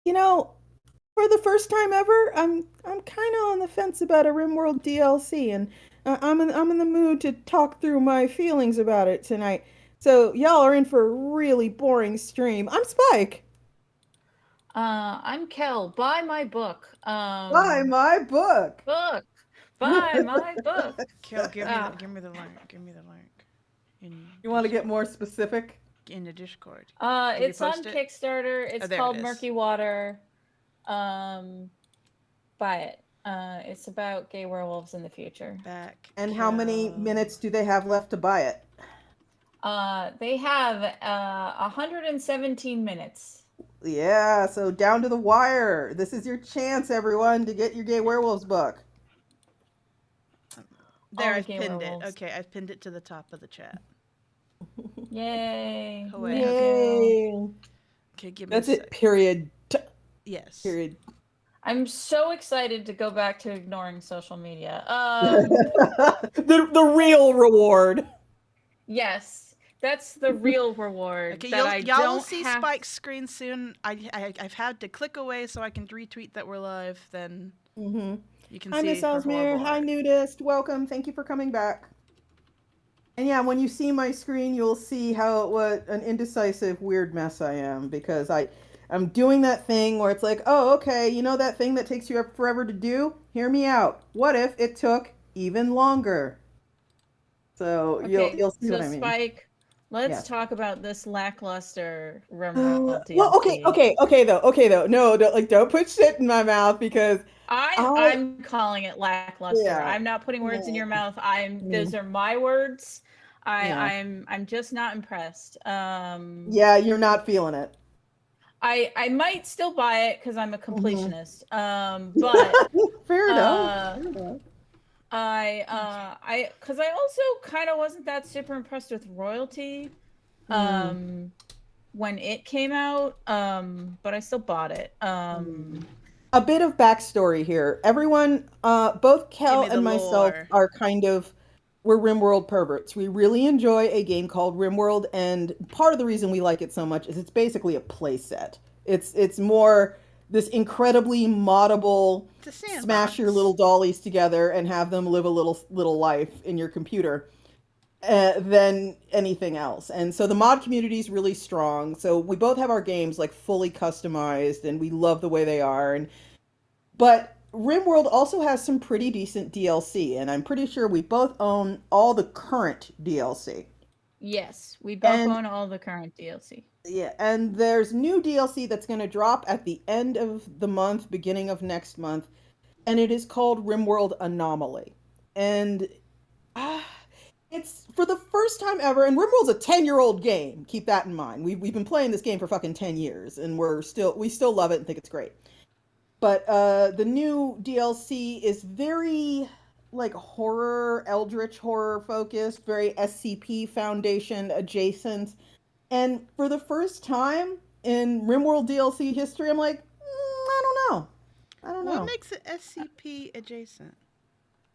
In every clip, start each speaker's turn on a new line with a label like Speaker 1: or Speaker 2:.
Speaker 1: You know, for the first time ever, I'm kind of on the fence about a RimWorld DLC, and I'm in the mood to talk through my feelings about it tonight. So y'all are in for a really boring stream. I'm Spike.
Speaker 2: I'm Kel. Buy my book.
Speaker 1: Buy my book.
Speaker 2: Book. Buy my book.
Speaker 3: Kill,
Speaker 2: Uh,
Speaker 3: give me the link. Give me the link in
Speaker 1: You want to get
Speaker 3: Discord.
Speaker 1: more specific?
Speaker 3: In the Discord. Did you
Speaker 2: it's
Speaker 3: post
Speaker 2: on
Speaker 3: it?
Speaker 2: Kickstarter.
Speaker 3: Oh,
Speaker 2: It's
Speaker 3: there it
Speaker 2: called
Speaker 3: is.
Speaker 2: Murky Water. Buy it. It's about gay werewolves in the future.
Speaker 3: Back
Speaker 1: And how many
Speaker 3: Kel.
Speaker 1: minutes do they have left to buy it?
Speaker 2: They have 117 minutes.
Speaker 1: Yeah, so down to the wire. This is your chance, everyone, to get your Gay Werewolves book.
Speaker 3: There,
Speaker 2: All the
Speaker 3: I've
Speaker 2: gay
Speaker 3: pinned it.
Speaker 2: werewolves.
Speaker 3: Okay, I've pinned it to the top of the chat.
Speaker 2: Yay!
Speaker 3: Hooray.
Speaker 2: Thank you.
Speaker 1: Yay.
Speaker 3: Okay, give me a
Speaker 1: That's it,
Speaker 3: sec.
Speaker 1: period.
Speaker 3: Yes.
Speaker 1: Period.
Speaker 2: I'm so excited to go back to ignoring social media.
Speaker 1: The real reward.
Speaker 2: Yes, that's the real reward
Speaker 3: Okay,
Speaker 2: that I
Speaker 3: y'all will
Speaker 2: don't
Speaker 3: see
Speaker 2: have.
Speaker 3: Spike's screen soon. I've had to click away so I can retweet that we're live. Then
Speaker 1: Hmm.
Speaker 3: you can
Speaker 1: Hi,
Speaker 3: see
Speaker 1: Miss
Speaker 3: her
Speaker 1: Ellesmere.
Speaker 3: horrible
Speaker 1: Hi,
Speaker 3: art.
Speaker 1: nudist. Welcome. Thank you for coming back. And yeah, when you see my screen, you'll see how what an indecisive, weird mess I am because I'm doing that thing where it's like, oh, okay, you know that thing that takes you forever to do? Hear me out. What if it took even longer? So you'll
Speaker 2: Okay,
Speaker 1: you'll see what
Speaker 2: so
Speaker 1: I mean.
Speaker 2: Spike, let's
Speaker 1: Yes.
Speaker 2: talk about this lackluster RimWorld
Speaker 1: Well, okay,
Speaker 2: DLC.
Speaker 1: okay, okay though. No, don't put shit in my mouth because I
Speaker 2: I'm calling it lackluster. I'm
Speaker 1: yeah.
Speaker 2: not putting words in your
Speaker 1: Mm,
Speaker 2: mouth. Those are
Speaker 1: mm,
Speaker 2: my words.
Speaker 1: yeah.
Speaker 2: I'm just not impressed.
Speaker 1: Yeah, you're not feeling it.
Speaker 2: I might still buy it because I'm a
Speaker 1: Hmm.
Speaker 2: completionist. But
Speaker 1: Fair enough.
Speaker 2: uh
Speaker 1: Fair enough.
Speaker 2: because I also kind of wasn't that super impressed with Royalty
Speaker 1: Mm,
Speaker 2: um when it came out, but I still bought it.
Speaker 1: mm. A bit of backstory here. Everyone, both
Speaker 3: Give
Speaker 1: Kel
Speaker 3: me the
Speaker 1: and myself
Speaker 3: lore.
Speaker 1: are we're RimWorld perverts. We really enjoy a game called RimWorld, and part of the reason we like it so much is it's basically a play set. It's more this incredibly moddable,
Speaker 3: It's a
Speaker 1: smash your little
Speaker 3: sandbox.
Speaker 1: dollies together and have them live a little life in your computer than anything else. And so the mod community is really strong. So we both have our games like fully customized, and we love the way they are. And but RimWorld also has some pretty decent DLC, and I'm pretty sure we both own all the current DLC.
Speaker 2: Yes, we both
Speaker 1: And
Speaker 2: own all the current DLC.
Speaker 1: yeah, and there's new DLC that's going to drop at the end of the month, beginning of next month, and it is called RimWorld Anomaly. And uh, it's for the first time ever, and RimWorld's a 10-year-old game. Keep that in mind. We've been playing this game for fucking 10 years, and we still love it and think it's great. But the new DLC is very like horror, eldritch horror focused, very SCP Foundation adjacent. And for the first time in RimWorld DLC history, I'm like, I don't know. I don't
Speaker 3: What
Speaker 1: know.
Speaker 3: makes it SCP adjacent?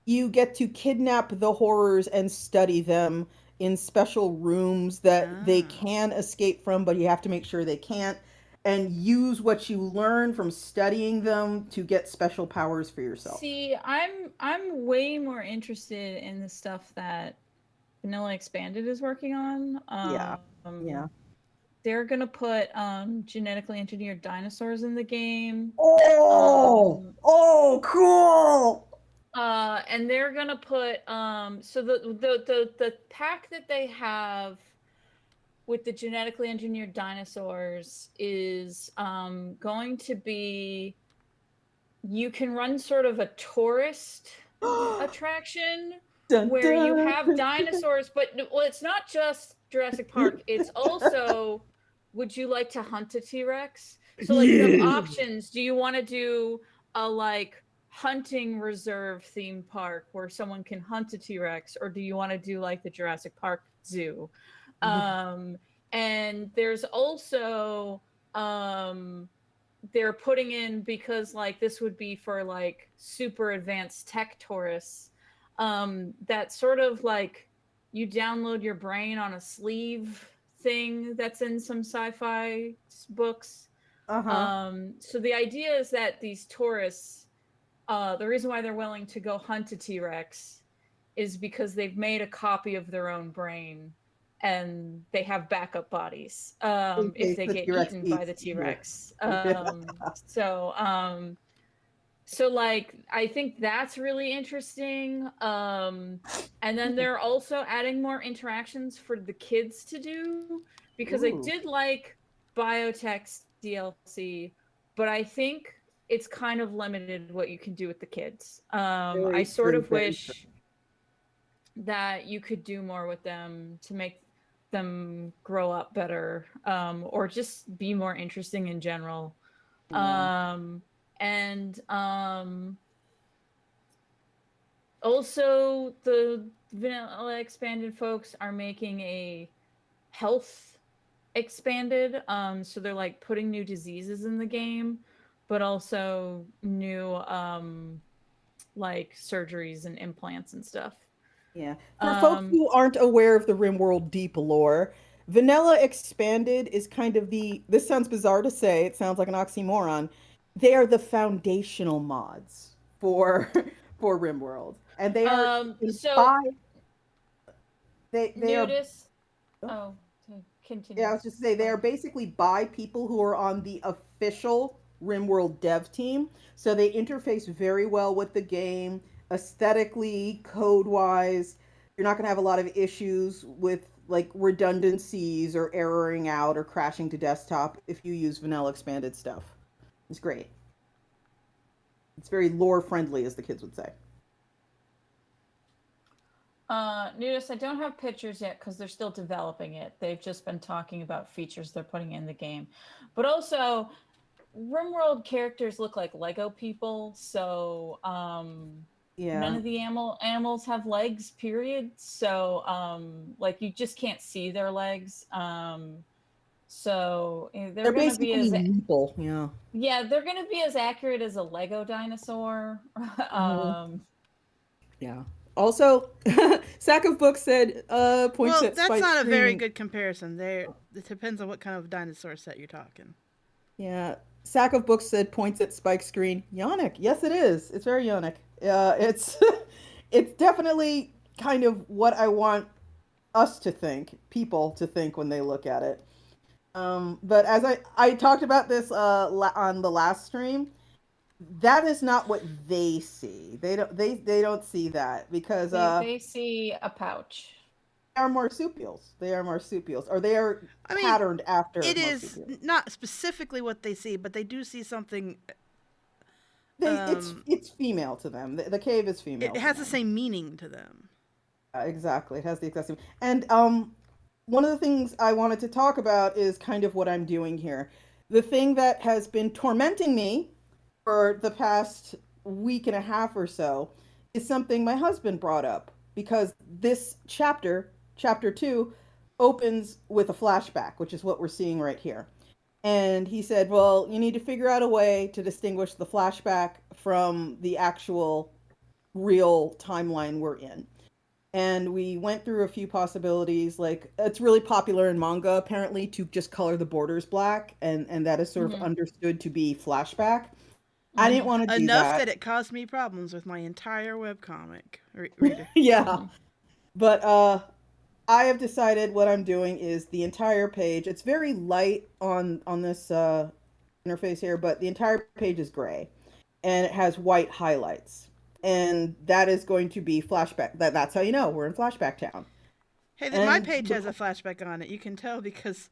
Speaker 1: You get to kidnap the horrors and study them in special rooms that they
Speaker 3: Ah.
Speaker 1: can escape from, but you have to make sure they can't, and use what you learn from studying them to get special powers for yourself.
Speaker 2: See, I'm way more interested in the stuff that Vanilla Expanded is working on.
Speaker 1: Yeah. Yeah.
Speaker 2: They're gonna put genetically engineered dinosaurs in the game.
Speaker 1: Oh,
Speaker 2: Um,
Speaker 1: oh, cool.
Speaker 2: and they're gonna put so the pack that they have with the genetically engineered dinosaurs is going to be you can run sort of a tourist attraction
Speaker 1: Dun,
Speaker 2: where you
Speaker 1: dun.
Speaker 2: have dinosaurs, but well, it's not just Jurassic Park. It's also would you like to hunt a T-Rex? So like you have
Speaker 1: Yeah.
Speaker 2: options. Do you want to do a like hunting reserve theme park where someone can hunt a T-Rex, or do you want to do like the Jurassic Park zoo? Um and there's also um they're putting in because like this would be for like super advanced tech tourists, that sort of like you download your brain on a sleeve thing that's in some sci-fi books.
Speaker 1: Uh-huh.
Speaker 2: So the idea is that these tourists, the reason why they're willing to go hunt a T-Rex is because they've made a copy of their own brain and they have backup bodies
Speaker 1: In
Speaker 2: if
Speaker 1: case
Speaker 2: they
Speaker 1: the
Speaker 2: get
Speaker 1: T-Rex
Speaker 2: eaten by
Speaker 1: eats
Speaker 2: the
Speaker 1: you.
Speaker 2: T-Rex.
Speaker 1: Yeah.
Speaker 2: So like I think that's really interesting. And then they're also adding more interactions for the kids to do because I
Speaker 1: Ooh,
Speaker 2: did like biotech's DLC, but I think it's kind of limited what you can do with the kids. I
Speaker 1: very
Speaker 2: sort
Speaker 1: true,
Speaker 2: of
Speaker 1: very
Speaker 2: wish that you could do more with them to make them grow up better, or just be more interesting in general.
Speaker 1: true. Yeah.
Speaker 2: Um, and Also, the vanilla expanded folks are making a health expanded. So they're like putting new diseases in the game, but also new like surgeries and implants and stuff.
Speaker 1: Yeah. For folks
Speaker 2: Um,
Speaker 1: who aren't aware of the RimWorld deep lore, Vanilla Expanded is kind of this sounds bizarre to say, it sounds like an oxymoron. They are the foundational mods for for RimWorld. And they are
Speaker 2: so
Speaker 1: by they are
Speaker 2: nudist.
Speaker 1: oh,
Speaker 2: Oh,
Speaker 1: yeah, I
Speaker 2: continue.
Speaker 1: was just to say they
Speaker 2: Go
Speaker 1: are basically by people who are on the official RimWorld dev team. So they interface very well with the game, aesthetically, code-wise. You're not going to have a lot of issues with like redundancies or erroring out or crashing to desktop if you use vanilla expanded stuff. It's great. It's very lore friendly, as the kids would say.
Speaker 2: Nudist, I don't have pictures yet because they're still developing it. They've just been talking about features they're putting in the game. But also, RimWorld characters look like Lego people, so none
Speaker 1: Yeah.
Speaker 2: of the animals have legs, period. So like you just can't see their legs. They're
Speaker 1: They're
Speaker 2: gonna be
Speaker 1: basically
Speaker 2: as
Speaker 1: meeple. Yeah.
Speaker 2: yeah, they're gonna be as accurate as a Lego dinosaur.
Speaker 1: Mhm.
Speaker 2: um
Speaker 1: Yeah. Also, Sack of Books said, points
Speaker 3: Well,
Speaker 1: at
Speaker 3: that's
Speaker 1: Spike
Speaker 3: not a very
Speaker 1: Screen.
Speaker 3: good comparison. There, it depends on what kind of dinosaur set you're talking.
Speaker 1: Yeah. Sack of Books said points at Spike Screen. Yonic. Yes, it is. It's very Yonic. It's it's definitely kind of what I want us to think, people to think when they look at it. But as I talked about this on the last stream, that is not what they see. They don't see that because
Speaker 2: they see a pouch.
Speaker 1: they are marsupials. They are marsupials, or they are
Speaker 3: I mean,
Speaker 1: patterned after
Speaker 3: it is
Speaker 1: marsupials.
Speaker 3: not specifically what they see, but they do see something.
Speaker 1: It's female to them. The cave is
Speaker 3: It
Speaker 1: female to
Speaker 3: has the
Speaker 1: them.
Speaker 3: same meaning to them.
Speaker 1: Exactly. It has the exact same. And one of the things I wanted to talk about is kind of what I'm doing here. The thing that has been tormenting me for the past week and a half or so is something my husband brought up because this chapter 2, opens with a flashback, which is what we're seeing right here. And he said, "Well, you need to figure out a way to distinguish the flashback from the actual real timeline we're in." And we went through a few possibilities. Like, it's really popular in manga apparently to just color the borders black, and that is sort of
Speaker 2: Mm-hmm.
Speaker 1: understood to be flashback. I didn't
Speaker 2: Mm-hmm.
Speaker 1: want to do
Speaker 3: Enough
Speaker 1: that.
Speaker 3: that it caused me problems with my entire webcomic reader.
Speaker 1: Yeah.
Speaker 2: Mm-hmm.
Speaker 1: But I have decided what I'm doing is the entire page. It's very light on this interface here, but the entire page is gray and it has white highlights. And that is going to be flashback. That's how you know we're in flashback town.
Speaker 3: Hey, my
Speaker 1: And
Speaker 3: page has a flashback on it. You can tell because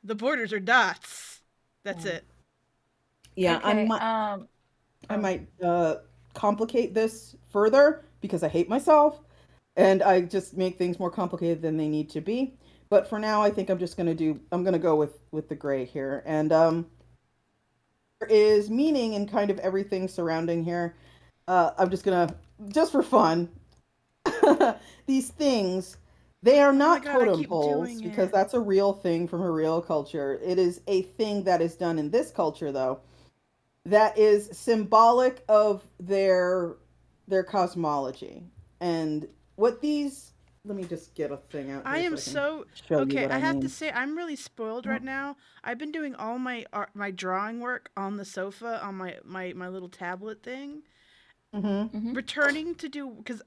Speaker 3: the borders are dots. That's it.
Speaker 1: yeah,
Speaker 2: Okay.
Speaker 1: I
Speaker 2: Oh.
Speaker 1: might complicate this further because I hate myself and I just make things more complicated than they need to be. But for now, I think I'm gonna go with the gray here. And there is meaning in kind of everything surrounding here. I'm just gonna, just for fun, these things, they are
Speaker 3: Oh my
Speaker 1: not
Speaker 3: god, I
Speaker 1: totem
Speaker 3: keep
Speaker 1: poles
Speaker 3: doing
Speaker 1: because
Speaker 3: it.
Speaker 1: that's a real thing from a real culture. It is a thing that is done in this culture, though, that is symbolic of their cosmology. And what these let me just get a thing out
Speaker 3: I
Speaker 1: here
Speaker 3: am
Speaker 1: so I can
Speaker 3: so
Speaker 1: show you
Speaker 3: okay.
Speaker 1: what
Speaker 3: I
Speaker 1: I
Speaker 3: have to
Speaker 1: mean.
Speaker 3: say, I'm really spoiled right now. I've been doing all my art, my drawing work on the sofa on my little tablet thing.
Speaker 1: Mm-hmm.
Speaker 2: Mm-hmm.
Speaker 3: Returning to do because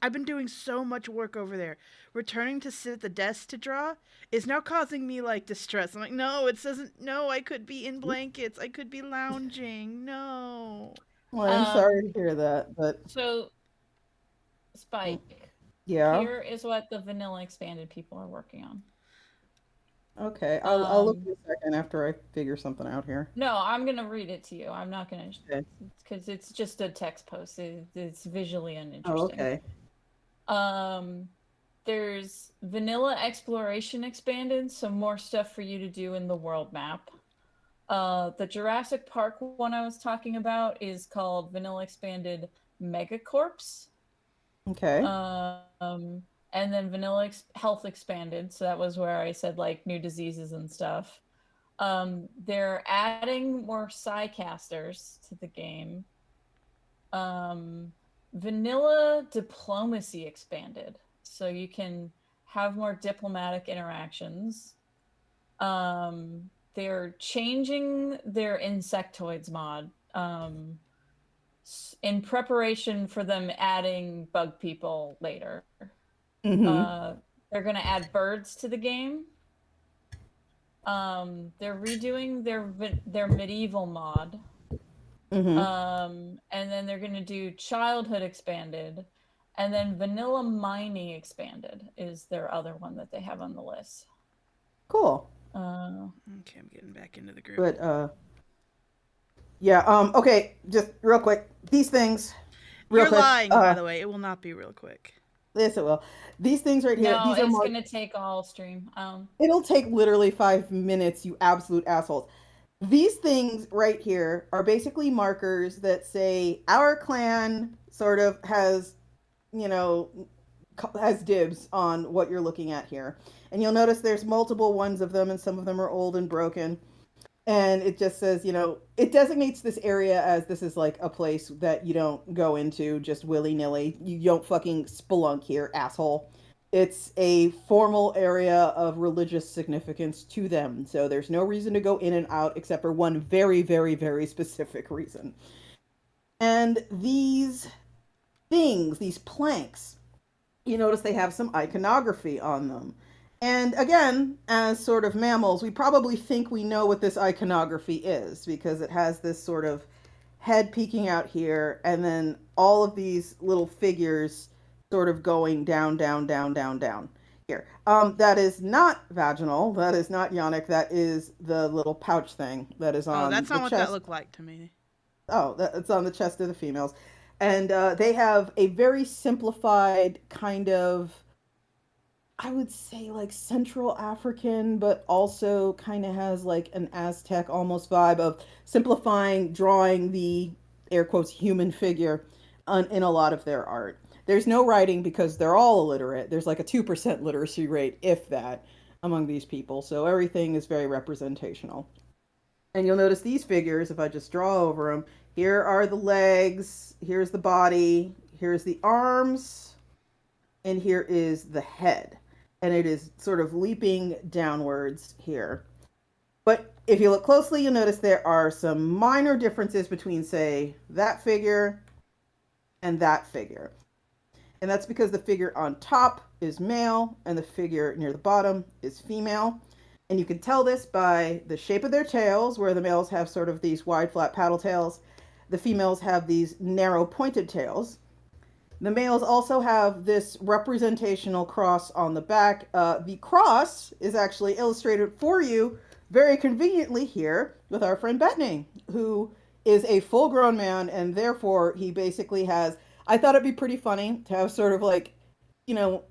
Speaker 3: I've been doing so much work over there. Returning to sit at the desk to draw is now causing me like distress. I'm like, no, it doesn't. No, I could be in blankets. I could be lounging. No.
Speaker 1: Well, I'm sorry
Speaker 2: Um,
Speaker 1: to hear that, but
Speaker 2: so
Speaker 1: mm,
Speaker 2: Spike,
Speaker 1: yeah.
Speaker 2: here is what the vanilla expanded people are working on.
Speaker 1: Okay, I'll look
Speaker 2: Um,
Speaker 1: in a second after I figure something out here.
Speaker 2: no, I'm gonna read it to you. I'm not gonna,
Speaker 1: Okay.
Speaker 2: because it's just a text post. It's visually
Speaker 1: Oh,
Speaker 2: uninteresting.
Speaker 1: okay.
Speaker 2: Um, there's vanilla exploration expanded, so more stuff for you to do in the world map. The Jurassic Park one I was talking about is called Vanilla Expanded Megacorps.
Speaker 1: Okay.
Speaker 2: And then Vanilla Health Expanded, so that was where I said like new diseases and stuff. They're adding more Psycasters to the game. Um, Vanilla Diplomacy Expanded, so you can have more diplomatic interactions. They're changing their insectoids mod in preparation for them adding bug people later.
Speaker 1: Mm-hmm.
Speaker 2: Uh, they're going to add birds to the game. They're redoing their medieval mod.
Speaker 1: Mm-hmm.
Speaker 2: And then they're going to do childhood expanded, and then vanilla mining expanded is their other one that they have on the list.
Speaker 1: Cool.
Speaker 3: Okay, I'm getting back into the group.
Speaker 1: But yeah, okay, just real quick. These things, real
Speaker 3: You're
Speaker 1: quick.
Speaker 3: lying, by the way. It will not be real quick.
Speaker 1: Yes, it will. These things right here,
Speaker 2: No,
Speaker 1: these are
Speaker 2: it's
Speaker 1: more.
Speaker 2: going to take all stream.
Speaker 1: It'll take literally 5 minutes, you absolute assholes. These things right here are basically markers that say our clan sort of has, you know, has dibs on what you're looking at here. And you'll notice there's multiple ones of them, and some of them are old and broken. And it just says, it designates this area as this is like a place that you don't go into just willy nilly. You don't fucking spelunk here, asshole. It's a formal area of religious significance to them. So there's no reason to go in and out except for one very, very, very specific reason. And these things, these planks, you notice they have some iconography on them. And again, as sort of mammals, we probably think we know what this iconography is because it has this sort of head peeking out here and then all of these little figures sort of going down, down, down, down, down here. That is not vaginal. That is not yonic. That is the little pouch thing that is
Speaker 3: Oh,
Speaker 1: on
Speaker 3: that's
Speaker 1: the
Speaker 3: not what that
Speaker 1: chest.
Speaker 3: looked like to me.
Speaker 1: Oh, it's on the chest of the females. And they have a very simplified kind of, I would say, like Central African, but also kind of has like an Aztec almost vibe of simplifying, drawing the air quotes human figure in a lot of their art. There's no writing because they're all illiterate. There's like a 2% literacy rate, if that, among these people. So everything is very representational. And you'll notice these figures, if I just draw over them, here are the legs, here's the body, here's the arms, and here is the head. And it is sort of leaping downwards here. But if you look closely, you'll notice there are some minor differences between, say, that figure and that figure. And that's because the figure on top is male and the figure near the bottom is female. And you can tell this by the shape of their tails, where the males have sort of these wide, flat paddle tails. The females have these narrow, pointed tails. The males also have this representational cross on the back. The cross is actually illustrated for you very conveniently here with our friend Bettany, who is a full grown man, and therefore he basically has. I thought it'd be pretty funny to have sort of like,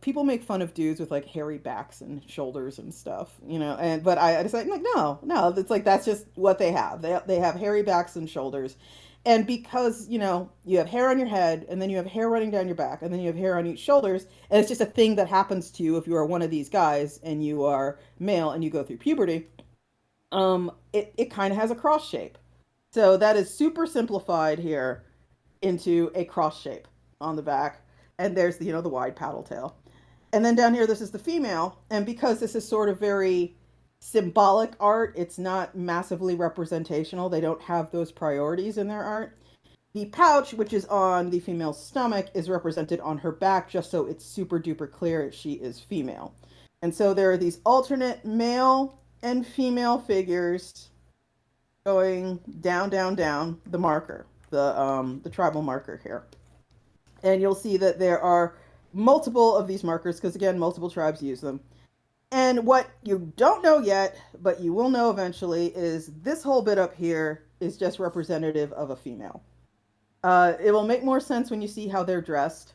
Speaker 1: people make fun of dudes with like hairy backs and shoulders and stuff, but I just like no, no, it's like that's just what they have. They have hairy backs and shoulders. And because, you have hair on your head and then you have hair running down your back and then you have hair on each shoulders, and it's just a thing that happens to you if you are one of these guys and you are male and you go through puberty, it kind of has a cross shape. So that is super simplified here into a cross shape on the back. And there's the wide paddle tail. And then down here, this is the female. And because this is sort of very symbolic art, it's not massively representational. They don't have those priorities in their art. The pouch, which is on the female's stomach, is represented on her back just so it's super duper clear she is female. And so there are these alternate male and female figures going down, down, down the marker, the tribal marker here. And you'll see that there are multiple of these markers because again, multiple tribes use them. And what you don't know yet, but you will know eventually, is this whole bit up here is just representative of a female. It will make more sense when you see how they're dressed,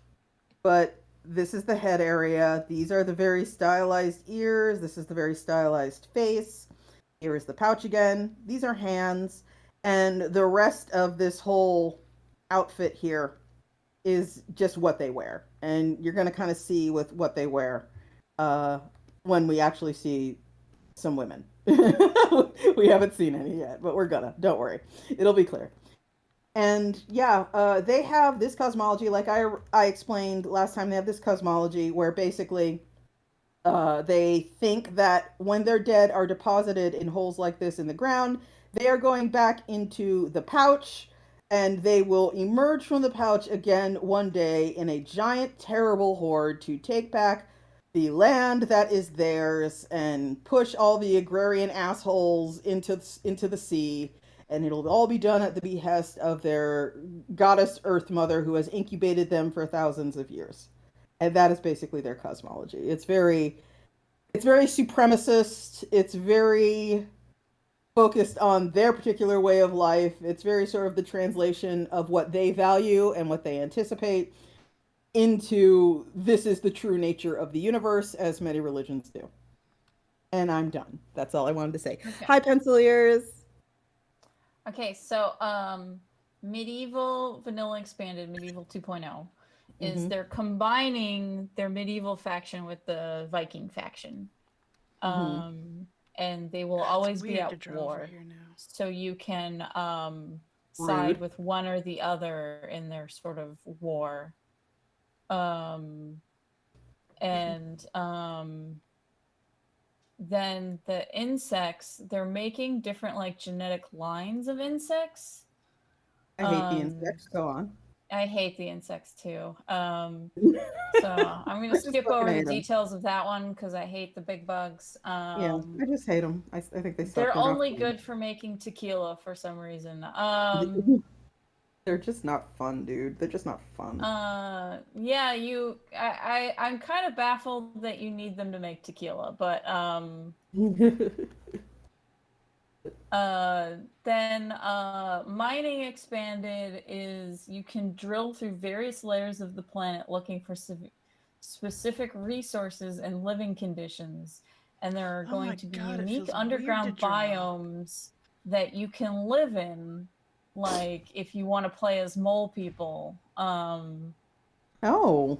Speaker 1: but this is the head area. These are the very stylized ears. This is the very stylized face. Here is the pouch again. These are hands. And the rest of this whole outfit here is just what they wear. And you're going to kind of see with what they wear when we actually see some women. We haven't seen any yet, but we're gonna. Don't worry. It'll be clear. And yeah, they have this cosmology, like I explained last time. They have this cosmology where basically they think that when their dead are deposited in holes like this in the ground, they are going back into the pouch, and they will emerge from the pouch again one day in a giant, terrible horde to take back the land that is theirs and push all the agrarian assholes into the sea, and it'll all be done at the behest of their goddess Earth Mother, who has incubated them for thousands of years. And that is basically their cosmology. It's very supremacist. It's very focused on their particular way of life. It's very sort of the translation of what they value and what they anticipate into this is the true nature of the universe, as many religions do. And I'm done. That's all I wanted to say.
Speaker 2: Okay.
Speaker 1: Hi, pencilers.
Speaker 2: Okay, so medieval vanilla expanded medieval 2.0 is they're combining their medieval faction with the Viking faction. And they will always be at war. So you can side with one or the other in their sort of war. And then the insects, they're making different like genetic lines of insects.
Speaker 1: I hate the insects. Go on.
Speaker 2: I hate the insects too. So I'm going to skip over the details of that one because I hate the big bugs.
Speaker 1: Yeah, I just hate them. I think they suck.
Speaker 2: They're only good for making tequila for some reason.
Speaker 1: They're just not fun, dude. They're just not fun.
Speaker 2: Yeah, I'm kind of baffled that you need them to make tequila, but then mining expanded is you can drill through various layers of the planet looking for specific resources and living conditions, and there are going to be unique underground biomes that you can live in, like if you want to play as mole people.
Speaker 1: Oh,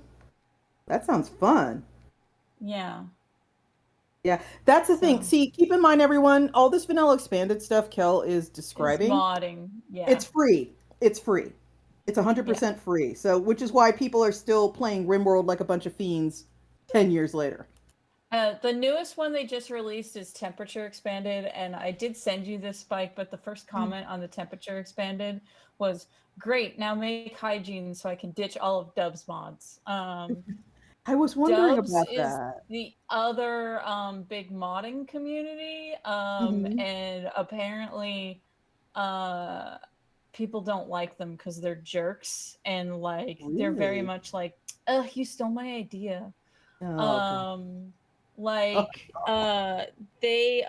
Speaker 1: that sounds fun.
Speaker 2: Yeah.
Speaker 1: Yeah, that's the thing. See, keep in mind, everyone, all this vanilla expanded stuff Kel is describing.
Speaker 2: It's modding. Yeah.
Speaker 1: It's free. It's free. It's 100% free. So, which is why people are still playing RimWorld like a bunch of fiends 10 years later.
Speaker 2: The newest one they just released is temperature expanded, and I did send you this, Spike, but the first comment on the temperature expanded was, great, now make hygiene so I can ditch all of Dub's mods.
Speaker 1: I was wondering
Speaker 2: Dubs
Speaker 1: about
Speaker 2: is
Speaker 1: that.
Speaker 2: the other big modding community, and apparently people don't like them because they're jerks, and like they're very much like, ugh, you stole my idea. They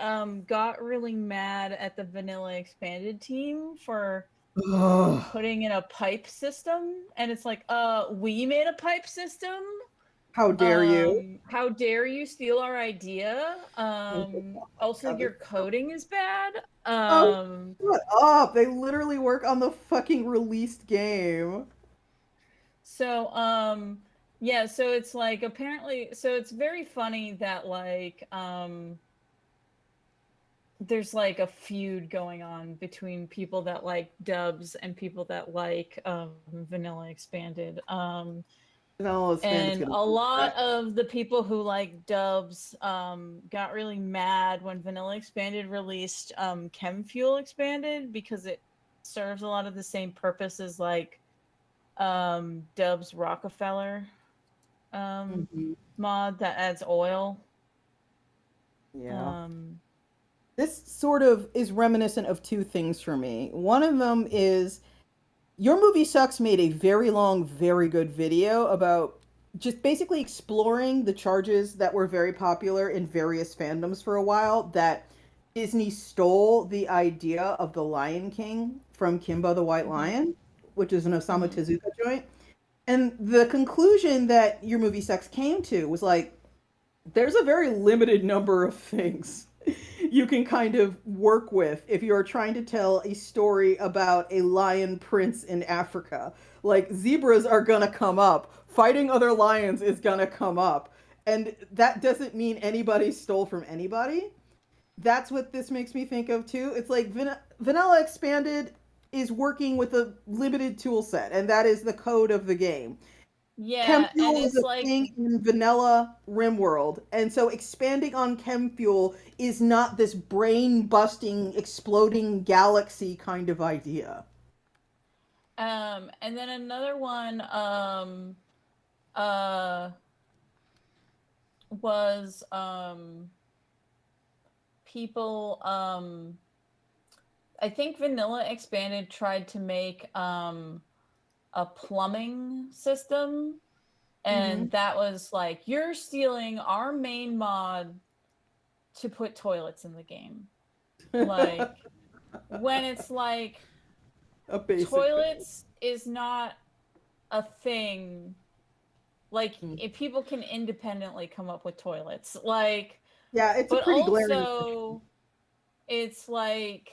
Speaker 2: got really mad at the vanilla expanded team for putting in a pipe system, and it's like, we made a pipe system.
Speaker 1: How dare you?
Speaker 2: How dare you steal our idea? Also, your coding is bad.
Speaker 1: Shut up! They literally work on the fucking released game.
Speaker 2: So, yeah, so it's like apparently, so it's very funny that like there's like a feud going on between people that like Dubs and people that like vanilla expanded.
Speaker 1: Vanilla Expanded's
Speaker 2: And
Speaker 1: gonna
Speaker 2: a
Speaker 1: be
Speaker 2: lot
Speaker 1: that.
Speaker 2: of the people who like dubs got really mad when Vanilla Expanded released Chem Fuel Expanded because it serves a lot of the same purpose as like Dub's Rockefeller
Speaker 1: Mhm.
Speaker 2: mod that adds oil.
Speaker 1: Yeah.
Speaker 2: Um,
Speaker 1: This sort of is reminiscent of two things for me. One of them is Your Movie Sucks made a very long, very good video about just basically exploring the charges that were very popular in various fandoms for a while, that Disney stole the idea of the Lion King from Kimba the White
Speaker 2: mhm,
Speaker 1: Lion, which is an Osamu
Speaker 2: mhm.
Speaker 1: Tezuka joint. And the conclusion that Your Movie Sucks came to was like, there's a very limited number of things you can kind of work with if you're trying to tell a story about a lion prince in Africa. Like, zebras are gonna come up, fighting other lions is gonna come up, and that doesn't mean anybody stole from anybody. That's what this makes me think of too. It's like Vanilla Expanded is working with a limited tool set, and that is the code of the game. Chem
Speaker 2: Yeah, and
Speaker 1: fuel is
Speaker 2: it's
Speaker 1: a
Speaker 2: like
Speaker 1: thing in vanilla RimWorld, and so expanding on chem fuel is not this brain busting, exploding galaxy kind of idea.
Speaker 2: and then another one uh was people I think Vanilla Expanded tried to make a plumbing system, and
Speaker 1: Hmm.
Speaker 2: that was like, you're stealing our main mod to put toilets in the game. Like, when it's like,
Speaker 1: A basic thing.
Speaker 2: toilets is not a thing. Like,
Speaker 1: Mm.
Speaker 2: if people can independently come up with toilets, like,
Speaker 1: Yeah, it's a
Speaker 2: but
Speaker 1: pretty glaring omission.
Speaker 2: also it's like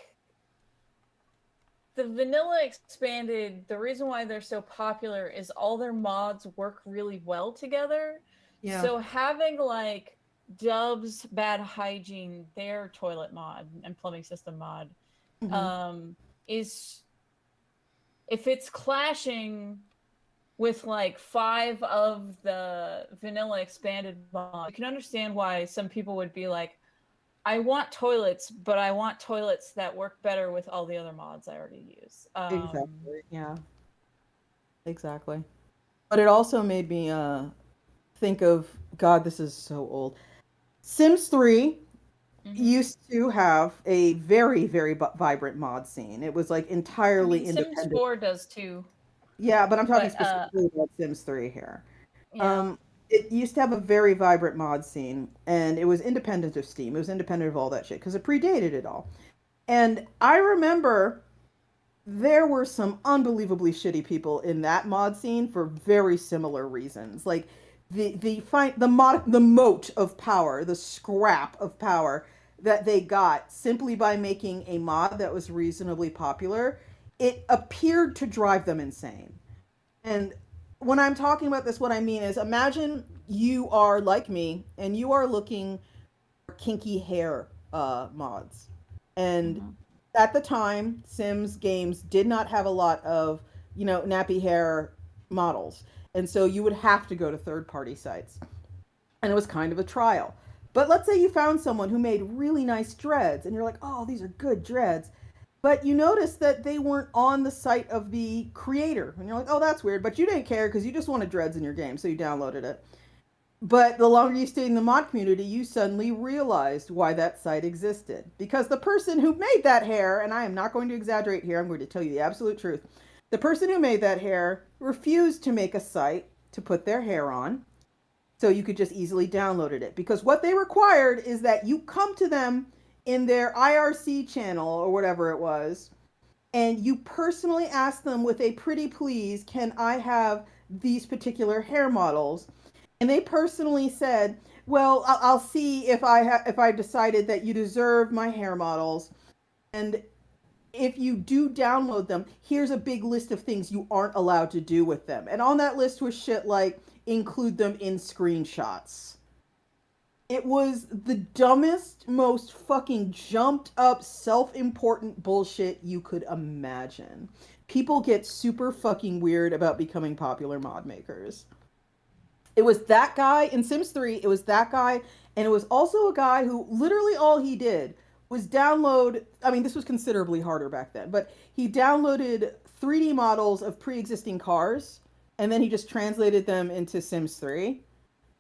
Speaker 2: the vanilla expanded, the reason why they're so popular is all their mods work really well together.
Speaker 1: Yeah.
Speaker 2: So having like Dub's Bad Hygiene, their toilet mod and plumbing system mod,
Speaker 1: Hmm.
Speaker 2: um, is, if it's clashing with like five of the vanilla expanded mods, you can understand why some people would be like, I want toilets, but I want toilets that work better with all the other mods I already use.
Speaker 1: Exactly. Yeah, exactly. But it also made me think of, God, this is so old. Sims 3
Speaker 2: Mm-hmm.
Speaker 1: used to have a very, very vibrant mod scene. It was like
Speaker 2: I
Speaker 1: entirely
Speaker 2: mean, Sims
Speaker 1: independent.
Speaker 2: 4 does too,
Speaker 1: Yeah, but I'm talking
Speaker 2: but
Speaker 1: specifically about Sims 3 here.
Speaker 2: yeah.
Speaker 1: Um, it used to have a very vibrant mod scene, and it was independent of Steam. It was independent of all that shit because it predated it all. And I remember there were some unbelievably shitty people in that mod scene for very similar reasons. Like the moat of power, the scrap of power that they got simply by making a mod that was reasonably popular, it appeared to drive them insane. And when I'm talking about this, what I mean is, imagine you are like me and you are looking for kinky hair mods. And
Speaker 2: Mm-hmm.
Speaker 1: at the time, Sims games did not have a lot of, nappy hair models. And so you would have to go to third party sites. And it was kind of a trial. But let's say you found someone who made really nice dreads and you're like, oh, these are good dreads. But you notice that they weren't on the site of the creator. And you're like, oh, that's weird. But you didn't care because you just wanted dreads in your game. So you downloaded it. But the longer you stayed in the mod community, you suddenly realized why that site existed. Because the person who made that hair, and I am not going to exaggerate here, I'm going to tell you the absolute truth. The person who made that hair refused to make a site to put their hair on so you could just easily download it. Because what they required is that you come to them in their IRC channel or whatever it was, and you personally ask them with a pretty please, can I have these particular hair models? And they personally said, well, I'll see if I decided that you deserve my hair models, and if you do download them, here's a big list of things you aren't allowed to do with them. And on that list was shit like include them in screenshots. It was the dumbest, most fucking jumped up, self important bullshit you could imagine. People get super fucking weird about becoming popular mod makers. It was that guy in Sims 3. It was that guy. And it was also a guy who literally all he did was download. I mean, this was considerably harder back then, but he downloaded 3D models of pre existing cars and then he just translated them into Sims 3.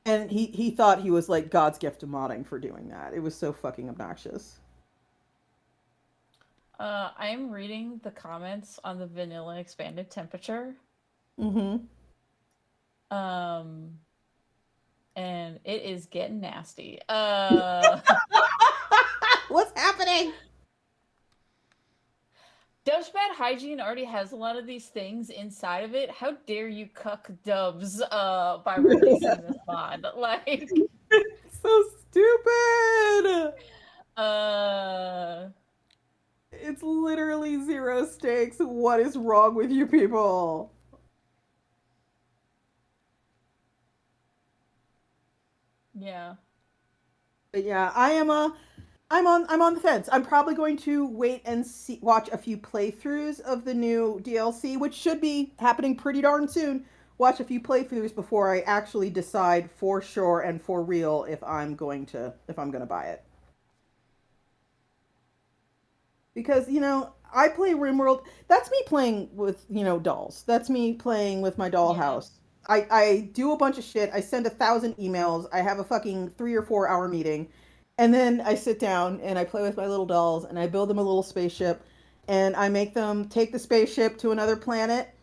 Speaker 1: And he thought he was like God's gift to modding for doing that. It was so fucking obnoxious.
Speaker 2: I'm reading the comments on the vanilla expanded temperature.
Speaker 1: Mm-hmm.
Speaker 2: Um, and it is getting nasty.
Speaker 1: What's happening?
Speaker 2: Dub's Bad Hygiene already has a lot of these things inside of it. How dare you cuck Dubs by releasing this mod? Like,
Speaker 1: so stupid.
Speaker 2: uh,
Speaker 1: It's literally zero stakes. What is wrong with you people?
Speaker 2: yeah.
Speaker 1: But yeah, I'm on the fence. I'm probably going to wait and watch a few playthroughs of the new DLC, which should be happening pretty darn soon. Watch a few playthroughs before I actually decide for sure and for real if I'm going to buy it. Because I play RimWorld. That's me playing with dolls. That's me playing with my dollhouse. I do a bunch of shit. I send 1,000 emails. I have a fucking 3 or 4 hour meeting, and then I sit down and I play with my little dolls and I build them a little spaceship, and I make them take the spaceship to another planet.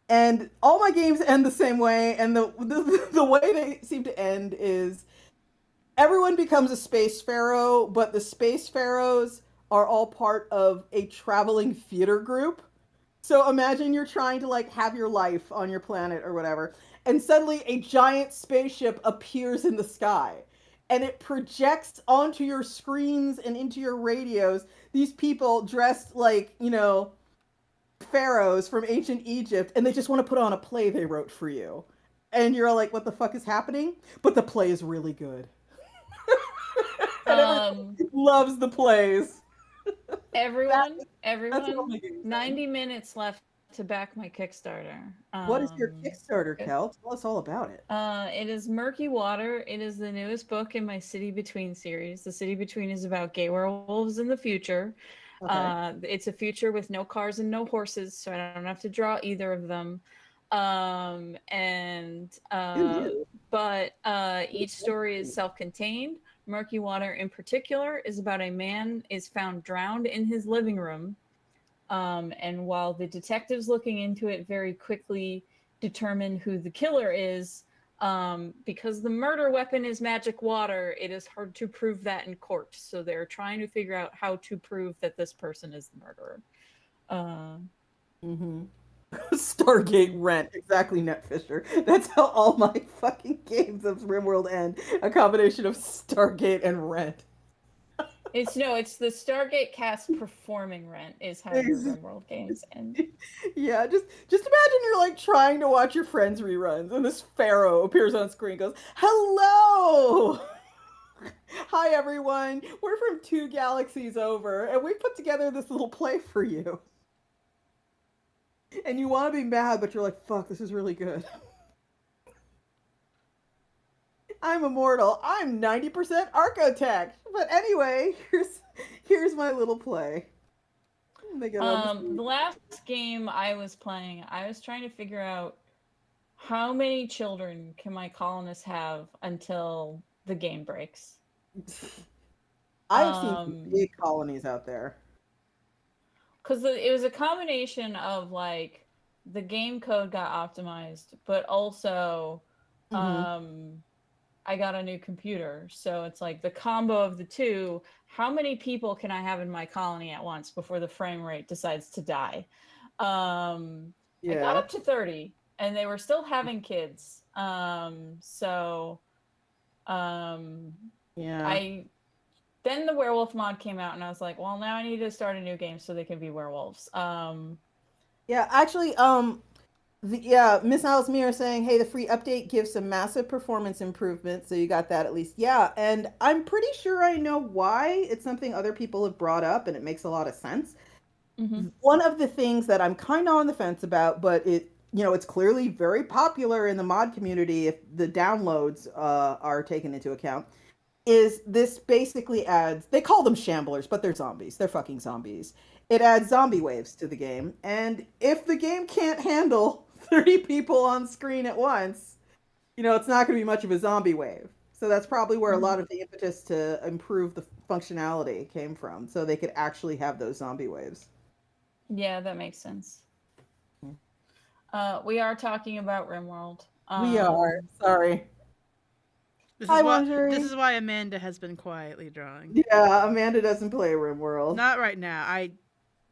Speaker 1: And all my games end the same way, and the way they seem to end is everyone becomes a space pharaoh, but the space pharaohs are all part of a traveling theater group. So imagine you're trying to like have your life on your planet or whatever, and suddenly a giant spaceship appears in the sky. And it projects onto your screens and into your radios these people dressed like, pharaohs from ancient Egypt, and they just want to put on a play they wrote for you. And you're like, what the fuck is happening? But the play is really good. And everyone loves the plays.
Speaker 2: Everyone,
Speaker 1: That's what my game's
Speaker 2: 90 minutes left to back my Kickstarter.
Speaker 1: What is your Kickstarter, Kel? Tell us all about it.
Speaker 2: It is Murky Water. It is the newest book in my City Between series. The City Between is about gay werewolves in the future. Okay. It's a future with no cars and no horses, so I don't have to draw either of them. But each story is self-contained. Murky Water in particular is about a man is found drowned in his living room. And while the detectives looking into it very quickly determine who the killer is, because the murder weapon is magic water, it is hard to prove that in court. So they're trying to figure out how to prove that this person is the murderer.
Speaker 1: Stargate Rent. Exactly, Netfisher. That's how all my fucking games of RimWorld end. A combination of Stargate and Rent.
Speaker 2: It's the Stargate cast performing Rent is how your RimWorld games end.
Speaker 1: Yeah, just imagine you're like trying to watch your Friends reruns and this pharaoh appears on screen and goes, "Hello! Hi everyone. We're from 2 galaxies over and we put together this little play for you." And you want to be mad, but you're like, "Fuck, this is really good." I'm immortal. I'm 90% Archotech. But anyway, here's my little play.
Speaker 2: The last game I was playing, I was trying to figure out how many children can my colonists have until the game breaks.
Speaker 1: I've seen some big colonies out there.
Speaker 2: Because it was a combination of like the game code got optimized, but also I got a new computer. So it's like the combo of the two. How many people can I have in my colony at once before the frame rate decides to die? I got up to 30 and they were still having kids. Then the werewolf mod came out and I was like, well, now I need to start a new game so they can be werewolves.
Speaker 1: Yeah, actually, Miss Alice Mir saying, hey, the free update gives some massive performance improvements. So you got that at least. Yeah, and I'm pretty sure I know why. It's something other people have brought up and it makes a lot of sense. Mm-hmm. One of the things that I'm kind of on the fence about, but it's clearly very popular in the mod community if the downloads are taken into account. Is this basically adds, they call them shamblers, but they're zombies. They're fucking zombies. It adds zombie waves to the game. And if the game can't handle 30 people on screen at once, it's not going to be much of a zombie wave. So that's probably where a lot of the impetus to improve the functionality came from. So they could actually have those zombie waves.
Speaker 2: Yeah, that makes sense. We are talking about RimWorld.
Speaker 1: We are. Sorry.
Speaker 3: This is why Amanda has been quietly drawing.
Speaker 1: Yeah, Amanda doesn't play RimWorld.
Speaker 3: Not right now.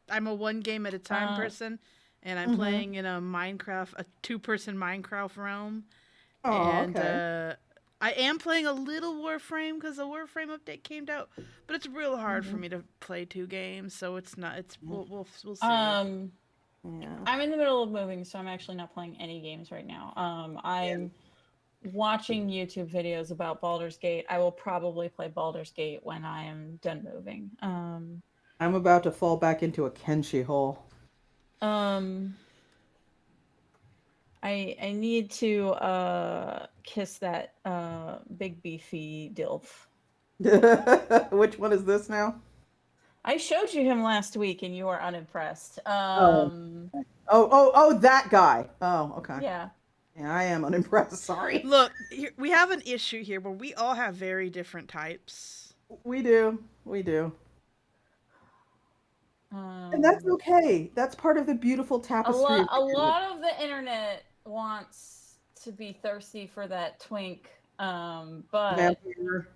Speaker 3: I'm a one game at a time person, and I'm playing in a 2-person Minecraft realm.
Speaker 1: Oh,
Speaker 3: and
Speaker 1: okay.
Speaker 3: I am playing a little Warframe because the Warframe update came out, but it's real hard for me to play 2 games, so it's not. We'll see.
Speaker 1: Yeah.
Speaker 2: I'm in the middle of moving, so I'm actually not playing any games right now. I'm watching YouTube videos about Baldur's Gate. I will probably play Baldur's Gate when I am done moving.
Speaker 1: I'm about to fall back into a Kenshi hole.
Speaker 2: I need to kiss that big beefy dilf.
Speaker 1: Which one is this now?
Speaker 2: I showed you him last week and you were unimpressed.
Speaker 1: Oh, that guy. Oh, okay.
Speaker 2: Yeah.
Speaker 1: Yeah, I am unimpressed. Sorry.
Speaker 3: Look, we have an issue here where we all have very different types.
Speaker 1: We do. And that's okay. That's part of the beautiful tapestry.
Speaker 2: A lot of the internet wants to be thirsty for that twink, but
Speaker 1: Vampire.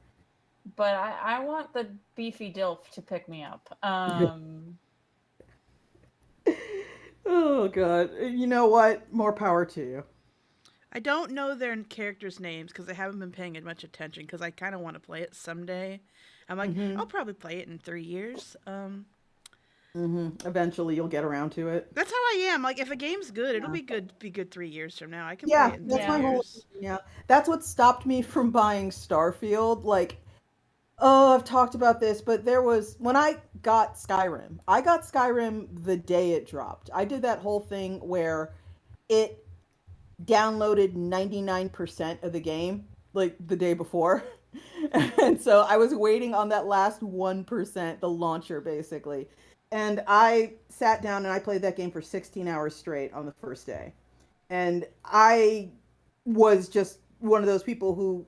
Speaker 2: but I want the beefy dilf to pick me up.
Speaker 1: Oh god. You know what? More power to you.
Speaker 3: I don't know their characters' names because I haven't been paying much attention because I kind of want to play it someday. I'm like, I'll probably play it in 3 years.
Speaker 1: Eventually you'll get around to it.
Speaker 3: That's how I am. Like, if a game's good, it'll be good 3 years from now. I can play it in 3
Speaker 1: that's my whole
Speaker 3: years.
Speaker 1: yeah. That's what stopped me from buying Starfield. Like, oh, I've talked about this, but there was when I got Skyrim. I got Skyrim the day it dropped. I did that whole thing where it downloaded 99% of the game like the day before. And so I was waiting on that last 1%, the launcher basically. And I sat down and I played that game for 16 hours straight on the first day. And I was just one of those people who,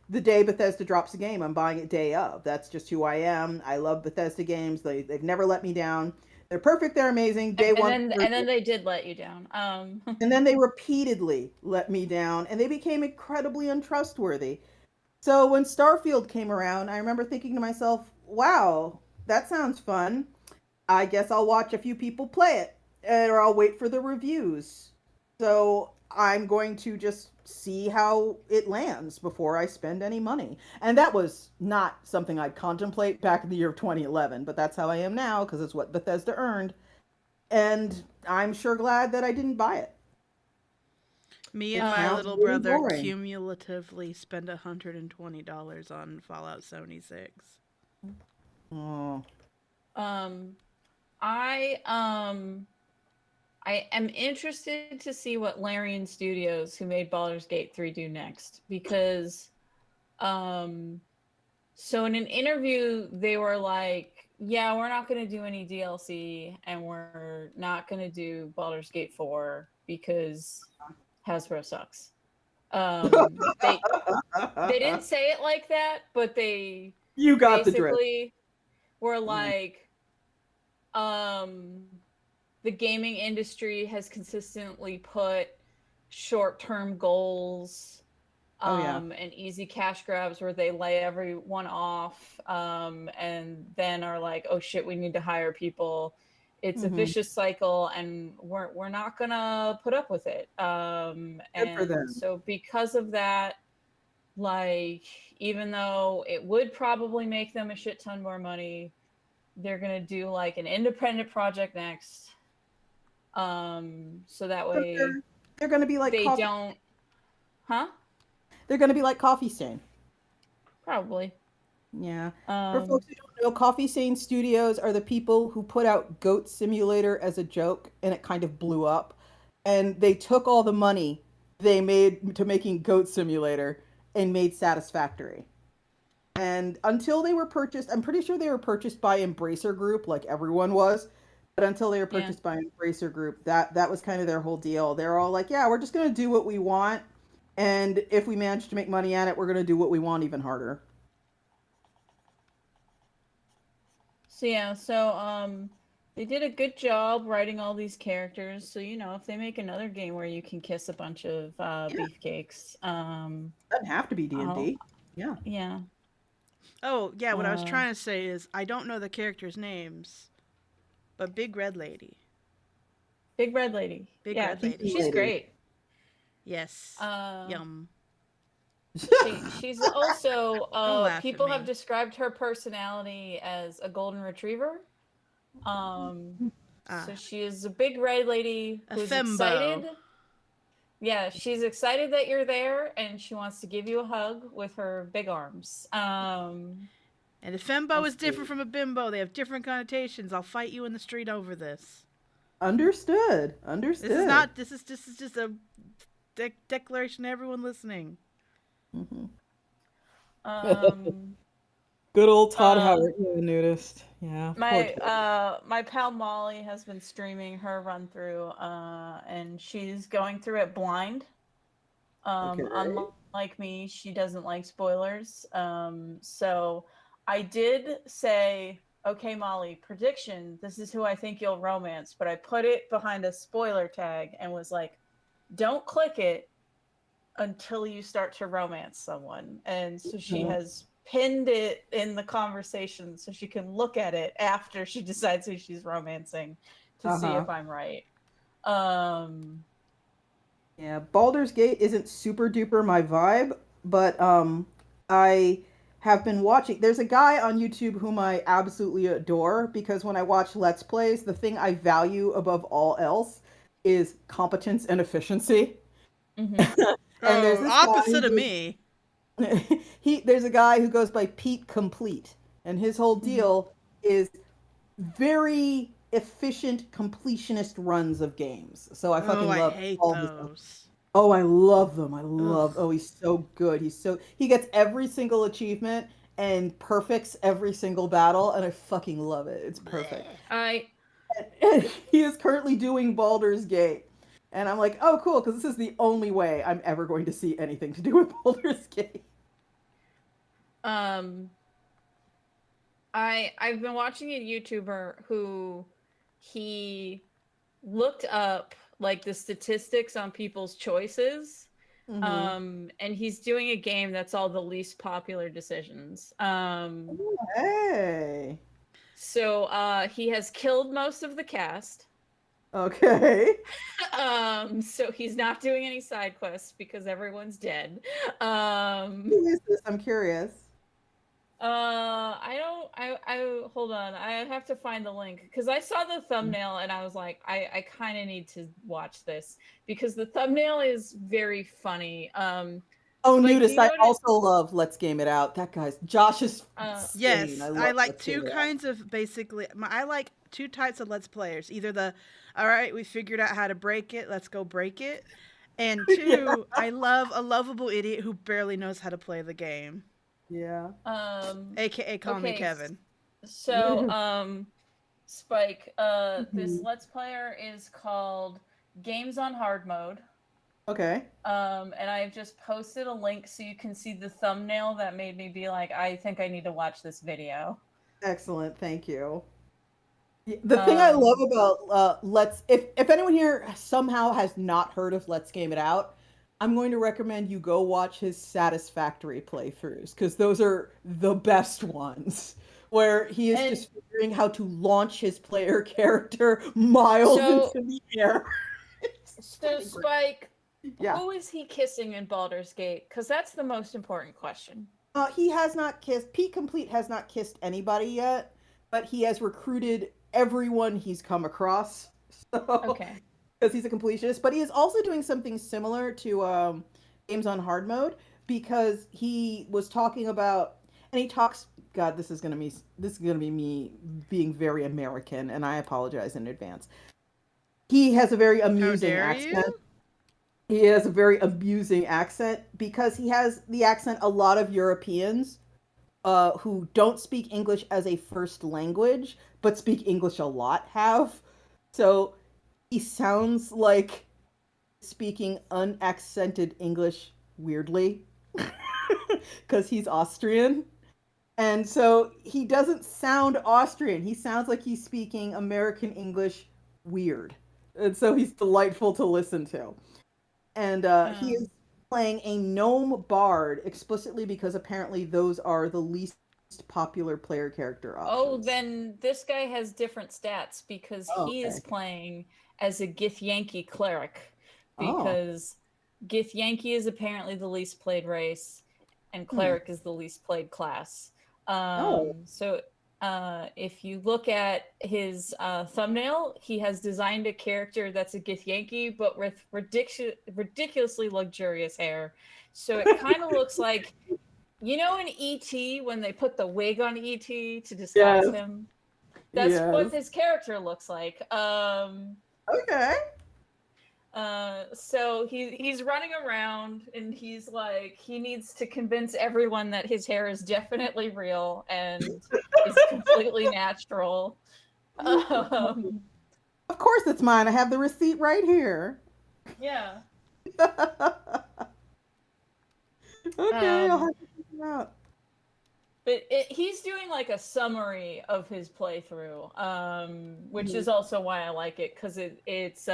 Speaker 1: the day Bethesda drops a game, I'm buying it day of. That's just who I am. I love Bethesda games. They've never let me down. They're perfect. They're amazing. Day one.
Speaker 2: And then they did let you down.
Speaker 1: And then they repeatedly let me down, and they became incredibly untrustworthy. So when Starfield came around, I remember thinking to myself, wow, that sounds fun. I guess I'll watch a few people play it, or I'll wait for the reviews. So I'm going to just see how it lands before I spend any money. And that was not something I'd contemplate back in the year of 2011, but that's how I am now because it's what Bethesda earned. And I'm sure glad that I didn't buy it.
Speaker 3: Me and my little brother cumulatively spend $120 on Fallout 76.
Speaker 1: Oh.
Speaker 2: I am interested to see what Larian Studios, who made Baldur's Gate 3, do next, because so in an interview they were like, yeah, we're not going to do any DLC and we're not going to do Baldur's Gate 4 because Hasbro sucks. They didn't say it like that, but they
Speaker 1: got
Speaker 2: basically were like, the gaming industry has consistently put short-term goals and easy cash grabs where they lay everyone off and then are like, oh shit, we need to hire people. It's a vicious cycle and we're not gonna put up with it. And so because of that, like, even though it would probably make them a shit ton more money, they're gonna do like an independent project next. So that way
Speaker 1: they're gonna be like
Speaker 2: they don't. Huh?
Speaker 1: They're gonna be like Coffee Stain.
Speaker 2: Probably.
Speaker 1: Yeah. For folks who don't know, Coffee Stain Studios are the people who put out Goat Simulator as a joke, and it kind of blew up. and they took all the money they made to making Goat Simulator and made Satisfactory. And until they were purchased, I'm pretty sure they were purchased by Embracer Group, like everyone was. But until they were
Speaker 2: Yeah.
Speaker 1: purchased by Embracer Group, that was kind of their whole deal. They're all like, "Yeah, we're just gonna do what we want, and if we manage to make money at it, we're gonna do what we want even harder."
Speaker 2: So yeah, so they did a good job writing all these characters. So if they make another game where you can kiss a bunch of
Speaker 1: Yeah,
Speaker 2: beefcakes,
Speaker 1: doesn't have to be D and
Speaker 2: I'll
Speaker 1: D. Yeah.
Speaker 2: yeah.
Speaker 3: Oh, yeah, what I was
Speaker 2: Uh,
Speaker 3: trying to say is I don't know the characters' names, but Big Red Lady.
Speaker 2: Big Red Lady.
Speaker 3: Big
Speaker 2: Yeah,
Speaker 3: Red Lady.
Speaker 2: she's
Speaker 1: Lady.
Speaker 2: great.
Speaker 3: Yes.
Speaker 2: Um,
Speaker 3: Yum.
Speaker 2: she's also
Speaker 3: Don't laugh at
Speaker 2: people have
Speaker 3: me.
Speaker 2: described her personality as a golden retriever. Um,
Speaker 3: Ah,
Speaker 2: so she is a big red lady
Speaker 3: a
Speaker 2: who's
Speaker 3: fembo.
Speaker 2: excited. Yeah, she's excited that you're there, and she wants to give you a hug with her big arms.
Speaker 3: And a fembo
Speaker 1: That's
Speaker 3: is different
Speaker 1: sweet.
Speaker 3: from a bimbo. They have different connotations. I'll fight you in the street over this.
Speaker 1: Understood.
Speaker 3: This is
Speaker 1: Understood.
Speaker 3: not. This is just a declaration to everyone listening.
Speaker 1: Hmm.
Speaker 2: um,
Speaker 1: Good old Todd
Speaker 2: uh,
Speaker 1: Howard, yeah, nudist. Yeah, poor
Speaker 2: my
Speaker 1: kid.
Speaker 2: my pal Molly has been streaming her run through, and she's going through it blind.
Speaker 1: Okay.
Speaker 2: Unlike me, she doesn't like spoilers. So I did say, okay, Molly, prediction. This is who I think you'll romance, but I put it behind a spoiler tag and was like, don't click it until you start to romance someone. And so she
Speaker 1: Uh-huh.
Speaker 2: has pinned it in the conversation so she can look at it after she decides who she's romancing to see
Speaker 1: Uh-huh.
Speaker 2: if I'm right. Um,
Speaker 1: Yeah, Baldur's Gate isn't super duper my vibe, but I have been watching. There's a guy on YouTube whom I absolutely adore because when I watch Let's Plays, the thing I value above all else is competence and efficiency.
Speaker 2: mhm.
Speaker 1: And there's
Speaker 3: Oh,
Speaker 1: this guy
Speaker 3: opposite of me.
Speaker 1: there's a guy who goes by Pete Complete, and his whole
Speaker 2: Mhm.
Speaker 1: deal is very efficient completionist runs of games. So I
Speaker 3: Oh,
Speaker 1: fucking
Speaker 3: I
Speaker 1: love
Speaker 3: hate
Speaker 1: all his stuff.
Speaker 3: those.
Speaker 1: Oh, I love them. I
Speaker 3: Ugh.
Speaker 1: love. Oh, he's so good. He gets every single achievement and perfects every single battle, and I fucking love it. It's perfect.
Speaker 3: Bleh.
Speaker 2: I
Speaker 1: And he is currently doing Baldur's Gate. And I'm like, oh, cool, because this is the only way I'm ever going to see anything to do with Baldur's Gate.
Speaker 2: um I've been watching a YouTuber who he looked up like the statistics on people's choices.
Speaker 1: Mm-hmm.
Speaker 2: And he's doing a game that's all the least popular decisions.
Speaker 1: Hey.
Speaker 2: So he has killed most of the cast.
Speaker 1: Okay.
Speaker 2: So he's not doing any side quests because everyone's dead. Um
Speaker 1: Who is this? I'm curious.
Speaker 2: I don't. I hold on. I have to find the link because I saw the thumbnail and I was like, I kind of need to watch this because the thumbnail is very funny.
Speaker 1: Oh,
Speaker 2: Spike, do
Speaker 1: nudist.
Speaker 2: you
Speaker 1: I
Speaker 2: know what
Speaker 1: also love Let's Game It Out. That guy's Josh is
Speaker 2: uh,
Speaker 1: insane. I
Speaker 3: Yes, I
Speaker 1: love
Speaker 3: like
Speaker 1: Let's Game
Speaker 3: two
Speaker 1: It Out.
Speaker 3: kinds of basically. I like two types of Let's Players. Either the, all right, we figured out how to break it, let's go break it. And
Speaker 1: Yeah.
Speaker 3: two, I love a lovable idiot who barely knows how to play the game.
Speaker 1: Yeah.
Speaker 3: AKA call me
Speaker 2: okay,
Speaker 3: Kevin.
Speaker 2: so Spike, this
Speaker 1: Mhm.
Speaker 2: Let's Player is called Games on Hard Mode.
Speaker 1: Okay.
Speaker 2: And I've just posted a link so you can see the thumbnail that made me be like, I think I need to watch this video.
Speaker 1: Excellent. Thank you. The thing I love
Speaker 2: Um,
Speaker 1: about Let's if anyone here somehow has not heard of Let's Game It Out, I'm going to recommend you go watch his Satisfactory playthroughs because those are the best ones where he is
Speaker 2: and
Speaker 1: just figuring how to launch his player character miles into
Speaker 2: so,
Speaker 1: the air. It's
Speaker 2: so
Speaker 1: fucking great.
Speaker 2: Spike,
Speaker 1: Yeah.
Speaker 2: who is he kissing in Baldur's Gate? Because that's the most important question.
Speaker 1: He has not kissed. Pete Complete has not kissed anybody yet, but he has recruited everyone he's come across. So,
Speaker 2: Okay.
Speaker 1: because he's a completionist, but he is also doing something similar to games on hard mode because he was talking about, and he talks. God, this is gonna be me being very American, and I apologize in advance. He has a very
Speaker 3: How
Speaker 1: amusing
Speaker 3: dare
Speaker 1: accent.
Speaker 3: you?
Speaker 1: He has a very amusing accent because he has the accent a lot of Europeans who don't speak English as a first language, but speak English a lot have. So he sounds like speaking unaccented English weirdly because he's Austrian. And so he doesn't sound Austrian. He sounds like he's speaking American English weird. And so he's delightful to listen to. And he is
Speaker 2: Um,
Speaker 1: playing a gnome bard explicitly because apparently those are the least popular player character
Speaker 2: oh,
Speaker 1: options.
Speaker 2: then this guy has different stats because
Speaker 1: Oh,
Speaker 2: he is
Speaker 1: okay.
Speaker 2: playing as a Githyanki cleric.
Speaker 1: Oh.
Speaker 2: Because Githyanki is apparently the least played race, and
Speaker 1: Hmm.
Speaker 2: cleric is the least played class.
Speaker 1: Oh.
Speaker 2: So if you look at his thumbnail, he has designed a character that's a Githyanki, but with ridiculously luxurious hair. So it kind of looks like, you know, in ET when they put the wig on ET to disguise
Speaker 1: Yes.
Speaker 2: him. That's what
Speaker 1: Yes.
Speaker 2: his character looks like.
Speaker 1: Okay.
Speaker 2: So he's running around and he's like he needs to convince everyone that his hair is definitely real and is completely natural. Um,
Speaker 1: Of course it's mine. I have the receipt right here.
Speaker 2: yeah.
Speaker 1: Okay, I'll
Speaker 2: Um,
Speaker 1: have to check it out.
Speaker 2: but he's doing like a summary of his playthrough, which
Speaker 1: Mhm.
Speaker 2: is also why I like it because it's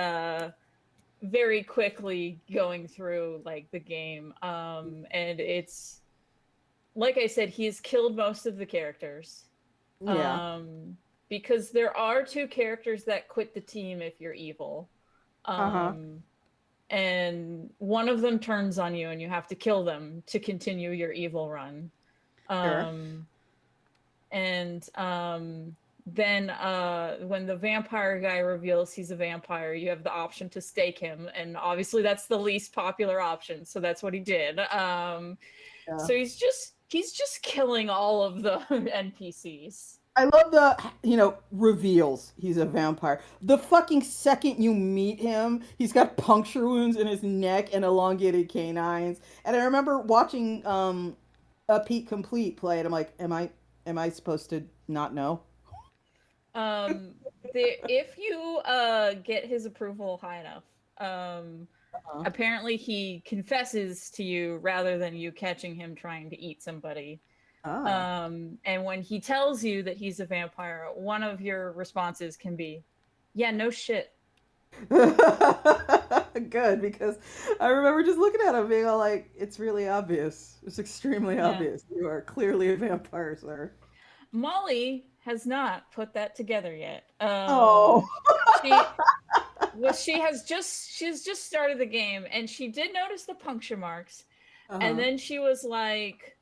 Speaker 2: very quickly going through like the game, and it's like I said, he's killed most of the characters.
Speaker 1: Yeah.
Speaker 2: Um, because there are two characters that quit the team if you're evil.
Speaker 1: Uh-huh.
Speaker 2: Um, and one of them turns on you and you have to kill them to continue your evil run.
Speaker 1: Sure.
Speaker 2: Um, and then when the vampire guy reveals he's a vampire, you have the option to stake him, and obviously that's the least popular option, so that's what he did.
Speaker 1: Yeah.
Speaker 2: So he's just killing all of the NPCs.
Speaker 1: I love the, reveals he's a vampire. The fucking second you meet him, he's got puncture wounds in his neck and elongated canines. And I remember watching a Pete Complete play it. I'm like, am I supposed to not know?
Speaker 2: Um, if you get his approval high enough,
Speaker 1: Uh-huh.
Speaker 2: apparently he confesses to you rather than you catching him trying to eat somebody.
Speaker 1: Ah.
Speaker 2: And when he tells you that he's a vampire, one of your responses can be, "Yeah, no shit."
Speaker 1: Good, because I remember just looking at him being all like, it's really obvious. It's extremely
Speaker 2: Yeah.
Speaker 1: obvious. You are clearly a vampire, sir.
Speaker 2: Molly has not put that together yet.
Speaker 1: Oh.
Speaker 2: She she's just started the game and she did notice the puncture marks, and
Speaker 1: Uh-huh.
Speaker 2: then she was like,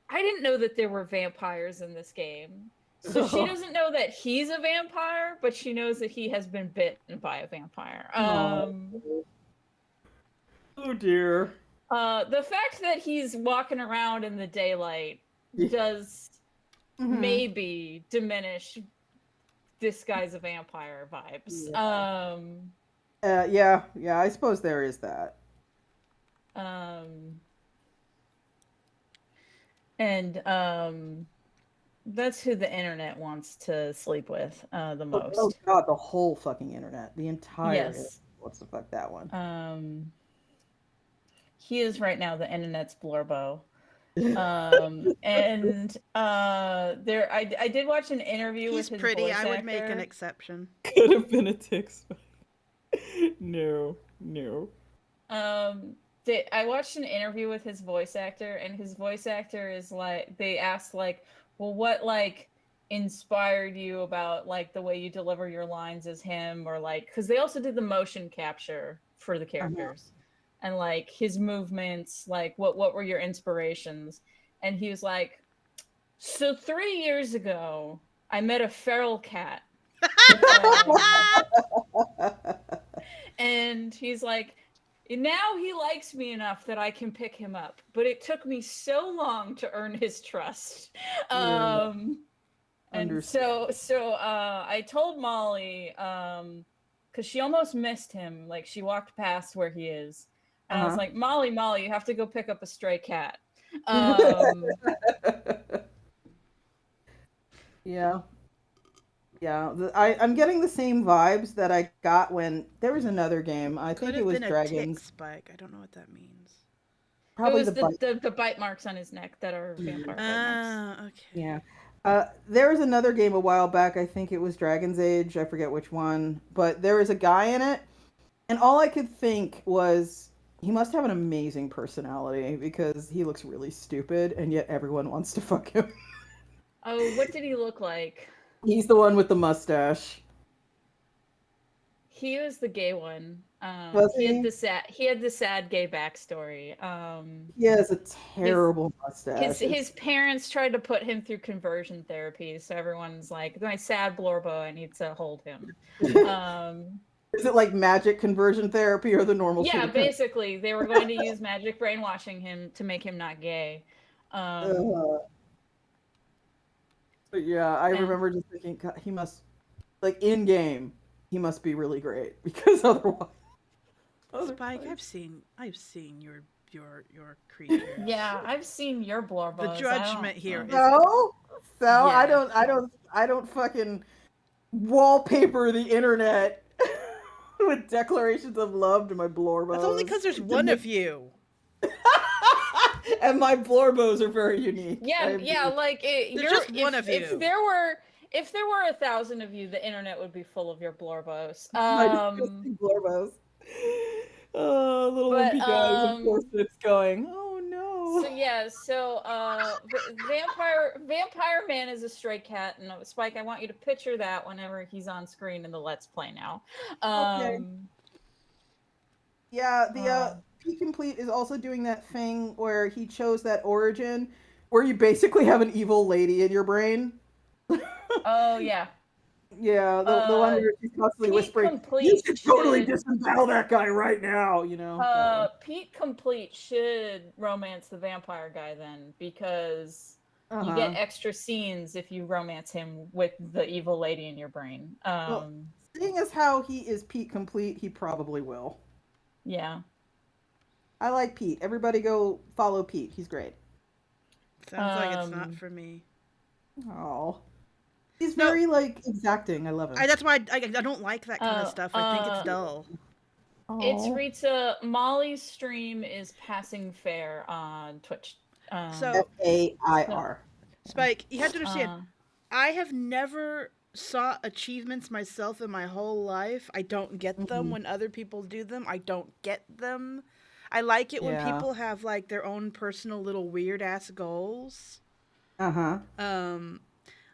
Speaker 2: I didn't know that there were vampires in this game. So she doesn't know that he's a vampire, but she knows that he has been bitten by a vampire.
Speaker 1: Oh. Oh dear.
Speaker 2: The fact that he's walking around in the daylight
Speaker 1: Yeah.
Speaker 2: does
Speaker 1: Hmm.
Speaker 2: maybe diminish this guy's a vampire vibes.
Speaker 1: Yeah. Yeah, I suppose there is that.
Speaker 2: Um, and that's who the internet wants to sleep with the
Speaker 1: Oh
Speaker 2: most.
Speaker 1: God, the whole fucking internet, the entire internet.
Speaker 2: Yes.
Speaker 1: What's the fuck that one?
Speaker 2: He is right now the internet's blurbo. And there I did watch an interview
Speaker 3: He's
Speaker 2: with his
Speaker 3: pretty.
Speaker 2: voice
Speaker 3: I would make an
Speaker 2: actor.
Speaker 3: exception.
Speaker 1: Could have been a tick. No, no.
Speaker 2: I watched an interview with his voice actor, and his voice actor is like, they asked like, well, what like inspired you about like the way you deliver your lines as him, or like, because they also did the motion capture for the
Speaker 1: Uh-huh.
Speaker 2: characters, and like his movements, like what were your inspirations? And he was like, so 3 years ago, I met a feral cat. Um, and he's like, now he likes me enough that I can pick him up, but it took me so long to earn his trust.
Speaker 1: Yeah,
Speaker 2: And
Speaker 1: understand.
Speaker 2: so I told Molly, because she almost missed him. Like she walked past where he is, and I was
Speaker 1: Uh-huh.
Speaker 2: like, Molly, you have to go pick up a stray cat. Um,
Speaker 1: Yeah. Yeah, I'm getting the same vibes that I got when there was another game. I
Speaker 3: Could
Speaker 1: think it
Speaker 3: have
Speaker 1: was
Speaker 3: been a tick,
Speaker 1: Dragons,
Speaker 3: Spike. I don't know what that means.
Speaker 2: it
Speaker 1: probably
Speaker 2: was
Speaker 1: the bite.
Speaker 2: the bite marks on his neck that are vampire bite marks.
Speaker 3: Ah, okay.
Speaker 1: Yeah. There was another game a while back. I think it was Dragon's Age. I forget which one, but there was a guy in it, and all I could think was he must have an amazing personality because he looks really stupid, and yet everyone wants to fuck him.
Speaker 2: Oh, what did he look like?
Speaker 1: He's the one with the mustache.
Speaker 2: He was the gay one.
Speaker 1: Was
Speaker 2: He had
Speaker 1: he?
Speaker 2: the sad gay backstory.
Speaker 1: He has a
Speaker 2: His
Speaker 1: terrible mustache.
Speaker 2: his parents tried to put him through conversion therapy, so everyone's like, my sad Blorbo, I need to hold him. Um,
Speaker 1: Is it like magic conversion therapy or the normal shit?
Speaker 2: yeah, basically, they were going to use magic brainwashing him to make him not gay.
Speaker 1: Uh, but yeah, I
Speaker 2: And
Speaker 1: remember just thinking, God, he must, like in game, he must be really great because
Speaker 3: Spike,
Speaker 1: otherwise,
Speaker 3: I've seen your creature.
Speaker 2: yeah, I've seen your
Speaker 3: The
Speaker 2: Blorbos.
Speaker 3: judgment here is
Speaker 1: so
Speaker 3: yeah.
Speaker 1: I don't fucking wallpaper the internet with declarations of love to my Blorbos.
Speaker 3: That's only because there's one of you.
Speaker 1: And my Blorbos are very unique.
Speaker 2: Yeah, like
Speaker 3: There's just one of you.
Speaker 2: If there were 1,000 of you, the internet would be full of your Blorbos.
Speaker 1: My disgusting Blorbos. Oh, little
Speaker 2: But,
Speaker 1: wimpy guys, of course it's going. Oh no.
Speaker 2: So yeah, Vampire Man is a stray cat, and Spike, I want you to picture that whenever he's on screen in the Let's Play now.
Speaker 1: Okay. Yeah, the
Speaker 2: uh,
Speaker 1: P Complete is also doing that thing where he chose that origin where you basically have an evil lady in your brain.
Speaker 2: oh yeah.
Speaker 1: Yeah, the one where she's constantly
Speaker 2: Pete
Speaker 1: whispering,
Speaker 2: Complete
Speaker 1: "You should totally
Speaker 2: should-
Speaker 1: disembowel that guy right now," you know. that one.
Speaker 2: Pete Complete should romance the vampire guy then, because you
Speaker 1: Uh-huh.
Speaker 2: get extra scenes if you romance him with the evil lady in your brain.
Speaker 1: Well, seeing as how he is Pete Complete, he probably will.
Speaker 2: Yeah.
Speaker 1: I like Pete. Everybody go follow Pete. He's great.
Speaker 3: Sounds like it's not for me.
Speaker 1: Oh. He's
Speaker 3: No.
Speaker 1: very like exacting. I love him.
Speaker 3: That's why I don't like that kind of stuff. I think it's dull.
Speaker 2: It's Rita. Molly's stream is passing fair on Twitch.
Speaker 3: So
Speaker 1: FAIR.
Speaker 3: Spike, you have to understand. I have never sought achievements myself in my whole life. I don't get them when other people do them. I don't get them. I like it when people have like their own personal little weird ass goals.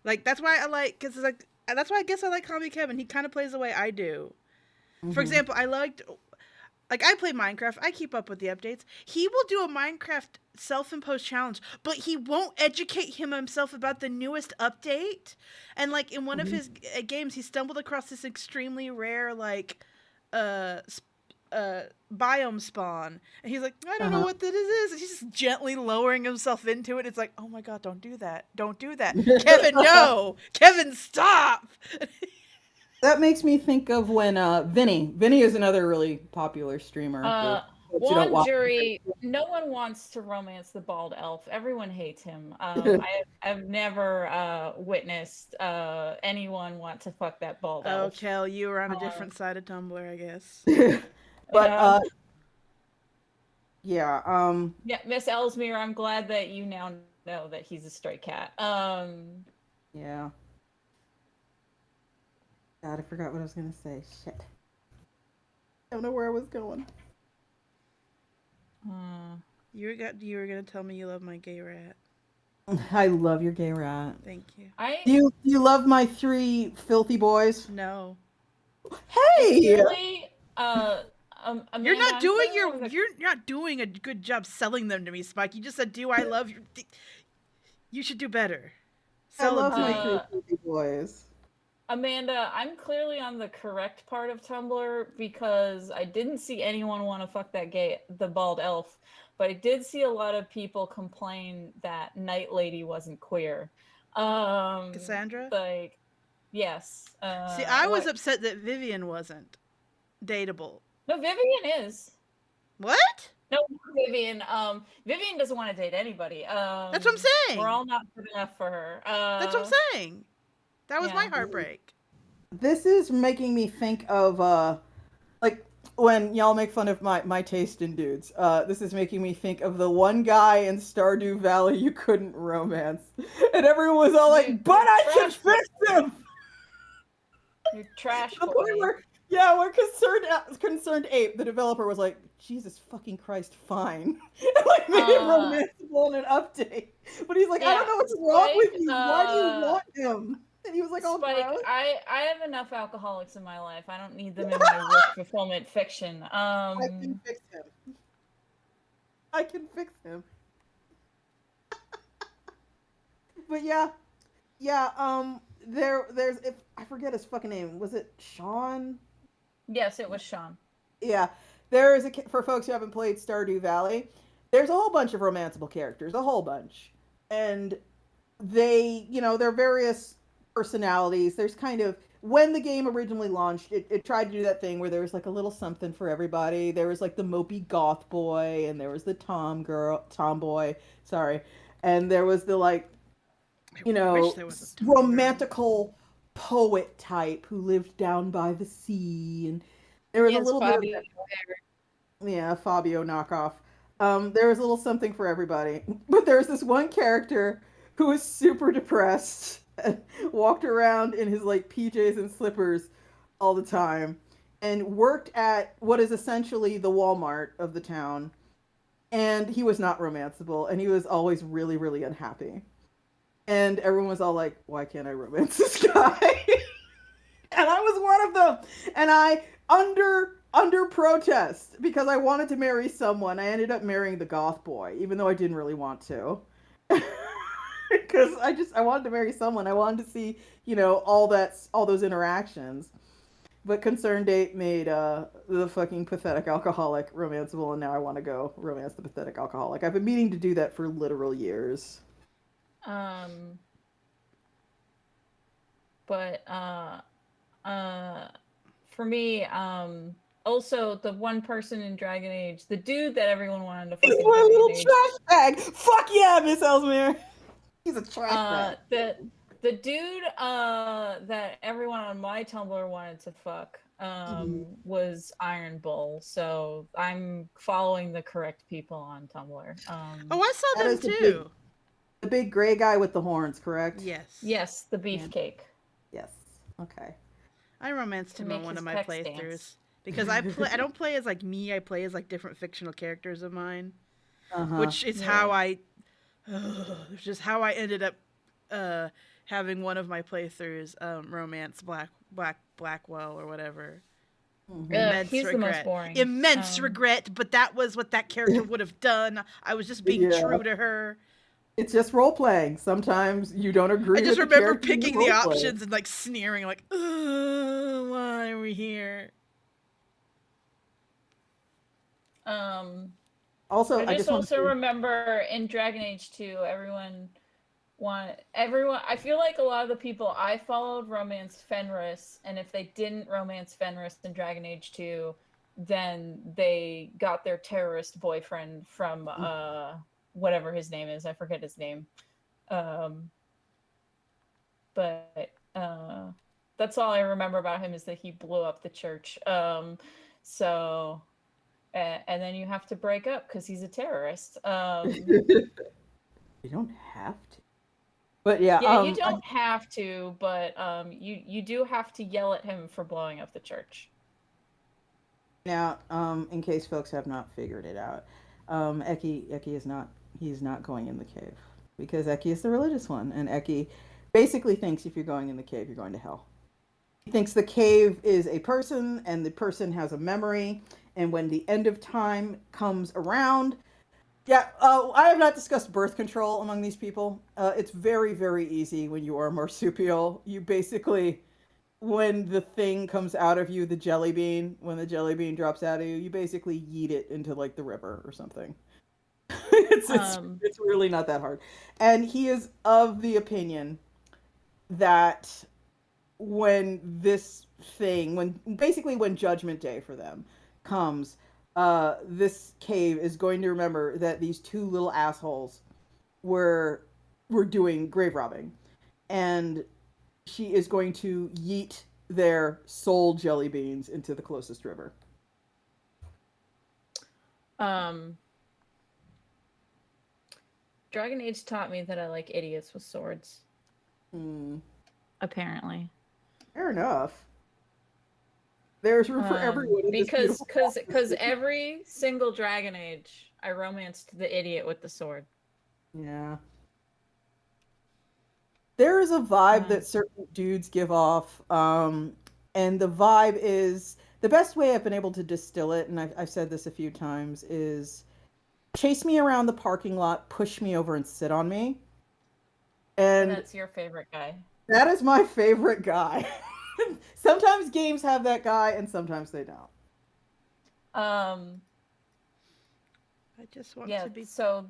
Speaker 3: Like that's why I like, because like that's why I guess I like Comic Kevin. He kind of plays the way I do. For example, I play Minecraft. I keep up with the updates. He will do a Minecraft self-imposed challenge, but he won't educate himself about the newest update. And like in one of his games, he stumbled across this extremely rare like biome spawn, and he's like, I don't know what this is. And he's just gently lowering himself into it. It's like, oh my god, don't do that, Kevin. No, Kevin, stop.
Speaker 1: That makes me think of when Vinny is another really popular streamer.
Speaker 2: Jury, no one wants to romance the bald elf. Everyone hates him. I've never witnessed anyone want to fuck that bald elf.
Speaker 3: Oh, Kel, you were on a different side of Tumblr, I guess.
Speaker 1: But
Speaker 2: yeah, Miss Ellesmere, I'm glad that you now know that he's a stray cat.
Speaker 1: Yeah. God, I forgot what I was gonna say. Shit. I don't know where I was going.
Speaker 3: You were gonna tell me you love my gay rat.
Speaker 1: I love your gay rat.
Speaker 3: Thank you.
Speaker 1: Do you love my 3 filthy boys?
Speaker 3: No.
Speaker 1: Hey.
Speaker 2: Really? Amanda,
Speaker 3: You're not doing a good job selling them to me, Spike. You just said, "Do I love your?" You should do better.
Speaker 1: I love my 3 filthy boys.
Speaker 2: Amanda, I'm clearly on the correct part of Tumblr because I didn't see anyone want to fuck the bald elf, but I did see a lot of people complain that Night Lady wasn't queer.
Speaker 3: Cassandra?
Speaker 2: Like, yes.
Speaker 3: See, I was upset that Vivian wasn't. dateable.
Speaker 2: No, Vivian is.
Speaker 3: What?
Speaker 2: No, not Vivian. Vivian doesn't want to date anybody.
Speaker 3: That's what I'm saying.
Speaker 2: We're all not good enough for her.
Speaker 3: That's what I'm saying. That was my
Speaker 2: Yeah.
Speaker 3: heartbreak.
Speaker 1: This is making me think of like when y'all make fun of my taste in dudes. This is making me think of the one guy in Stardew Valley you couldn't romance, and everyone was all like, "But I can
Speaker 2: trash
Speaker 1: fix him."
Speaker 2: You're trash
Speaker 1: The
Speaker 2: boy.
Speaker 1: point where, where concerned ape, the developer was like, "Jesus fucking Christ, fine," and like made it romanceable in an update. But he's like, "I don't know what's wrong with you. Why do you want him?" And he was like, "Oh,
Speaker 2: Spike,
Speaker 1: gross."
Speaker 2: I have enough alcoholics in my life. I don't need them in my wish fulfillment fiction.
Speaker 1: I can fix him. I can fix him. But there's if I forget his fucking name. Was it Sean?
Speaker 2: Yes, it was Sean.
Speaker 1: Yeah, there is for folks who haven't played Stardew Valley. There's a whole bunch of romanceable characters, a whole bunch, and they, their various personalities. There's kind of when the game originally launched, it tried to do that thing where there was like a little something for everybody. There was like the mopey goth boy, and there was the tomboy. Sorry, and there was the like, romantical poet type who lived down by the sea, and there was a little
Speaker 2: Fabio.
Speaker 1: bit of Fabio knockoff. There was a little something for everybody, but there was this one character who was super depressed and walked around in his like PJs and slippers all the time, and worked at what is essentially the Walmart of the town. And he was not romanceable, and he was always really, really unhappy. And everyone was all like, "Why can't I romance this guy?" And I was one of them. And I, under protest, because I wanted to marry someone, I ended up marrying the goth boy, even though I didn't really want to. Because I wanted to marry someone. I wanted to see, all those interactions. But Concerned Date made the fucking pathetic alcoholic romanceable, and now I want to go romance the pathetic alcoholic. I've been meaning to do that for literal years.
Speaker 2: But for me, also the one person in Dragon Age, the dude that everyone wanted to fucking
Speaker 1: He's my little trash bag. Fuck yeah, Miss Ellesmere. He's a trash bag.
Speaker 2: The dude that everyone on my Tumblr wanted to fuck was Iron Bull. So I'm following the correct people on Tumblr.
Speaker 3: I saw them too.
Speaker 1: The big gray guy with the horns, correct?
Speaker 3: Yes.
Speaker 2: Yes, the beefcake.
Speaker 1: Yes. Okay.
Speaker 3: I romanced him on one of my playthroughs because I don't play as like me. I play as like different fictional characters of mine, which is how I ended up having one of my playthroughs romance Blackwell or whatever.
Speaker 2: He's the most boring.
Speaker 3: Immense regret, but that was what that character would have done. I was just being true to her.
Speaker 1: It's just role playing. Sometimes you don't agree.
Speaker 3: I just remember picking the options and like sneering, like, "Why are we here?"
Speaker 1: Also,
Speaker 2: I just also remember in Dragon Age 2, everyone. I feel like a lot of the people I followed romanced Fenris, and if they didn't romance Fenris in Dragon Age 2, then they got their terrorist boyfriend from whatever his name is. I forget his name. But that's all I remember about him, is that he blew up the church. So and then you have to break up because he's a terrorist.
Speaker 1: You don't have to. But
Speaker 2: you don't have to, but you do have to yell at him for blowing up the church.
Speaker 1: Now, in case folks have not figured it out, Eki is not. He's not going in the cave because Eki is the religious one, and Eki basically thinks if you're going in the cave, you're going to hell. He thinks the cave is a person, and the person has a memory, and when the end of time comes around. I have not discussed birth control among these people. It's very, very easy when you are a marsupial. You basically, when the thing comes out of you, when the jelly bean drops out of you, you basically yeet it into like the river or something. It's really not that hard. And he is of the opinion that when this thing, when Judgment Day for them comes, this cave is going to remember that these two little assholes were doing grave robbing, and she is going to yeet their soul jelly beans into the closest river.
Speaker 2: Dragon Age taught me that I like idiots with swords.
Speaker 1: Hmm.
Speaker 2: Apparently.
Speaker 1: Fair enough. There's room for everyone in this beautiful
Speaker 2: because every single Dragon Age, I romanced the idiot with the sword.
Speaker 1: Yeah. There is a vibe that certain dudes give off, and the vibe is the best way I've been able to distill it, and I've said this a few times, is chase me around the parking lot, push me over, and sit on me. And
Speaker 2: that's your favorite guy.
Speaker 1: That is my favorite guy. Sometimes games have that guy, and sometimes they don't.
Speaker 3: I just want to be
Speaker 2: so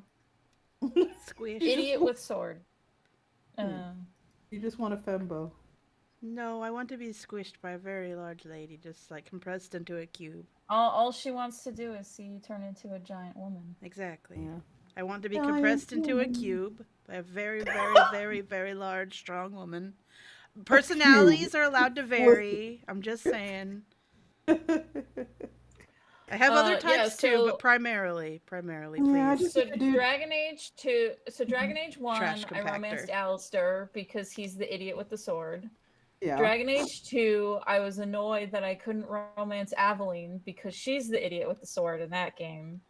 Speaker 3: squished.
Speaker 2: Idiot with sword.
Speaker 1: You just want a fembo.
Speaker 3: No, I want to be squished by a very large lady, just like compressed into a cube.
Speaker 2: All she wants to do is see you turn into a giant woman.
Speaker 3: Exactly.
Speaker 1: Yeah.
Speaker 3: I want to be compressed into a cube by a very, very, very, very large, strong woman. Personalities are allowed to vary. I'm just saying. I have other types too, but primarily, please.
Speaker 2: So Dragon Age 2, Dragon Age 1, I romanced Alistair because he's the idiot with the sword.
Speaker 1: Yeah.
Speaker 2: Dragon Age 2, I was annoyed that I couldn't romance Aveline because she's the idiot with the sword in that game.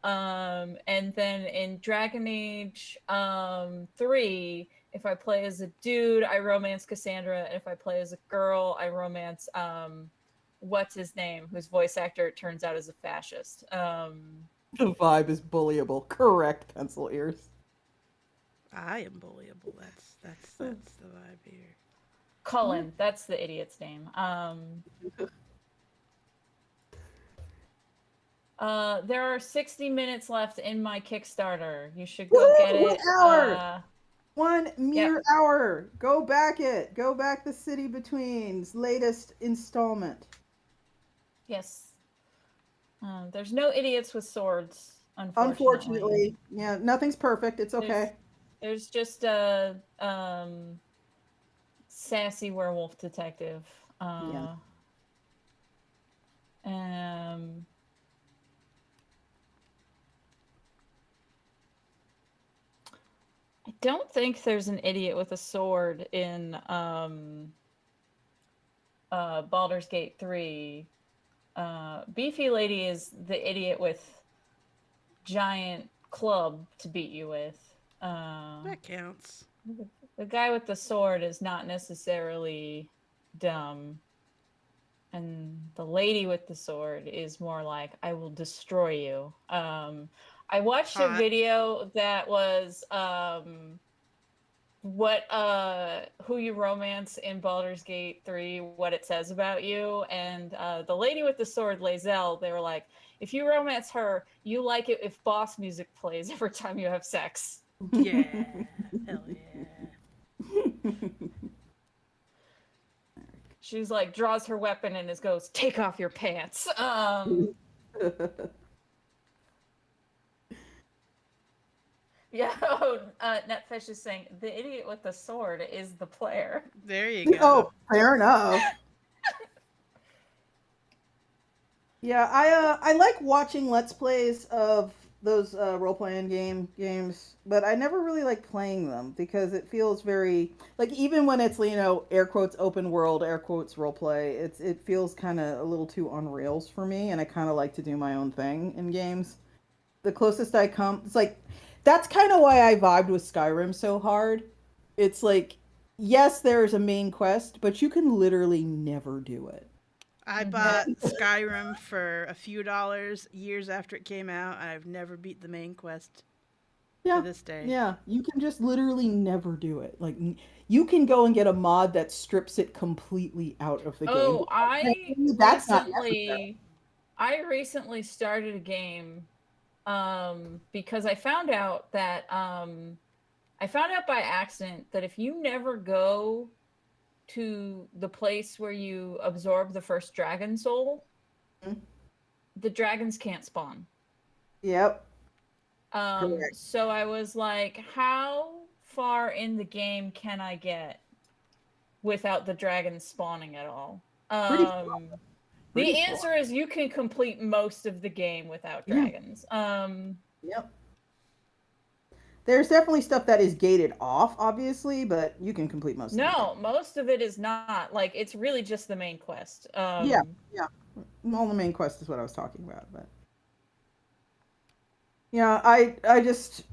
Speaker 2: And then in Dragon Age 3, if I play as a dude, I romance Cassandra, and if I play as a girl, I romance what's his name, whose voice actor, it turns out, is a fascist.
Speaker 1: The vibe is bullyable. Correct, pencil ears.
Speaker 3: I am bullyable. That's the vibe here.
Speaker 2: Cullen, that's the idiot's name. There are 60 minutes left in my Kickstarter. You should go get it.
Speaker 1: 1 hour. 1 mere hour. Go back it. Go back the City Betweens latest installment.
Speaker 2: Yes. There's no idiots with swords, unfortunately.
Speaker 1: Yeah, nothing's perfect. It's okay.
Speaker 2: There's just a sassy werewolf detective. I don't think there's an idiot with a sword in Baldur's Gate 3. Beefy Lady is the idiot with giant club to beat you with.
Speaker 3: That counts.
Speaker 2: The guy with the sword is not necessarily dumb. And the lady with the sword is more like, I will destroy you. I watched a video that was who you romance in Baldur's Gate 3, what it says about you. And the lady with the sword, Lae'zel, they were like, if you romance her, you like it if boss music plays every time you have sex.
Speaker 3: Yeah. Hell yeah.
Speaker 2: She's like, draws her weapon and just goes, take off your pants. Yeah, Netfish is saying the idiot with the sword is the player.
Speaker 3: There you go.
Speaker 1: Oh, fair enough. Yeah, I like watching Let's Plays of those role-playing games, but I never really like playing them because it feels very, like, even when it's, you know, air quotes open world, air quotes role-play, it feels kind of a little too on rails for me, and I kind of like to do my own thing in games. The closest I come, it's like, that's kind of why I vibed with Skyrim so hard. It's like, yes, there's a main quest, but you can literally never do it.
Speaker 3: I bought Skyrim for a few dollars years after it came out, and I've never beat the main quest to this day.
Speaker 1: Yeah, you can just literally never do it. Like, you can go and get a mod that strips it completely out of the game.
Speaker 2: Oh, I recently started a game because I found out that I found out by accident that if you never go to the place where you absorb the first dragon soul,
Speaker 1: Mhm.
Speaker 2: the dragons can't spawn.
Speaker 1: Yep. Correct.
Speaker 2: So I was like, how far in the game can I get without the dragons spawning at all?
Speaker 1: Pretty far.
Speaker 2: Um,
Speaker 1: Pretty
Speaker 2: the
Speaker 1: far.
Speaker 2: answer is you can complete most of the game without
Speaker 1: Yeah.
Speaker 2: dragons.
Speaker 1: Yep. There's definitely stuff that is gated off, obviously, but you can complete most of the game.
Speaker 2: No, most of it is not. Like, it's really just the main quest.
Speaker 1: Yeah. Yeah. All the main quest is what I was talking about, but yeah, I just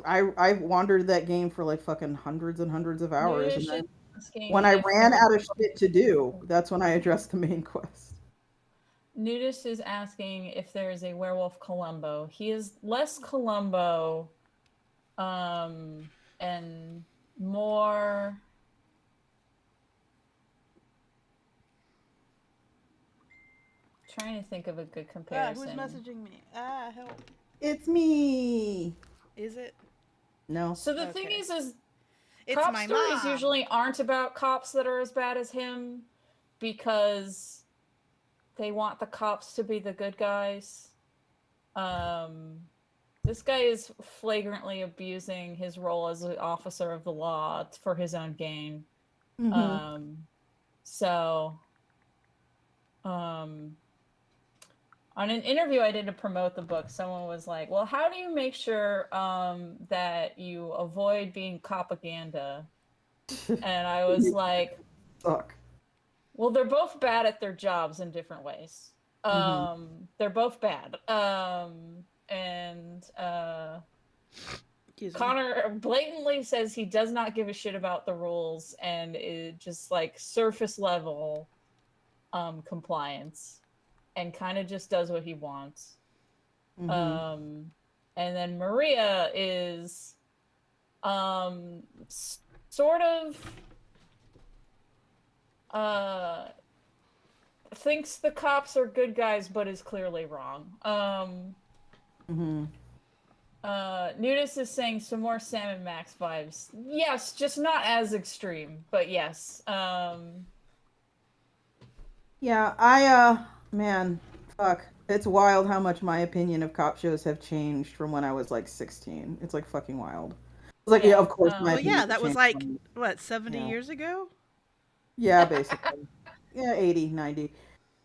Speaker 1: I wandered that game for like fucking hundreds and hundreds of hours, and
Speaker 2: Nudish is
Speaker 1: then
Speaker 2: asking
Speaker 1: when I
Speaker 2: if
Speaker 1: ran
Speaker 2: there's
Speaker 1: out of shit to do, that's when I addressed the main quest.
Speaker 2: Nudist is asking if there is a werewolf Columbo. He is less Columbo, and more. Trying to think of a good
Speaker 3: Who's
Speaker 2: comparison.
Speaker 3: messaging me? Help.
Speaker 1: It's me.
Speaker 3: Is it?
Speaker 1: No.
Speaker 2: So the thing
Speaker 3: Okay.
Speaker 2: is
Speaker 3: It's
Speaker 2: cop
Speaker 3: my
Speaker 2: stories
Speaker 3: mom.
Speaker 2: usually aren't about cops that are as bad as him because they want the cops to be the good guys. This guy is flagrantly abusing his role as an officer of the law for his own gain.
Speaker 1: Mm-hmm.
Speaker 2: So, um, on an interview I did to promote the book, someone was like, "Well, how do you make sure that you avoid being propaganda?" And I was like,
Speaker 1: Suck.
Speaker 2: "Well, they're both bad at their jobs in different ways.
Speaker 1: Mm-hmm.
Speaker 2: They're both bad." And
Speaker 3: Excuse me.
Speaker 2: Connor blatantly says he does not give a shit about the rules and is just like surface level compliance and kind of just does what he wants.
Speaker 1: Mm-hmm.
Speaker 2: And then Maria is sort of thinks the cops are good guys but is clearly wrong.
Speaker 1: Mm-hmm.
Speaker 2: Nudis is saying some more Sam and Max vibes. Yes, just not as extreme, but yes.
Speaker 1: Yeah, man, fuck. It's wild how much my opinion of cop shows have changed from when I was like 16. It's like fucking wild. It's like, yeah,
Speaker 2: Yeah.
Speaker 1: of course my
Speaker 3: Well,
Speaker 1: opinion
Speaker 3: yeah,
Speaker 1: has
Speaker 3: that was
Speaker 1: changed
Speaker 3: like,
Speaker 1: from,
Speaker 3: what, 70
Speaker 1: yeah.
Speaker 3: years ago?
Speaker 1: Yeah, basically. Yeah, 80, 90.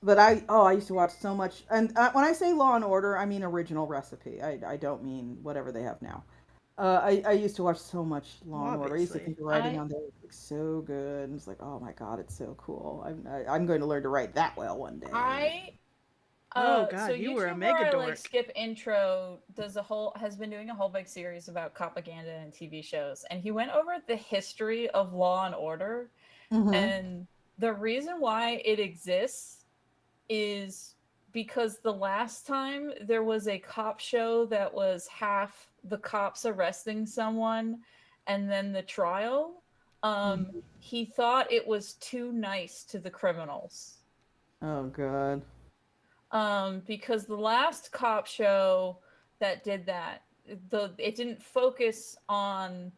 Speaker 1: But I used to watch so much. And when I say Law and Order, I mean original recipe. I don't mean whatever they have now. I used to watch so much
Speaker 3: Well,
Speaker 1: Law and Order. I used to
Speaker 3: obviously.
Speaker 1: think the writing
Speaker 2: I
Speaker 1: on there was like so good. And it's like, oh my God, it's so cool. I'm going to learn to write that well one day.
Speaker 2: I
Speaker 3: Oh,
Speaker 2: so
Speaker 3: God, you were a
Speaker 2: YouTuber
Speaker 3: mega
Speaker 2: I like
Speaker 3: dork.
Speaker 2: Skip Intro has been doing a whole big series about propaganda and TV shows, and he went over the history of Law and Order,
Speaker 1: Mm-hmm.
Speaker 2: and the reason why it exists is because the last time there was a cop show that was half the cops arresting someone and then the trial,
Speaker 1: Mm-hmm.
Speaker 2: he thought it was too nice to the criminals.
Speaker 1: Oh God.
Speaker 2: Because the last cop show that did that, it didn't focus on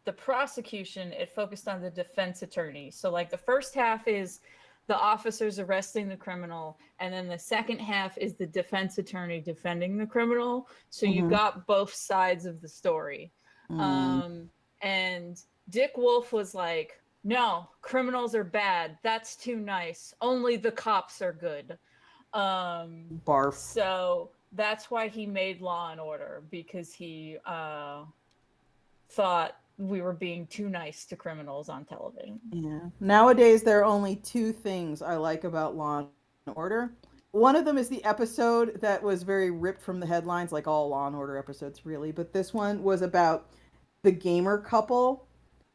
Speaker 2: the prosecution, it focused on the defense attorney. So like the first half is the officers arresting the criminal, and then the second half is the defense attorney defending the criminal. So you
Speaker 1: Mm-hmm.
Speaker 2: got both sides of the story.
Speaker 1: Mm.
Speaker 2: And Dick Wolf was like, no, criminals are bad, that's too nice, only the cops are good.
Speaker 1: Barf.
Speaker 2: So that's why he made Law and Order, because he thought we were being too nice to criminals on television.
Speaker 1: Yeah. Nowadays, there are only two things I like about Law and Order. One of them is the episode that was very ripped from the headlines, like all Law and Order episodes, really. But this one was about the gamer couple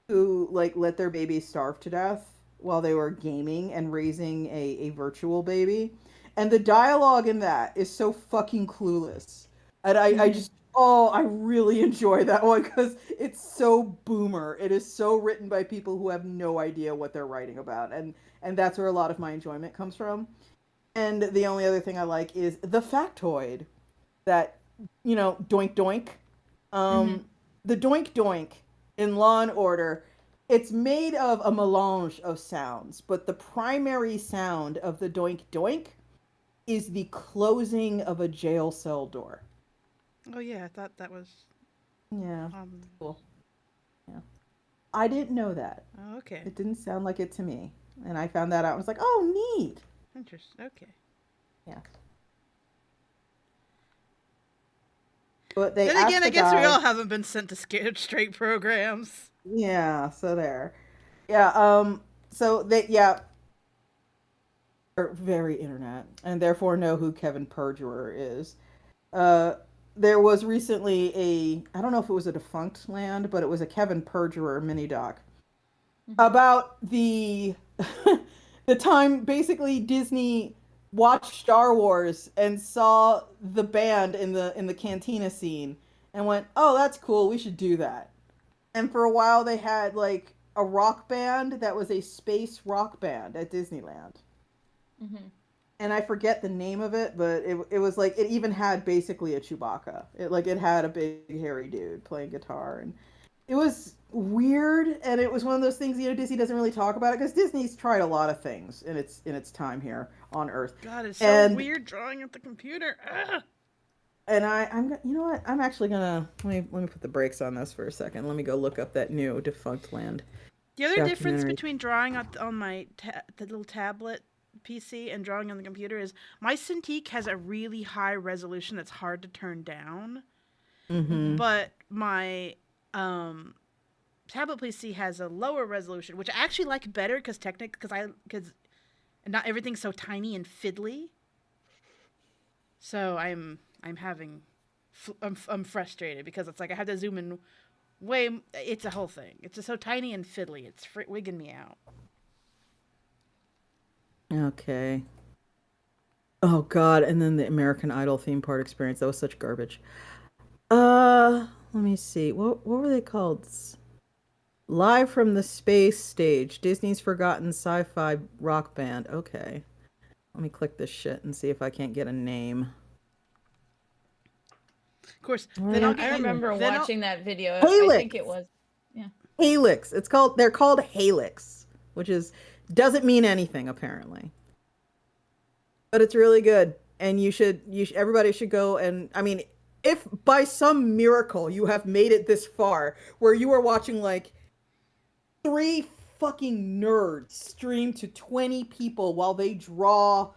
Speaker 1: who like let their baby starve to death while they were gaming and raising a virtual baby. And the dialogue in that is so fucking clueless. And I just oh, I really enjoy that one because it's so boomer. It is so written by people who have no idea what they're writing about. And that's where a lot of my enjoyment comes from. And the only other thing I like is the factoid that, doink doink.
Speaker 2: Mm-hmm.
Speaker 1: Um, the doink doink in Law and Order. It's made of a melange of sounds, but the primary sound of the doink doink is the closing of a jail cell door.
Speaker 3: Oh yeah, I thought that was.
Speaker 1: Yeah,
Speaker 3: Um.
Speaker 1: cool. Yeah. I didn't know that.
Speaker 3: Oh, okay.
Speaker 1: It didn't sound like it to me. And I found that out. I was like, oh, neat.
Speaker 3: Interesting. Okay.
Speaker 1: Yeah. But they
Speaker 3: Then
Speaker 1: asked
Speaker 3: again, I
Speaker 1: the
Speaker 3: guess we
Speaker 1: guy,
Speaker 3: all haven't been sent to scared straight programs.
Speaker 1: yeah, so there. Yeah, so they, yeah, are very internet and therefore know who Kevin Perjurer is. Uh, there was recently I don't know if it was a Defunct Land, but it was a Kevin Perjurer mini doc
Speaker 2: Mhm.
Speaker 1: about the time basically Disney watched Star Wars and saw the band in the cantina scene and went, "Oh, that's cool. We should do that." And for a while they had like a rock band that was a space rock band at Disneyland.
Speaker 2: Mhm.
Speaker 1: And I forget the name of it, but it was like it even had basically a Chewbacca. It had a big hairy dude playing guitar, and it was weird. And it was one of those things, Disney doesn't really talk about it because Disney's tried a lot of things in its time here on Earth.
Speaker 3: God, it's so
Speaker 1: And
Speaker 3: weird drawing at the computer. Ugh.
Speaker 1: you know what, I'm actually gonna let me put the brakes on this for a second. Let me go look up that new Defunct Land
Speaker 3: The other difference
Speaker 1: documentary.
Speaker 3: between drawing on my the little tablet PC and drawing on the computer is my Cintiq has a really high resolution that's hard to turn down,
Speaker 1: Mm-hmm.
Speaker 2: Mhm.
Speaker 3: but my um tablet PC has a lower resolution, which I actually like better because not everything's so tiny and fiddly. So I'm having I'm frustrated because it's like I have to zoom in way. It's a whole thing. It's just so tiny and fiddly. It's wigging me out.
Speaker 1: Okay. Oh God, and then the American Idol theme park experience. That was such garbage. Let me see. What were they called? Live from the space stage, Disney's Forgotten Sci-Fi Rock Band. Okay. Let me click this shit and see if I can't get a name.
Speaker 3: Of course,
Speaker 1: Where
Speaker 3: then
Speaker 1: are
Speaker 3: I'll
Speaker 1: they?
Speaker 3: get
Speaker 2: I
Speaker 3: you.
Speaker 2: remember
Speaker 3: Then I'll
Speaker 2: watching that video. I think it
Speaker 1: Helix.
Speaker 2: was, yeah.
Speaker 1: Helix. They're called Helix, which is doesn't mean anything apparently. But it's really good. And everybody should go, and I mean, if by some miracle you have made it this far where you are watching like three fucking nerds stream to 20 people while they draw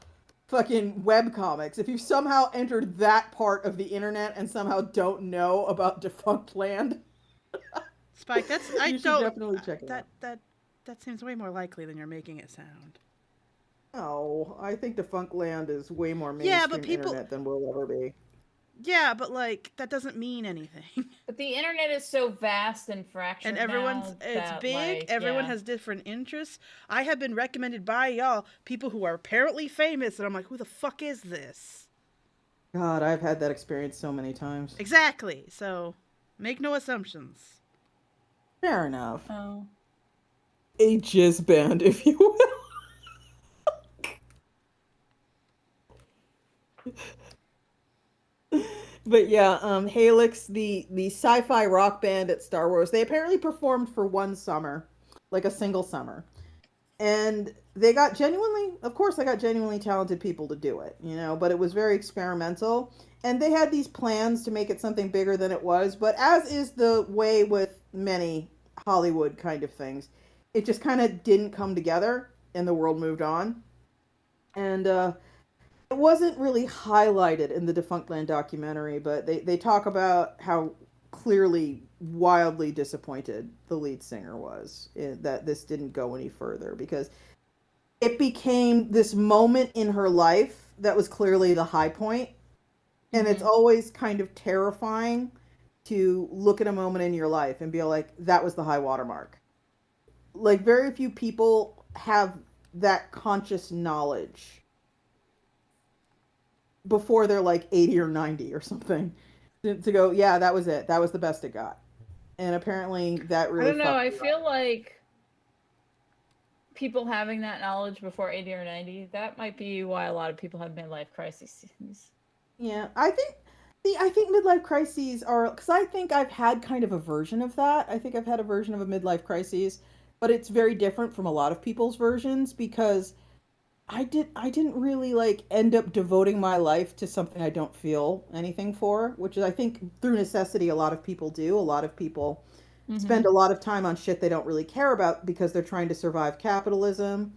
Speaker 1: fucking web comics. If you've somehow entered that part of the internet and somehow don't know about Defunct Land,
Speaker 3: Spike. That's I
Speaker 1: you should
Speaker 3: don't
Speaker 1: definitely check it out.
Speaker 3: that seems way more likely than you're making it sound.
Speaker 1: Oh, I think Defunct Land is way more
Speaker 3: Yeah, but
Speaker 1: mainstream
Speaker 3: people.
Speaker 1: internet than we'll ever be.
Speaker 3: Yeah, but like that doesn't mean anything.
Speaker 2: But the internet is so vast and
Speaker 3: And
Speaker 2: fractured
Speaker 3: everyone's
Speaker 2: now
Speaker 3: it's
Speaker 2: that,
Speaker 3: big.
Speaker 2: like,
Speaker 3: Everyone
Speaker 2: yeah.
Speaker 3: has different interests. I have been recommended by y'all people who are apparently famous, and I'm like, who the fuck is this?
Speaker 1: God, I've had that experience so many times.
Speaker 3: Exactly. So make no assumptions.
Speaker 1: Fair enough.
Speaker 2: Oh.
Speaker 1: A jizz band, if you will. But yeah, Halix, the sci-fi rock band at Star Wars, they apparently performed for one summer, like a single summer, and of course, they got genuinely talented people to do it, but it was very experimental, and they had these plans to make it something bigger than it was, but as is the way with many Hollywood kind of things, it just kind of didn't come together, and the world moved on, and it wasn't really highlighted in the Defunct Land documentary, but they talk about how clearly wildly disappointed the lead singer was that this didn't go any further because it became this moment in her life that was clearly the high point, and it's
Speaker 2: Mm-hmm.
Speaker 1: always kind of terrifying to look at a moment in your life and be like, that was the high watermark. Like very few people have that conscious knowledge before they're like 80 or 90 or something to go, yeah, that was it, that was the best it got, and apparently that
Speaker 2: I
Speaker 1: really
Speaker 2: don't know.
Speaker 1: fucked
Speaker 2: I
Speaker 1: her up.
Speaker 2: feel like people having that knowledge before 80 or 90, that might be why a lot of people have midlife crises.
Speaker 1: Yeah, I think midlife crises are, because I think I've had kind of a version of that. I think I've had a version of a midlife crisis but it's very different from a lot of people's versions because I didn't really like end up devoting my life to something I don't feel anything for, which is I think through necessity a lot of people do. A lot of people
Speaker 2: Mm-hmm.
Speaker 1: spend a lot of time on shit they don't really care about because they're trying to survive capitalism.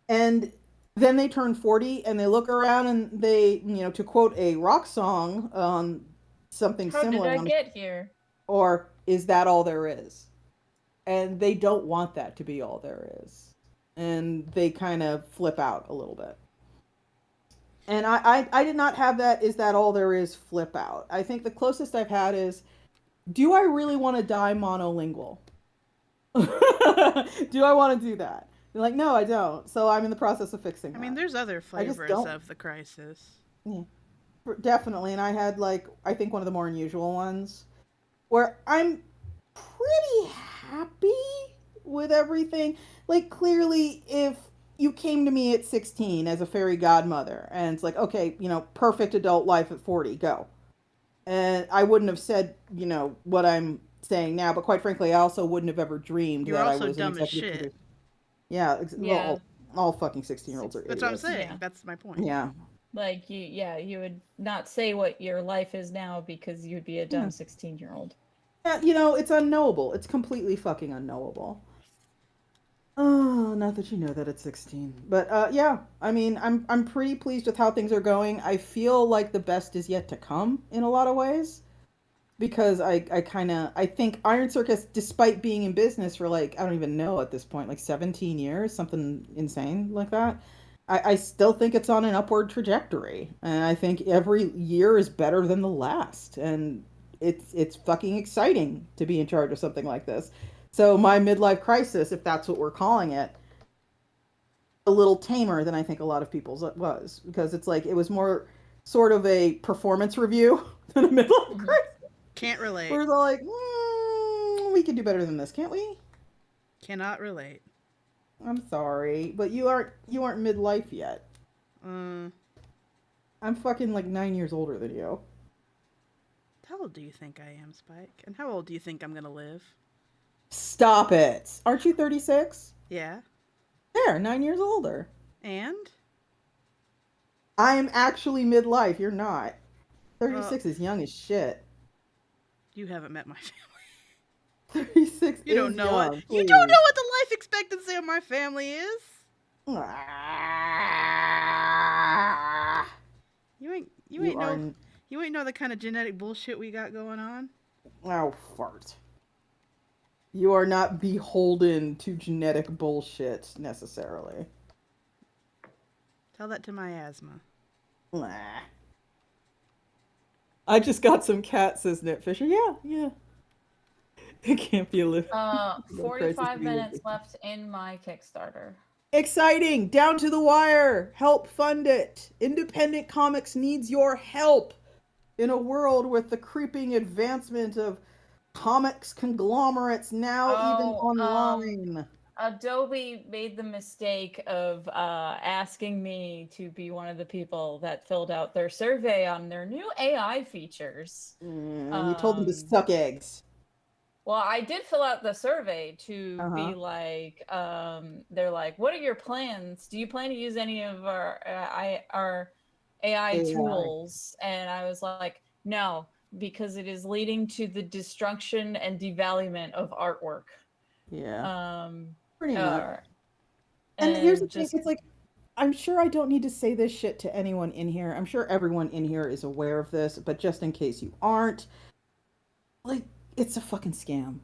Speaker 1: And then they turn 40 and they look around and they, to quote a rock song, something
Speaker 2: How did
Speaker 1: similar
Speaker 2: I
Speaker 1: on,
Speaker 2: get here?
Speaker 1: or is that all there is? And they don't want that to be all there is. And they kind of flip out a little bit. And I did not have that, is that all there is, flip out. I think the closest I've had is, do I really want to die monolingual? Do I want to do that? You're like, no, I don't. So I'm in the process of fixing
Speaker 3: I mean,
Speaker 1: that.
Speaker 3: there's other
Speaker 1: I just
Speaker 3: flavors
Speaker 1: don't.
Speaker 3: of the crisis.
Speaker 1: Yeah, definitely. And I had like, I think one of the more unusual ones where I'm pretty happy with everything. Like, clearly, if you came to me at 16 as a fairy godmother and it's like, okay, perfect adult life at 40, go. And I wouldn't have said, what I'm saying now, but quite frankly, I also wouldn't have ever dreamed
Speaker 3: You're
Speaker 1: that I
Speaker 3: also
Speaker 1: was an
Speaker 3: dumb as
Speaker 1: executive
Speaker 3: shit.
Speaker 1: producer. Yeah, well,
Speaker 2: Yeah.
Speaker 1: all fucking 16-year-olds are
Speaker 3: That's what I'm
Speaker 1: idiots.
Speaker 3: saying.
Speaker 2: Yeah.
Speaker 3: That's my point.
Speaker 1: Yeah.
Speaker 2: Like you would not say what your life is now because you'd be a
Speaker 1: Yeah.
Speaker 2: dumb 16-year-old.
Speaker 1: Yeah, it's unknowable. It's completely fucking unknowable. Oh, not that you know that at 16. But yeah, I mean, I'm pretty pleased with how things are going. I feel like the best is yet to come in a lot of ways because I think Iron Circus, despite being in business for like, I don't even know at this point, like 17 years, something insane like that. I still think it's on an upward trajectory. And I think every year is better than the last. And it's fucking exciting to be in charge of something like this. So my midlife crisis, if that's what we're calling it, a little tamer than I think a lot of people's was, because it's like it was more sort of a performance review than a midlife
Speaker 2: Mm-hmm.
Speaker 1: crisis.
Speaker 3: Can't relate.
Speaker 1: We're all like, we can do better than this, can't we?
Speaker 3: Cannot relate.
Speaker 1: I'm sorry, but you aren't midlife yet.
Speaker 3: Uh,
Speaker 1: I'm fucking like 9 years older than you.
Speaker 3: how old do you think I am, Spike? And how old do you think I'm gonna live?
Speaker 1: Stop it. Aren't you 36?
Speaker 3: Yeah.
Speaker 1: There, 9 years older.
Speaker 3: And?
Speaker 1: I am actually midlife. You're not.
Speaker 3: Well,
Speaker 1: 36 is young as shit.
Speaker 3: you haven't met my family.
Speaker 1: 36
Speaker 3: You don't
Speaker 1: is
Speaker 3: know it.
Speaker 1: young.
Speaker 3: You
Speaker 1: Please.
Speaker 3: don't know what the life expectancy of my family is.
Speaker 1: Ah.
Speaker 3: You ain't
Speaker 1: You are.
Speaker 3: know you ain't know the kind of genetic bullshit we got going on.
Speaker 1: Oh, fart. You are not beholden to genetic bullshit necessarily.
Speaker 3: Tell that to my asthma.
Speaker 1: Nah. I just got some cat, says Knit Fisher. Yeah, yeah. It can't be a live.
Speaker 2: 45 minutes left in my Kickstarter.
Speaker 1: Exciting! Down to the wire! Help fund it! Independent Comics needs your help in a world with the creeping advancement of comics conglomerates now even online.
Speaker 2: Adobe made the mistake of asking me to be one of the people that filled out their survey on their new AI features.
Speaker 1: And you told them to suck eggs.
Speaker 2: Well, I did fill out the survey to be
Speaker 1: Uh-huh.
Speaker 2: like, they're like, what are your plans? Do you plan to use any of our AI tools? And I was like, no, because it is leading to the destruction and devaluement of artwork.
Speaker 1: Yeah. Pretty much.
Speaker 2: And
Speaker 1: And here's the thing, it's like, I'm sure I don't need to say this shit to anyone in here. I'm sure everyone in here is aware of this, but just in case you aren't, like, it's a fucking scam.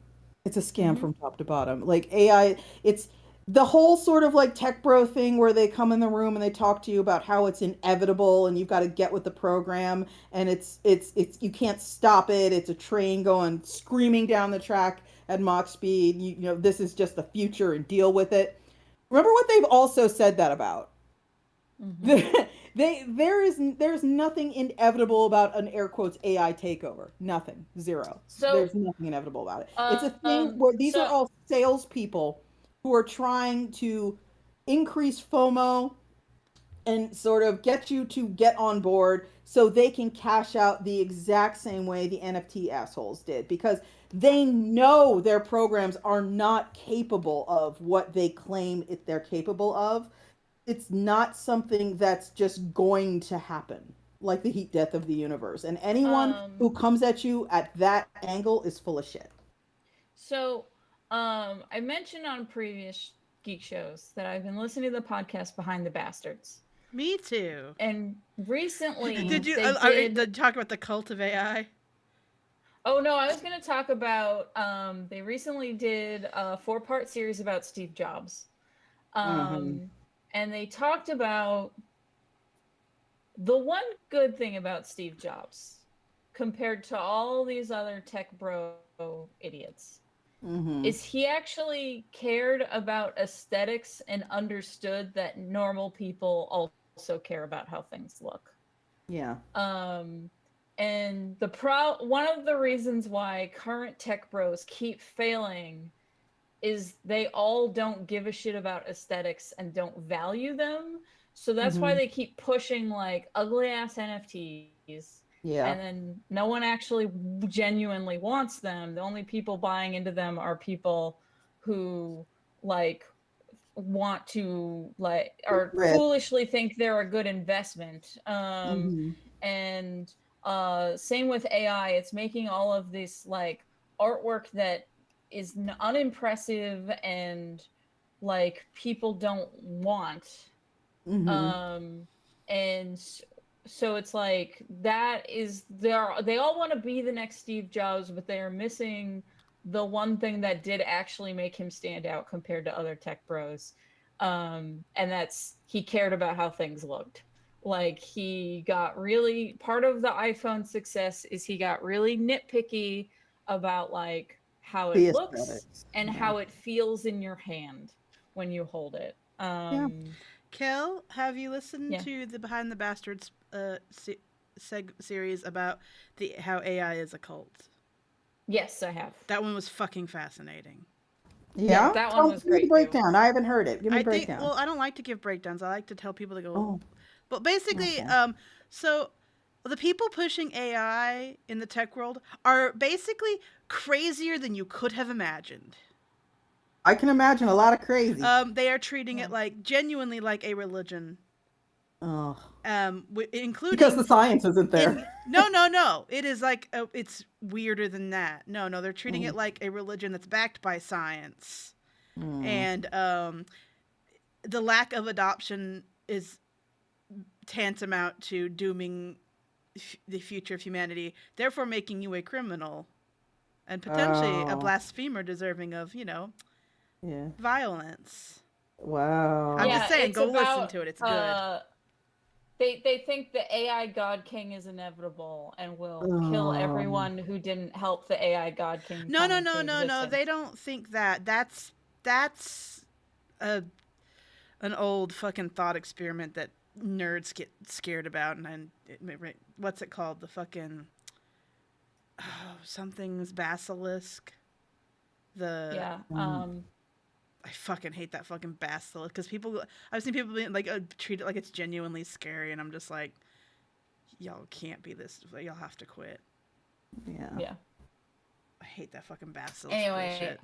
Speaker 1: It's a scam from top to bottom. Like AI, it's the whole sort of like tech bro thing where they come in the room and they talk to you about how it's inevitable and you've got to get with the program and it's you can't stop it. It's a train going screaming down the track at Mach speed. This is just the future and deal with it. Remember what they've also said that about? There's nothing inevitable about an air quotes AI takeover. Nothing. Zero.
Speaker 2: So
Speaker 1: there's nothing inevitable about it. It's a thing where these are all salespeople who are trying to increase FOMO and sort of get you to get on board so they can cash out the exact same way the NFT assholes did, because they know their programs are not capable of what they claim they're capable of. It's not something that's just going to happen, like the heat death of the universe. And anyone
Speaker 2: Um,
Speaker 1: who comes at you at that angle is full of shit.
Speaker 2: so I mentioned on previous geek shows that I've been listening to the podcast Behind the Bastards.
Speaker 3: Me too.
Speaker 2: And recently
Speaker 3: Did you
Speaker 2: they did.
Speaker 3: did talk about the cult of AI?
Speaker 2: Oh no, I was going to talk about. They recently did a 4-part series about Steve Jobs,
Speaker 1: Mm-hmm.
Speaker 2: and they talked about the one good thing about Steve Jobs compared to all these other tech bro idiots
Speaker 1: Mm-hmm.
Speaker 2: is he actually cared about aesthetics and understood that normal people also care about how things look.
Speaker 1: Yeah.
Speaker 2: Um, and one of the reasons why current tech bros keep failing is they all don't give a shit about aesthetics and don't value them. So that's why
Speaker 1: Mm-hmm.
Speaker 2: they keep pushing like ugly ass NFTs. And
Speaker 1: Yeah.
Speaker 2: then no one actually genuinely wants them. The only people buying into them are people who like want to like or
Speaker 1: Rich.
Speaker 2: foolishly think they're a good investment.
Speaker 1: Mm-hmm.
Speaker 2: And same with AI, it's making all of this like artwork that is unimpressive and like people don't want.
Speaker 1: Mm-hmm.
Speaker 2: um and so it's like that is they all want to be the next Steve Jobs, but they are missing the one thing that did actually make him stand out compared to other tech bros. And that's he cared about how things looked. Like he got really part of the iPhone success is he got really nitpicky about like how
Speaker 1: The
Speaker 2: it looks
Speaker 1: aesthetics.
Speaker 2: and
Speaker 1: Yeah.
Speaker 2: how it feels in your hand when you hold it.
Speaker 1: Yeah.
Speaker 3: Kel, have you listened
Speaker 2: Yeah.
Speaker 3: to the Behind the Bastards series about the how AI is a cult?
Speaker 2: Yes, I have.
Speaker 3: That one was fucking fascinating.
Speaker 2: Yeah,
Speaker 1: Yeah.
Speaker 2: that one was
Speaker 1: Give me the
Speaker 2: great too.
Speaker 1: breakdown. I haven't heard it. Give me
Speaker 3: I
Speaker 1: the
Speaker 3: think
Speaker 1: breakdown.
Speaker 3: well, I don't like to give breakdowns. I like to tell people to go.
Speaker 1: Oh,
Speaker 3: But basically,
Speaker 1: okay.
Speaker 3: so the people pushing AI in the tech world are basically crazier than you could have imagined.
Speaker 1: I can imagine a lot of crazy.
Speaker 3: They are treating
Speaker 2: Yeah.
Speaker 3: it like genuinely like a religion.
Speaker 1: Oh,
Speaker 3: Including
Speaker 1: because the science isn't there.
Speaker 3: no. It is like it's weirder than that. No, they're treating it
Speaker 1: Mm,
Speaker 3: like a religion that's backed by science,
Speaker 1: mm,
Speaker 3: and the lack of adoption is tantamount to dooming the future of humanity, therefore making you a criminal and potentially a
Speaker 1: oh,
Speaker 3: blasphemer deserving of
Speaker 1: yeah.
Speaker 3: violence. I'm
Speaker 1: Wow.
Speaker 3: just
Speaker 2: Yeah,
Speaker 3: saying,
Speaker 2: it's
Speaker 3: go listen
Speaker 2: about
Speaker 3: to it. It's good.
Speaker 2: they think the AI God King is inevitable and will kill
Speaker 1: Oh,
Speaker 2: everyone who didn't help the AI God King
Speaker 3: No,
Speaker 2: come
Speaker 3: no,
Speaker 2: into
Speaker 3: no, no, no. They
Speaker 2: existence.
Speaker 3: don't think that. That's a an old fucking thought experiment that nerds get scared about, and what's it called? The fucking something's basilisk. The
Speaker 2: Yeah.
Speaker 1: mm,
Speaker 3: I fucking hate that fucking basilisk because I've seen people being like treat it like it's genuinely scary, and I'm just like, y'all can't be this. Y'all have to quit.
Speaker 1: yeah.
Speaker 2: Yeah.
Speaker 3: I hate that fucking basilisk
Speaker 2: Anyway,
Speaker 3: bullshit.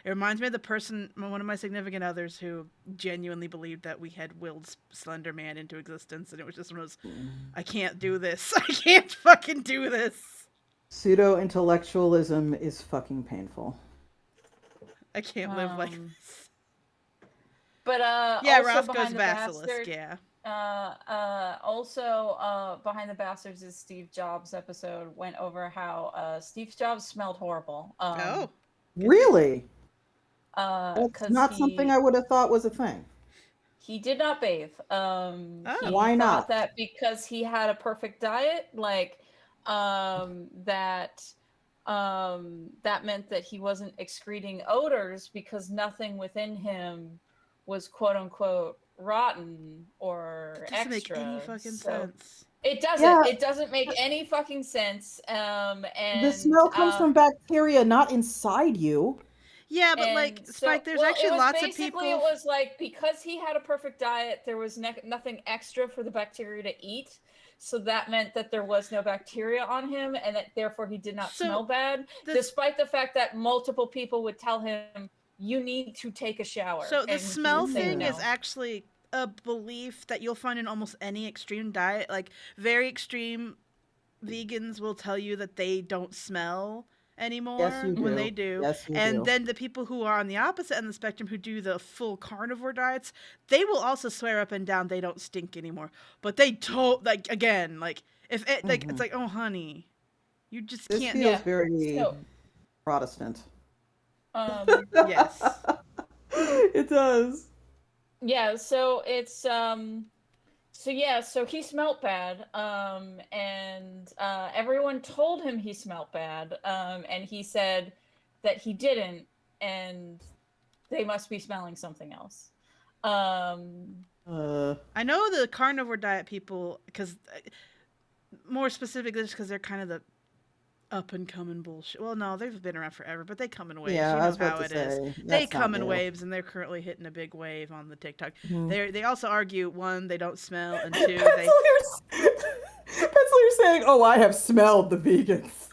Speaker 3: It reminds me of the person, one of my significant others, who genuinely believed that we had willed Slender Man into existence, and it was just one of those,
Speaker 1: Mm.
Speaker 3: I can't do this. I can't fucking do this.
Speaker 1: Pseudo intellectualism is fucking painful.
Speaker 3: I can't live like
Speaker 2: um
Speaker 3: this.
Speaker 2: but
Speaker 3: Yeah,
Speaker 2: also
Speaker 3: Roscoe's
Speaker 2: behind the
Speaker 3: basilisk.
Speaker 2: bastard
Speaker 3: Yeah.
Speaker 2: also behind the bastards is Steve Jobs episode went over how Steve Jobs smelled horrible.
Speaker 3: Oh, good to hear.
Speaker 1: Really? That's
Speaker 2: Because
Speaker 1: not something I would have thought was a thing.
Speaker 2: he did not bathe.
Speaker 3: Oh,
Speaker 2: He
Speaker 1: Why
Speaker 2: thought
Speaker 1: not?
Speaker 2: that because he had a perfect diet, like that that meant that he wasn't excreting odors because nothing within him was quote unquote rotten
Speaker 3: that
Speaker 2: or
Speaker 3: doesn't make any
Speaker 2: extra.
Speaker 3: fucking
Speaker 2: So
Speaker 3: sense.
Speaker 2: it doesn't.
Speaker 1: Yeah,
Speaker 2: It doesn't make any fucking sense.
Speaker 1: the
Speaker 2: And
Speaker 1: smell comes from bacteria, not inside you.
Speaker 3: Yeah, but like
Speaker 2: And
Speaker 3: Spike, there's
Speaker 2: well,
Speaker 3: actually lots of people.
Speaker 2: It was like because he had a perfect diet, there was nothing extra for the bacteria to eat. So that meant that there was no bacteria on him, and that therefore he did not smell bad, despite the fact that multiple people would tell him, "You need to take a shower."
Speaker 3: So the
Speaker 2: and
Speaker 3: smell
Speaker 2: he would say
Speaker 3: thing
Speaker 2: no.
Speaker 3: is actually a belief that you'll find in almost any extreme diet. Like very extreme vegans will tell you that they don't smell anymore
Speaker 1: Yes, you
Speaker 3: when
Speaker 1: do.
Speaker 3: they do.
Speaker 1: Yes, you
Speaker 3: And
Speaker 1: do.
Speaker 3: then the people who are on the opposite end of the spectrum who do the full carnivore diets, they will also swear up and down they don't stink anymore. But they don't, like, again, like if it, like it's like, oh honey, you just
Speaker 1: This
Speaker 3: can't.
Speaker 1: feels very
Speaker 2: So,
Speaker 1: Protestant.
Speaker 3: Yes.
Speaker 1: It does.
Speaker 2: Yeah, so it's so he smelt bad, and everyone told him he smelt bad, and he said that he didn't, and they must be smelling something else.
Speaker 3: I know the carnivore diet people, because more specifically, just because they're kind of the up and coming bullshit. Well, no, they've been around forever, but they come in waves.
Speaker 1: Yeah,
Speaker 3: you
Speaker 1: I
Speaker 3: know
Speaker 1: was about
Speaker 3: how
Speaker 1: to
Speaker 3: it is.
Speaker 1: say,
Speaker 3: They
Speaker 1: that's
Speaker 3: come
Speaker 1: not
Speaker 3: in
Speaker 1: new.
Speaker 3: waves, and they're currently hitting a big wave on the TikTok.
Speaker 1: Mhm.
Speaker 3: They also argue, one, they don't smell, and two,
Speaker 1: Pencilier's saying, "Oh, I have smelled the vegans."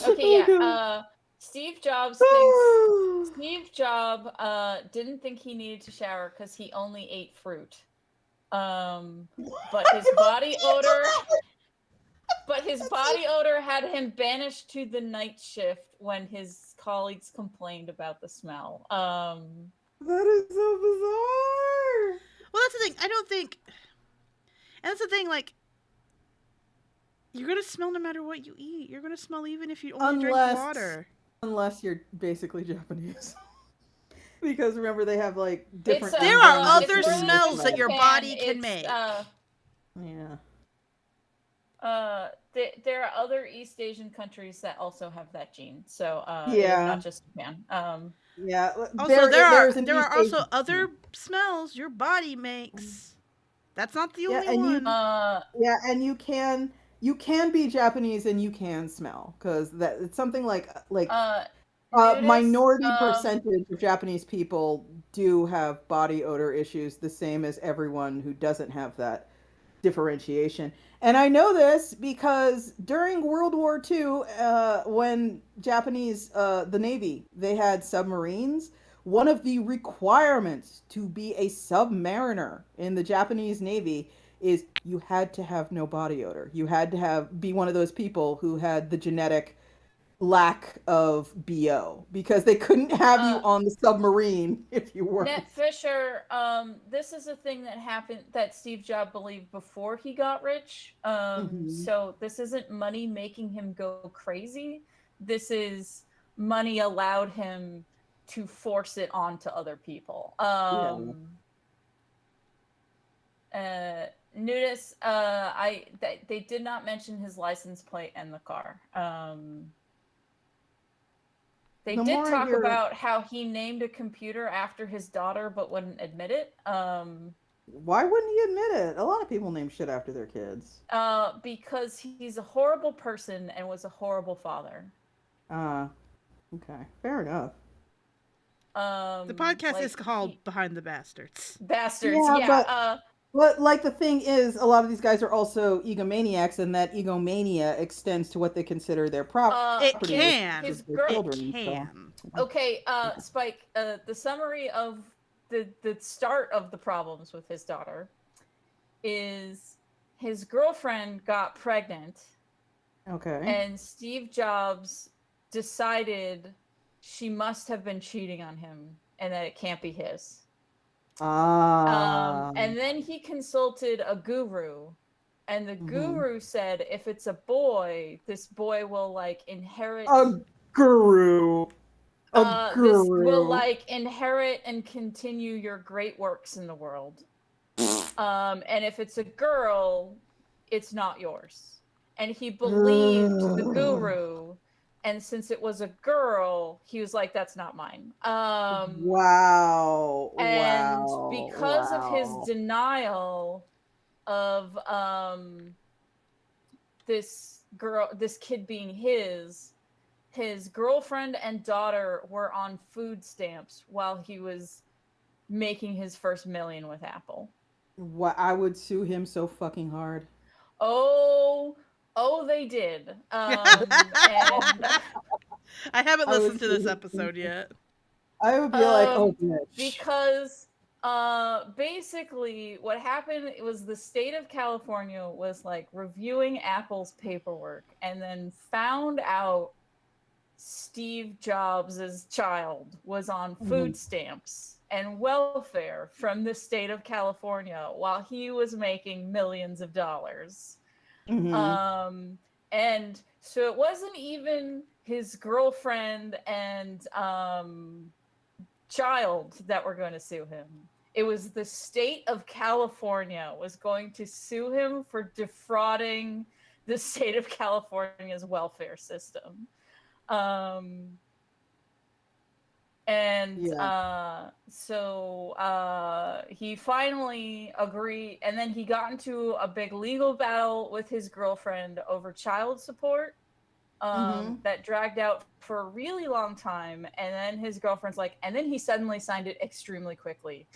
Speaker 2: Okay,
Speaker 1: Oh,
Speaker 2: yeah. Steve Jobs didn't think he needed to shower because he only ate fruit. But his body odor had him banished to the night shift when his colleagues complained about the smell.
Speaker 1: That is so bizarre.
Speaker 3: Well, that's the thing. I don't think. And that's the thing, like, you're going to smell no matter what you eat. You're going to smell even if you only drink water.
Speaker 1: Unless you're basically Japanese. Because remember, they have, like, different...
Speaker 3: there are other smells that your body can make.
Speaker 1: Yeah.
Speaker 2: There are other East Asian countries that also have that gene. So,
Speaker 1: Yeah.
Speaker 2: it's not just Japan.
Speaker 1: Yeah.
Speaker 3: Also, there are also other smells your body makes. That's not the only one.
Speaker 1: Yeah, and you can be Japanese and you can smell, because that it's something like minority percentage of Japanese people do have body odor issues, the same as everyone who doesn't have that differentiation. And I know this because during World War II, when Japanese, the Navy, they had submarines. One of the requirements to be a submariner in the Japanese Navy is you had to have no body odor. You had to be one of those people who had the genetic lack of BO, because they couldn't have you on the submarine if you weren't.
Speaker 2: Nat Fisher, this is a thing that happened that Steve Jobs believed before he got rich. So this isn't money making him go crazy. This is money allowed him to force it onto other people. Nudis, they did not mention his license plate and the car. They did talk about how he named a computer after his daughter, but wouldn't admit it.
Speaker 1: Why wouldn't he admit it? A lot of people name shit after their kids.
Speaker 2: Because he's a horrible person and was a horrible father.
Speaker 1: Okay, fair enough.
Speaker 3: The podcast is called Behind the Bastards.
Speaker 2: Bastards, yeah.
Speaker 1: But like, the thing is, a lot of these guys are also egomaniacs, and that egomania extends to what they consider their property.
Speaker 3: It can.
Speaker 2: Okay, Spike, the summary of the start of the problems with his daughter is his girlfriend got pregnant.
Speaker 1: Okay.
Speaker 2: And Steve Jobs decided she must have been cheating on him and that it can't be his. And then he consulted a guru, and the guru said if it's a boy, this boy will like inherit
Speaker 1: a guru.
Speaker 2: This will like inherit and continue your great works in the world. And if it's a girl, it's not yours. And he believed the guru, and since it was a girl, he was like, that's not mine.
Speaker 1: Wow.
Speaker 2: And because of his denial of this this kid being his girlfriend and daughter were on food stamps while he was making his first million with Apple.
Speaker 1: What, I would sue him so fucking hard.
Speaker 2: Oh, they did. And
Speaker 3: I haven't
Speaker 1: I would
Speaker 3: listened to
Speaker 1: sue
Speaker 3: this
Speaker 1: him.
Speaker 3: episode yet.
Speaker 1: I would be like, oh bitch.
Speaker 2: because basically what happened was the state of California was like reviewing Apple's paperwork and then found out Steve Jobs' child was on food stamps and welfare from the state of California while he was making millions of dollars. And so it wasn't even his girlfriend and child that were going to sue him. It was the state of California was going to sue him for defrauding the state of California's welfare system. So he finally agreed, and then he got into a big legal battle with his girlfriend over child support that dragged out for a really long time. And then his girlfriend's like, and then he suddenly signed it extremely quickly.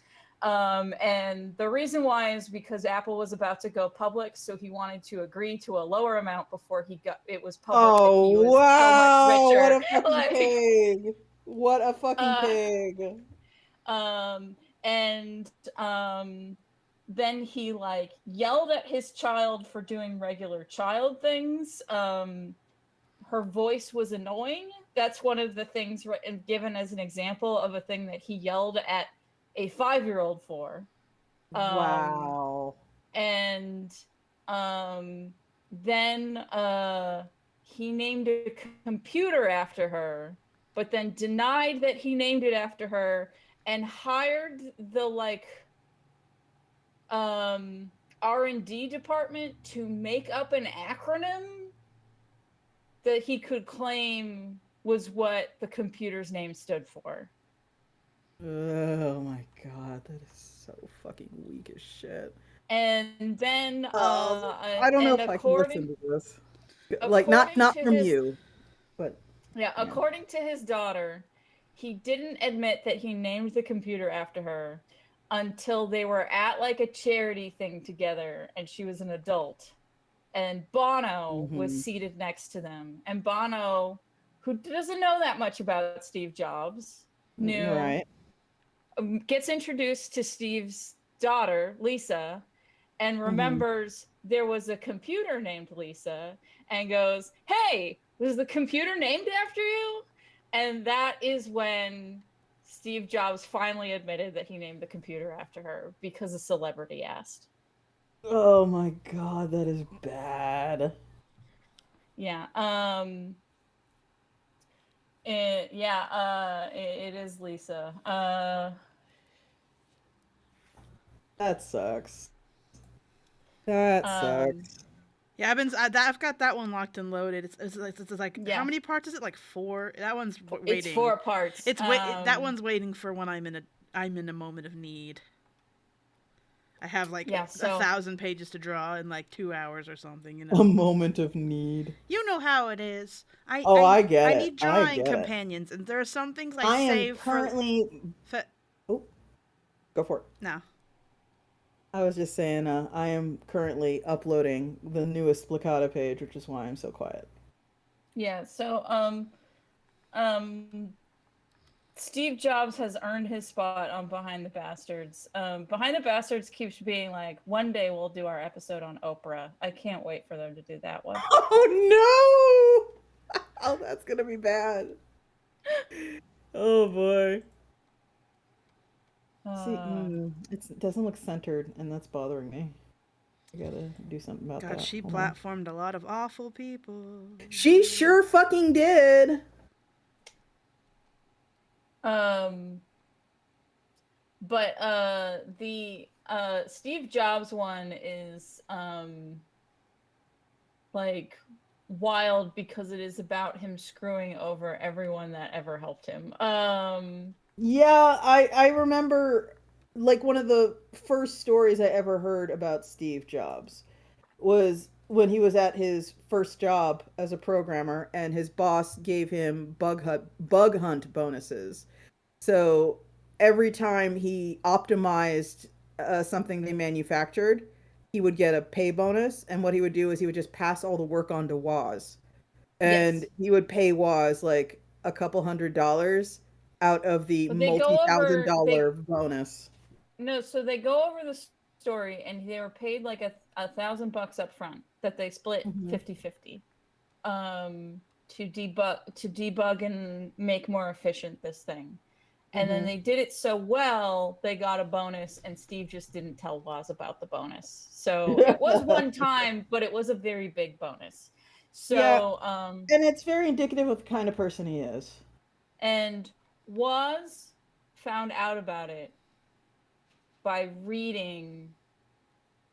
Speaker 2: And the reason why is because Apple was about to go public, so he wanted to agree to a lower amount before it was public.
Speaker 1: Oh,
Speaker 2: he was
Speaker 1: wow.
Speaker 2: So much richer.
Speaker 1: What a fucking pig. What a fucking pig.
Speaker 2: Then he like yelled at his child for doing regular child things. Her voice was annoying. That's one of the things given as an example of a thing that he yelled at a 5-year-old for.
Speaker 1: Wow.
Speaker 2: And then he named a computer after her, but then denied that he named it after her and hired the like R&D department to make up an acronym that he could claim was what the computer's name stood for.
Speaker 1: Oh my god, that is so fucking weak as shit.
Speaker 2: And then
Speaker 1: I don't know if I can listen to this. Like not from you, but
Speaker 2: yeah, according to his daughter, he didn't admit that he named the computer after her until they were at like a charity thing together and she was an adult. And Bono was seated next to them. And Bono, who doesn't know that much about Steve Jobs, gets introduced to Steve's daughter, Lisa, and remembers there was a computer named Lisa and goes, hey, was the computer named after you? And that is when Steve Jobs finally admitted that he named the computer after her because a celebrity asked.
Speaker 1: Oh my god, that is bad.
Speaker 2: Yeah. It is Lisa.
Speaker 1: That sucks. That sucks.
Speaker 3: Yeah, I've got that one locked and loaded. It's like how many parts is it? Like 4. That one's waiting.
Speaker 2: It's 4 parts.
Speaker 3: That one's waiting for when I'm in a moment of need. I have like 1,000 pages to draw in like 2 hours or something. You know?
Speaker 1: A moment of need.
Speaker 3: You know how it is. I
Speaker 1: get it.
Speaker 3: I need drawing companions, and there are some things I save
Speaker 1: am currently. Oh, go for it.
Speaker 3: No.
Speaker 1: I was just saying, I am currently uploading the newest Placata page, which is why I'm so quiet.
Speaker 2: Yeah. So, Steve Jobs has earned his spot on Behind the Bastards. Behind the Bastards keeps being like, one day we'll do our episode on Oprah. I can't wait for them to do that one.
Speaker 1: Oh no! Oh, that's gonna be bad. Oh boy. See, it doesn't look centered, and that's bothering me. I gotta do something about that.
Speaker 3: God, she platformed a lot of awful people.
Speaker 1: She sure fucking did.
Speaker 2: But the Steve Jobs one is like wild because it is about him screwing over everyone that ever helped him.
Speaker 1: Yeah, I remember like one of the first stories I ever heard about Steve Jobs was when he was at his first job as a programmer, and his boss gave him bug hunt bonuses. So every time he optimized something they manufactured, he would get a pay bonus. And what he would do is he would just pass all the work on to Woz, and
Speaker 2: Yes.
Speaker 1: he would pay Woz like a couple $100 out of the
Speaker 2: But they go
Speaker 1: multi-thousand
Speaker 2: over
Speaker 1: dollar
Speaker 2: they
Speaker 1: bonus.
Speaker 2: no, so they go over the story and they were paid like $1,000 up front that they split
Speaker 1: Mhm.
Speaker 2: 50-50 to debug and make more efficient this thing. And then
Speaker 1: Mhm.
Speaker 2: they did it so well, they got a bonus, and Steve just didn't tell Woz about the bonus. So it was one time, but it was a very big bonus.
Speaker 1: Yeah,
Speaker 2: So
Speaker 1: and it's very indicative of the kind of person he is.
Speaker 2: and Woz found out about it by reading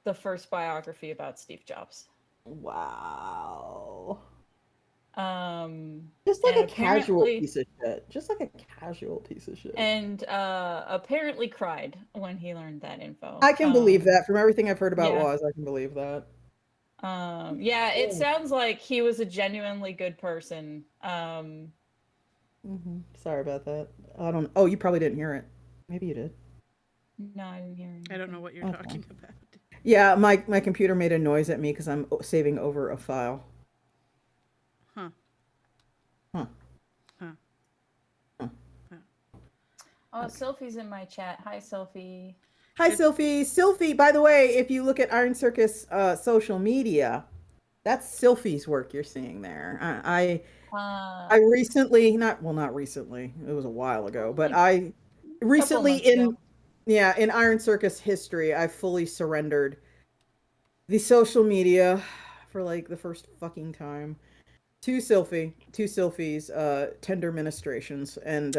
Speaker 2: the first biography about Steve Jobs.
Speaker 1: Wow. Just like
Speaker 2: And
Speaker 1: a casual
Speaker 2: apparently
Speaker 1: piece of shit. Just like a casual piece of shit.
Speaker 2: apparently cried when he learned that info.
Speaker 1: I can believe that. From everything I've heard about
Speaker 2: Yeah.
Speaker 1: Woz, I can believe that.
Speaker 2: Yeah, it
Speaker 1: Oh.
Speaker 2: sounds like he was a genuinely good person.
Speaker 1: Sorry about that. I don't. Oh, you probably didn't hear it. Maybe you did.
Speaker 2: No, I didn't hear anything.
Speaker 3: I don't know what you're
Speaker 1: Okay.
Speaker 3: talking about.
Speaker 1: Yeah, my computer made a noise at me because I'm saving over a file.
Speaker 3: Huh.
Speaker 1: Huh.
Speaker 3: Huh.
Speaker 1: Huh.
Speaker 3: Huh.
Speaker 2: Oh, Sophie's in my chat. Hi, Sophie.
Speaker 1: Hi, Sylphie. Sylphie, by the way, if you look at Iron Circus social media, that's Sylphie's work you're seeing there. I recently, not recently, it was a while ago, but
Speaker 2: Like
Speaker 1: I
Speaker 2: a couple
Speaker 1: recently
Speaker 2: months ago.
Speaker 1: in Iron Circus history, I fully surrendered the social media for like the first fucking time to Sylphie's tender ministrations, and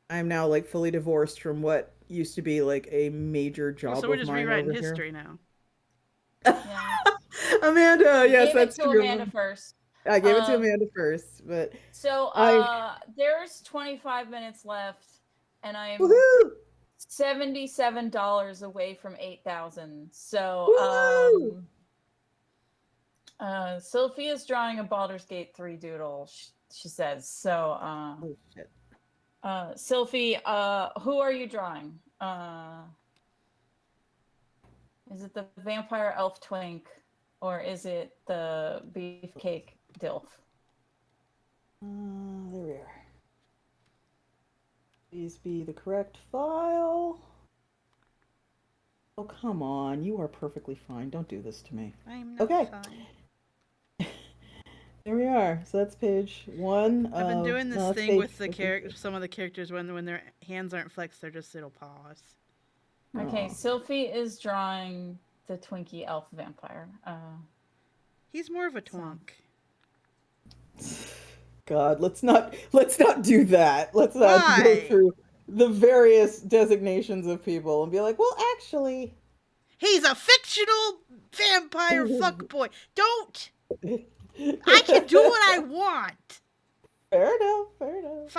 Speaker 1: I'm now like fully divorced from what used to be like a major
Speaker 3: Oh, so
Speaker 1: job
Speaker 3: we're
Speaker 1: of
Speaker 3: just
Speaker 1: mine
Speaker 3: rewriting
Speaker 1: over here.
Speaker 3: history now.
Speaker 2: Yeah.
Speaker 1: Amanda,
Speaker 2: You
Speaker 1: yes,
Speaker 2: gave it
Speaker 1: that's
Speaker 2: to
Speaker 1: true.
Speaker 2: Amanda first.
Speaker 1: I gave it to Amanda first, but
Speaker 2: So
Speaker 1: I
Speaker 2: there's 25 minutes left, and I'm
Speaker 1: woohoo,
Speaker 2: $77 away from 8,000. So
Speaker 1: woohoo.
Speaker 2: Sophia's drawing a Baldur's Gate 3 doodle, she says. So
Speaker 1: Oh shit.
Speaker 2: Sylphie, who are you drawing? Is it the vampire elf twink, or is it the beefcake dilf?
Speaker 1: There we are. Please be the correct file. Oh, come on. You are perfectly fine. Don't do this to me.
Speaker 3: I'm not
Speaker 1: Okay.
Speaker 3: fine.
Speaker 1: There we are. So that's page one.
Speaker 3: I've been doing this
Speaker 1: that's
Speaker 3: thing
Speaker 1: page
Speaker 3: with the character. Some of the characters, when their hands aren't flexed, they're just little paws.
Speaker 2: Okay,
Speaker 1: Oh.
Speaker 2: Sylphie is drawing the Twinkie elf vampire.
Speaker 3: He's more of a twonk.
Speaker 1: God, let's not do that. Let's not go
Speaker 3: Why?
Speaker 1: through the various designations of people and be like, well, actually,
Speaker 3: He's a fictional vampire fuckboy. Don't! I can do what I want.
Speaker 1: Fair enough. Fair enough.
Speaker 3: If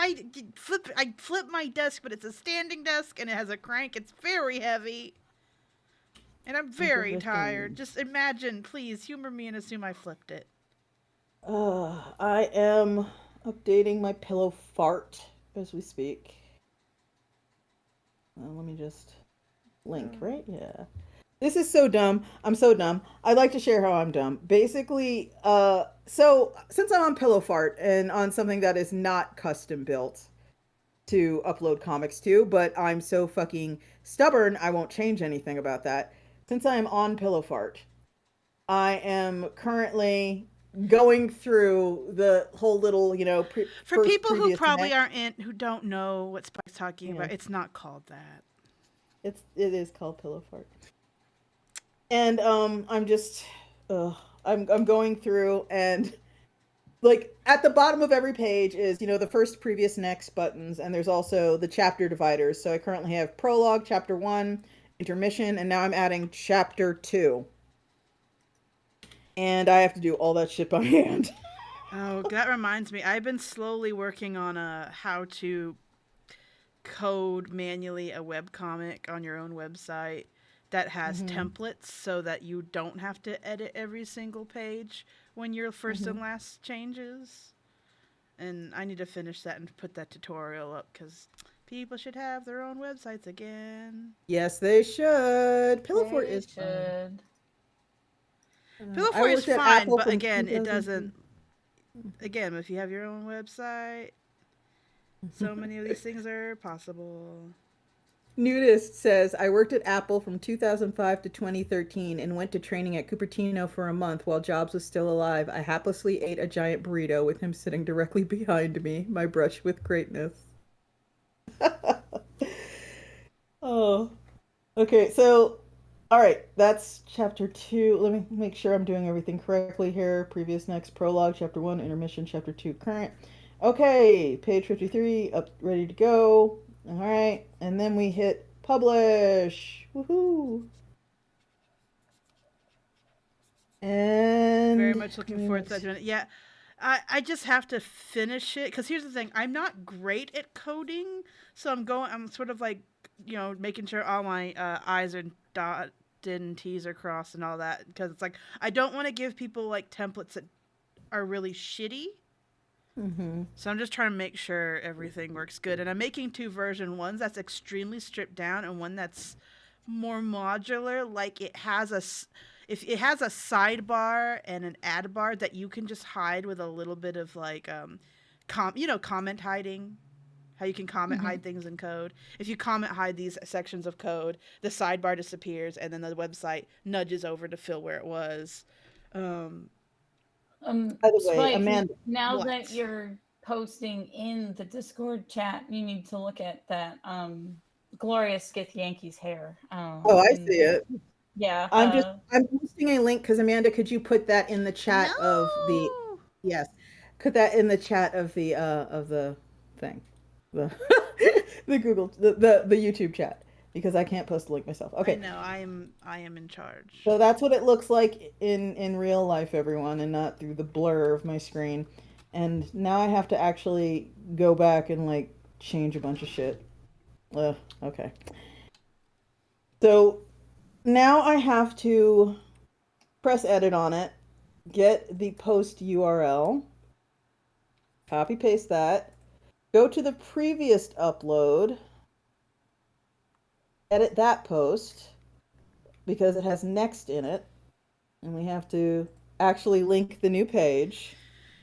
Speaker 3: I flip my desk, but it's a standing desk and it has a crank. It's very heavy. And I'm very tired. Just imagine, please, humor me and assume I flipped it.
Speaker 1: I am updating my pillow fart as we speak. Let me just link, right? Yeah. This is so dumb. I'm so dumb. I'd like to share how I'm dumb. Basically, so since I'm on Pillow Fart and on something that is not custom built to upload comics to, but I'm so fucking stubborn, I won't change anything about that. Since I am on Pillow Fart, I am currently going through the whole little,
Speaker 3: For people who
Speaker 1: previous
Speaker 3: probably
Speaker 1: next.
Speaker 3: who don't know what Spike's talking about, it's not called that.
Speaker 1: It is called Pillow Fart. And I'm just I'm going through, and like at the bottom of every page is, the first, previous, next buttons, and there's also the chapter dividers. So I currently have prologue, chapter 1, intermission, and now I'm adding chapter 2. And I have to do all that shit by hand.
Speaker 3: Oh, that reminds me. I've been slowly working on how to code manually a webcomic on your own website that has templates so that you don't have to edit every single page when your first and last changes. And I need to finish that and put that tutorial up because people should have their own websites again.
Speaker 1: Yes, they should. Pillow Fort
Speaker 2: They
Speaker 1: is fun.
Speaker 2: should.
Speaker 3: Pillow
Speaker 1: I
Speaker 3: Fort is
Speaker 1: worked at
Speaker 3: fine,
Speaker 1: Apple
Speaker 3: but
Speaker 1: from
Speaker 3: again, it
Speaker 1: 2002.
Speaker 3: doesn't. Again, if you have your own website, so many of these things are possible.
Speaker 1: Nudist says, I worked at Apple from 2005 to 2013 and went to training at Cupertino for a month while Jobs was still alive. I haplessly ate a giant burrito with him sitting directly behind me, my brush with greatness. Oh, okay. So, all right, that's chapter 2. Let me make sure I'm doing everything correctly here. Previous, next, prologue, chapter 1, intermission, chapter 2, current. Okay, page 53, up, ready to go. All right, and then we hit publish. Woohoo!
Speaker 3: Very
Speaker 1: And
Speaker 3: much looking forward to that. Yeah, I just have to finish it because here's the thing: I'm not great at coding, so I'm sort of like, making sure all my I's are dotted and T's are crossed and all that because it's like I don't want to give people like templates that are really shitty. So I'm just trying to make sure everything works good, and I'm making 2 versions: one that's extremely stripped down and one that's more modular, like if it has a sidebar and an ad bar that you can just hide with a little bit of like comment hiding, how you can comment hide things in code. If you comment hide these sections of code, the sidebar disappears and then the website nudges over to fill where it was.
Speaker 1: by the way,
Speaker 2: Spike,
Speaker 1: Amanda,
Speaker 2: now
Speaker 3: what?
Speaker 2: that you're posting in the Discord chat, you need to look at that Gloria Skith Yankees hair.
Speaker 1: oh, I see it.
Speaker 2: Yeah.
Speaker 1: I'm posting a link because Amanda, could you put that in the chat of the,
Speaker 3: No.
Speaker 1: yes, put that in the chat of the thing, the the Google the YouTube chat because I can't post the link myself.
Speaker 3: I
Speaker 1: Okay,
Speaker 3: know. I am in charge.
Speaker 1: so that's what it looks like in real life, everyone, and not through the blur of my screen. And now I have to actually go back and like change a bunch of shit. Okay. So now I have to press edit on it, get the post URL, copy paste that, go to the previous upload, edit that post because it has next in it, and we have to actually link the new page.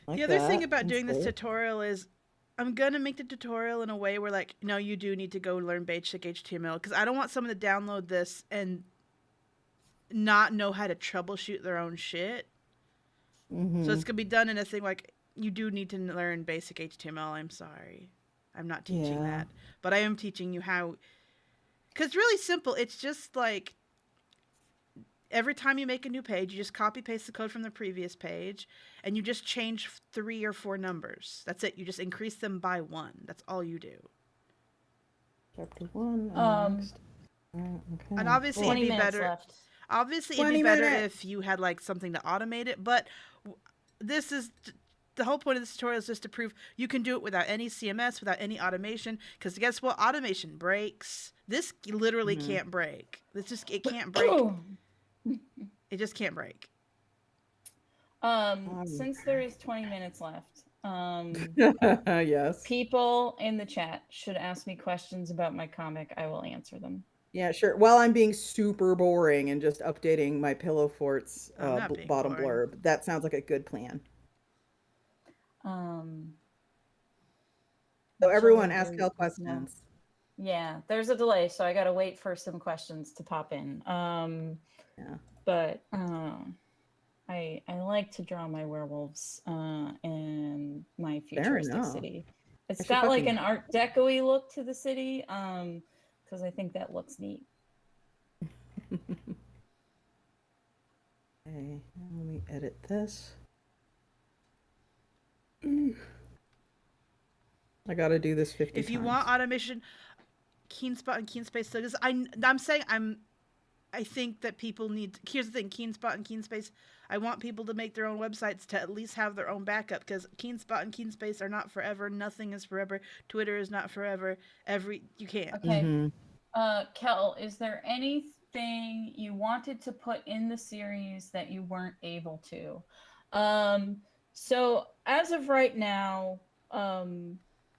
Speaker 1: Like
Speaker 3: The other
Speaker 1: that,
Speaker 3: thing about
Speaker 1: and
Speaker 3: doing this
Speaker 1: save.
Speaker 3: tutorial is I'm going to make the tutorial in a way where, like, no, you do need to go learn basic HTML because I don't want someone to download this and not know how to troubleshoot their own shit. So it's going to be done in a thing like, you do need to learn basic HTML. I'm sorry. I'm not teaching that. But I am teaching you how. Because it's really simple. It's just like every time you make a new page, you just copy paste the code from the previous page and you just change 3 or 4 numbers. That's it. You just increase them by 1. That's all you do.
Speaker 1: Chapter 1. Next. Okay.
Speaker 3: And obviously
Speaker 2: 20
Speaker 3: it'd be
Speaker 2: minutes
Speaker 3: better.
Speaker 2: left.
Speaker 3: Obviously it'd be better if you had like something to automate it, but this is the whole point of this tutorial is just to prove you can do it without any CMS, without any automation. Because guess what? Automation breaks. This literally can't break. It can't break. It just can't break.
Speaker 2: Since there is 20 minutes left,
Speaker 1: yes.
Speaker 2: people in the chat should ask me questions about my comic. I will answer them.
Speaker 1: Yeah, sure. While I'm being super boring and just updating my Pillow Fort's bottom
Speaker 3: boring.
Speaker 1: blurb, that sounds like a good plan. So everyone ask Cal questions.
Speaker 2: Yeah, there's a delay, so I gotta wait for some questions to pop in.
Speaker 1: Yeah.
Speaker 2: But I like to draw my werewolves in my futuristic city. It's got like an Art Deco-y look to the city, because I think that looks neat.
Speaker 1: Okay, let me edit this. I gotta do this 50
Speaker 3: If you
Speaker 1: times.
Speaker 3: want automation, KeenSpot and KeenSpace. So I'm saying I think that people need. Here's the thing: KeenSpot and KeenSpace. I want people to make their own websites to at least have their own backup because KeenSpot and KeenSpace are not forever. Nothing is forever. Twitter is not forever. You can't.
Speaker 2: Okay. Kel, is there any thing you wanted to put in the series that you weren't able to? So as of right now,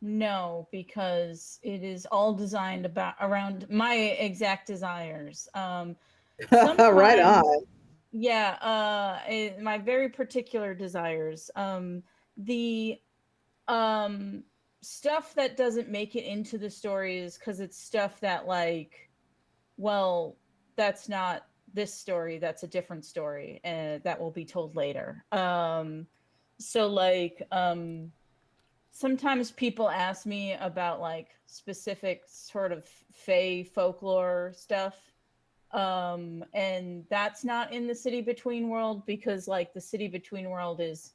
Speaker 2: no, because it is all designed around my exact desires.
Speaker 1: Right
Speaker 2: Sometimes,
Speaker 1: on.
Speaker 2: yeah, my very particular desires. The um stuff that doesn't make it into the stories because it's stuff that, like, well, that's not this story, that's a different story, and that will be told later. So like, sometimes people ask me about like specific sort of fae folklore stuff, and that's not in the City Between world, because like the City Between world is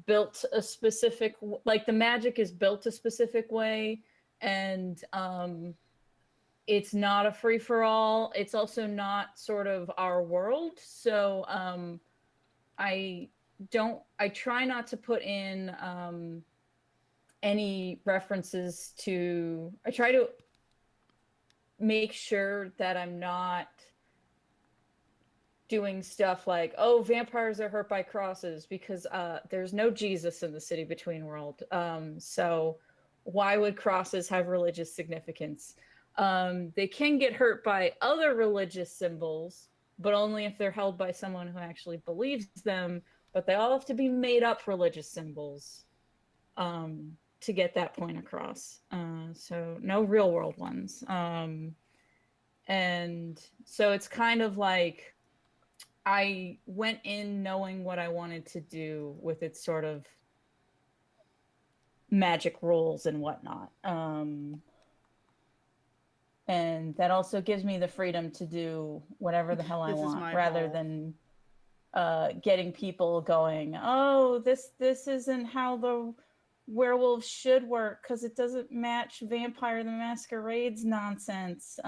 Speaker 2: built a specific, like the magic is built a specific way, and it's not a free for all. It's also not sort of our world. So I I try not to put in any references to, I try to make sure that I'm not doing stuff like, oh, vampires are hurt by crosses, because there's no Jesus in the City Between world. So why would crosses have religious significance? They can get hurt by other religious symbols, but only if they're held by someone who actually believes them. But they all have to be made up religious symbols to get that point across. So no real world ones. And so it's kind of like, I went in knowing what I wanted to do with its sort of magic rules and whatnot. And that also gives me the freedom to do whatever the hell I
Speaker 3: This is
Speaker 2: want,
Speaker 3: my
Speaker 2: rather
Speaker 3: hall.
Speaker 2: than getting people going, oh, this isn't how the werewolves should work because it doesn't match Vampire the Masquerade's nonsense,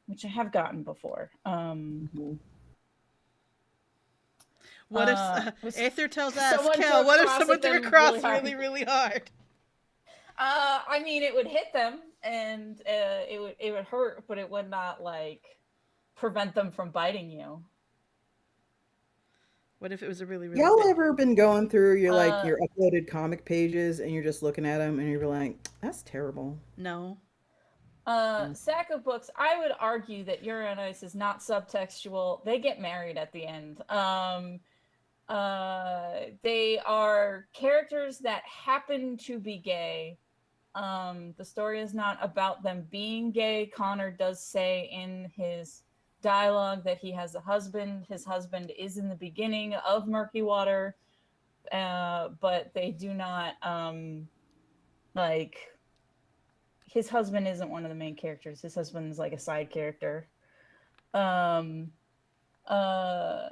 Speaker 2: which I have gotten before.
Speaker 1: Mhm.
Speaker 3: What if Aether tells us, Kel, what if someone took a cross really, really hard?
Speaker 2: I mean, it would hit them, and it would hurt, but it would not like prevent them from biting you.
Speaker 3: What if it was a really, really
Speaker 1: Y'all
Speaker 3: big?
Speaker 1: ever been going through your like
Speaker 2: Uh,
Speaker 1: your uploaded comic pages and you're just looking at them and you're like, that's terrible.
Speaker 3: No.
Speaker 1: Mm.
Speaker 2: Sack of books. I would argue that Uranus is not subtextual. They get married at the end. They are characters that happen to be gay. The story is not about them being gay. Connor does say in his dialogue that he has a husband. His husband is in the beginning of Murky Water, but they do not like, his husband isn't one of the main characters. His husband is like a side character. Um, uh,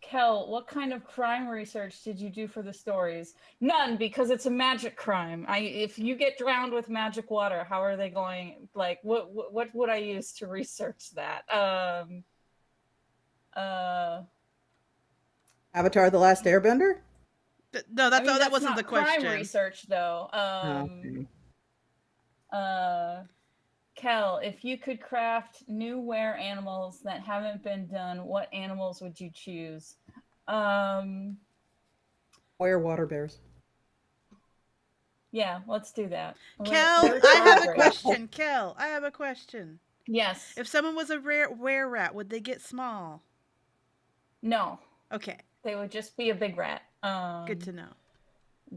Speaker 2: Kel, what kind of crime research did you do for the stories? None, because it's a magic crime. If you get drowned with magic water, how are they going? Like, what would I use to research that? Uh,
Speaker 1: Avatar: The Last Airbender?
Speaker 3: No,
Speaker 2: I mean,
Speaker 3: that
Speaker 2: that's
Speaker 3: wasn't the
Speaker 2: not crime
Speaker 3: question.
Speaker 2: research, though.
Speaker 1: Oh, okay.
Speaker 2: Kel, if you could craft new were animals that haven't been done, what animals would you choose?
Speaker 1: Where water bears?
Speaker 2: Yeah, let's do that.
Speaker 3: Kel,
Speaker 2: They're
Speaker 3: I
Speaker 2: so
Speaker 3: have a
Speaker 2: great.
Speaker 3: question. Kel, I have a question.
Speaker 2: Yes.
Speaker 3: If someone was a rare were rat, would they get small?
Speaker 2: No,
Speaker 3: Okay,
Speaker 2: they would just be a big rat.
Speaker 3: good to know.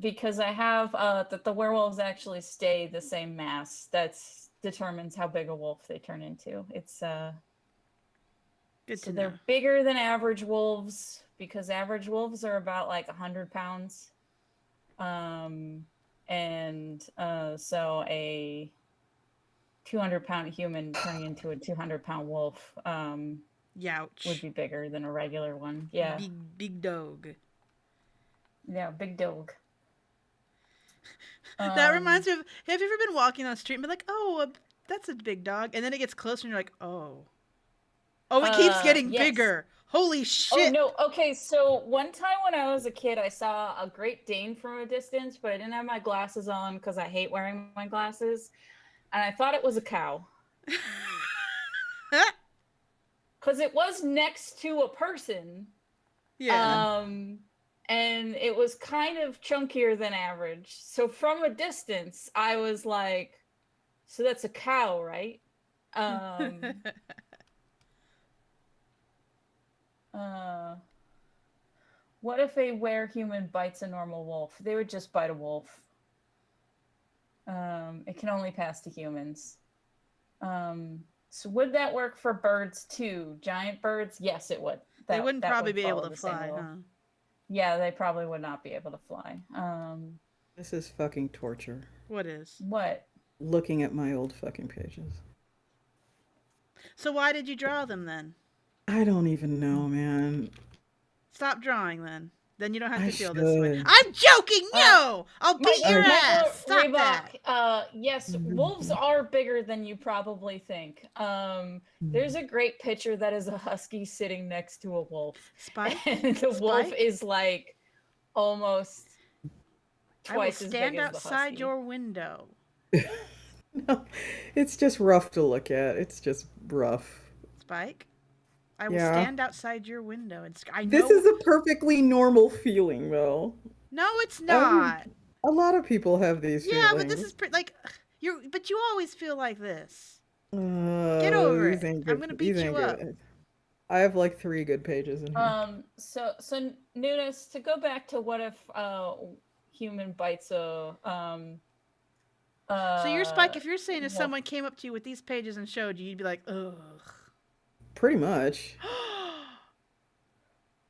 Speaker 2: Because I have that the werewolves actually stay the same mass. That's determines how big a wolf they turn into. It's
Speaker 3: Good
Speaker 2: so
Speaker 3: to
Speaker 2: they're
Speaker 3: know.
Speaker 2: bigger than average wolves, because average wolves are about like 100 pounds. And so a 200-pound human turning into a 200-pound wolf
Speaker 3: Youch.
Speaker 2: would be bigger than a regular one. Yeah.
Speaker 3: Big dog.
Speaker 2: Yeah, big dog.
Speaker 3: That reminds me of, have you ever been walking on the street and be like, oh, that's a big dog? And then it gets closer and you're like, oh. Oh, it keeps getting
Speaker 2: yes.
Speaker 3: bigger. Holy shit.
Speaker 2: Oh, no. Okay, so one time when I was a kid, I saw a Great Dane from a distance, but I didn't have my glasses on because I hate wearing my glasses. And I thought it was a cow. because it was next to a person.
Speaker 3: Yeah.
Speaker 2: And it was kind of chunkier than average. So from a distance, I was like, so that's a cow, right? Uh, what if a were-human bites a normal wolf? They would just bite a wolf. It can only pass to humans. So would that work for birds too? Giant birds? Yes, it would.
Speaker 3: They wouldn't
Speaker 2: That
Speaker 3: probably
Speaker 2: would
Speaker 3: be able
Speaker 2: follow
Speaker 3: to
Speaker 2: the same
Speaker 3: fly,
Speaker 2: rule.
Speaker 3: huh?
Speaker 2: Yeah, they probably would not be able to fly.
Speaker 1: This is fucking torture.
Speaker 3: What is?
Speaker 2: What?
Speaker 1: Looking at my old fucking pages.
Speaker 3: So why did you draw them then?
Speaker 1: I don't even know, man.
Speaker 3: Stop drawing then. Then you don't have
Speaker 1: I
Speaker 3: to feel this way.
Speaker 1: should.
Speaker 3: I'm joking! No! I'll beat your
Speaker 1: Michael
Speaker 3: ass! Stop that!
Speaker 2: Yes, wolves are bigger than you probably think. There's a great picture that is a husky sitting next to a wolf.
Speaker 3: Spike?
Speaker 2: And the wolf
Speaker 3: Spike?
Speaker 2: is like almost
Speaker 3: I will
Speaker 2: twice as big
Speaker 3: stand
Speaker 2: as the
Speaker 3: outside
Speaker 2: husky.
Speaker 3: your window.
Speaker 1: No, it's just rough to look at. It's just rough.
Speaker 3: Spike? I will
Speaker 1: Yeah.
Speaker 3: stand outside your window and I know.
Speaker 1: This is a perfectly normal feeling, though.
Speaker 3: No, it's not.
Speaker 1: A lot of people have these feelings.
Speaker 3: Yeah, but this is like but you always feel like this. Get
Speaker 1: Get
Speaker 3: over it. I'm gonna beat you up.
Speaker 1: I have like 3 good pages in here.
Speaker 2: So Nunes, to go back to what if human bites a
Speaker 3: So you're Spike, if you're saying if
Speaker 2: wolf.
Speaker 3: someone came up to you with these pages and showed you, you'd be like, ugh.
Speaker 1: Pretty much.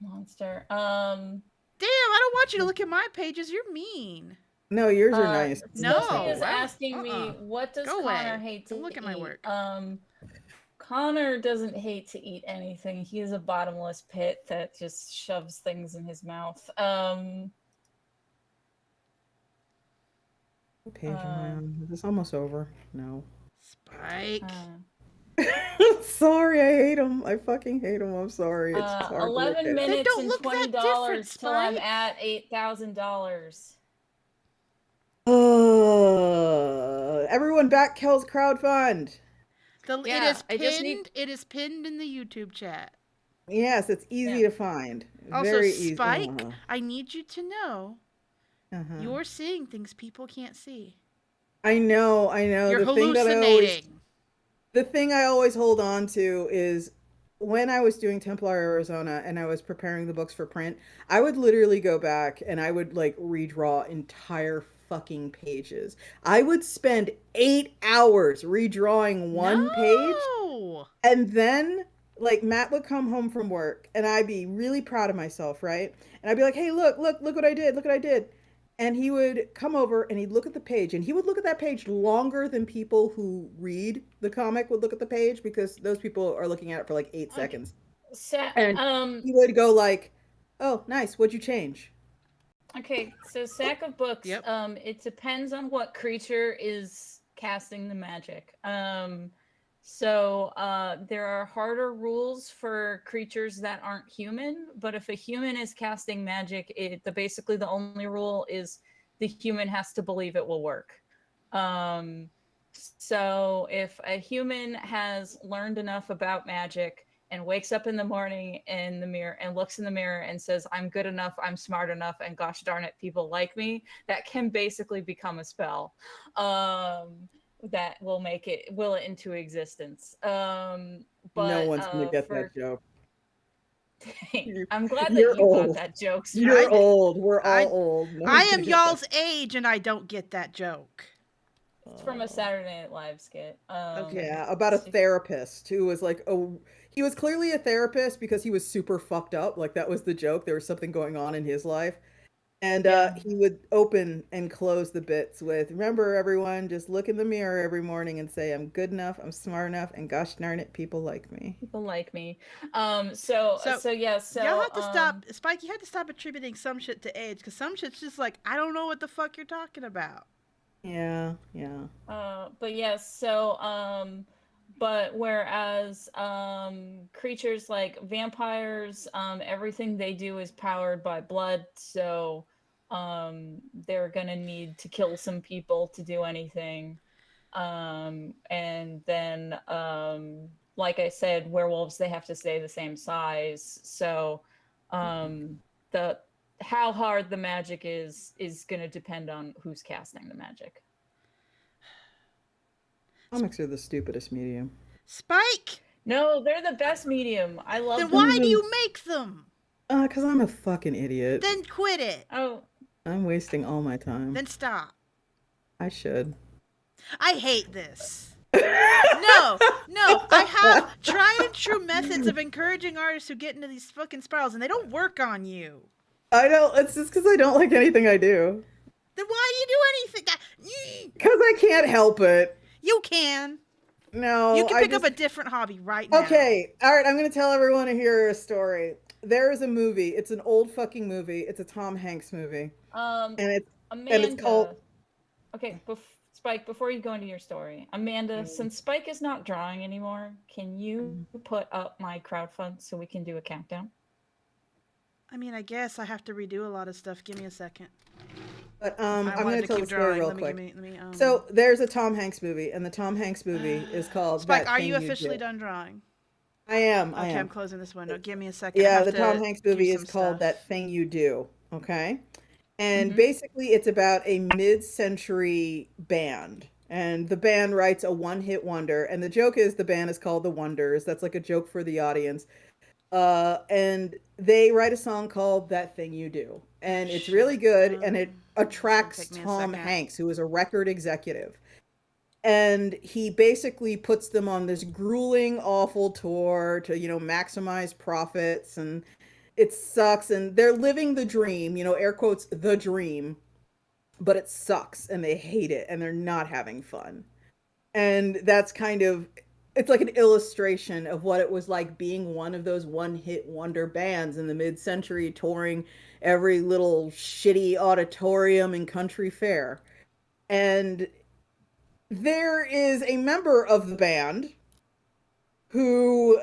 Speaker 2: Monster.
Speaker 3: Damn, I don't want you to look at my pages. You're mean.
Speaker 1: No, yours are nice.
Speaker 3: No.
Speaker 2: Sophie is
Speaker 3: I don't-
Speaker 2: asking me, what does
Speaker 3: Go
Speaker 2: Connor
Speaker 3: away.
Speaker 2: hate to
Speaker 3: Don't look at my
Speaker 2: eat?
Speaker 3: work.
Speaker 2: Connor doesn't hate to eat anything. He is a bottomless pit that just shoves things in his mouth.
Speaker 1: What page am I on? Is this almost over? No.
Speaker 3: Spike.
Speaker 1: Sorry, I hate him. I fucking hate him. I'm sorry. It's hard to look
Speaker 2: 11
Speaker 1: at.
Speaker 2: minutes
Speaker 3: don't
Speaker 2: and
Speaker 3: look that
Speaker 2: $20
Speaker 3: different,
Speaker 2: till I'm
Speaker 3: Spike.
Speaker 2: at $8,000.
Speaker 1: Everyone back Kel's crowdfund.
Speaker 2: Yeah, I
Speaker 3: it
Speaker 2: just
Speaker 3: is pinned.
Speaker 2: need-
Speaker 3: It is pinned in the YouTube chat.
Speaker 1: Yes, it's easy to find.
Speaker 3: Also,
Speaker 1: Very easy.
Speaker 3: Spike, I need you to know
Speaker 1: Uh-huh.
Speaker 3: you're seeing things people can't see.
Speaker 1: I know.
Speaker 3: You're
Speaker 1: the thing
Speaker 3: hallucinating.
Speaker 1: the thing I always hold on to is when I was doing Templar Arizona and I was preparing the books for print, I would literally go back and I would like redraw entire fucking pages. I would spend 8 hours redrawing one page, and then like Matt would come home from work and I'd be really proud of myself, right? And I'd be like, "Hey, look what I did. Look what I did." And he would come over and he'd look at the page, and he would look at that page longer than people who read the comic would look at the page, because those people are looking at it for like 8 seconds. And he would go like, "Oh, nice. What'd you change?"
Speaker 2: Okay, so Sack of Books,
Speaker 3: Yep.
Speaker 2: It depends on what creature is casting the magic. So there are harder rules for creatures that aren't human, but if a human is casting magic, basically the only rule is the human has to believe it will work. So if a human has learned enough about magic and wakes up in the morning in the mirror and looks in the mirror and says, "I'm good enough, I'm smart enough, and gosh darn it, people like me," that can basically become a spell. That will will it into existence. But
Speaker 1: no one's gonna get that joke.
Speaker 2: I'm glad that
Speaker 1: You're
Speaker 2: you
Speaker 1: old.
Speaker 2: got that joke.
Speaker 1: You're old. We're all old. No
Speaker 3: I
Speaker 1: one's
Speaker 3: am
Speaker 1: gonna get
Speaker 3: y'all's age and I don't get that joke.
Speaker 2: It's from a Saturday Night Live skit.
Speaker 3: Okay.
Speaker 1: Yeah, about a therapist who was like, he was clearly a therapist because he was super fucked up. Like that was the joke. There was something going on in his life. And he would open and close the bits with, "Remember, everyone, just look in the mirror every morning and say, I'm good enough, I'm smart enough, and gosh darn it, people like me."
Speaker 2: People like me.
Speaker 3: So
Speaker 2: Yeah. So
Speaker 3: y'all have to stop, Spike. You had to stop attributing some shit to age, because some shit's just like, I don't know what the fuck you're talking about.
Speaker 1: Yeah.
Speaker 2: But yes. But whereas creatures like vampires, everything they do is powered by blood, so they're gonna need to kill some people to do anything. And then like I said, werewolves, they have to stay the same size. So the how hard the magic is going to depend on who's casting the magic.
Speaker 1: Comics are the stupidest medium.
Speaker 3: Spike!
Speaker 2: No, they're the best medium. I love
Speaker 3: Then
Speaker 2: them.
Speaker 3: why do you make them?
Speaker 1: Because I'm a fucking idiot.
Speaker 3: Then quit it.
Speaker 2: Oh,
Speaker 1: I'm wasting all my time.
Speaker 3: Then stop.
Speaker 1: I should.
Speaker 3: I hate this. No, I have tried and true methods of encouraging artists who get into these fucking spirals, and they don't work on you.
Speaker 1: I don't. It's just because I don't like anything I do.
Speaker 3: Then why do you do anything?
Speaker 1: Because I can't help it.
Speaker 3: You can.
Speaker 1: No.
Speaker 3: You can pick up a different hobby right now.
Speaker 1: Okay. All right. I'm going to tell everyone here a story. There is a movie. It's an old fucking movie. It's a Tom Hanks movie.
Speaker 2: and
Speaker 1: And it's called.
Speaker 2: Okay, Spike, before you go into your story, Amanda, since Spike is not drawing anymore, can you put up my crowdfund so we can do a countdown?
Speaker 3: I mean, I guess I have to redo a lot of stuff. Give me a second.
Speaker 1: But I'm going to tell the story real quick.
Speaker 3: Let me,
Speaker 1: So there's a Tom Hanks movie, and the Tom Hanks movie is called.
Speaker 3: Spike,
Speaker 1: That
Speaker 3: are
Speaker 1: Thing
Speaker 3: you
Speaker 1: You
Speaker 3: officially
Speaker 1: Do.
Speaker 3: done drawing?
Speaker 1: I am.
Speaker 3: Okay,
Speaker 1: I am.
Speaker 3: I'm closing this window. Give me a second. I
Speaker 1: Yeah,
Speaker 3: have
Speaker 1: the
Speaker 3: to
Speaker 1: Tom Hanks
Speaker 3: do
Speaker 1: movie is
Speaker 3: some
Speaker 1: called
Speaker 3: stuff.
Speaker 1: That Thing You Do. Okay. And basically, it's about a mid-century band. And the band writes a one-hit wonder. And the joke is the band is called The Wonders. That's like a joke for the audience. And they write a song called That Thing You Do. And it's really good. And it attracts
Speaker 3: take me a
Speaker 1: Tom
Speaker 3: second.
Speaker 1: Hanks, who is a record executive. And he basically puts them on this grueling, awful tour to, maximize profits. And it sucks. And they're living the dream, air quotes, the dream. But it sucks and they hate it and they're not having fun. And that's kind of, it's like an illustration of what it was like being one of those one-hit wonder bands in the mid-century, touring every little shitty auditorium and country fair. And there is a member of the band who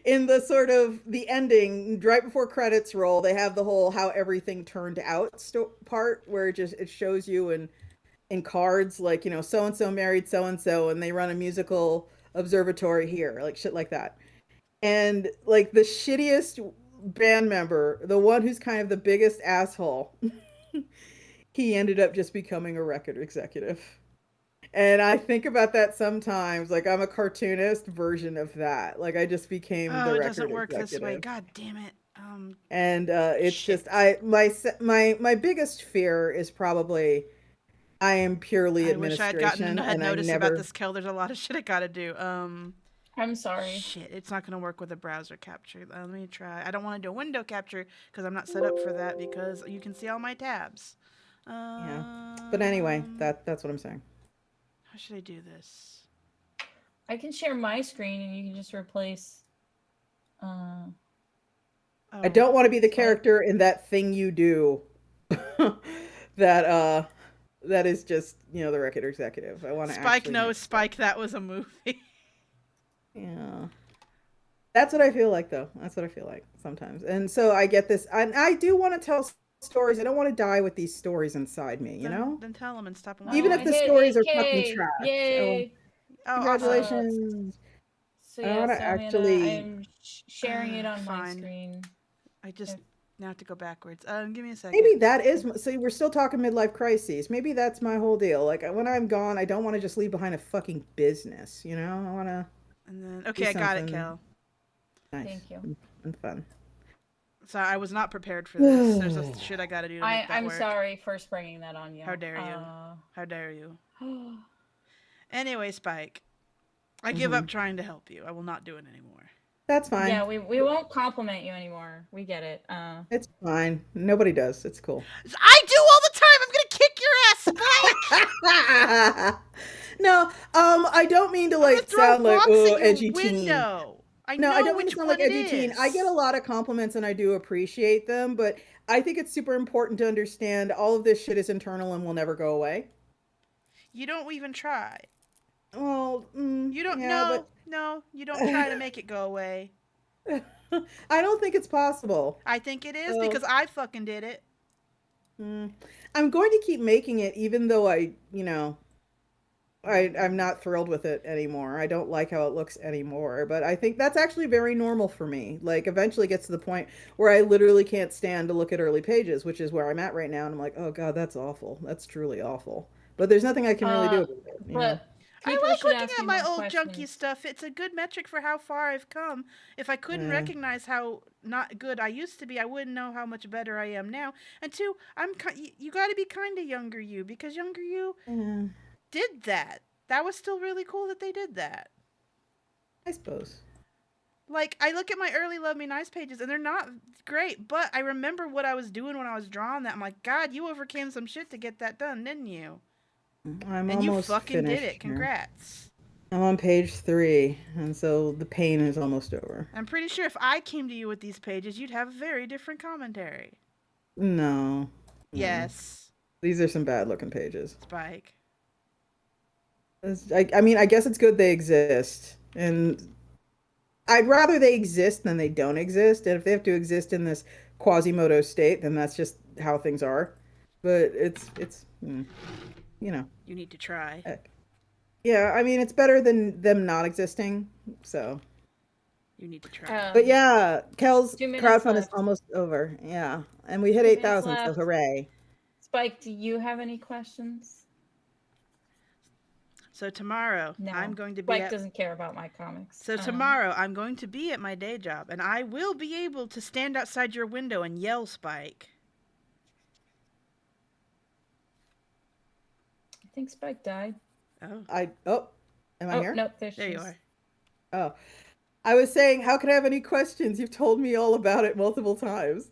Speaker 1: in the sort of the ending, right before credits roll, they have the whole how everything turned out part where it shows you in cards, like, so and so married so and they run a musical observatory here, like shit like that. And like the shittiest band member, the one who's kind of the biggest asshole, he ended up just becoming a record executive. And I think about that sometimes. Like, I'm a cartoonist version of that. Like, I just became the record
Speaker 3: it doesn't work
Speaker 1: executive.
Speaker 3: this way. God damn it.
Speaker 1: And it's
Speaker 3: shit.
Speaker 1: just my biggest fear is probably I am purely administration.
Speaker 3: I had
Speaker 1: and
Speaker 3: noticed
Speaker 1: I never...
Speaker 3: about this, Kel. There's a lot of shit I gotta do.
Speaker 2: I'm sorry.
Speaker 3: Shit, it's not gonna work with a browser capture. Let me try. I don't want to do a window capture because I'm not set up for that because you can see all my tabs.
Speaker 1: Yeah. But anyway, that's what I'm saying.
Speaker 3: How should I do this?
Speaker 2: I can share my screen and you can just replace.
Speaker 1: I don't want to be the character in That Thing You Do. that is just, the record executive. I want to
Speaker 3: Spike knows Spike that was a movie.
Speaker 1: Yeah. That's what I feel like, though. That's what I feel like sometimes. And so I get this, and I do want to tell stories. I don't want to die with these stories inside me,
Speaker 3: Then tell them and stop them.
Speaker 1: Even if the stories are fucking trash.
Speaker 2: Yay!
Speaker 1: Congratulations.
Speaker 2: So yeah, I'm sharing it on my screen.
Speaker 3: I just now have to go backwards. Give me a second.
Speaker 1: Maybe that is, so we're still talking midlife crises. Maybe that's my whole deal. Like, when I'm gone, I don't want to just leave behind a fucking business, I want to.
Speaker 3: And then, okay, I got it, Kel.
Speaker 1: Nice.
Speaker 2: Thank you.
Speaker 1: And fun.
Speaker 3: So I was not prepared for this. There's a shit I got to do to make that
Speaker 2: I'm
Speaker 3: work.
Speaker 2: sorry for springing that on you.
Speaker 3: How dare you? How dare you? Anyway, Spike, I give up trying to help you. I will not do it anymore.
Speaker 1: That's fine.
Speaker 2: Yeah, we won't compliment you anymore. We get it.
Speaker 1: It's fine. Nobody does. It's cool.
Speaker 3: I do all the time. I'm gonna kick your ass, Spike.
Speaker 1: No, I don't mean to sound like edgy teen.
Speaker 3: I
Speaker 1: don't mean to sound like edgy teen. I get a lot of compliments and I do appreciate them, but I think it's super important to understand all of this shit is internal and will never go away.
Speaker 3: You don't even try.
Speaker 1: Well,
Speaker 3: you don't know. No, you don't try to make it go away.
Speaker 1: I don't think it's possible.
Speaker 3: I think it is because I fucking did it.
Speaker 1: I'm going to keep making it even though I'm not thrilled with it anymore. I don't like how it looks anymore, but I think that's actually very normal for me. Like eventually gets to the point where I literally can't stand to look at early pages, which is where I'm at right now. And I'm like, oh God, that's awful. That's truly awful. But there's nothing I can really do
Speaker 2: Uh,
Speaker 1: about it, you know?
Speaker 2: but
Speaker 3: I
Speaker 2: people
Speaker 3: like
Speaker 2: should
Speaker 3: looking
Speaker 2: ask
Speaker 3: at
Speaker 2: me
Speaker 3: my
Speaker 2: more
Speaker 3: old junky
Speaker 2: questions.
Speaker 3: stuff. It's a good metric for how far I've come. If I couldn't
Speaker 1: Eh,
Speaker 3: recognize how not good I used to be, I wouldn't know how much better I am now. And two, you got to be kind to younger you, because younger you
Speaker 1: eh,
Speaker 3: did that. That was still really cool that they did that.
Speaker 1: I suppose.
Speaker 3: Like, I look at my early Love Me Nice pages, and they're not great, but I remember what I was doing when I was drawing that. I'm like, God, you overcame some shit to get that done, didn't you?
Speaker 1: I'm
Speaker 3: And you
Speaker 1: almost
Speaker 3: fucking did
Speaker 1: finished
Speaker 3: it.
Speaker 1: here.
Speaker 3: Congrats.
Speaker 1: I'm on page 3, and so the pain is almost over.
Speaker 3: I'm pretty sure if I came to you with these pages, you'd have a very different commentary.
Speaker 1: No, no.
Speaker 3: Yes,
Speaker 1: These are some bad looking pages.
Speaker 3: Spike.
Speaker 1: I mean, I guess it's good they exist. And I'd rather they exist than they don't exist. And if they have to exist in this Quasimodo state, then that's just how things are. But you know,
Speaker 3: You need to try.
Speaker 1: heck. Yeah, I mean, it's better than them not existing. So,
Speaker 3: You need to try.
Speaker 1: but yeah, Kel's
Speaker 2: 2 minutes
Speaker 1: crowdfund is
Speaker 2: left.
Speaker 1: almost over. Yeah, and we hit
Speaker 2: 2 minutes
Speaker 1: 8,000, so
Speaker 2: left.
Speaker 1: hooray.
Speaker 2: Spike, do you have any questions?
Speaker 3: So tomorrow,
Speaker 2: No.
Speaker 3: I'm going to be
Speaker 2: Spike
Speaker 3: at.
Speaker 2: doesn't care about my comics.
Speaker 3: So tomorrow, I'm going to be at my day job, and I will be able to stand outside your window and yell, Spike.
Speaker 2: I think Spike died.
Speaker 3: Oh,
Speaker 1: Am I
Speaker 2: Oh,
Speaker 1: here?
Speaker 2: nope,
Speaker 3: there you are.
Speaker 1: Oh, I was saying, how can I have any questions? You've told me all about it multiple times.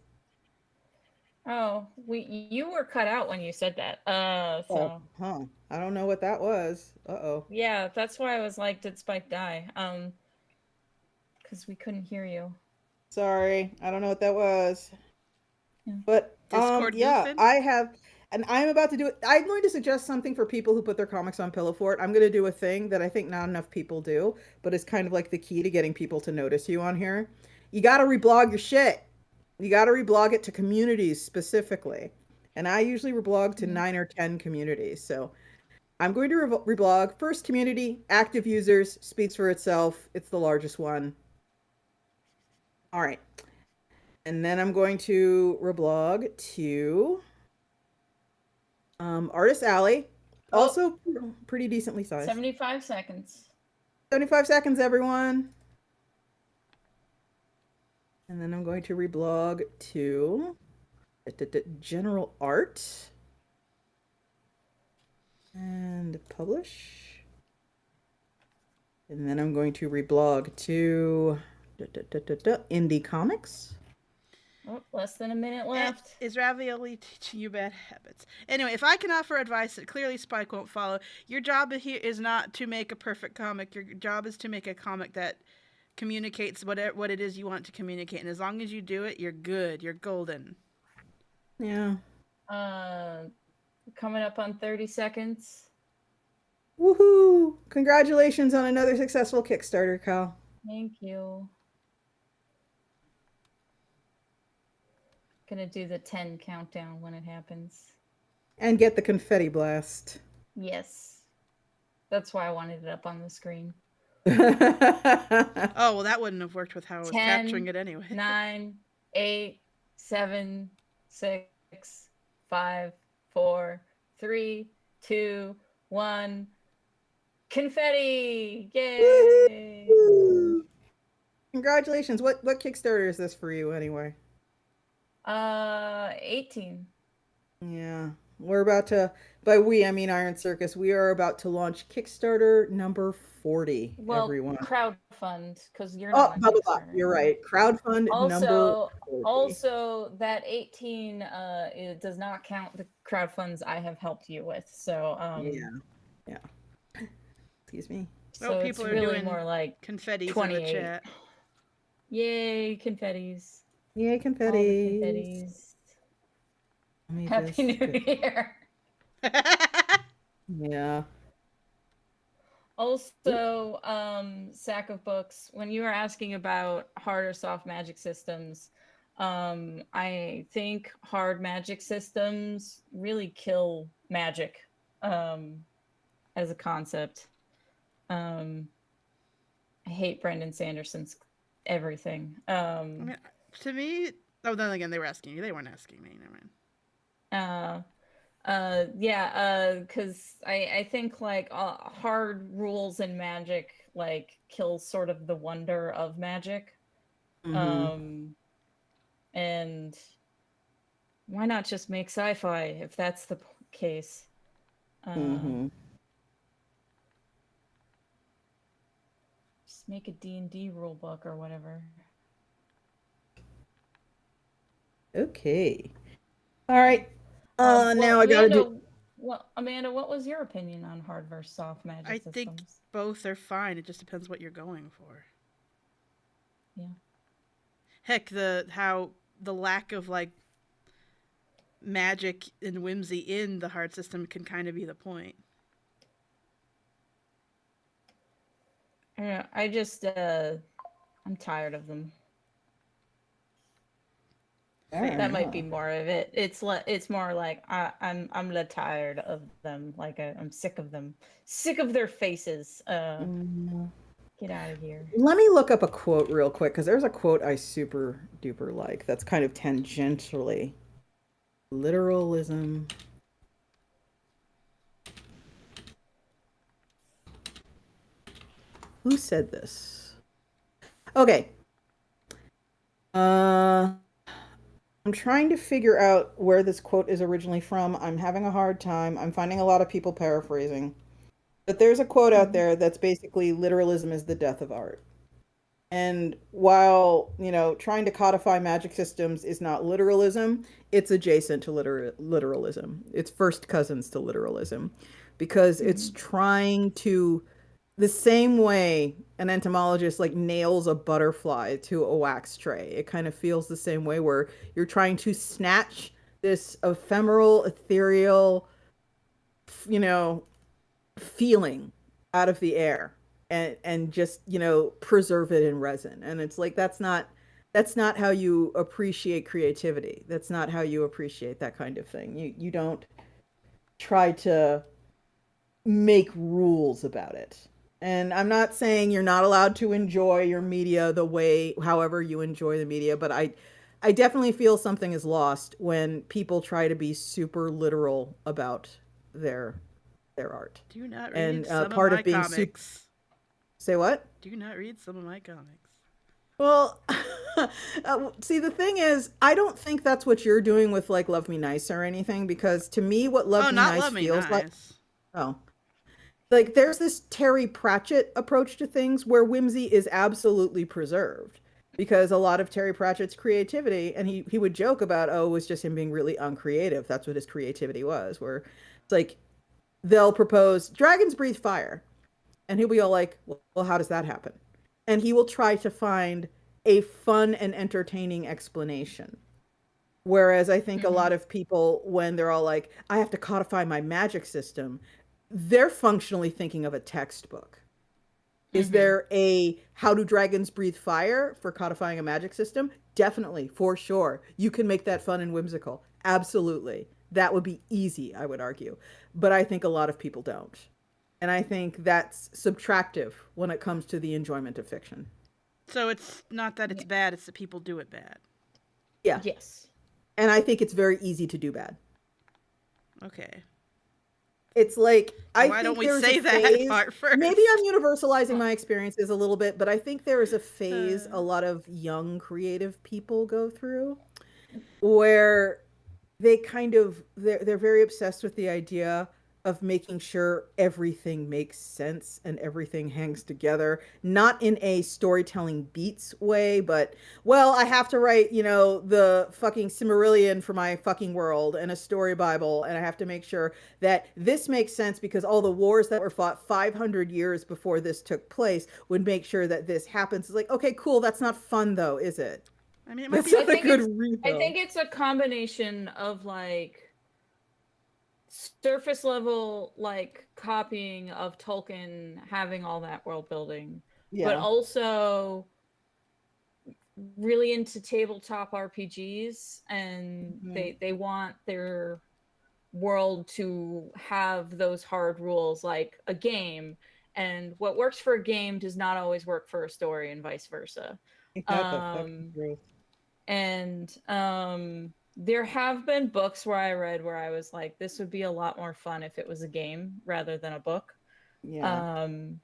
Speaker 2: Oh, you were cut out when you said that.
Speaker 1: Oh,
Speaker 2: So
Speaker 1: huh. I don't know what that was. Uh-oh.
Speaker 2: yeah, that's why I was like, did Spike die? Because we couldn't hear you.
Speaker 1: Sorry. I don't know what that was.
Speaker 2: Yeah.
Speaker 1: But
Speaker 3: Discord
Speaker 1: yeah,
Speaker 3: goofing?
Speaker 1: I have, and I'm about to do it. I'm going to suggest something for people who put their comics on Pillow Fort. I'm going to do a thing that I think not enough people do, but it's kind of like the key to getting people to notice you on here. You got to reblog your shit. You got to reblog it to communities specifically. And I usually reblog to 9 or 10 communities. So I'm going to reblog. First community, active users, speaks for itself. It's the largest one. All right. And then I'm going to reblog to Artist Alley.
Speaker 2: Oh.
Speaker 1: Also pretty decently sized.
Speaker 2: 75 seconds.
Speaker 1: 75 seconds, everyone. And then I'm going to reblog to General Art. And publish. And then I'm going to reblog to Indie Comics.
Speaker 2: Oh, less than a minute left.
Speaker 3: Is Ravioli teaching you bad habits? Anyway, if I can offer advice that clearly Spike won't follow, your job here is not to make a perfect comic. Your job is to make a comic that communicates what it is you want to communicate. And as long as you do it, you're good. You're golden.
Speaker 1: Yeah.
Speaker 2: Coming up on 30 seconds.
Speaker 1: Woohoo! Congratulations on another successful Kickstarter, Kyle.
Speaker 2: Thank you. Gonna do the 10 countdown when it happens.
Speaker 1: And get the confetti blast.
Speaker 2: Yes. That's why I wanted it up on the screen.
Speaker 3: Oh, well, that wouldn't have worked with how I was
Speaker 2: 10,
Speaker 3: capturing it anyway.
Speaker 2: 9, 8, 7, 6, 5, 4, 3, 2, 1. Confetti! Yay!
Speaker 1: Woo! Congratulations. What Kickstarter is this for you anyway?
Speaker 2: 18.
Speaker 1: Yeah. We're about to, by we, I mean Iron Circus, we are about to launch Kickstarter number 40,
Speaker 2: Well,
Speaker 1: everyone.
Speaker 2: crowdfund, because you're
Speaker 1: Oh,
Speaker 2: not on
Speaker 1: blah, blah, blah.
Speaker 2: Kickstarter.
Speaker 1: You're right. Crowdfund number 40.
Speaker 2: Also, that 18 it does not count the crowdfunds I have helped you with. So
Speaker 1: Yeah. Excuse me.
Speaker 2: So
Speaker 3: people
Speaker 2: it's
Speaker 3: are
Speaker 2: really
Speaker 3: doing
Speaker 2: more like
Speaker 3: confettis in the
Speaker 2: 28.
Speaker 3: chat.
Speaker 2: Yay, confettis.
Speaker 1: Yay, confetti.
Speaker 2: All the confettis. Happy New Year.
Speaker 1: Yeah.
Speaker 2: Also, Sack of Books, when you were asking about hard or soft magic systems, I think hard magic systems really kill magic. And as a concept. I hate Brendan Sanderson's everything.
Speaker 3: I mean, to me, oh, then again, they were asking you. They weren't asking me. Never mind.
Speaker 2: Yeah, because I think like hard rules in Magic like kills sort of the wonder of Magic.
Speaker 1: Mm-hmm.
Speaker 2: And why not just make sci-fi if that's the case?
Speaker 1: Mm-hmm.
Speaker 2: Just make a D&D rule book or whatever.
Speaker 1: Okay. All right.
Speaker 2: Well,
Speaker 1: Now I gotta do.
Speaker 2: Amanda, what was your opinion on hard versus soft
Speaker 3: I
Speaker 2: Magic
Speaker 3: think
Speaker 2: systems?
Speaker 3: both are fine. It just depends what you're going for.
Speaker 2: Yeah.
Speaker 3: Heck, the lack of like magic and whimsy in the hard system can kind of be the point.
Speaker 2: Yeah, I just I'm tired of them.
Speaker 1: Fair
Speaker 2: That might be
Speaker 1: enough.
Speaker 2: more of it. It's more like I'm tired of them. Like I'm sick of them. Sick of their faces.
Speaker 1: Mm.
Speaker 2: Get out of here.
Speaker 1: Let me look up a quote real quick because there's a quote I super duper like that's kind of tangentially literalism. Who said this? Okay. I'm trying to figure out where this quote is originally from. I'm having a hard time. I'm finding a lot of people paraphrasing. But there's a quote out
Speaker 2: Mm-hmm.
Speaker 1: there that's basically literalism is the death of art. And while, trying to codify magic systems is not literalism, it's adjacent to literalism. It's first cousins to literalism because it's
Speaker 2: Mm-hmm.
Speaker 1: trying to, the same way an entomologist like nails a butterfly to a wax tray. It kind of feels the same way where you're trying to snatch this ephemeral, ethereal, you know, feeling out of the air and just preserve it in resin, and it's like that's not how you appreciate creativity. That's not how you appreciate that kind of thing. You don't try to make rules about it. And I'm not saying you're not allowed to enjoy your media the way however you enjoy the media, but I definitely feel something is lost when people try to be super literal about their their art.
Speaker 3: Do not read
Speaker 1: And
Speaker 3: some of
Speaker 1: part
Speaker 3: my
Speaker 1: of being super.
Speaker 3: comics.
Speaker 1: Say what?
Speaker 3: Do not read some of my comics.
Speaker 1: Well, see, the thing is, I don't think that's what you're doing with like Love Me Nice or anything, because to me, what
Speaker 3: Oh,
Speaker 1: Love Me
Speaker 3: not
Speaker 1: Nice
Speaker 3: Love Me
Speaker 1: feels like,
Speaker 3: Nice.
Speaker 1: oh, like there's this Terry Pratchett approach to things where whimsy is absolutely preserved. Because a lot of Terry Pratchett's creativity, and he would joke about, oh, it was just him being really uncreative. That's what his creativity was, where it's like they'll propose dragons breathe fire. And he'll be all like, well, how does that happen? And he will try to find a fun and entertaining explanation. Whereas I think a
Speaker 2: Mm-hmm.
Speaker 1: lot of people, when they're all like, I have to codify my magic system, they're functionally thinking of a textbook. Is
Speaker 2: Mm-hmm.
Speaker 1: there a how do dragons breathe fire for codifying a magic system? Definitely, for sure. You can make that fun and whimsical. Absolutely. That would be easy, I would argue. But I think a lot of people don't. And I think that's subtractive when it comes to the enjoyment of fiction.
Speaker 3: So it's not that it's
Speaker 2: Yeah.
Speaker 3: bad; it's that people do it bad.
Speaker 1: Yeah.
Speaker 2: Yes.
Speaker 1: And I think it's very easy to do bad.
Speaker 3: Okay.
Speaker 1: It's like, I
Speaker 3: Why don't
Speaker 1: think
Speaker 3: we
Speaker 1: there's a
Speaker 3: say that
Speaker 1: phase,
Speaker 3: part
Speaker 1: maybe I'm
Speaker 3: first?
Speaker 1: universalizing
Speaker 2: Well,
Speaker 1: my experiences a little bit, but I think there is a
Speaker 3: Uh,
Speaker 1: phase a lot of young creative people go through where they kind of they're very obsessed with the idea of making sure everything makes sense and everything hangs together, not in a storytelling beats way, but well, I have to write, the fucking Cimmerillion for my fucking world and a story bible, and I have to make sure that this makes sense because all the wars that were fought 500 years before this took place would make sure that this happens. It's like, okay, cool, that's not fun though, is it?
Speaker 3: I mean, it might
Speaker 1: That's
Speaker 3: be.
Speaker 2: I
Speaker 1: not a
Speaker 2: think
Speaker 1: good
Speaker 2: it's
Speaker 1: read
Speaker 2: I
Speaker 1: though.
Speaker 2: think it's a combination of like surface level like copying of Tolkien having all that world building, but
Speaker 1: Yeah.
Speaker 2: also really into tabletop RPGs, and
Speaker 1: Mhm.
Speaker 2: they want their world to have those hard rules like a game, and what works for a game does not always work for a story, and vice versa.
Speaker 1: Ain't that the fucking
Speaker 2: Um,
Speaker 1: truth?
Speaker 2: and there have been books where I read where I was like, this would be a lot more fun if it was a game rather than a book.
Speaker 1: Yeah.
Speaker 2: Um,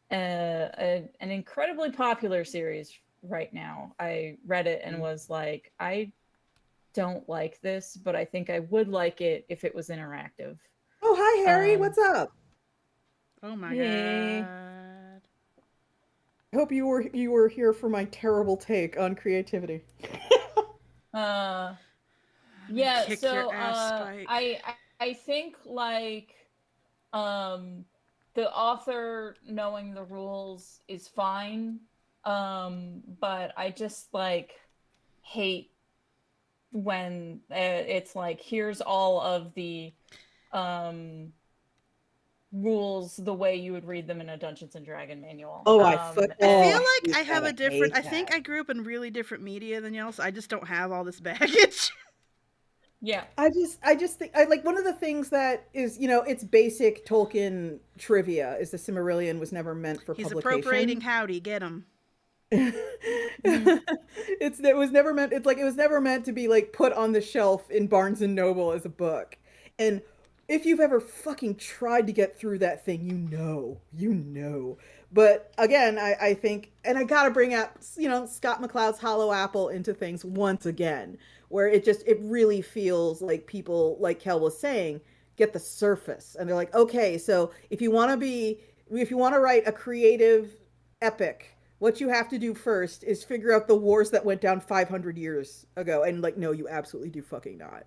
Speaker 2: an incredibly popular series right now. I read it and was like, I don't like this, but I think I would like it if it was interactive.
Speaker 1: Oh, hi Harry,
Speaker 2: Um,
Speaker 1: what's up?
Speaker 3: Oh my
Speaker 2: Hey.
Speaker 3: god.
Speaker 1: I hope you were here for my terrible take on creativity.
Speaker 2: uh,
Speaker 3: I'm gonna
Speaker 2: yeah.
Speaker 3: kick
Speaker 2: So
Speaker 3: your ass, Spike.
Speaker 2: I think like um the author knowing the rules is fine, but I just like hate when it's like, here's all of the um rules the way you would read them in a Dungeons and Dragon manual.
Speaker 1: Oh,
Speaker 3: I feel
Speaker 2: And
Speaker 3: like
Speaker 1: hate
Speaker 3: I have
Speaker 1: that.
Speaker 3: a different. I
Speaker 1: Hate
Speaker 3: think
Speaker 1: that.
Speaker 3: I grew up in really different media than y'all, so I just don't have all this baggage.
Speaker 2: yeah.
Speaker 1: I just think I like one of the things that is, it's basic Tolkien trivia is the Silmarillion was never meant for
Speaker 3: He's
Speaker 1: publication.
Speaker 3: appropriating howdy. Get him.
Speaker 1: It was never meant it's like it was never meant to be like put on the shelf in Barnes and Noble as a book. And if you've ever fucking tried to get through that thing, you know. But again, I think, and I gotta bring up, Scott McCloud's Hollow Apple into things once again, where it really feels like people, like Kel was saying, get the surface. And they're like, okay, so if you want to write a creative epic, what you have to do first is figure out the wars that went down 500 years ago. And like, no, you absolutely do fucking not.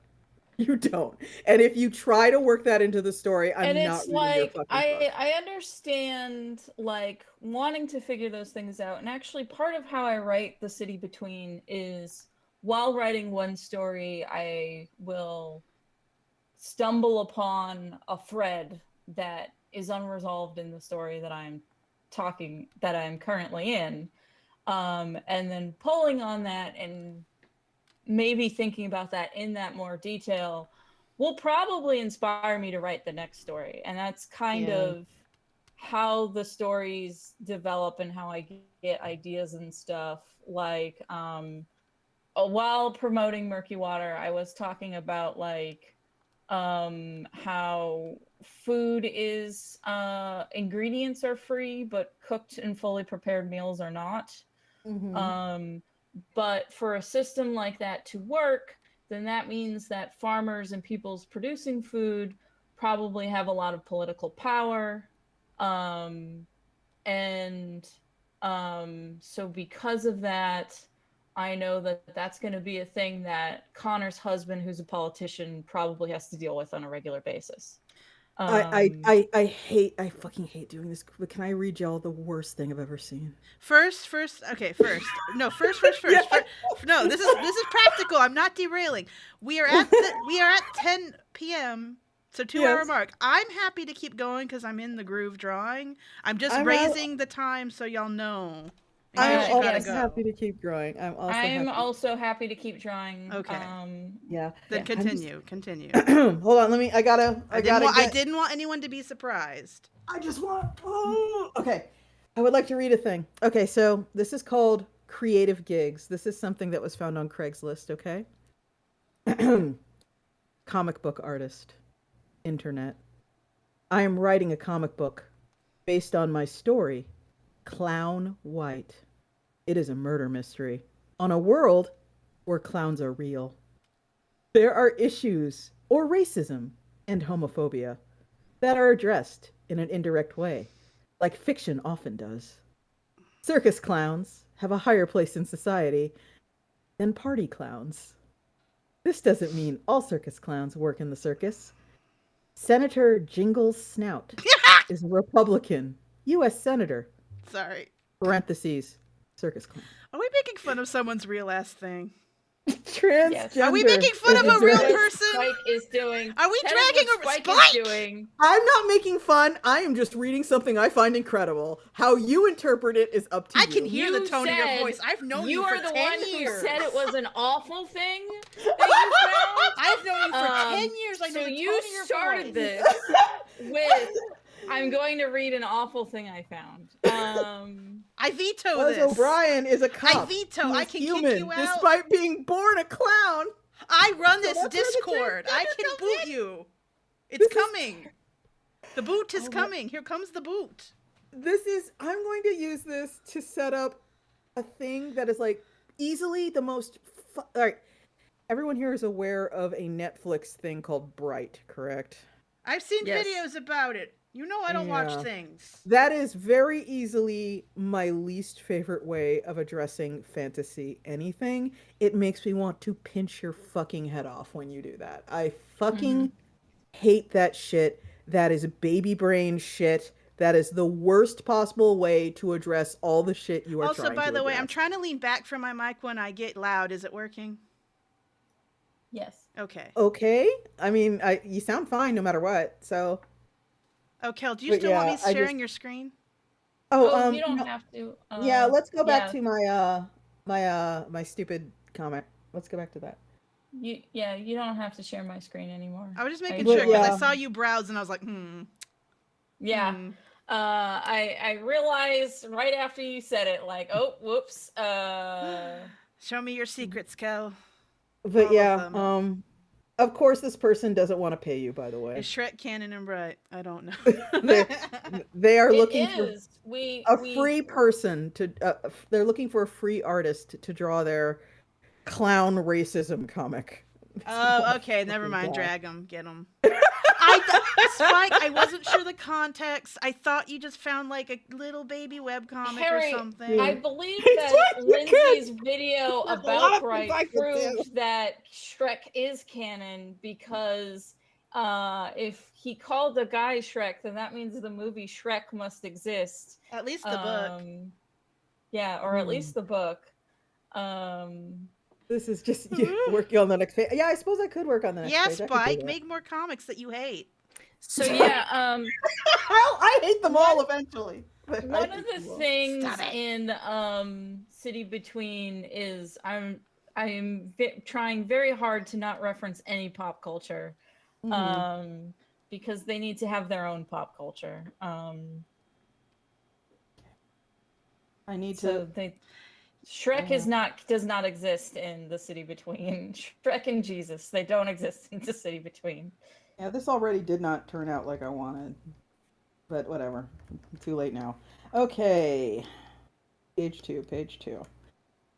Speaker 1: You don't. And if you try to work that into the story,
Speaker 2: And
Speaker 1: I'm not
Speaker 2: it's
Speaker 1: reading your
Speaker 2: like
Speaker 1: fucking book.
Speaker 2: I understand like wanting to figure those things out. And actually part of how I write The City Between is while writing one story, I will stumble upon a thread that is unresolved in the story that I'm currently in. And then pulling on that and maybe thinking about that in that more detail will probably inspire me to write the next story. And that's kind
Speaker 1: Yeah.
Speaker 2: of how the stories develop and how I get ideas and stuff. Like while promoting Murky Water, I was talking about like how food is ingredients are free, but cooked and fully prepared meals are not.
Speaker 1: Mm-hmm.
Speaker 2: But for a system like that to work, then that means that farmers and people's producing food probably have a lot of political power. And so because of that, I know that that's going to be a thing that Connor's husband, who's a politician, probably has to deal with on a regular basis.
Speaker 1: I fucking hate doing this. But can I read y'all the worst thing I've ever seen?
Speaker 3: First. Okay, first. No, first.
Speaker 1: Yeah.
Speaker 3: No, this is practical. I'm not derailing. We are at 10 p.m. So 2-hour
Speaker 1: Yes.
Speaker 3: mark. I'm happy to keep going because I'm in the groove drawing. I'm just
Speaker 1: I'm
Speaker 3: raising the time so y'all know. In
Speaker 1: I'm
Speaker 3: case you
Speaker 2: also
Speaker 3: gotta
Speaker 2: yes.
Speaker 3: go.
Speaker 1: happy to keep growing.
Speaker 2: I'm also happy to keep drawing.
Speaker 3: Okay.
Speaker 1: Yeah.
Speaker 3: Then
Speaker 2: Yeah.
Speaker 3: continue.
Speaker 1: Hold on,
Speaker 3: I didn't want anyone to be surprised.
Speaker 1: I just want. Okay. I would like to read a thing. Okay, so this is called Creative Gigs. This is something that was found on Craigslist, okay? Comic book artist. Internet. I am writing a comic book based on my story, Clown White. It is a murder mystery on a world where clowns are real. There are issues or racism and homophobia that are addressed in an indirect way, like fiction often does. Circus clowns have a higher place in society than party clowns. This doesn't mean all circus clowns work in the circus. Senator Jingles Snout is a Republican U.S. Senator,
Speaker 3: Sorry.
Speaker 1: parentheses, circus clown.
Speaker 3: Are we making fun of someone's real ass thing?
Speaker 1: Transgender.
Speaker 3: Are we making fun
Speaker 1: is
Speaker 3: of a real
Speaker 1: addressed.
Speaker 3: person?
Speaker 2: Spike is doing.
Speaker 3: Are we
Speaker 2: that is
Speaker 3: dragging
Speaker 2: what
Speaker 3: a
Speaker 2: Spike
Speaker 3: Spike?
Speaker 2: is doing.
Speaker 1: I'm not making fun. I am just reading something I find incredible. How you interpret it is up to you.
Speaker 3: I can hear the
Speaker 2: You
Speaker 3: tone of your
Speaker 2: said
Speaker 3: voice. I've known you
Speaker 2: are
Speaker 3: for
Speaker 2: the
Speaker 3: 10
Speaker 2: one
Speaker 3: years.
Speaker 2: who said it was an awful thing that you found.
Speaker 3: I've known you for 10 years. I know
Speaker 2: So
Speaker 3: the
Speaker 2: you
Speaker 3: tone of your
Speaker 2: started
Speaker 3: voice.
Speaker 2: this with, I'm going to read an awful thing I found.
Speaker 3: I veto
Speaker 1: Buzz
Speaker 3: this.
Speaker 1: O'Brien is a cop.
Speaker 3: I veto.
Speaker 1: He
Speaker 3: I
Speaker 1: is
Speaker 3: can
Speaker 1: human,
Speaker 3: kick you out.
Speaker 1: despite being born a clown.
Speaker 3: I run
Speaker 1: So
Speaker 3: this
Speaker 1: that's where the
Speaker 3: Discord. I
Speaker 1: transgender
Speaker 3: can
Speaker 1: comes
Speaker 3: boot
Speaker 1: in.
Speaker 3: you. It's
Speaker 1: This is-
Speaker 3: coming. The boot is
Speaker 1: Oh,
Speaker 3: coming. Here comes the boot.
Speaker 1: I'm going to use this to set up a thing that is like easily the most. All right, everyone here is aware of a Netflix thing called Bright, correct?
Speaker 3: I've seen
Speaker 2: Yes.
Speaker 3: videos about it. You know I don't watch
Speaker 1: Yeah.
Speaker 3: things.
Speaker 1: That is very easily my least favorite way of addressing fantasy anything. It makes me want to pinch your fucking head off when you do that. I fucking hate that shit. That is baby brain shit. That is the worst possible way to address all the shit you are
Speaker 3: Also,
Speaker 1: trying to
Speaker 3: by the way, I'm
Speaker 1: address.
Speaker 3: trying to lean back from my mic when I get loud. Is it working?
Speaker 2: Yes.
Speaker 3: Okay.
Speaker 1: Okay. I mean, you sound fine no matter what. So.
Speaker 3: Oh, Kel, do you
Speaker 1: But
Speaker 3: still want
Speaker 1: yeah,
Speaker 3: me
Speaker 1: I
Speaker 3: sharing
Speaker 1: just-
Speaker 3: your screen?
Speaker 2: Oh, you don't
Speaker 1: no-
Speaker 2: have to.
Speaker 1: yeah, let's go back
Speaker 2: yeah.
Speaker 1: to my stupid comment. Let's go back to that.
Speaker 2: You don't have to share my screen anymore.
Speaker 3: I was just making
Speaker 1: But
Speaker 3: sure because
Speaker 1: yeah.
Speaker 3: I saw you browse and I was like,
Speaker 2: Yeah.
Speaker 3: hmm.
Speaker 2: I realized right after you said it, like, oh, whoops.
Speaker 3: Show me your secrets, Kel.
Speaker 1: But
Speaker 3: All
Speaker 1: yeah,
Speaker 3: of them.
Speaker 1: of course this person doesn't want to pay you, by the way.
Speaker 3: Is Shrek canon and bright? I don't know.
Speaker 1: They are
Speaker 2: It
Speaker 1: looking
Speaker 2: is.
Speaker 1: for a free person to they're looking for a free artist to draw their clown racism comic.
Speaker 3: Oh, okay. Never
Speaker 1: fucking
Speaker 3: mind.
Speaker 1: God.
Speaker 3: Drag them. Get them. Spike, I wasn't sure the context. I thought you just found like a little baby webcomic
Speaker 2: Harry,
Speaker 3: or something.
Speaker 2: I believe
Speaker 1: It's
Speaker 2: that
Speaker 1: like you
Speaker 2: Lindsay's video
Speaker 1: There's a lot
Speaker 2: about
Speaker 1: of things I
Speaker 2: Bright
Speaker 1: could do.
Speaker 2: proved that Shrek is canon because if he called the guy Shrek, then that means the movie Shrek must exist.
Speaker 3: At least the book.
Speaker 2: Yeah, or at least the book.
Speaker 1: This is just you working on the next page. Yeah, I suppose I could work on the next
Speaker 3: Yeah,
Speaker 1: page. I could do
Speaker 3: Spike,
Speaker 1: that.
Speaker 3: make more comics that you hate.
Speaker 2: So yeah,
Speaker 1: I hate them all eventually. but I
Speaker 2: one
Speaker 1: hate
Speaker 2: of the
Speaker 1: them all.
Speaker 2: things
Speaker 3: Stop it.
Speaker 2: in City Between is I'm trying very hard to not reference any pop culture,
Speaker 1: Mhm.
Speaker 2: because they need to have their own pop culture.
Speaker 1: I need
Speaker 2: So
Speaker 1: to.
Speaker 2: Shrek does not exist in the City Between. Shrek and Jesus, they don't exist in the City Between.
Speaker 1: Yeah, this already did not turn out like I wanted. But whatever. Too late now. Okay. Page two.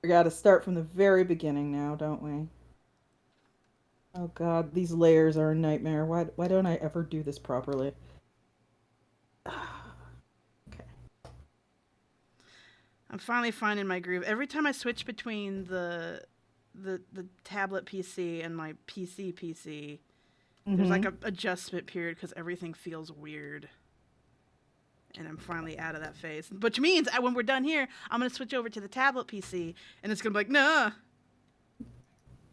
Speaker 1: We gotta start from the very beginning now, don't we? Oh god, these layers are a nightmare. Why don't I ever do this properly? Okay.
Speaker 3: I'm finally finding my groove. Every time I switch between the tablet PC and my PC, there's like a adjustment period because everything feels weird. And I'm finally out of that phase. Which means when we're done here, I'm going to switch over to the tablet PC and it's going to be like, nah.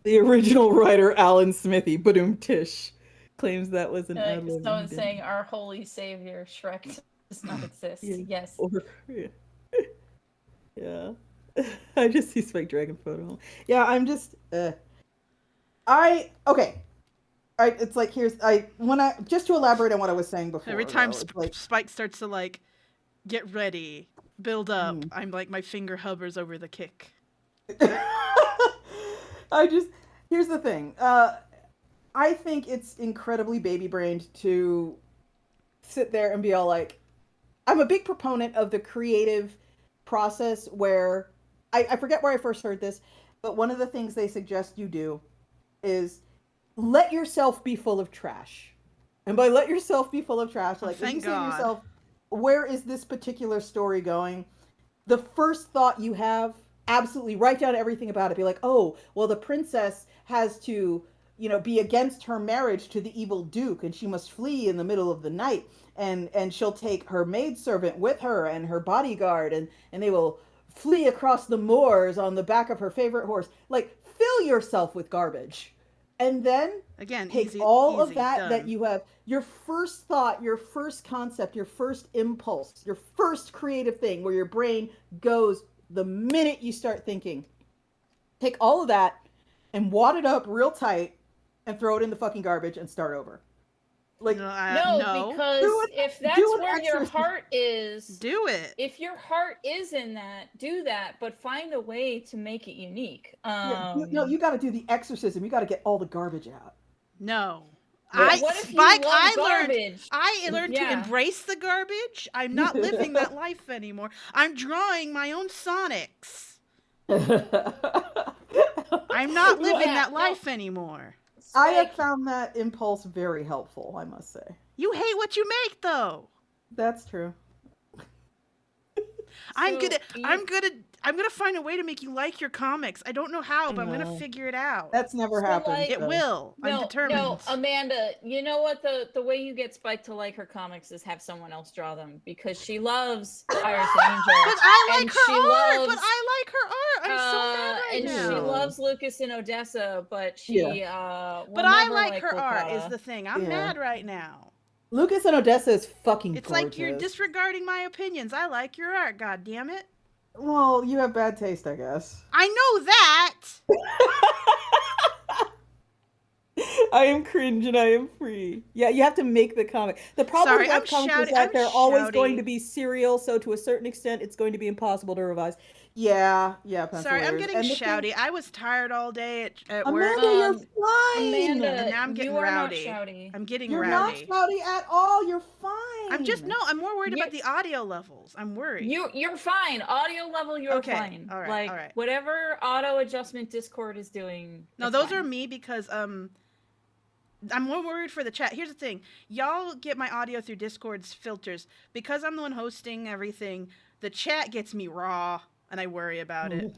Speaker 1: The original writer, Alan Smithy, Badoom Tish, claims that was an ad lib.
Speaker 2: Someone's saying our holy savior Shrek does not exist.
Speaker 1: Yeah.
Speaker 2: Yes.
Speaker 1: Yeah. I just see Spike Dragon photo. Yeah, I'm just okay. It's like just to elaborate on what I was saying before.
Speaker 3: Every time
Speaker 1: though, it's like,
Speaker 3: Spike starts to like get ready, build up, I'm like, my finger hovers over the kick.
Speaker 1: here's the thing. I think it's incredibly baby-brained to sit there and be all like, I'm a big proponent of the creative process where I forget where I first heard this, but one of the things they suggest you do is let yourself be full of trash. And by let yourself be full of trash, like if you say to yourself, where is this particular story going? The first thought you have, absolutely write down everything about it. Be like, oh, well, the princess has to, be against her marriage to the evil duke, and she must flee in the middle of the night. And she'll take her maidservant with her and her bodyguard, and they will flee across the moors on the back of her favorite horse. Like, fill yourself with garbage. And then
Speaker 3: Again,
Speaker 1: take
Speaker 3: easy,
Speaker 1: all of
Speaker 3: easy,
Speaker 1: that
Speaker 3: done.
Speaker 1: that you have, your first thought, your first concept, your first impulse, your first creative thing where your brain goes the minute you start thinking. Take all of that and wad it up real tight and throw it in the fucking garbage and start over. Like,
Speaker 2: No, because
Speaker 1: do
Speaker 2: if
Speaker 1: do
Speaker 2: that's
Speaker 1: an
Speaker 2: where your
Speaker 1: exercise.
Speaker 2: heart is,
Speaker 3: do it.
Speaker 2: if your heart is in that, do that, but find a way to make it unique.
Speaker 1: No, you got to do the exorcism. You got to get all the garbage out.
Speaker 3: No.
Speaker 2: What if you love garbage?
Speaker 3: I learned to embrace the garbage. I'm not living that life anymore. I'm drawing my own Sonics. I'm not living that life anymore.
Speaker 1: I have found that impulse very helpful, I must say.
Speaker 3: You hate what you make, though.
Speaker 1: That's true.
Speaker 3: I'm gonna find a way to make you like your comics. I don't know how, but I'm gonna figure it out.
Speaker 1: That's never happened.
Speaker 3: It will. I'm determined.
Speaker 2: No, Amanda, you know what? The way you get Spike to like her comics is have someone else draw them, because she loves Iris Angel.
Speaker 3: But I like her art. I'm so mad right
Speaker 2: and
Speaker 3: now.
Speaker 2: she loves Lucas in Odessa, but she
Speaker 3: but I like her art is the thing. I'm mad right now.
Speaker 1: Lucas in Odessa is fucking
Speaker 3: It's
Speaker 1: gorgeous.
Speaker 3: like you're disregarding my opinions. I like your art, god damn it.
Speaker 1: Well, you have bad taste, I guess.
Speaker 3: I know that.
Speaker 1: I am cringe and I am free. Yeah, you have to make the comic. The problem with that comic is that they're always going to be serial, so to a certain extent, it's going to be impossible to revise. Yeah,
Speaker 3: Sorry, I'm getting shouty. I was tired all day at work.
Speaker 1: Amanda, you're fine.
Speaker 2: Amanda,
Speaker 3: and now I'm getting rowdy. I'm getting
Speaker 1: you're
Speaker 3: rowdy.
Speaker 1: You're not shouty at all. You're fine.
Speaker 3: I'm more worried about the audio levels. I'm worried.
Speaker 2: You're fine. Audio level, you're fine.
Speaker 3: All right,
Speaker 2: like,
Speaker 3: all right.
Speaker 2: Whatever auto adjustment Discord is doing.
Speaker 3: No, those are me because I'm more worried for the chat. Here's the thing. Y'all get my audio through Discord's filters. Because I'm the one hosting everything, the chat gets me raw, and I worry about it.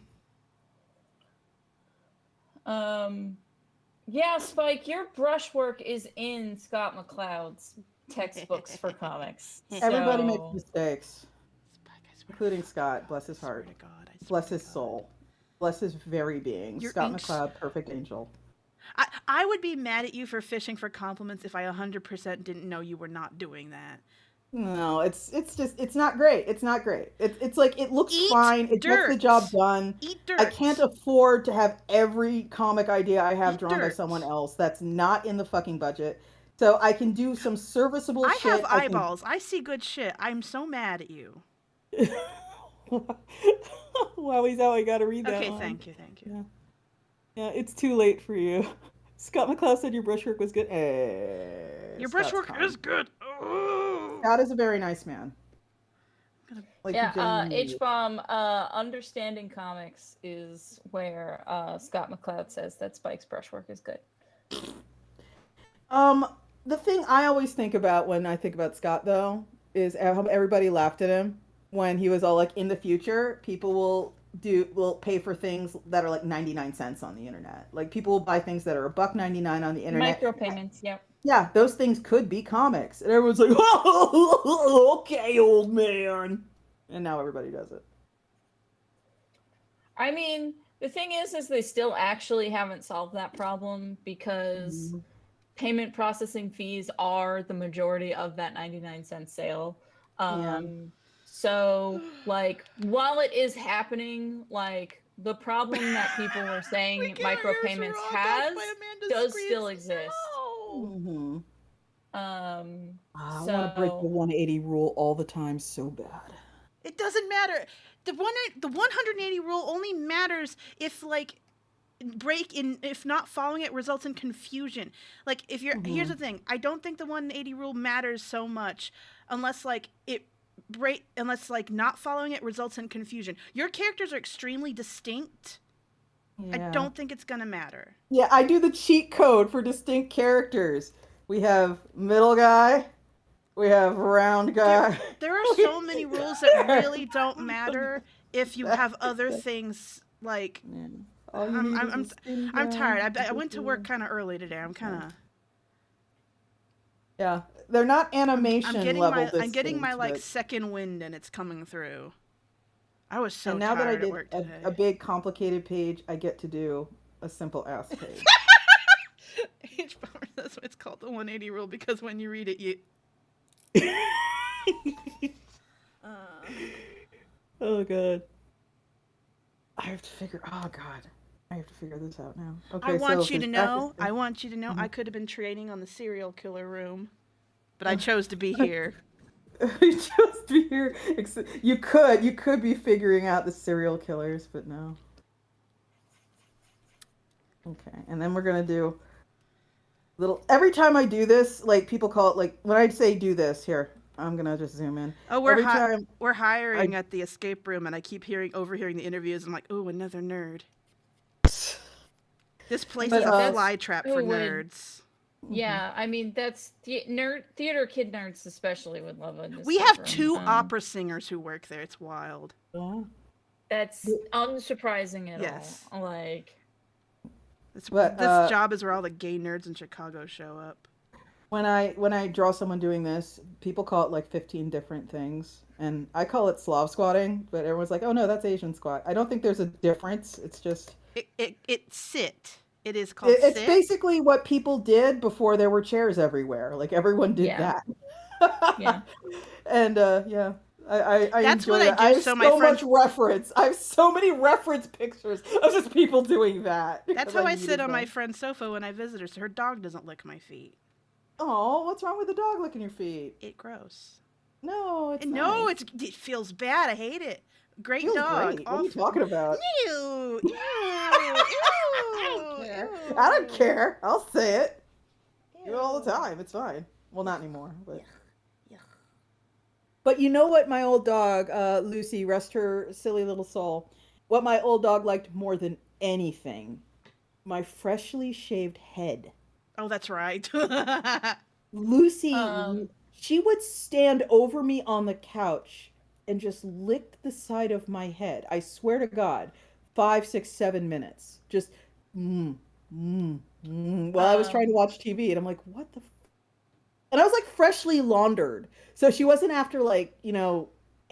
Speaker 2: Yeah, Spike, your brushwork is in Scott McCloud's textbooks for comics.
Speaker 1: Everybody makes mistakes. Including Scott. Bless his heart. Bless his soul. Bless his very being. Scott McCloud, perfect angel.
Speaker 3: I would be mad at you for fishing for compliments if I 100% didn't know you were not doing that.
Speaker 1: No, it's not great. It's not great. It's like, it looks fine. It gets the job done. I can't afford to have every comic idea I have drawn by someone else. That's not in the fucking budget. So I can do some serviceable shit.
Speaker 3: I have eyeballs. I see good shit. I'm so mad at you.
Speaker 1: Wowie zowie, I gotta read that.
Speaker 3: Okay,
Speaker 1: one.
Speaker 3: thank you.
Speaker 1: Yeah, it's too late for you. Scott McCloud said your brushwork was good.
Speaker 3: Your brushwork is good. Oh.
Speaker 1: Scott is a very nice man.
Speaker 2: Like, H-Bomb, understanding comics is where Scott McCloud says that Spike's brushwork is good.
Speaker 1: The thing I always think about when I think about Scott, though, is how everybody laughed at him when he was all like, in the future, people will pay for things that are like 99 cents on the internet. Like, people will buy things that are $1.99 on the internet.
Speaker 2: Micropayments, yep.
Speaker 1: Yeah, those things could be comics. And everyone's like, oh, okay, old man. And now everybody does it.
Speaker 2: I mean, the thing is they still actually haven't solved that problem, because payment processing fees are the majority of that 99-cent sale. So, like, while it is happening, like, the problem that people were saying micropayments does still exist.
Speaker 1: No. I want to break the 180 rule all the time so bad.
Speaker 3: It doesn't matter. The 180 rule only matters if, like, if not following it results in confusion. Like, if you're here's the thing. I don't think the 180 rule matters so much unless not following it results in confusion. Your characters are extremely distinct. Yeah. I don't think it's gonna matter.
Speaker 1: Yeah, I do the cheat code for distinct characters. We have middle guy. We have round guy.
Speaker 3: There are so many rules that really don't matter if you have other things like. I'm tired. I went to work kind of early today. I'm kind of.
Speaker 1: Yeah, they're not animation level.
Speaker 3: I'm getting my like second wind, and it's coming through. I was so
Speaker 1: and now
Speaker 3: tired
Speaker 1: that I
Speaker 3: at work
Speaker 1: did
Speaker 3: today.
Speaker 1: a big complicated page, I get to do a simple ass page.
Speaker 3: H bar, that's why it's called the 180 rule, because when you read it, you.
Speaker 1: Oh god. I have to figure. Oh god. I have to figure this out now. Okay,
Speaker 3: I want
Speaker 1: so
Speaker 3: you to
Speaker 1: his back is
Speaker 3: know. I want you to know.
Speaker 1: Mhm.
Speaker 3: I could have been training on the serial killer room, but I chose to be here.
Speaker 1: Just be here. You could be figuring out the serial killers, but no. Okay, and then we're gonna do little. Every time I do this, like people call it like when I say do this here. I'm gonna just zoom in.
Speaker 3: Oh,
Speaker 1: Every time
Speaker 3: we're
Speaker 1: I
Speaker 3: hiring at the escape room, and I keep overhearing the interviews. I'm like, ooh, another nerd. This place
Speaker 1: But,
Speaker 3: is a
Speaker 2: that's
Speaker 3: fly trap
Speaker 2: who
Speaker 3: for
Speaker 2: would-
Speaker 3: nerds.
Speaker 2: Yeah, I mean that's theater kid nerds especially would love it.
Speaker 3: We have 2 opera singers who work there. It's wild.
Speaker 1: Yeah.
Speaker 2: That's unsurprising at
Speaker 3: Yes.
Speaker 2: all. Like,
Speaker 3: This
Speaker 1: But,
Speaker 3: job is where all the gay nerds in Chicago show up.
Speaker 1: when I draw someone doing this, people call it like 15 different things, and I call it Slav squatting, but everyone's like, "Oh no, that's Asian squat." I don't think there's a difference. It's just
Speaker 3: It sit. It is called
Speaker 1: it's
Speaker 3: sit.
Speaker 1: basically what people did before there were chairs everywhere. Like everyone did
Speaker 2: Yeah.
Speaker 1: that.
Speaker 2: yeah.
Speaker 1: And yeah, I
Speaker 3: That's
Speaker 1: enjoy
Speaker 3: what I
Speaker 1: that.
Speaker 3: do,
Speaker 1: I have
Speaker 3: so
Speaker 1: so
Speaker 3: my friends-
Speaker 1: much reference. I have so many reference pictures of just people doing that.
Speaker 3: That's
Speaker 1: because
Speaker 3: how I
Speaker 1: needed
Speaker 3: sit on my
Speaker 1: them.
Speaker 3: friend's sofa when I visit her, so her dog doesn't lick my feet.
Speaker 1: Oh, what's wrong with the dog licking your feet?
Speaker 3: It gross.
Speaker 1: No, it's
Speaker 3: No,
Speaker 1: nice.
Speaker 3: it feels bad. I hate it. Great
Speaker 1: Feels
Speaker 3: dog.
Speaker 1: great. What are you
Speaker 3: Awful.
Speaker 1: talking about?
Speaker 3: Ew, ew,
Speaker 1: I don't care.
Speaker 3: ew.
Speaker 1: I don't care. I'll say it. Do
Speaker 3: Ew.
Speaker 1: it all the time. It's fine. Well, not anymore, but.
Speaker 3: Yuck.
Speaker 1: But you know what my old dog, Lucy, rest her silly little soul, what my old dog liked more than anything? My freshly shaved head.
Speaker 3: Oh, that's right.
Speaker 1: Lucy,
Speaker 2: Um,
Speaker 1: she would stand over me on the couch and just lick the side of my head. I swear to God, 5, 6, 7 minutes. Just, while I was trying to watch TV. And I'm like, what the and I was like freshly laundered. So she wasn't after like,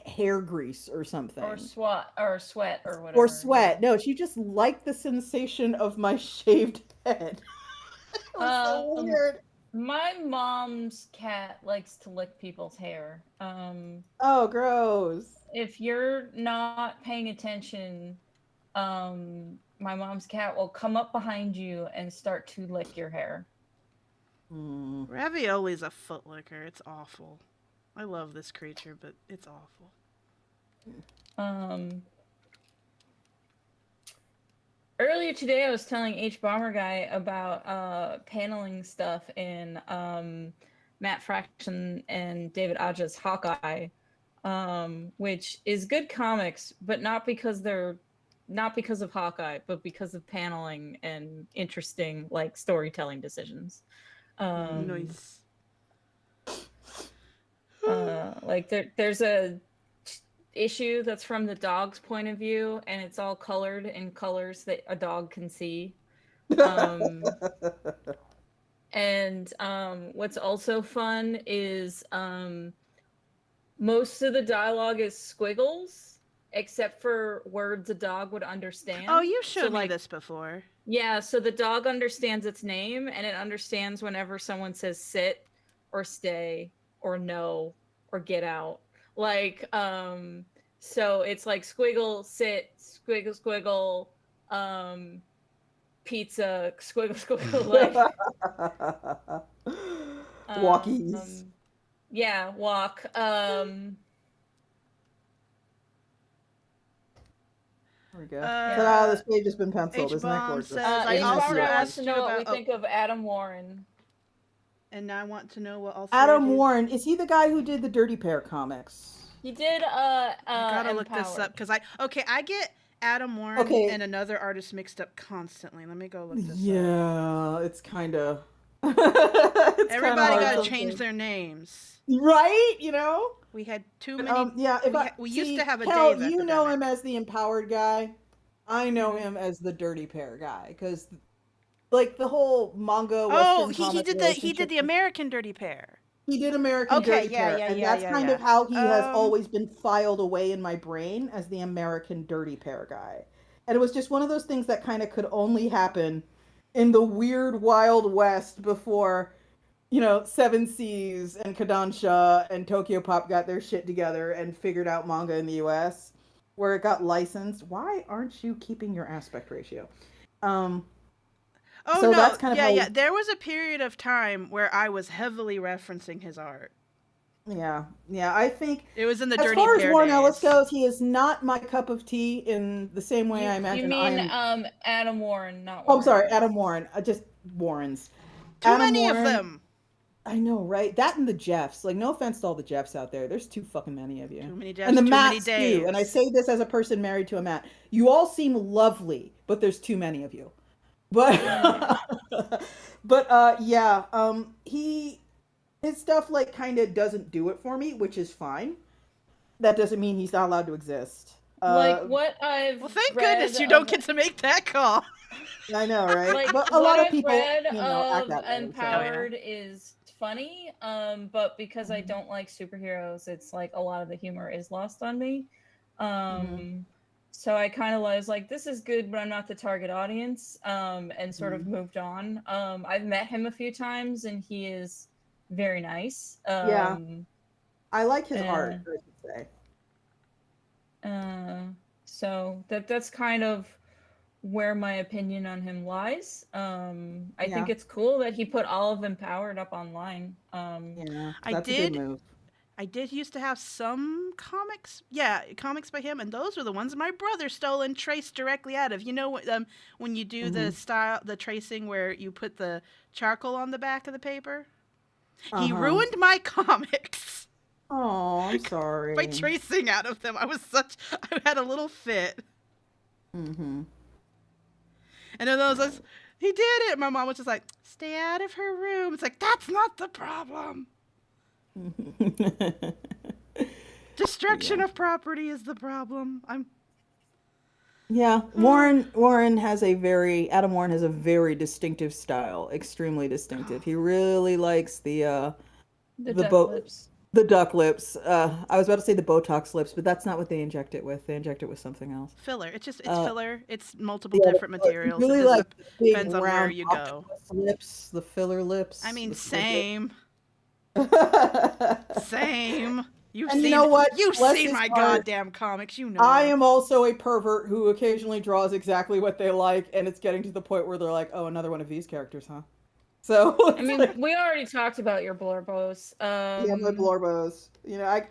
Speaker 1: hair grease or something.
Speaker 2: Or sweat or whatever.
Speaker 1: Or sweat. No, she just liked the sensation of my shaved head. It was so weird.
Speaker 2: My mom's cat likes to lick people's hair.
Speaker 1: Oh, gross.
Speaker 2: If you're not paying attention, my mom's cat will come up behind you and start to lick your hair.
Speaker 3: Ravioli's a footlicker. It's awful. I love this creature, but it's awful.
Speaker 2: Earlier today, I was telling H Bomber Guy about paneling stuff in Matt Fraction and David Aja's Hawkeye, which is good comics, but not because of Hawkeye, but because of paneling and interesting like storytelling decisions.
Speaker 3: Nice.
Speaker 2: Like there's a issue that's from the dog's point of view, and it's all colored in colors that a dog can see. And what's also fun is most of the dialogue is squiggles, except for words a dog would understand.
Speaker 3: Oh, you showed me
Speaker 2: like,
Speaker 3: this before.
Speaker 2: Yeah, so the dog understands its name, and it understands whenever someone says sit or stay or no or get out. Like, so it's like squiggle, sit, squiggle, squiggle, pizza, squiggle, squiggle, like
Speaker 1: Walkies.
Speaker 2: Yeah, walk.
Speaker 1: There we go. This page has been penciled. Isn't that
Speaker 3: H-Bomb
Speaker 1: gorgeous?
Speaker 3: says, I
Speaker 2: H
Speaker 3: also
Speaker 2: Bomber wants
Speaker 3: asked
Speaker 2: to
Speaker 3: you
Speaker 2: know what we
Speaker 3: about-
Speaker 2: think of Adam Warren.
Speaker 3: And I want to know what else.
Speaker 1: Adam Warren, is he the guy who did the Dirty Pair comics?
Speaker 2: He did
Speaker 3: I gotta look this
Speaker 2: Empowered.
Speaker 3: up because I get Adam Warren and another artist mixed up constantly. Let me go look this up.
Speaker 1: Yeah, it's kind of.
Speaker 3: Everybody gotta change their names.
Speaker 1: Right?
Speaker 3: We had too many.
Speaker 1: Yeah,
Speaker 3: we used to have a
Speaker 1: Kel,
Speaker 3: Dave
Speaker 1: you know
Speaker 3: epidemic.
Speaker 1: him as the Empowered guy. I know him as the Dirty Pair guy because, like, the whole manga.
Speaker 3: Oh,
Speaker 1: Western
Speaker 3: he
Speaker 1: comic
Speaker 3: did
Speaker 1: relationship-
Speaker 3: the American Dirty Pair.
Speaker 1: He did American
Speaker 3: Okay,
Speaker 1: Dirty
Speaker 3: yeah,
Speaker 1: Pair,
Speaker 3: yeah,
Speaker 1: and
Speaker 3: yeah,
Speaker 1: that's
Speaker 3: yeah,
Speaker 1: kind
Speaker 3: yeah.
Speaker 1: of how he has always been filed away in my brain as the American Dirty Pair guy. And it was just one of those things that kind of could only happen in the weird Wild West before, Seven Seas and Kodansha and Tokyo Pop got their shit together and figured out manga in the US, where it got licensed. Why aren't you keeping your aspect ratio? Um,
Speaker 3: Oh
Speaker 1: so
Speaker 3: no,
Speaker 1: that's kind of
Speaker 3: yeah,
Speaker 1: how,
Speaker 3: yeah. There was a period of time where I was heavily referencing his art.
Speaker 1: yeah, yeah. I think
Speaker 3: It was in the
Speaker 1: as
Speaker 3: Dirty
Speaker 1: far as
Speaker 3: Bear
Speaker 1: Warren Ellis
Speaker 3: days.
Speaker 1: goes, he is not my cup of tea in the same way I
Speaker 2: You
Speaker 1: imagine I
Speaker 2: mean
Speaker 1: am.
Speaker 2: Adam Warren, not
Speaker 1: Oh, I'm
Speaker 2: Warren
Speaker 1: sorry,
Speaker 2: Ellis.
Speaker 1: Adam Warren. Just Warrens.
Speaker 3: Too
Speaker 1: Adam
Speaker 3: many of
Speaker 1: Warren.
Speaker 3: them.
Speaker 1: I know, right? That and the Jeffs. Like, no offense to all the Jeffs out there. There's too fucking many of you.
Speaker 3: Too many
Speaker 1: And
Speaker 3: Jeffs,
Speaker 1: the
Speaker 3: too many
Speaker 1: Matts too. And I
Speaker 3: Daves.
Speaker 1: say this as a person married to a Matt. You all seem lovely, but there's too many of you. But yeah, his stuff like kind of doesn't do it for me, which is fine. That doesn't mean he's not allowed to exist.
Speaker 2: Like what I've
Speaker 3: Well, thank
Speaker 2: read
Speaker 3: goodness you don't
Speaker 2: of,
Speaker 3: get to make that call.
Speaker 1: I know, right?
Speaker 2: like
Speaker 1: But a
Speaker 2: what
Speaker 1: lot of
Speaker 2: I've
Speaker 1: people,
Speaker 2: read
Speaker 1: act
Speaker 2: of
Speaker 1: that way. So.
Speaker 2: Empowered is funny, but because I don't like superheroes, it's like a lot of the humor is lost on me. So I kind of was like, this is good, but I'm not the target audience, and sort of moved on. I've met him a few times, and he is very nice.
Speaker 1: Yeah, I like his art,
Speaker 2: and,
Speaker 1: I should say.
Speaker 2: So that's kind of where my opinion on him lies. I think it's cool that he put all of Empowered up online.
Speaker 1: Yeah, that's a good move.
Speaker 3: I did used to have some comics, comics by him, and those were the ones my brother stole and traced directly out of. You know, when you do the tracing where you put the charcoal on the back of the paper? He ruined my comics.
Speaker 1: Oh, I'm sorry.
Speaker 3: By tracing out of them. I had a little fit.
Speaker 1: Mm-hmm.
Speaker 3: And then I was, he did it. My mom was just like, stay out of her room. It's like, that's not the problem. Destruction of property is the problem.
Speaker 1: Adam Warren has a very distinctive style, extremely distinctive. He really likes the
Speaker 2: duck lips.
Speaker 1: The duck lips. I was about to say the Botox lips, but that's not what they inject it with. They inject it with something else.
Speaker 3: Filler. It's filler. It's multiple different materials.
Speaker 1: Really
Speaker 3: it
Speaker 1: depends
Speaker 3: on where you go.
Speaker 1: Lips, the filler lips.
Speaker 3: I mean, same. Same. You've
Speaker 1: and
Speaker 3: seen,
Speaker 1: you know what?
Speaker 3: You've seen my goddamn comics. You know.
Speaker 1: I am also a pervert who occasionally draws exactly what they like, and it's getting to the point where they're like, "Oh, another one of these characters, huh?" So
Speaker 2: I mean, we already talked about your blorbos.
Speaker 1: Yeah, my blorbos.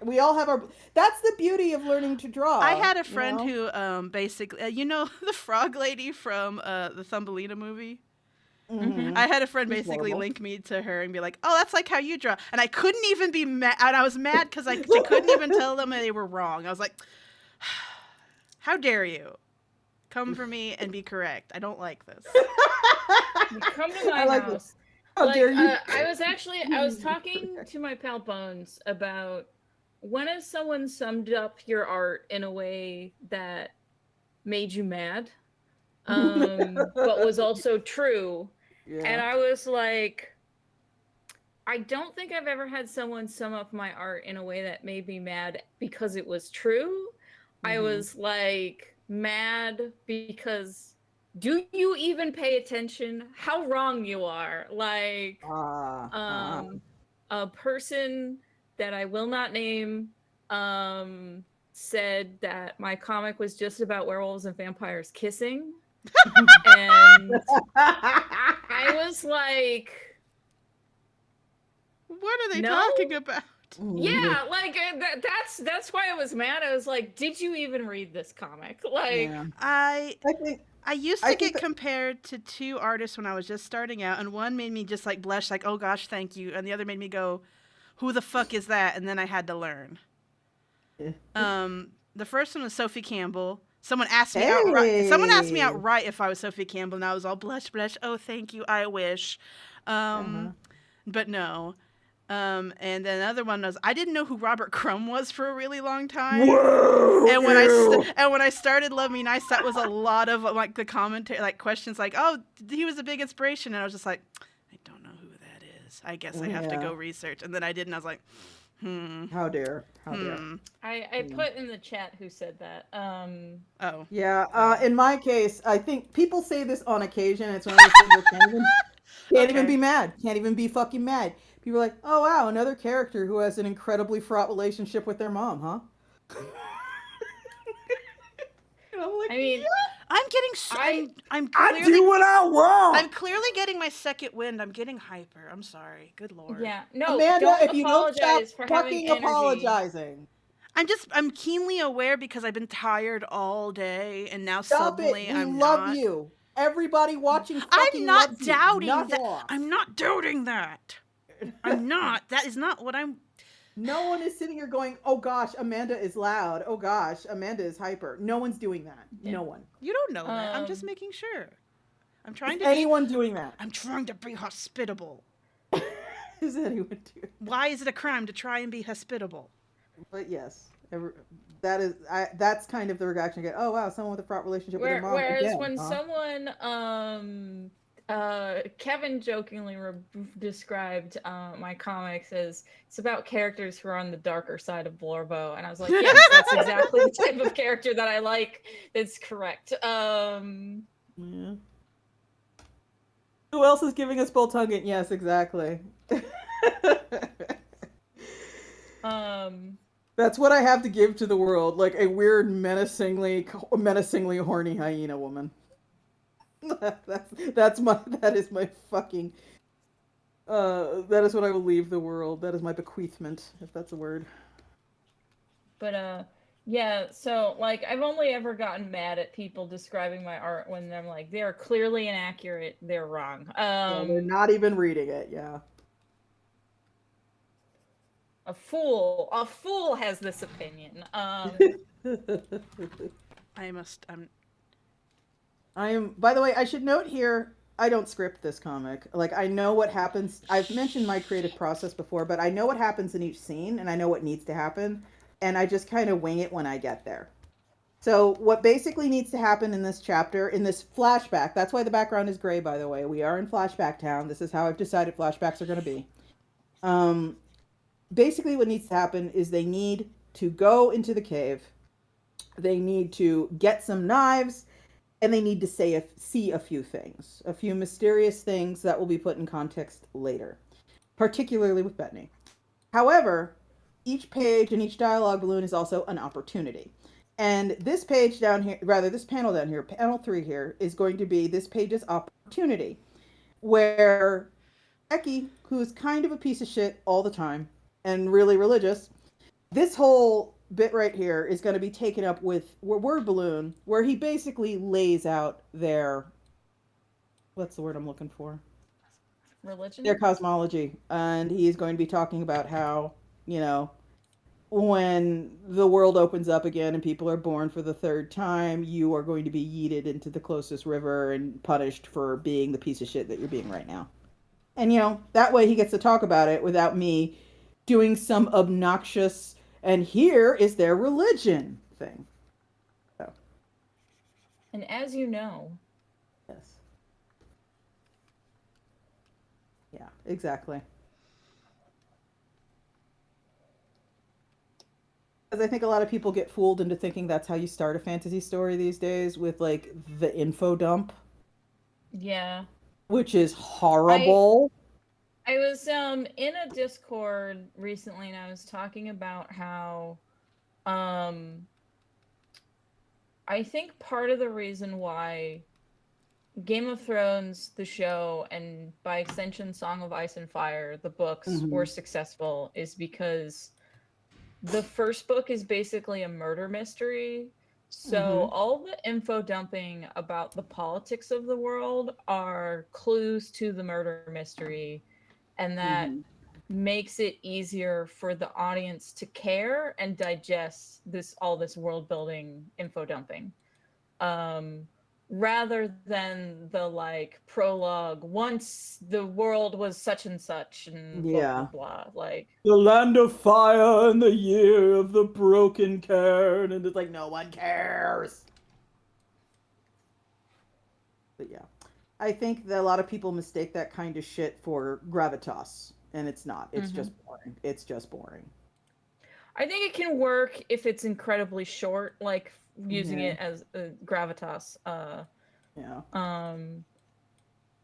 Speaker 1: We all have our. That's the beauty of learning to draw.
Speaker 3: I had a friend who, basically, the frog lady from the Thumbelina movie.
Speaker 1: Mm-hmm.
Speaker 3: I had a friend basically link me to her and be like, "Oh, that's like how you draw," and I couldn't even be mad. And I was mad because I couldn't even tell them they were wrong. I was like, "How dare you come for me and be correct? I don't like this."
Speaker 2: Come to my house.
Speaker 1: How dare you?
Speaker 2: I was talking to my pal Bones about when has someone summed up your art in a way that made you mad, but was also true. Yeah. And I was like, I don't think I've ever had someone sum up my art in a way that made me mad because it was true. I was like mad because do you even pay attention how wrong you are? Like a person that I will not name said that my comic was just about werewolves and vampires kissing. And I was like,
Speaker 3: what are they talking about?
Speaker 2: Yeah, like that's why I was mad. I was like, did you even read this comic? Like,
Speaker 3: I used to get compared to two artists when I was just starting out, and one made me just like blush, like, oh gosh, thank you, and the other made me go, who the fuck is that? And then I had to learn. The first one was Sophie Campbell. Someone asked me outright if I was Sophie Campbell, and I was all blush. Oh, thank you. I wish, but no. And then another one was I didn't know who Robert Crumb was for a really long time.
Speaker 1: Whoa,
Speaker 3: and when I started Love Me Nice, that was a lot of like the commentary, like questions like, oh, he was a big inspiration, and I was just like, I don't know who that is. I guess I have to go research. And then I did, and I was like,
Speaker 1: How dare? How dare?
Speaker 2: I put in the chat who said that.
Speaker 3: Oh.
Speaker 1: Yeah.
Speaker 3: Oh.
Speaker 1: In my case, I think people say this on occasion. It's one of those things where can't even
Speaker 3: Okay.
Speaker 1: be mad. Can't even be fucking mad. People are like, oh wow, another character who has an incredibly fraught relationship with their mom, huh? And I'm like,
Speaker 2: I mean,
Speaker 3: I'm getting. I'm
Speaker 1: I do
Speaker 3: clearly.
Speaker 1: what I
Speaker 3: I'm
Speaker 1: want.
Speaker 3: clearly getting my second wind. I'm getting hyper. I'm sorry. Good lord.
Speaker 2: yeah. No,
Speaker 1: Amanda,
Speaker 2: don't
Speaker 1: if you don't stop
Speaker 2: apologize for having
Speaker 1: fucking
Speaker 2: energy.
Speaker 1: apologizing,
Speaker 3: I'm keenly aware because I've been tired all day and now
Speaker 1: stop it.
Speaker 3: suddenly
Speaker 1: We
Speaker 3: I'm
Speaker 1: love
Speaker 3: not.
Speaker 1: you. Everybody watching
Speaker 3: I'm
Speaker 1: fucking
Speaker 3: not
Speaker 1: loves you.
Speaker 3: doubting
Speaker 1: Knock
Speaker 3: that.
Speaker 1: off.
Speaker 3: I'm not doubting that. I'm not. That is not what I'm.
Speaker 1: No one is sitting here going, oh gosh, Amanda is loud. Oh gosh, Amanda is hyper. No one's doing that.
Speaker 2: Yeah.
Speaker 1: No one.
Speaker 3: You don't know that. I'm just
Speaker 2: Um,
Speaker 3: making sure. I'm
Speaker 1: Is
Speaker 3: trying to be.
Speaker 1: anyone doing that?
Speaker 3: I'm trying to be hospitable.
Speaker 1: Is anyone doing
Speaker 3: Why is it a crime to try and be hospitable?
Speaker 1: But yes, that's kind of the reaction I get. Oh wow, someone with a fraught relationship with their mom
Speaker 2: whereas
Speaker 1: again,
Speaker 2: when
Speaker 1: huh?
Speaker 2: someone Kevin jokingly described my comics as it's about characters who are on the darker side of Blorbo, and I was like, yes, that's exactly the type of character that I like. It's correct.
Speaker 1: Yeah. Who else is giving us Boltungan? Yes, exactly.
Speaker 2: Um,
Speaker 1: That's what I have to give to the world, like a weird, menacingly horny hyena woman. That is my fucking. That is what I will leave the world. That is my bequeathment, if that's a word.
Speaker 2: but yeah, so like I've only ever gotten mad at people describing my art when I'm like, they are clearly inaccurate, they're wrong.
Speaker 1: Yeah, they're not even reading it. Yeah.
Speaker 2: A fool has this opinion.
Speaker 3: I must.
Speaker 1: I am. By the way, I should note here. I don't script this comic. Like I know what happens. I've mentioned my creative process before, but I know what happens in each scene, and I know what needs to happen, and I just kind of wing it when I get there. So what basically needs to happen in this chapter, in this flashback, that's why the background is gray, by the way. We are in flashback town. This is how I've decided flashbacks are going to be. Um, Basically what needs to happen is they need to go into the cave. They need to get some knives, and they need to see a few things, a few mysterious things that will be put in context later, particularly with Bettany. However, each page and each dialogue balloon is also an opportunity. And this page down here, rather, this panel down here, panel 3 here, is going to be this page's opportunity, where Becky, who's kind of a piece of shit all the time and really religious, this whole bit right here is going to be taken up with word balloon, where he basically lays out what's the word I'm looking for?
Speaker 2: Religion?
Speaker 1: Their cosmology. And he's going to be talking about how, you know, when the world opens up again and people are born for the third time, you are going to be yeeted into the closest river and punished for being the piece of shit that you're being right now. And, you know, that way he gets to talk about it without me doing some obnoxious, and here is their religion thing. So,
Speaker 2: And as you know,
Speaker 1: yes. Yeah, exactly. Because I think a lot of people get fooled into thinking that's how you start a fantasy story these days with like the info dump,
Speaker 2: yeah.
Speaker 1: which is
Speaker 2: I
Speaker 1: horrible.
Speaker 2: I was in a Discord recently and I was talking about how um I think part of the reason why Game of Thrones, the show, and by extension Song of Ice and Fire, the books, were
Speaker 1: Hmm.
Speaker 2: successful is because the first book is basically a murder mystery. So
Speaker 1: Hmm.
Speaker 2: all the info dumping about the politics of the world are clues to the murder mystery, and that
Speaker 1: Hmm.
Speaker 2: makes it easier for the audience to care and digest this world building info dumping. Um Rather than the like prologue, once the world was such and such and blah blah
Speaker 1: Yeah.
Speaker 2: blah. Like,
Speaker 1: The land of fire and the year of the broken cairn, and it's like no one cares. But yeah, I think that a lot of people mistake that kind of shit for gravitas, and it's not. It's
Speaker 2: mm-hmm.
Speaker 1: just boring. It's just boring.
Speaker 2: I think it can work if it's incredibly short, like using
Speaker 1: Yeah.
Speaker 2: it as gravitas.
Speaker 1: Yeah.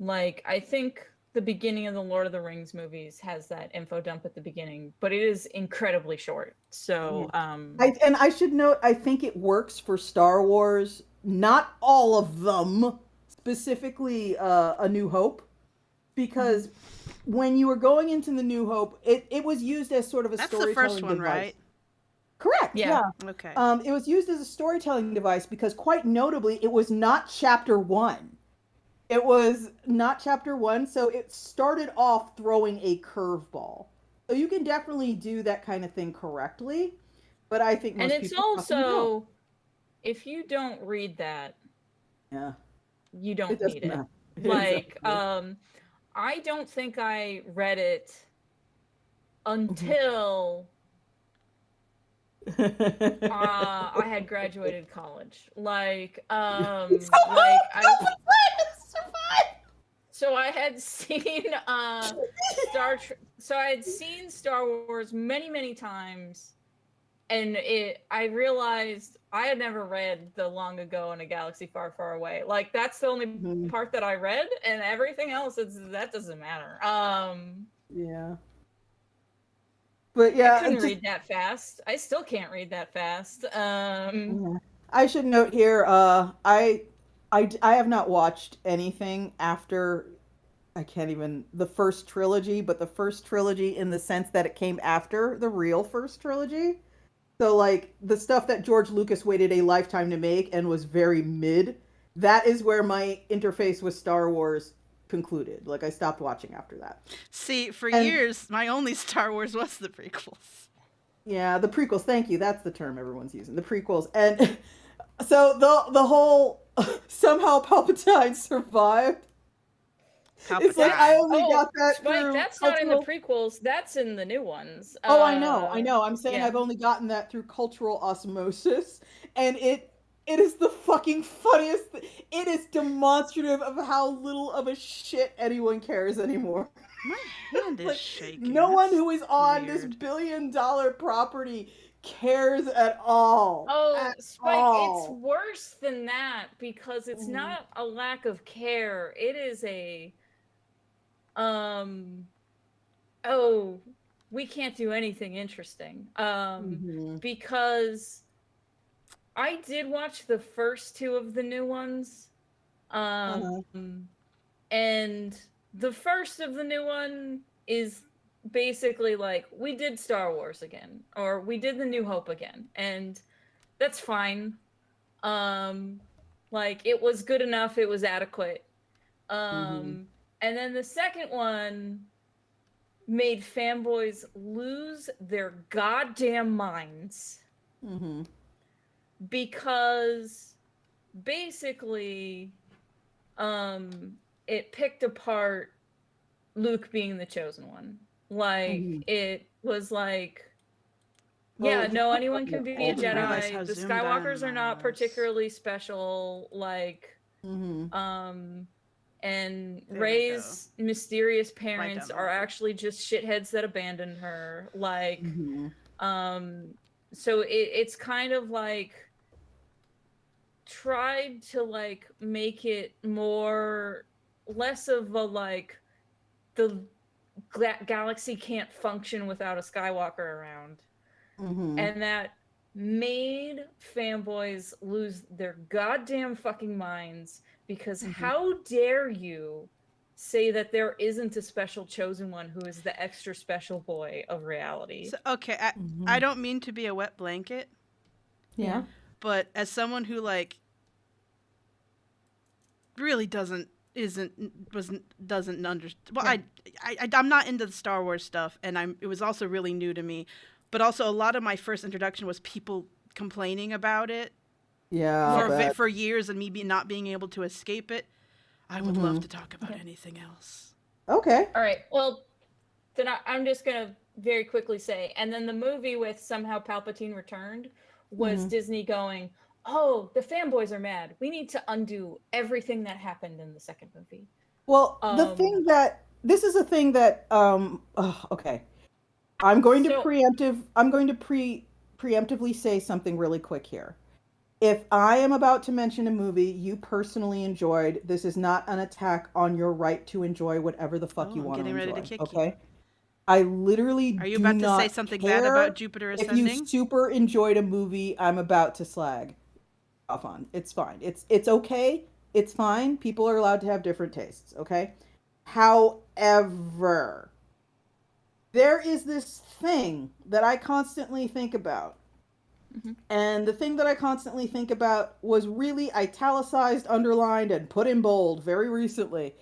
Speaker 2: Like I think the beginning of the Lord of the Rings movies has that info dump at the beginning, but it is incredibly short. So,
Speaker 1: And I should note, I think it works for Star Wars. Not all of them, specifically A New Hope, because when you were going into the New Hope, it was used as sort of a
Speaker 3: That's the first
Speaker 1: storytelling
Speaker 3: one,
Speaker 1: device.
Speaker 3: right?
Speaker 1: Correct.
Speaker 2: yeah.
Speaker 1: Yeah.
Speaker 3: Okay.
Speaker 1: It was used as a storytelling device because, quite notably, it was not chapter one. It was not chapter one, so it started off throwing a curveball. So you can definitely do that kind of thing correctly, but I think
Speaker 2: And
Speaker 1: most
Speaker 2: it's
Speaker 1: people probably don't.
Speaker 2: also, if you don't read that,
Speaker 1: Yeah,
Speaker 2: you
Speaker 1: it
Speaker 2: don't
Speaker 1: doesn't
Speaker 2: need it.
Speaker 1: matter.
Speaker 2: Like,
Speaker 1: Exactly.
Speaker 2: I don't think I read it until I had graduated college. Like, so I had seen so I had seen Star Wars many times, and I realized I had never read the Long Ago in a Galaxy Far Away. Like that's the only part that I read, and everything else that doesn't matter.
Speaker 1: Yeah. But
Speaker 2: I
Speaker 1: yeah,
Speaker 2: couldn't read that fast. I still can't read that fast.
Speaker 1: yeah. I should note here, I have not watched anything after I can't even the first trilogy, but the first trilogy in the sense that it came after the real first trilogy. So like the stuff that George Lucas waited a lifetime to make and was very mid, that is where my interface with Star Wars concluded. Like I stopped watching after that.
Speaker 3: See, for
Speaker 1: And
Speaker 3: years, my only Star Wars was the prequels.
Speaker 1: yeah, the prequels, thank you. That's the term everyone's using. The prequels. And so the whole somehow Palpatine survived. It's like I
Speaker 3: Palpatine.
Speaker 1: only got that
Speaker 2: Spike,
Speaker 1: through
Speaker 2: that's not in the
Speaker 1: cultural.
Speaker 2: prequels. That's in the new ones.
Speaker 1: Oh, I know, I know. I'm saying
Speaker 2: Yeah.
Speaker 1: I've only gotten that through cultural osmosis, and it is the fucking funniest. It is demonstrative of how little of a shit anyone cares anymore.
Speaker 3: My hand is
Speaker 1: Like
Speaker 3: shaking.
Speaker 1: no one
Speaker 3: That's
Speaker 1: who is on this
Speaker 3: weird.
Speaker 1: billion-dollar property cares at all.
Speaker 2: Oh,
Speaker 1: At
Speaker 2: Spike, it's
Speaker 1: all.
Speaker 2: worse than that because it's
Speaker 1: Mhm.
Speaker 2: not a lack of care. It is um oh, we can't do anything interesting.
Speaker 1: Mhm.
Speaker 2: Because I did watch the first two of the new ones.
Speaker 1: Uh-huh.
Speaker 2: And the first of the new one is basically like we did Star Wars again or we did the New Hope again, and that's fine. um like it was good enough, it was adequate.
Speaker 1: Mhm.
Speaker 2: And then the second one made fanboys lose their goddamn minds
Speaker 1: Mhm.
Speaker 2: because basically it picked apart Luke being the chosen one. Like
Speaker 1: Mhm.
Speaker 2: it was like,
Speaker 1: Well,
Speaker 2: yeah,
Speaker 1: he
Speaker 2: no,
Speaker 1: kind
Speaker 2: anyone
Speaker 1: of
Speaker 2: can be
Speaker 3: I
Speaker 2: a
Speaker 3: didn't realize
Speaker 2: Jedi.
Speaker 3: how
Speaker 2: The
Speaker 3: zoomed
Speaker 2: Skywalkers
Speaker 3: in
Speaker 2: are
Speaker 3: I
Speaker 2: not
Speaker 3: was.
Speaker 2: particularly special. Like,
Speaker 1: Mhm.
Speaker 2: um, and
Speaker 3: There we go.
Speaker 2: Rey's mysterious
Speaker 3: Right
Speaker 2: parents
Speaker 3: down the
Speaker 2: are
Speaker 3: middle.
Speaker 2: actually just shitheads that abandoned her. Like,
Speaker 1: Mhm.
Speaker 2: um, so it's kind of like tried to like make it more less of a like the galaxy can't function without a Skywalker around.
Speaker 1: Mhm.
Speaker 2: And that made fanboys lose their goddamn fucking minds because
Speaker 1: Mhm.
Speaker 2: how dare you say that there isn't a special chosen one who is the extra special boy of reality?
Speaker 3: So okay, I
Speaker 1: Mhm.
Speaker 3: don't mean to be a wet blanket,
Speaker 2: Yeah.
Speaker 1: Yeah.
Speaker 3: but as someone who like really doesn't isn't wasn't doesn't understand. Well,
Speaker 2: Yeah.
Speaker 3: I'm not into the Star Wars stuff, and it was also really new to me. But also, a lot of my first introduction was people complaining about it
Speaker 1: Yeah, I'll
Speaker 2: Yeah.
Speaker 1: bet.
Speaker 3: for years, and me not being able to escape it. I would love
Speaker 1: Mhm.
Speaker 3: to talk about
Speaker 2: Okay.
Speaker 3: anything else.
Speaker 1: Okay.
Speaker 2: All right. Well, then I'm just gonna very quickly say, and then the movie with somehow Palpatine returned was
Speaker 1: Mhm.
Speaker 2: Disney going, "Oh, the fanboys are mad. We need to undo everything that happened in the second movie."
Speaker 1: Well, the
Speaker 2: Um,
Speaker 1: thing that this is a thing that okay.
Speaker 2: So
Speaker 1: I'm going to preemptively say something really quick here. If I am about to mention a movie you personally enjoyed, this is not an attack on your right to enjoy whatever the fuck
Speaker 3: Oh,
Speaker 1: you
Speaker 3: I'm
Speaker 1: want to
Speaker 3: getting ready to
Speaker 1: enjoy,
Speaker 3: kick you.
Speaker 1: okay? I literally
Speaker 3: Are you
Speaker 1: do
Speaker 3: about to say
Speaker 1: not
Speaker 3: something bad about
Speaker 1: care
Speaker 3: Jupiter
Speaker 1: if you
Speaker 3: Ascending?
Speaker 1: super enjoyed a movie I'm about to slag off on. It's fine. It's okay. It's fine. People are allowed to have different tastes, okay? However, there is this thing that I constantly think about.
Speaker 2: mhm.
Speaker 1: And the thing that I constantly think about was really italicized, underlined, and put in bold very recently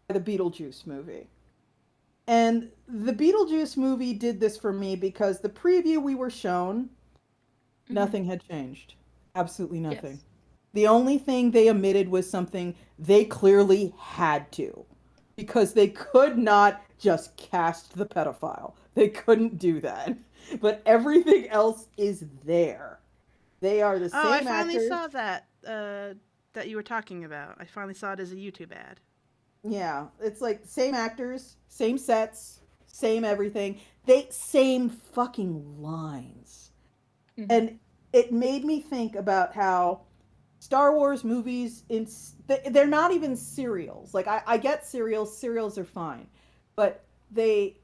Speaker 1: by the Beetlejuice movie. And the Beetlejuice movie did this for me because the preview we were shown,
Speaker 2: Mhm.
Speaker 1: nothing had changed. Absolutely nothing.
Speaker 2: Yes.
Speaker 1: The only thing they omitted was something they clearly had to. Because they could not just cast the pedophile. They couldn't do that. But everything else is there. They are the
Speaker 3: Oh, I
Speaker 1: same
Speaker 3: finally
Speaker 1: actors.
Speaker 3: saw that you were talking about. I finally saw it as a YouTube ad.
Speaker 1: Yeah, it's like same actors, same sets, same everything. They same fucking lines.
Speaker 2: Mhm.
Speaker 1: And it made me think about how Star Wars movies they're not even serials. Like I get serials are fine, but they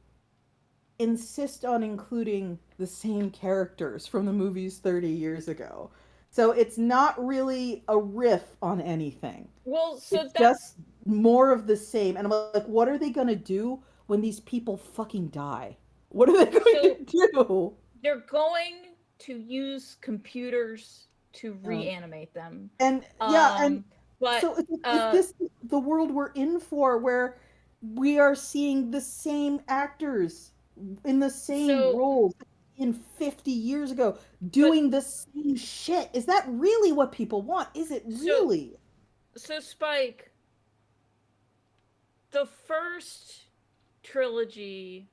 Speaker 1: insist on including the same characters from the movies 30 years ago. So it's not really a riff on anything.
Speaker 2: Well, so
Speaker 1: It's just
Speaker 2: that's
Speaker 1: more of the same. And I'm like, what are they going to do when these people fucking die? What are they going
Speaker 2: so
Speaker 1: to do?
Speaker 2: they're going to use computers to
Speaker 1: Yeah.
Speaker 2: reanimate them.
Speaker 1: And yeah, and
Speaker 2: Um, but
Speaker 1: so is this the world we're in for where we are seeing the same actors in the same
Speaker 2: so
Speaker 1: roles in 50 years ago
Speaker 2: but
Speaker 1: doing the same shit? Is that really what people want? Is it
Speaker 2: so
Speaker 1: really?
Speaker 2: so Spike, the first trilogy,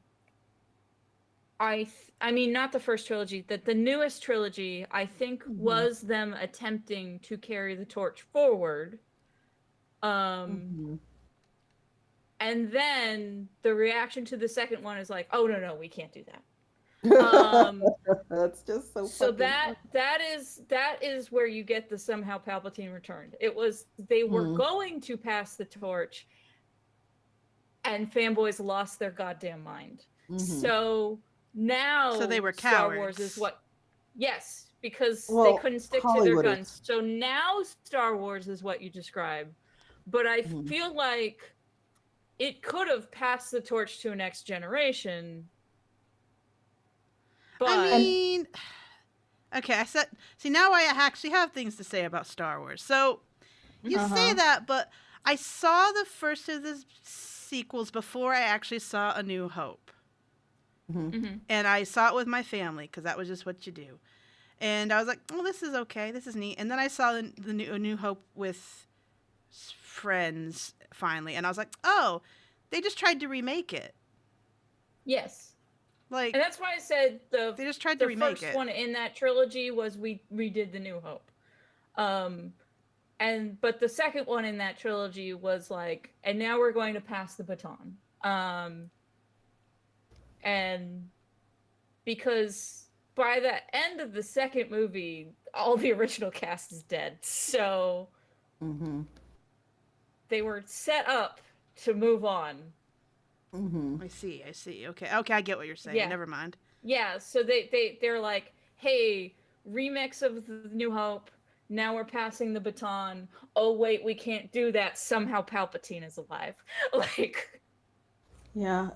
Speaker 2: I mean not the first trilogy, that the newest trilogy, I think
Speaker 1: Hmm.
Speaker 2: was them attempting to carry the torch forward. Um
Speaker 1: Hmm.
Speaker 2: and then the reaction to the second one is like, "Oh no, we can't do that." Um
Speaker 1: That's just so
Speaker 2: so
Speaker 1: fucking
Speaker 2: that is where you get the somehow Palpatine returned. It was they were
Speaker 1: funny.
Speaker 2: going to pass the torch and fanboys lost their goddamn mind.
Speaker 1: Hmm.
Speaker 2: So
Speaker 3: So they
Speaker 2: now
Speaker 3: were
Speaker 2: Star Wars is
Speaker 3: cowards.
Speaker 2: what, yes, because they
Speaker 1: Well,
Speaker 2: couldn't stick to their
Speaker 1: Hollywood is.
Speaker 2: guns. So now Star Wars is what you describe. But I
Speaker 1: Mhm.
Speaker 2: feel like it could have passed the torch to a next generation,
Speaker 3: I
Speaker 2: but
Speaker 1: And
Speaker 3: mean, okay, I said. See, now I actually have things to say about Star Wars. So you
Speaker 2: mhm,
Speaker 3: say
Speaker 1: uh-huh.
Speaker 3: that, but I saw the first of the sequels before I actually saw A New Hope,
Speaker 1: Hmm.
Speaker 2: mhm.
Speaker 3: and I saw it with my family because that was just what you do. And I was like, "Oh, this is okay. This is neat." And then I saw the new A New Hope with friends finally, and I was like, "Oh, they just tried to remake it.
Speaker 2: Yes.
Speaker 3: Like
Speaker 2: And that's why I said
Speaker 3: they just tried to
Speaker 2: the
Speaker 3: remake
Speaker 2: first
Speaker 3: it."
Speaker 2: one in that trilogy was we redid the New Hope. Um and but the second one in that trilogy was like, and now we're going to pass the baton. And because by the end of the second movie, all the original cast is dead. So
Speaker 1: Hmm.
Speaker 2: they were set up to move on.
Speaker 1: Hmm.
Speaker 3: I see. I see. Okay. Okay. I get what you're saying.
Speaker 2: Yeah.
Speaker 3: Never mind.
Speaker 2: Yeah. So they're like, hey, remix of the New Hope. Now we're passing the baton. Oh wait, we can't do that. Somehow Palpatine is alive. Like,
Speaker 1: Yeah,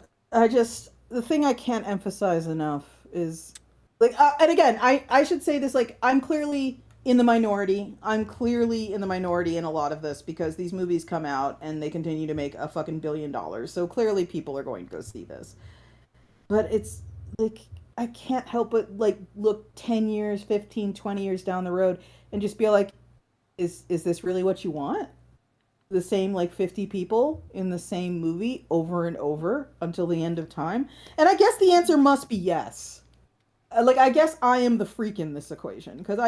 Speaker 1: the thing I can't emphasize enough is like, and again, I should say this, like, I'm clearly in the minority. I'm clearly in the minority in a lot of this because these movies come out and they continue to make a fucking $1 billion. So clearly people are going to go see this. But it's like I can't help but like look 10 years, 15, 20 years down the road and just be like, is this really what you want? The same like 50 people in the same movie over and over until the end of time? And I guess the answer must be yes. Like I guess I am the freak in this equation because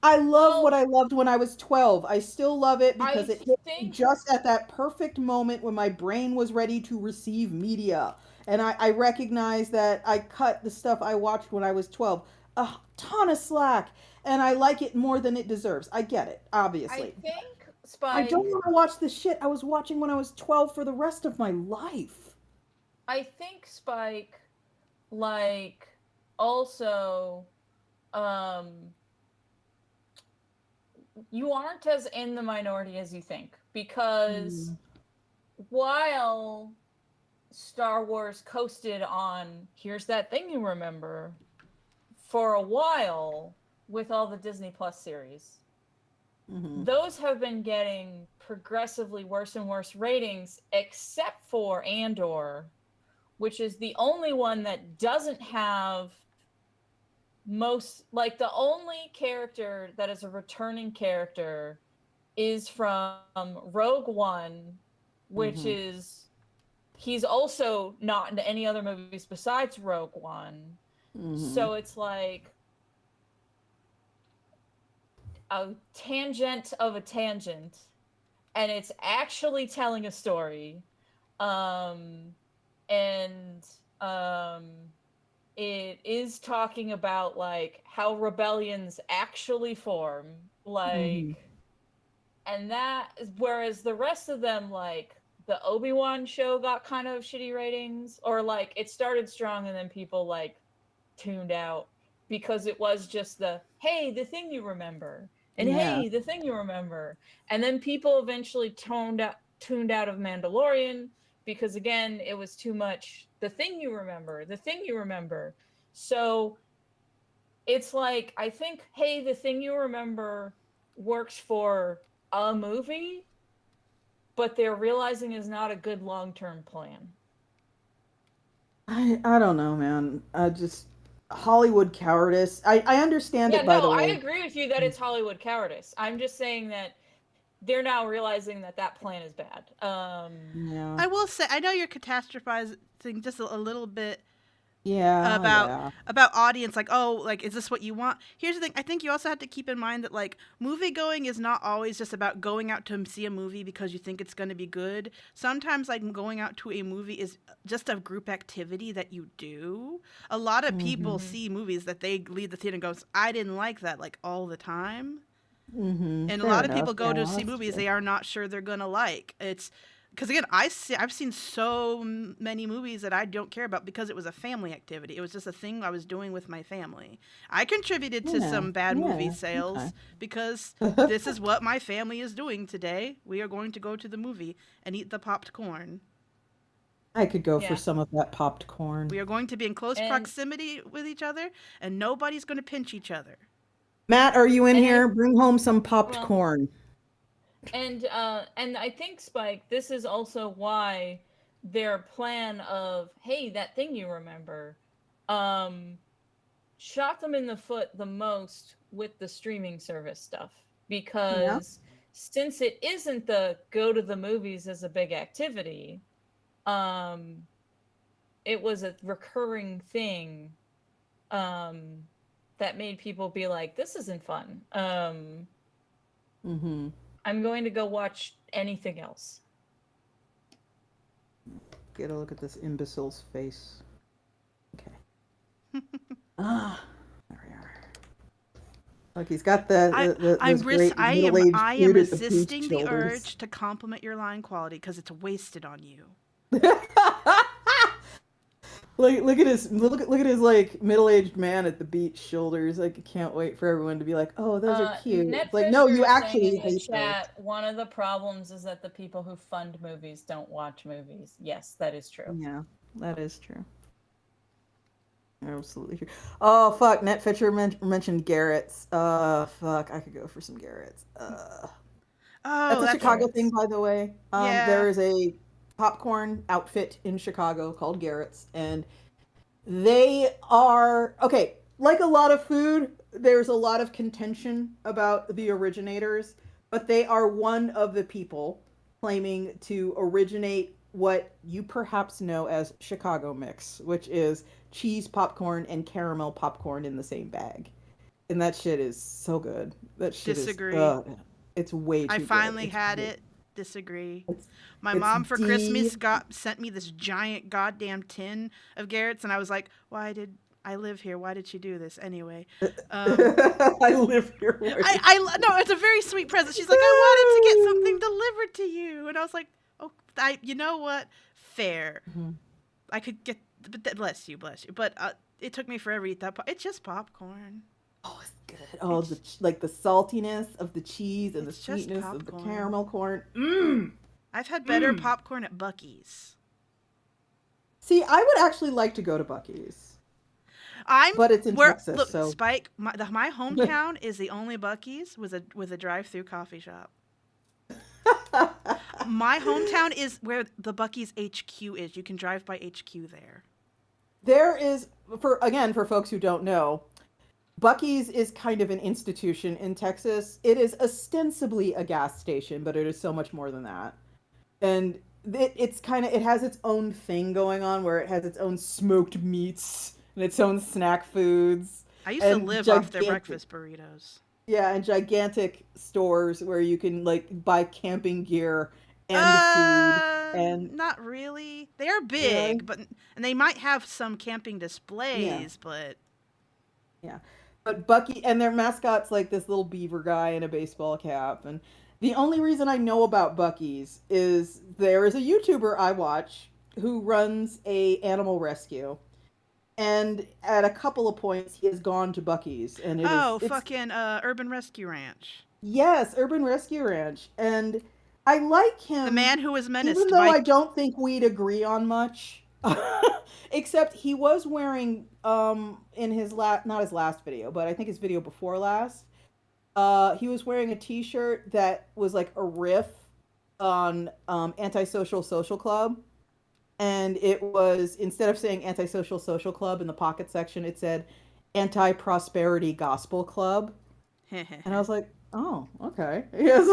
Speaker 1: I love what
Speaker 2: well,
Speaker 1: I loved when I was 12. I still love it because
Speaker 2: I
Speaker 1: it hit me
Speaker 2: think
Speaker 1: just at that perfect moment when my brain was ready to receive media. And I recognize that I cut the stuff I watched when I was 12 a ton of slack, and I like it more than it deserves. I get it,
Speaker 2: I
Speaker 1: obviously.
Speaker 2: think
Speaker 1: I don't
Speaker 2: Spike
Speaker 1: want to watch the shit I was watching when I was 12 for the rest of my life.
Speaker 2: I think Spike like also um you aren't as in the minority as you think, because
Speaker 1: Mm.
Speaker 2: while Star Wars coasted on here's that thing you remember for a while with all the Disney Plus series,
Speaker 1: Hmm.
Speaker 2: those have been getting progressively worse and worse ratings, except for Andor, which is the only one that doesn't have most, like, the only character that is a returning character is from Rogue One, which
Speaker 1: Hmm.
Speaker 2: is he's also not in any other movies besides Rogue One.
Speaker 1: Hmm.
Speaker 2: So it's like a tangent of a tangent, and it's actually telling a story. Um and um it is talking about like how rebellions actually form,
Speaker 1: Hmm.
Speaker 2: like, and that is, whereas the rest of them, like the Obi-Wan show got kind of shitty ratings, or like it started strong and then people like tuned out because it was just the hey, the thing you remember, and
Speaker 1: Yeah.
Speaker 2: hey, the thing you remember, and then people eventually tuned out of Mandalorian because again it was too much the thing you remember, the thing you remember. So it's like I think hey, the thing you remember works for a movie, but they're realizing is not a good long-term plan.
Speaker 1: I don't know, man. I just Hollywood cowardice. I understand
Speaker 2: Yeah,
Speaker 1: it, by
Speaker 2: no,
Speaker 1: the
Speaker 2: I
Speaker 1: way.
Speaker 2: agree with you that it's Hollywood cowardice. I'm just saying that they're now realizing that that plan is bad.
Speaker 1: Yeah.
Speaker 3: I will say, I know you're catastrophizing just a little bit
Speaker 1: Yeah.
Speaker 3: about
Speaker 1: Yeah.
Speaker 3: audience, like, oh, like, is this what you want? Here's the thing, I think you also have to keep in mind that, like, movie going is not always just about going out to see a movie because you think it's going to be good. Sometimes, like, going out to a movie is just a group activity that you do. A lot of
Speaker 1: Hmm.
Speaker 3: people
Speaker 2: Mhm.
Speaker 3: see movies that they leave the theater and goes, I didn't like that, like, all the time.
Speaker 1: Hmm.
Speaker 3: And a
Speaker 1: Fair
Speaker 3: lot of
Speaker 1: enough.
Speaker 3: people go to
Speaker 1: Yeah,
Speaker 3: see
Speaker 1: that's
Speaker 3: movies
Speaker 1: true.
Speaker 3: they are not sure they're gonna like. It's because, again, I've seen so many movies that I don't care about because it was a family activity. It was just a thing I was doing with my family. I contributed to
Speaker 1: Yeah.
Speaker 3: some bad movie
Speaker 1: Yeah. Okay.
Speaker 3: sales because this is what my family is doing today. We are going to go to the movie and eat the popped corn.
Speaker 1: I could go for
Speaker 2: Yeah.
Speaker 1: some of that popped corn.
Speaker 3: We are going to be in close
Speaker 2: And
Speaker 3: proximity with each other, and nobody's going to pinch each other.
Speaker 1: Matt, are you in
Speaker 2: and I
Speaker 1: here? Bring home some popped
Speaker 2: well,
Speaker 1: corn.
Speaker 2: and I think Spike, this is also why their plan of hey, that thing you remember um shot them in the foot the most with the streaming service stuff,
Speaker 1: Yeah.
Speaker 2: because since it isn't the go to the movies as a big activity, um it was a recurring thing, um that made people be like this isn't fun.
Speaker 1: Hmm.
Speaker 2: I'm going to go watch anything else.
Speaker 1: Get a look at this imbecile's face. Okay. Ah, there we are. Look, he's got those great middle-aged
Speaker 3: I am
Speaker 1: dude at the beach
Speaker 3: resisting the
Speaker 1: shoulders.
Speaker 3: urge to compliment your line quality because it's wasted on you.
Speaker 1: Look at his like middle-aged man at the beach shoulders. Like, I can't wait for everyone to be like, "Oh, those are cute."
Speaker 2: Net
Speaker 1: It's like, no,
Speaker 2: Fisher
Speaker 1: you
Speaker 2: is saying
Speaker 1: actually
Speaker 2: in the
Speaker 1: hate those.
Speaker 2: chat, one of the problems is that the people who fund movies don't watch movies. Yes, that is true.
Speaker 1: Yeah, that is true. Absolutely true. Oh fuck, Net Fisher mentioned Garrett's. Fuck, I could go for some Garrett's.
Speaker 3: Oh,
Speaker 1: That's a
Speaker 3: that's
Speaker 1: Chicago
Speaker 2: Garrett's.
Speaker 1: thing, by the way.
Speaker 3: yeah.
Speaker 1: There is a popcorn outfit in Chicago called Garrett's, and they are okay. Like a lot of food, there's a lot of contention about the originators, but they are one of the people claiming to originate what you perhaps know as Chicago mix, which is cheese popcorn and caramel popcorn in the same bag. And that shit is so good. That shit is
Speaker 3: Disagree.
Speaker 1: it's way
Speaker 3: I
Speaker 1: too good.
Speaker 3: finally
Speaker 1: It's
Speaker 3: had
Speaker 1: way
Speaker 3: it disagree.
Speaker 1: It's
Speaker 3: My
Speaker 1: it's
Speaker 3: mom for
Speaker 1: D.
Speaker 3: Christmas sent me this giant goddamn tin of Garrett's, and I was like, why did I live here? Why did she do this anyway?
Speaker 1: I live here.
Speaker 3: No, it's a very sweet present. She's like, I wanted to get something delivered to you, and I was like, oh, you know what? Fair.
Speaker 1: Mhm.
Speaker 3: I could get, but bless you. But it took me forever to eat that. It's just popcorn.
Speaker 1: Oh, it's good. Oh, like the saltiness of the cheese and the
Speaker 3: It's just
Speaker 1: sweetness of the
Speaker 3: popcorn.
Speaker 1: caramel corn. Mmm.
Speaker 3: I've had better popcorn at Buc-ee's.
Speaker 1: See, I would actually like to go to Buc-ee's, but it's in Texas,
Speaker 3: look,
Speaker 1: so
Speaker 3: Spike. My hometown is the only Buc-ee's with a drive-through coffee shop. My hometown is where the Buc-ee's HQ is. You can drive by HQ there.
Speaker 1: there is for folks who don't know, Buc-ee's is kind of an institution in Texas. It is ostensibly a gas station, but it is so much more than that. And it has its own thing going on where it has its own smoked meats and its own snack foods.
Speaker 3: I used to
Speaker 1: And
Speaker 3: live off their breakfast burritos.
Speaker 1: Yeah, and gigantic stores where you can like buy camping gear and food and
Speaker 3: Not really. They are big,
Speaker 1: yeah,
Speaker 3: and they might have some camping displays, but
Speaker 1: yeah. But Bucky and their mascot's like this little beaver guy in a baseball cap. And the only reason I know about Buc-ee's is there is a YouTuber I watch who runs a animal rescue. And at a couple of points he has gone to Buc-ee's and it's
Speaker 3: fucking Urban Rescue Ranch.
Speaker 1: yes, Urban Rescue Ranch. And I like him.
Speaker 3: The man who was menaced
Speaker 1: even though I don't think we'd agree on much. Except he was wearing in his not his last video, but I think his video before last, he was wearing a t-shirt that was like a riff on Antisocial Social Club. And it was, instead of saying Antisocial Social Club in the pocket section, it said Anti-Prosperity Gospel Club. And I was like, oh, okay. Yes.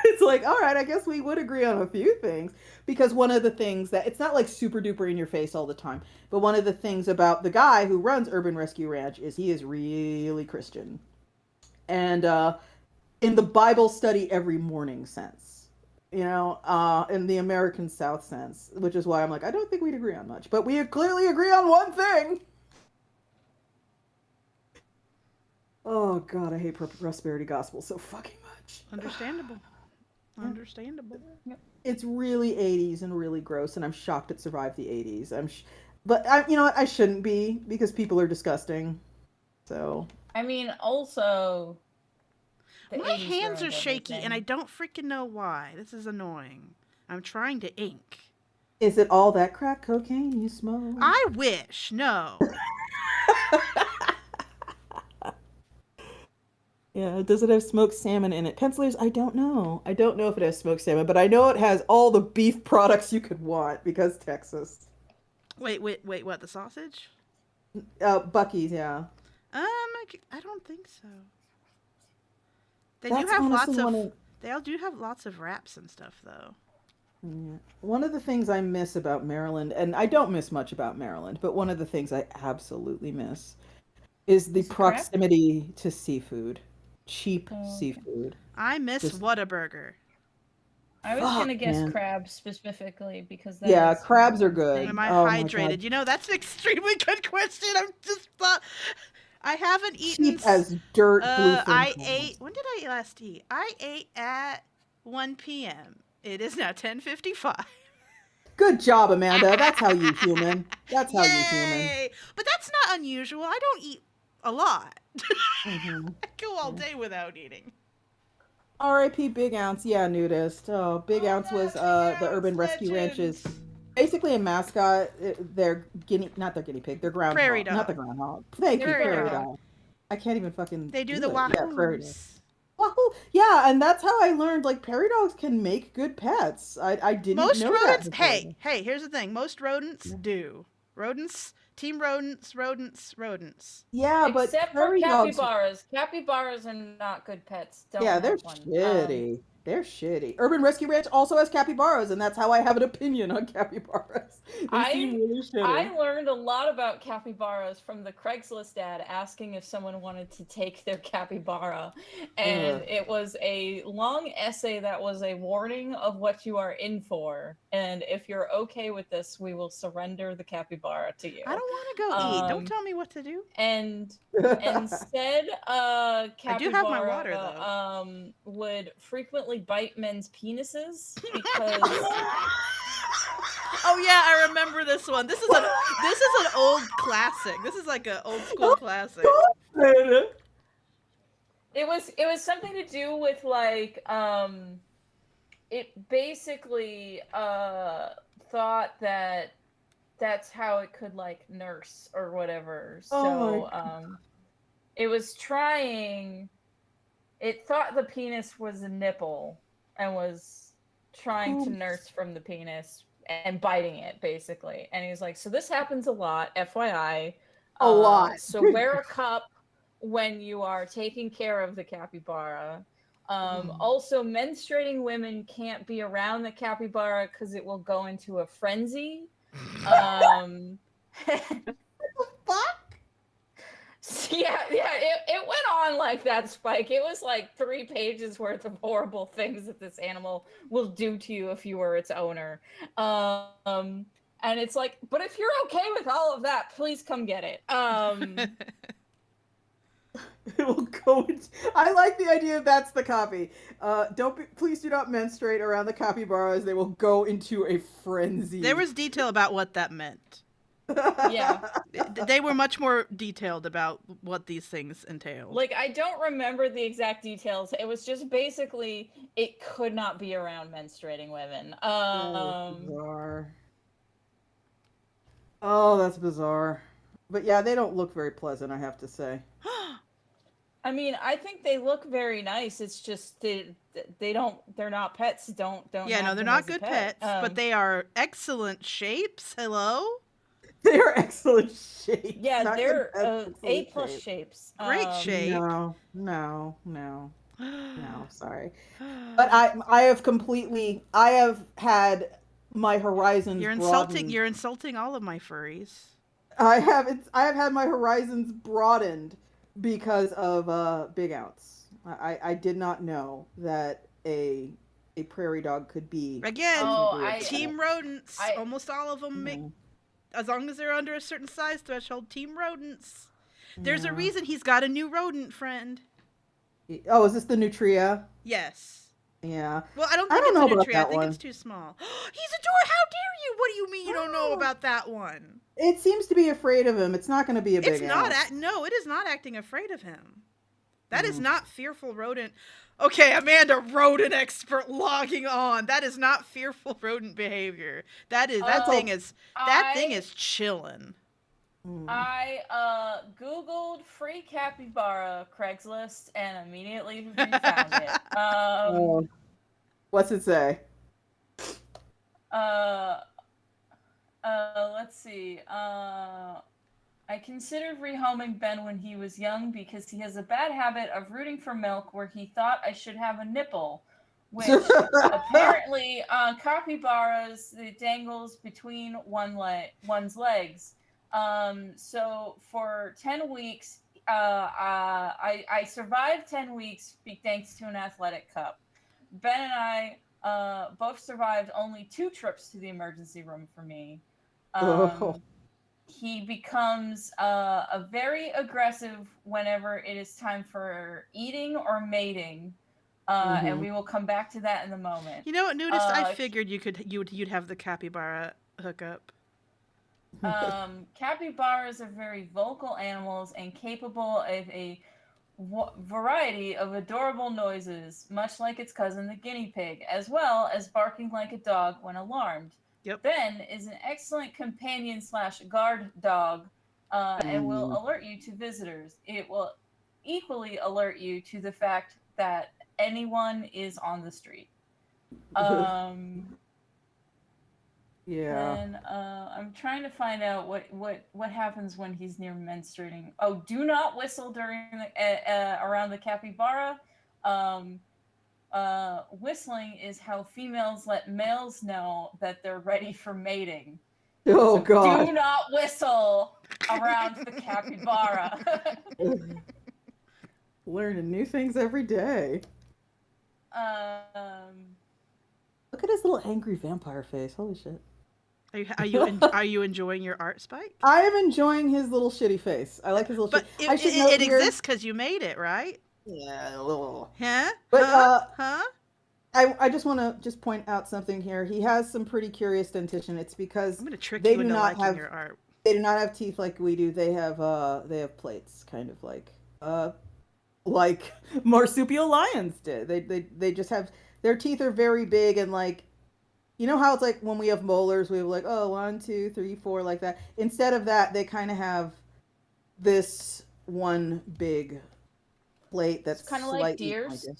Speaker 1: It's like, all right, I guess we would agree on a few things. Because one of the things that, it's not like super duper in your face all the time, but one of the things about the guy who runs Urban Rescue Ranch is he is really Christian. And in the Bible study every morning sense. You know, in the American South sense, which is why I'm like, I don't think we'd agree on much, but we clearly agree on one thing. Oh God, I hate prosperity gospel so fucking much.
Speaker 3: Understandable. Understandable.
Speaker 1: It's really 80s and really gross, and I'm shocked it survived the 80s. But you know what? I shouldn't be because people are disgusting. So.
Speaker 2: I mean, also.
Speaker 3: My hands are shaky, and I don't freaking know why. This is annoying. I'm trying to ink.
Speaker 1: Is it all that crack cocaine you smoke?
Speaker 3: I wish. No.
Speaker 1: Yeah, does it have smoked salmon in it? Pencilers, I don't know. I don't know if it has smoked salmon, but I know it has all the beef products you could want because Texas.
Speaker 3: Wait, what? The sausage?
Speaker 1: Buc-ee's, yeah.
Speaker 3: I don't think so. They
Speaker 1: That's
Speaker 3: do have
Speaker 1: honestly
Speaker 3: lots of. They all do have lots of wraps and stuff, though.
Speaker 1: Yeah. One of the things I miss about Maryland, and I don't miss much about Maryland, but one of the things I absolutely miss is the proximity to seafood. Cheap seafood.
Speaker 3: I miss Whataburger.
Speaker 2: I was gonna guess crabs specifically because
Speaker 1: crabs are good.
Speaker 3: Am I hydrated? You know, that's an extremely good question. I'm just I haven't eaten.
Speaker 1: Cheap as dirt.
Speaker 3: I ate. When did I last eat? I ate at 1 p.m. It is now 10:55. Good
Speaker 1: job, Amanda. That's how you human. That's how you human.
Speaker 3: But that's not unusual. I don't eat a lot. Mm-hmm. I go all day without eating.
Speaker 1: R.I.P. Big Ounce. Yeah, nudist. Oh, Big Ounce was the Urban Rescue Ranch's basically a mascot. They're not their guinea pig. They're groundhog.
Speaker 3: Prairie dog.
Speaker 1: Not the groundhog. Thank you, prairie dog. I can't even fucking.
Speaker 3: They do the wahoos.
Speaker 1: Yeah, prairie dog. Wahoo! Yeah, and that's how I learned. Like prairie dogs can make good pets. I didn't know
Speaker 3: rodents,
Speaker 1: that.
Speaker 3: Hey, here's the thing. Most rodents do. Team rodents.
Speaker 1: Yeah, but
Speaker 2: except for capybaras. Capybaras are not good pets.
Speaker 1: They're shitty. They're shitty. Urban Rescue Ranch also has capybaras, and that's how I have an opinion on capybaras. They seem really
Speaker 2: I
Speaker 1: shitty.
Speaker 2: learned a lot about capybaras from the Craigslist ad asking if someone wanted to take their capybara. And
Speaker 1: Ugh.
Speaker 2: it was a long essay that was a warning of what you are in for. And if you're okay with this, we will surrender the capybara to you.
Speaker 3: I don't want to go eat. Don't tell me what to do.
Speaker 2: And said
Speaker 3: I do have my water,
Speaker 2: capybara
Speaker 3: though.
Speaker 2: would frequently bite men's penises because
Speaker 3: Oh yeah, I remember this one. This is an old classic. This is like an old school classic.
Speaker 2: it was something to do with like it basically thought that that's how it could like nurse or whatever.
Speaker 1: Oh
Speaker 2: So it was trying, it thought the penis was a nipple and was trying to nurse from the penis and biting it basically. And he's like, so this happens a lot, FYI.
Speaker 1: A lot.
Speaker 2: So wear a cup when you are taking care of the capybara. Also, menstruating women can't be around the capybara because it will go into a frenzy.
Speaker 1: Fuck?
Speaker 2: Yeah, it went on like that, Spike. It was like 3 pages worth of horrible things that this animal will do to you if you were its owner. And it's like, but if you're okay with all of that, please come get it.
Speaker 1: It will go into, I like the idea that's the copy. Please do not menstruate around the capybaras. They will go into a frenzy.
Speaker 3: There was detail about what that meant.
Speaker 2: Yeah.
Speaker 3: They were much more detailed about what these things entailed.
Speaker 2: Like, I don't remember the exact details. It was just basically, it could not be around menstruating women.
Speaker 1: Bizarre. Oh, that's bizarre. But yeah, they don't look very pleasant, I have to say.
Speaker 2: I mean, I think they look very nice. It's just they're not pets. Don't
Speaker 3: Yeah, no,
Speaker 2: have
Speaker 3: they're
Speaker 2: them
Speaker 3: not
Speaker 2: as a
Speaker 3: good
Speaker 2: pet.
Speaker 3: pets, but they are excellent shapes. Hello?
Speaker 1: They are excellent shapes.
Speaker 2: Yeah,
Speaker 1: Not
Speaker 2: they're
Speaker 1: good pets,
Speaker 2: A+
Speaker 1: excellent shapes.
Speaker 2: shapes.
Speaker 3: Great shape.
Speaker 1: No, sorry. But I have had my horizons broadened.
Speaker 3: You're insulting all of my furries.
Speaker 1: I have had my horizons broadened because of Big Ounce. I did not know that a prairie dog could be
Speaker 3: Again, team rodents.
Speaker 2: I-
Speaker 3: Almost all of them make, as long as they're under a certain size threshold, team rodents. There's a reason he's got a new rodent friend.
Speaker 1: Oh, is this the Nutria?
Speaker 3: Yes.
Speaker 1: Yeah.
Speaker 3: Well, I don't
Speaker 1: know
Speaker 3: think
Speaker 1: about
Speaker 3: it's a Nutria. I
Speaker 1: that
Speaker 3: think
Speaker 1: one.
Speaker 3: it's too small. He's a door. How dare you? What do you mean you don't know about that one?
Speaker 1: It seems to be afraid of him. It's not going to be a big Ounce.
Speaker 3: No, it is not acting afraid of him. That is not fearful rodent. Okay, Amanda, rodent expert logging on. That is not fearful rodent behavior. That thing is chilling.
Speaker 2: I Googled free capybara Craigslist and immediately found it.
Speaker 1: What's it say?
Speaker 2: Let's see. I considered rehoming Ben when he was young because he has a bad habit of rooting for milk where he thought I should have a nipple, which apparently capybaras, it dangles between one's legs. So for 10 weeks, I survived 10 weeks thanks to an athletic cup. Ben and I both survived only 2 trips to the emergency room for me. He becomes a very aggressive whenever it is time for eating or mating. And we will come back to that in a moment.
Speaker 3: You know what, Nudist? I figured you'd have the capybara hookup.
Speaker 2: Capybaras are very vocal animals and capable of a variety of adorable noises, much like its cousin the guinea pig, as well as barking like a dog when alarmed.
Speaker 3: Yep.
Speaker 2: Ben is an excellent companion / guard dog and will alert you to visitors. It will equally alert you to the fact that anyone is on the street.
Speaker 1: Yeah.
Speaker 2: And I'm trying to find out what happens when he's near menstruating. Oh, do not whistle during around the capybara. Whistling is how females let males know that they're ready for mating.
Speaker 1: Oh
Speaker 2: So
Speaker 1: God.
Speaker 2: do not whistle around the capybara.
Speaker 1: Learning new things every day.
Speaker 2: um,
Speaker 1: Look at his little angry vampire face. Holy shit.
Speaker 3: Are you enjoying your art, Spike?
Speaker 1: I am enjoying his little shitty face. I like his little shit.
Speaker 3: But
Speaker 1: I should note
Speaker 3: it
Speaker 1: here.
Speaker 3: exists because you made it, right?
Speaker 1: Yeah, a little.
Speaker 3: Huh?
Speaker 1: But
Speaker 3: Huh?
Speaker 1: I just want to just point out something here. He has some pretty curious dentition. It's because
Speaker 3: I'm gonna trick
Speaker 1: they
Speaker 3: you
Speaker 1: do
Speaker 3: into
Speaker 1: not
Speaker 3: liking
Speaker 1: have
Speaker 3: your art.
Speaker 1: they do not have teeth like we do. They have plates, kind of like marsupial lions did. They just have their teeth are very big and like you know how it's like when we have molars, we have like, oh, 1, 2, 3, 4, like that. Instead of that, they kind of have this one big plate
Speaker 2: it's
Speaker 1: that's
Speaker 2: kind of like
Speaker 1: slightly
Speaker 2: deers.
Speaker 1: pointed.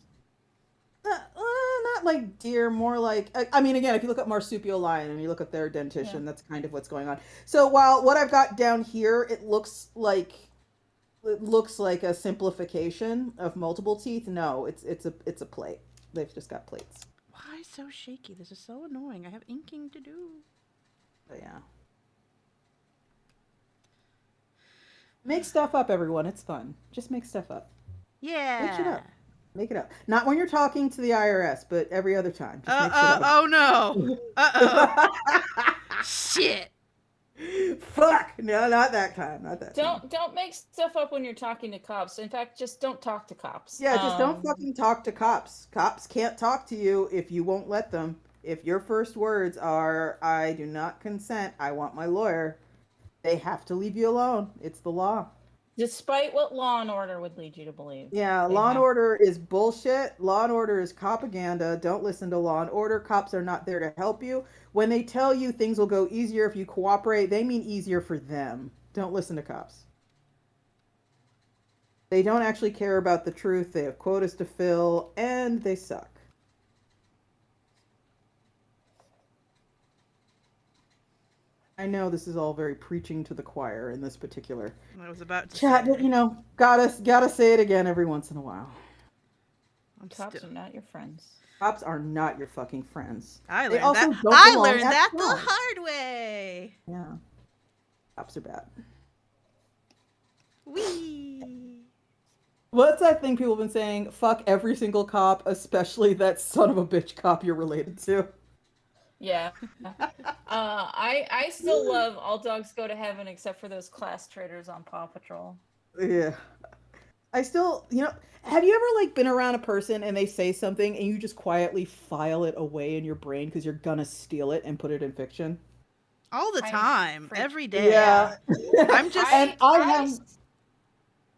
Speaker 1: Not like deer, more like, I mean, again, if you look at marsupial lion and you look at their
Speaker 2: Yeah.
Speaker 1: dentition, that's kind of what's going on. So while what I've got down here, it looks like a simplification of multiple teeth. No, it's a plate. They've just got plates.
Speaker 3: Why so shaky? This is so annoying. I have inking to do.
Speaker 1: But yeah. Make stuff up, everyone. It's fun. Just make stuff up. Make shit
Speaker 3: Yeah.
Speaker 1: up. Make it up. Not when you're talking to the IRS, but every other time. Just make shit up.
Speaker 3: Oh no. Oh. Shit.
Speaker 1: Fuck! No, not that time. Not that time.
Speaker 2: Don't make stuff up when you're talking to cops. In fact, just don't talk to cops.
Speaker 1: Yeah, just don't fucking talk to cops. Cops can't talk to you if you won't let them. If your first words are, I do not consent, I want my lawyer, they have to leave you alone. It's the law.
Speaker 2: Despite what Law and Order would lead you to believe.
Speaker 1: Yeah, Law and Order is bullshit. Law and Order is propaganda. Don't listen to Law and Order. Cops are not there to help you. When they tell you things will go easier if you cooperate, they mean easier for them. Don't listen to cops. They don't actually care about the truth. They have quotas to fill, and they suck. I know this is all very preaching to the choir in this particular
Speaker 3: I was about to
Speaker 1: chat,
Speaker 3: say.
Speaker 1: but you know, gotta say it again every once in a while.
Speaker 2: Cops are not your friends.
Speaker 1: Cops are not your fucking friends.
Speaker 3: I
Speaker 1: They
Speaker 3: learned
Speaker 1: also
Speaker 3: that.
Speaker 1: don't
Speaker 3: I
Speaker 1: belong
Speaker 3: learned
Speaker 1: at
Speaker 3: that the
Speaker 1: clubs.
Speaker 3: hard way.
Speaker 1: Yeah, cops are bad.
Speaker 3: Wee.
Speaker 1: What's that thing people have been saying? Fuck every single cop, especially that son of a bitch cop you're related to.
Speaker 2: Yeah. I still love All Dogs Go to Heaven except for those class traitors on Paw Patrol.
Speaker 1: Yeah. I still, have you ever like been around a person and they say something and you just quietly file it away in your brain because you're gonna steal it and put it in fiction?
Speaker 3: All the
Speaker 2: I'm
Speaker 3: time,
Speaker 2: freak-
Speaker 3: every day.
Speaker 1: Yeah.
Speaker 3: I'm just.
Speaker 1: And I have.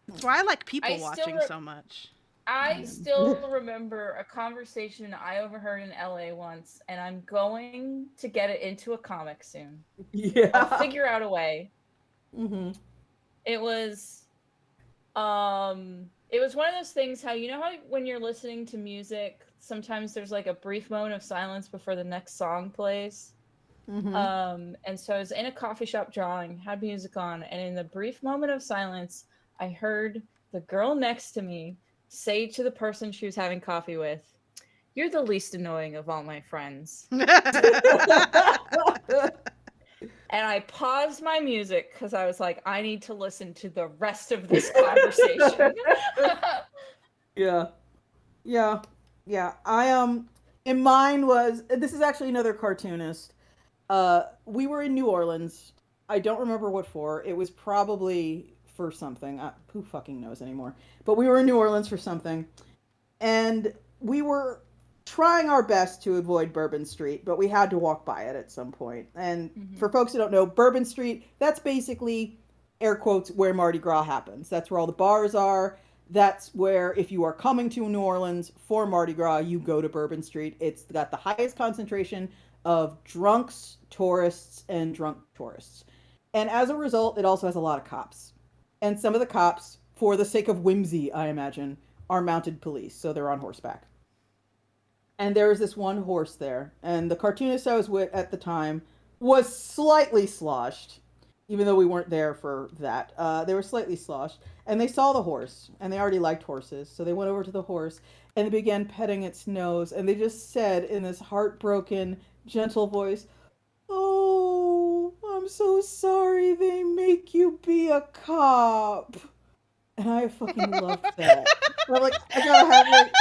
Speaker 3: That's why I like people
Speaker 2: I still
Speaker 3: watching
Speaker 2: re-
Speaker 3: so much.
Speaker 2: I still remember a conversation I overheard in LA once, and I'm going to get it into a comic soon.
Speaker 1: Yeah.
Speaker 2: I'll figure out a way.
Speaker 1: Mm-hmm.
Speaker 2: It was one of those things how how when you're listening to music, sometimes there's like a brief moment of silence before the next song plays.
Speaker 1: Mm-hmm.
Speaker 2: And so I was in a coffee shop drawing, had music on, and in the brief moment of silence, I heard the girl next to me say to the person she was having coffee with, "You're the least annoying of all my friends." And I paused my music because I was like, I need to listen to the rest of this conversation.
Speaker 1: Yeah. Yeah. Yeah. And mine was, this is actually another cartoonist. We were in New Orleans. I don't remember what for. It was probably for something. Who fucking knows anymore? But we were in New Orleans for something. And we were trying our best to avoid Bourbon Street, but we had to walk by it at some point. And for folks who don't know, Bourbon Street, that's basically, air quotes, where Mardi Gras happens. That's where all the bars are. That's where, if you are coming to New Orleans for Mardi Gras, you go to Bourbon Street. It's got the highest concentration of drunks, tourists, and drunk tourists. And as a result, it also has a lot of cops. And some of the cops, for the sake of whimsy, I imagine, are mounted police, so they're on horseback. And there was this one horse there, and the cartoonist I was with at the time was slightly sloshed. even though we weren't there for that. They were slightly sloshed, and they saw the horse, and they already liked horses, so they went over to the horse and they began petting its nose, and they just said in this heartbroken, gentle voice, "Oh, I'm so sorry they make you be a cop." And I fucking loved that. And I'm like, I gotta have like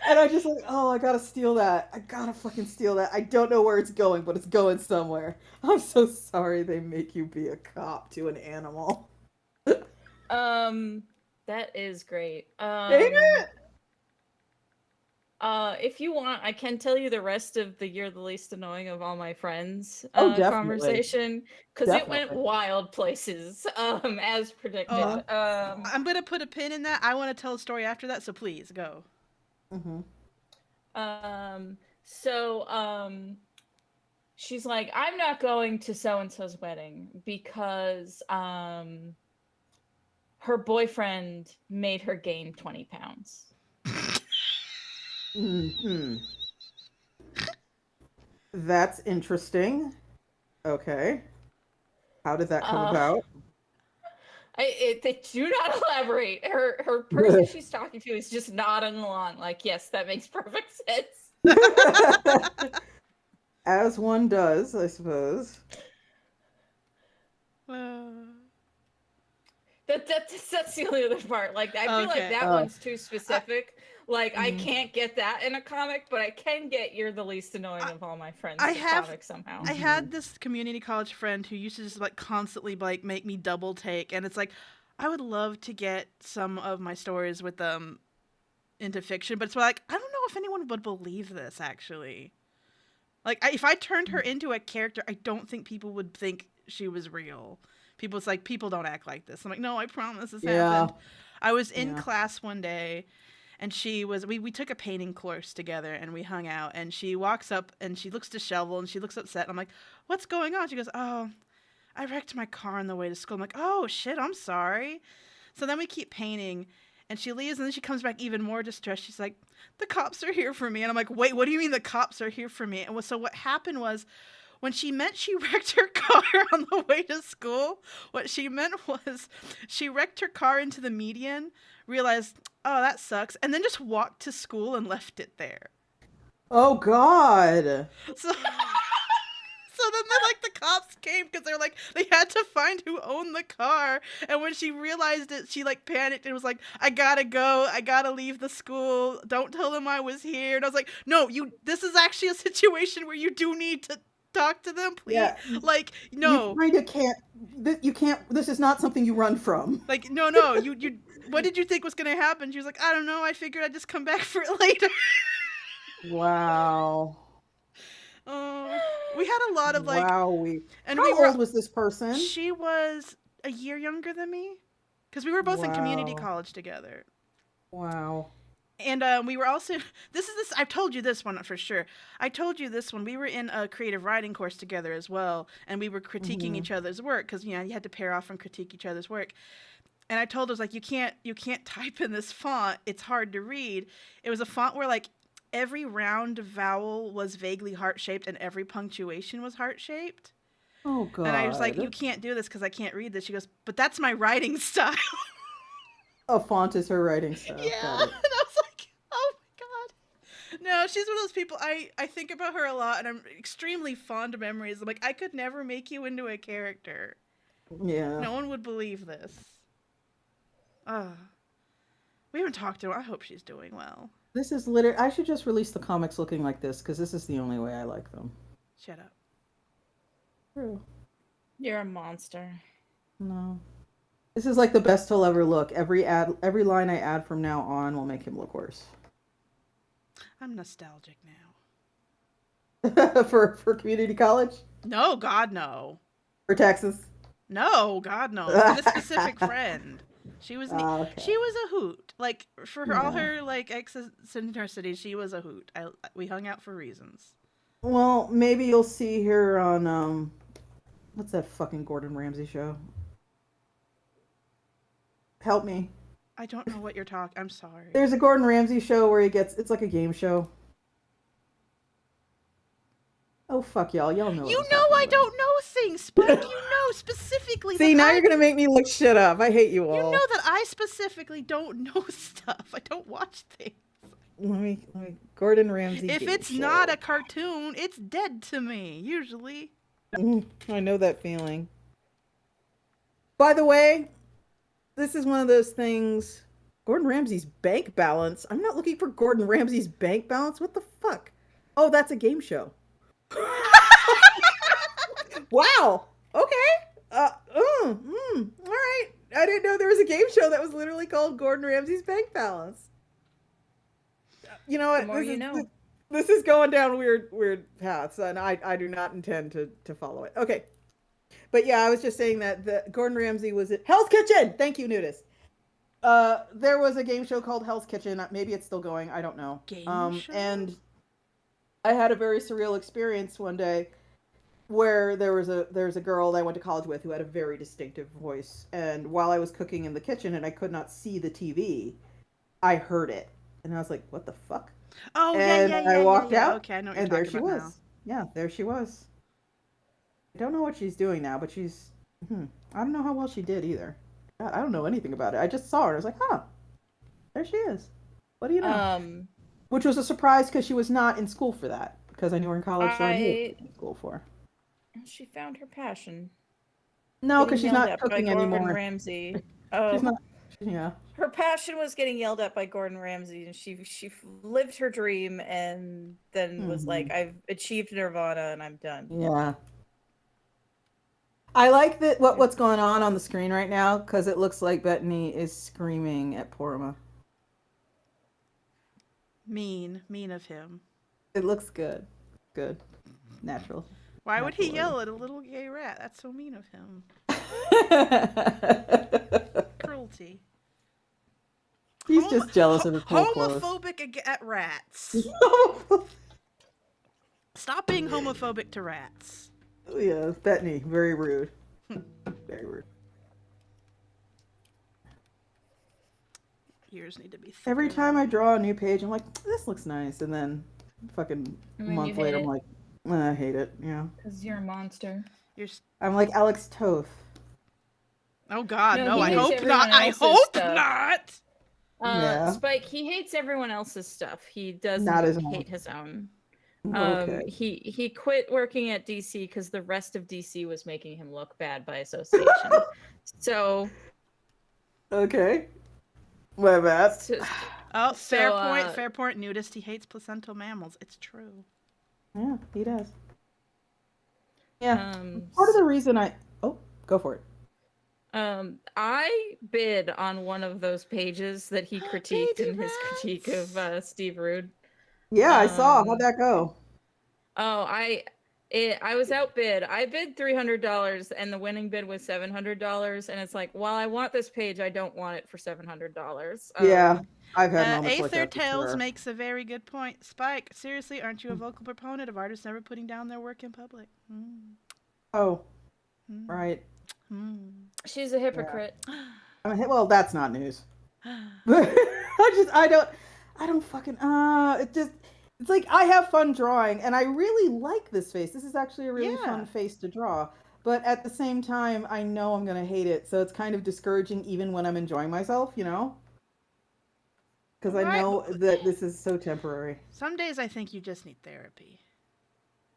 Speaker 1: and I just like, oh, I gotta steal that. I gotta fucking steal that. I don't know where it's going, but it's going somewhere. I'm so sorry they make you be a cop to an animal.
Speaker 2: Um, that is great.
Speaker 1: Ain't it?
Speaker 2: If you want, I can tell you the rest of the "You're the least annoying of all my friends"
Speaker 1: Oh, definitely.
Speaker 2: conversation, because it went
Speaker 1: Definitely.
Speaker 2: wild places, as
Speaker 3: Oh,
Speaker 1: Uh-huh.
Speaker 2: predicted.
Speaker 3: I'm gonna put a pin in that. I want to tell a story after that, so please go.
Speaker 1: Hmm.
Speaker 2: Um, so, she's like, "I'm not going to so and so's wedding because her boyfriend made her gain 20 pounds."
Speaker 1: Hmm. That's interesting. Okay. How did that come
Speaker 2: Uh,
Speaker 1: about?
Speaker 2: they do not elaborate. Her person she's talking to is just nodding along, like, yes, that makes perfect sense.
Speaker 1: As one does, I suppose.
Speaker 2: That's the only other part. Like, I feel like
Speaker 3: Okay.
Speaker 2: that one's too
Speaker 3: I,
Speaker 2: specific. Like, I
Speaker 1: Mhm.
Speaker 2: can't get that in a comic, but I can get "You're the least annoying
Speaker 3: I,
Speaker 2: of all my friends"
Speaker 3: I
Speaker 2: in a
Speaker 3: have
Speaker 2: comic somehow.
Speaker 3: I
Speaker 1: Mhm.
Speaker 3: had this community college friend who used to just like constantly like make me double take, and it's like I would love to get some of my stories with them into fiction, but it's like I don't know if anyone would believe this actually. Like if I turned her into a character, I don't think people would think she was real. It's like people don't act like this. I'm like, no, I promise this
Speaker 1: Yeah.
Speaker 3: happened. I was in
Speaker 1: Yeah.
Speaker 3: class one day and we took a painting course together and we hung out and she walks up and she looks disheveled and she looks upset. I'm like, what's going on? She goes, oh, I wrecked my car on the way to school. I'm like, oh shit, I'm sorry. So then we keep painting and she leaves and then she comes back even more distressed. She's like, the cops are here for me. And I'm like, wait, what do you mean the cops are here for me? And so what happened was when she meant she wrecked her car on the way to school, what she meant was she wrecked her car into the median, realized, oh, that sucks, and then just walked to school and left it there.
Speaker 1: Oh God.
Speaker 3: So then like the cops came because they're like they had to find who owned the car, and when she realized it, she like panicked and was like, "I gotta go, I gotta leave the school. Don't tell them I was here." And I was like, "No, you. This is actually a situation where you do need to talk to them, please.
Speaker 1: Yeah.
Speaker 3: Like,
Speaker 1: You
Speaker 3: no,
Speaker 1: kind of can't. You can't. This is not something you run from.
Speaker 3: like no. You. What did you think was gonna happen?" She was like, "I don't know. I figured I'd just come back for it later."
Speaker 1: Wow.
Speaker 3: We had a lot of like,
Speaker 1: Wow. We.
Speaker 3: and we
Speaker 1: How
Speaker 3: were
Speaker 1: old was this person?
Speaker 3: She was a year younger than me because we were both in community
Speaker 1: Wow.
Speaker 3: college together.
Speaker 1: Wow.
Speaker 3: And we were also this I've told you this one for sure. I told you this one. We were in a creative writing course together as well, and we were critiquing
Speaker 1: Hmm.
Speaker 3: each other's work because you had to pair off and critique each other's work. And I told her, I was like, you can't type in this font. It's hard to read. It was a font where like every round vowel was vaguely heart shaped and every punctuation was heart shaped.
Speaker 1: Oh
Speaker 3: And I was like, you
Speaker 1: God.
Speaker 3: can't do this because I can't read this. She goes, but that's my writing style.
Speaker 1: A font is her writing style.
Speaker 3: Yeah.
Speaker 1: Got
Speaker 3: And
Speaker 1: it.
Speaker 3: I was like, oh my God. No, she's one of those people I think about her a lot and I'm extremely fond of memories. I'm like, I could never make you into a character.
Speaker 1: Yeah.
Speaker 3: No one would believe this. Ah. We haven't talked to her. I hope she's doing well.
Speaker 1: This is literally. I should just release the comics looking like this because this is the only way I like them.
Speaker 3: Shut up.
Speaker 1: True.
Speaker 2: You're a monster.
Speaker 1: No. This is like the best he'll ever look. Every line I add from now on will make him look worse.
Speaker 3: I'm nostalgic now.
Speaker 1: For community college,
Speaker 3: No, God, no.
Speaker 1: for Texas.
Speaker 3: No, God, no. For this specific friend. She was
Speaker 1: Okay.
Speaker 3: she was a hoot. Like for all
Speaker 1: Yeah.
Speaker 3: her like eccentricity, she was a hoot. We hung out for reasons.
Speaker 1: Well, maybe you'll see her on what's that fucking Gordon Ramsay show? Help me.
Speaker 3: I don't know what you're talking. I'm sorry.
Speaker 1: There's a Gordon Ramsay show where it's like a game show. Oh Oh, fuck y'all. Y'all know what
Speaker 3: You
Speaker 1: I'm
Speaker 3: know
Speaker 1: talking
Speaker 3: I
Speaker 1: about.
Speaker 3: don't know things, Spike. You know specifically
Speaker 1: See,
Speaker 3: that
Speaker 1: now
Speaker 3: I...
Speaker 1: you're going to make me look shit up. I hate you
Speaker 3: You
Speaker 1: all.
Speaker 3: know that I specifically don't know stuff. I don't watch things.
Speaker 1: Let me. Gordon Ramsay
Speaker 3: If
Speaker 1: game
Speaker 3: it's
Speaker 1: show.
Speaker 3: not a cartoon, it's dead to me, usually.
Speaker 1: I know that feeling. By the way, this is one of those things. Gordon Ramsay's bank balance. I'm not looking for Gordon Ramsay's bank balance. What the fuck? Oh, that's a game show. Wow. Okay. All right. I didn't know there was a game show that was literally called Gordon Ramsay's Bank Balance. You know what?
Speaker 2: The more you know.
Speaker 1: This is going down weird paths, and I do not intend to follow it. Okay. But yeah, I was just saying that the Gordon Ramsay was at Hell's Kitchen. Thank you, Nudist. There was a game show called Hell's Kitchen. Maybe it's still going. I don't know.
Speaker 3: Game show?
Speaker 1: And I had a very surreal experience one day where there's a girl that I went to college with who had a very distinctive voice, and while I was cooking in the kitchen and I could not see the TV, I heard it, and I was like, "What the fuck?"
Speaker 3: Oh,
Speaker 1: and I walked out,
Speaker 3: Okay, I know what
Speaker 1: and
Speaker 3: you're
Speaker 1: there
Speaker 3: talking
Speaker 1: she
Speaker 3: about
Speaker 1: was. Yeah, there she was. I don't know what she's doing now, but she's. I don't know how well she did either. I don't know anything about it. I just saw her. I was like, "Huh, there she is." What do you know? Which was a surprise because she was not in school for that. Because I knew her in college, so I knew what she was in school for.
Speaker 2: She found her passion.
Speaker 1: No, because she's
Speaker 2: Getting yelled
Speaker 1: not
Speaker 2: at by
Speaker 1: cooking
Speaker 2: Gordon
Speaker 1: anymore.
Speaker 2: Ramsay.
Speaker 1: She's
Speaker 2: Oh,
Speaker 1: not. Yeah.
Speaker 2: her passion was getting yelled at by Gordon Ramsay, and she lived her dream, and then was like, "I've achieved nirvana, and I'm done."
Speaker 1: Yeah. I like that what's going on the screen right now because it looks like Bettany is screaming at Porma.
Speaker 3: Mean of him.
Speaker 1: It looks good. Good. Natural.
Speaker 3: Why would he yell at a little gay rat? That's so mean of him. Cruelty.
Speaker 1: He's just jealous of his cool clothes.
Speaker 3: Homophobic at rats. Stop being homophobic to rats.
Speaker 1: Yeah, Bettany, very rude. Very rude.
Speaker 3: Ears need to be thicker.
Speaker 1: Every time I draw a new page, I'm like, this looks nice, and then fucking month later, I'm like, I hate it. Yeah.
Speaker 2: Because you're a monster.
Speaker 1: I'm like Alex Toth.
Speaker 3: Oh God,
Speaker 2: No,
Speaker 3: I
Speaker 2: he
Speaker 3: hope
Speaker 2: hates
Speaker 3: not.
Speaker 2: everyone
Speaker 3: I
Speaker 2: else's
Speaker 3: hope
Speaker 2: stuff.
Speaker 3: not.
Speaker 1: Yeah.
Speaker 2: Spike, he hates everyone else's stuff. He doesn't
Speaker 1: Not his
Speaker 2: hate his own.
Speaker 1: Okay.
Speaker 2: He quit working at DC because the rest of DC was making him look bad by association. So.
Speaker 1: Okay. My bad.
Speaker 3: Oh, fair point. Nudist. He hates placental mammals. It's true.
Speaker 1: Yeah, he does. Yeah. Part of the reason go for it.
Speaker 2: I bid on one of those pages that he critiqued in his critique of Steve Rude.
Speaker 1: Yeah, I saw. How'd that go?
Speaker 2: Oh, I was outbid. I bid $300, and the winning bid was $700. And it's like, while I want this page, I don't want it for $700.
Speaker 1: Yeah, I've had moments like
Speaker 3: Aether
Speaker 1: that.
Speaker 3: Tales makes a very good point. Spike, seriously, aren't you a vocal proponent of artists never putting down their work in public?
Speaker 1: Oh, right.
Speaker 2: She's a hypocrite.
Speaker 1: Yeah. Well, that's not news. I don't fucking. It's like I have fun drawing, and I really like this face. This is actually a really fun face to draw. But at the same time, I know I'm gonna hate it, so it's kind of discouraging even when I'm enjoying myself, you know? Because I know that this is so temporary.
Speaker 3: Some days I think you just need therapy.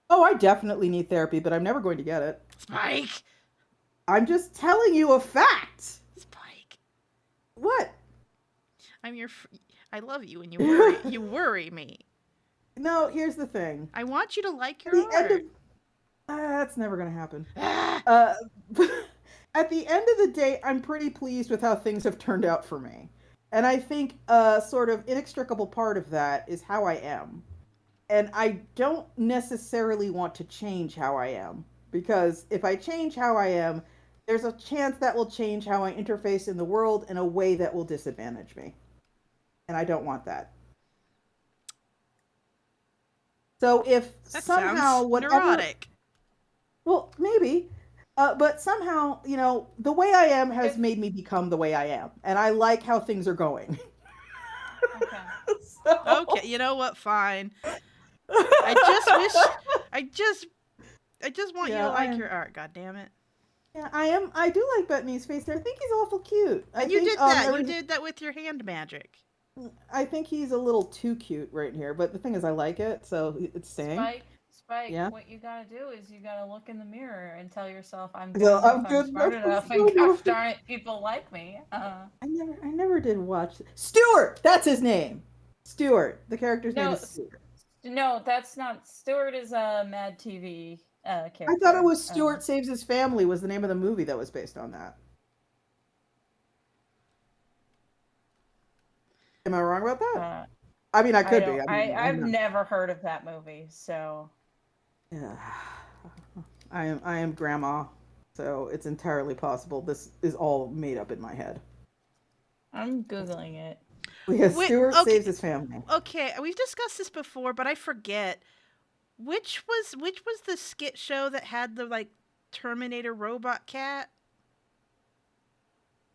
Speaker 1: Oh, I definitely need therapy, but I'm never going to get it.
Speaker 3: Spike!
Speaker 1: I'm just telling you a fact.
Speaker 3: Spike.
Speaker 1: What?
Speaker 3: I love you, and you worry me.
Speaker 1: No, here's the thing.
Speaker 3: I want you to like your art.
Speaker 1: That's never going to happen. At the end of the day, I'm pretty pleased with how things have turned out for me. And I think a sort of inextricable part of that is how I am. And I don't necessarily want to change how I am. Because if I change how I am, there's a chance that will change how I interface in the world in a way that will disadvantage me. And I don't want that. So if
Speaker 3: that
Speaker 1: somehow
Speaker 3: sounds neurotic.
Speaker 1: Well, maybe. But somehow, you know, the way I am has made me become the way I am. And I like how things are going.
Speaker 2: Okay.
Speaker 3: Okay, you know what? Fine. I I just want you
Speaker 1: Yeah,
Speaker 3: to
Speaker 1: I
Speaker 3: like
Speaker 1: am.
Speaker 3: your art. God damn it!
Speaker 1: Yeah, I am. I do like Bettany's face there. I think he's awful cute.
Speaker 3: And you did that. You did that with your hand magic.
Speaker 1: I think he's a little too cute right here. But the thing is, I like it, so it's staying.
Speaker 2: Spike,
Speaker 1: Yeah.
Speaker 2: what you gotta do is you gotta look in the mirror and tell yourself, I'm good
Speaker 1: So
Speaker 2: enough,
Speaker 1: I'm
Speaker 2: I'm
Speaker 1: good
Speaker 2: smart
Speaker 1: enough.
Speaker 2: enough, and gosh darn it, people like me.
Speaker 1: I never did watch Stuart. That's his name. Stuart. The character's name
Speaker 2: No,
Speaker 1: is Stuart.
Speaker 2: no, that's not. Stewart is a Mad TV
Speaker 1: I thought it
Speaker 2: character.
Speaker 1: was Stuart Saves His Family was the name of the movie that was based on that. Am I wrong about that?
Speaker 2: Uh,
Speaker 1: I mean, I
Speaker 2: I
Speaker 1: could be.
Speaker 2: don't.
Speaker 1: I mean, I'm
Speaker 2: I've
Speaker 1: not.
Speaker 2: never heard of that movie, so
Speaker 1: Yeah. I am grandma, so it's entirely possible this is all made up in my head.
Speaker 2: I'm googling it.
Speaker 1: Yes,
Speaker 3: Wait,
Speaker 1: Stuart
Speaker 3: okay,
Speaker 1: saves his family.
Speaker 3: okay. We've discussed this before, but I forget which was the skit show that had the like Terminator robot cat.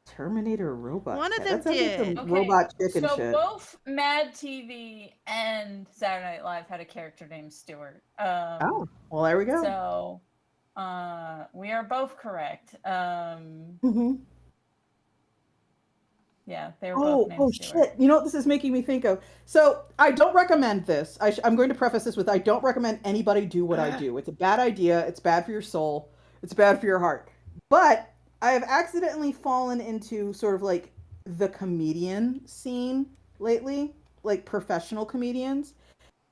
Speaker 1: Terminator robot
Speaker 3: One of
Speaker 1: cat.
Speaker 3: them
Speaker 1: That sounds like
Speaker 3: did.
Speaker 1: some
Speaker 2: Okay,
Speaker 1: robot chicken
Speaker 2: so
Speaker 1: shit.
Speaker 2: both Mad TV and Saturday Night Live had a character named Stewart.
Speaker 1: Oh, well, there we go.
Speaker 2: So, we are both correct.
Speaker 1: Hmm.
Speaker 2: Yeah, they were both named
Speaker 1: Oh
Speaker 2: Stewart.
Speaker 1: shit! You know what this is making me think of? So I don't recommend this. I'm going to preface this with I don't recommend anybody do what I do. It's a bad idea. It's bad for your soul. It's bad for your heart. But I have accidentally fallen into sort of like the comedian scene lately, like professional comedians,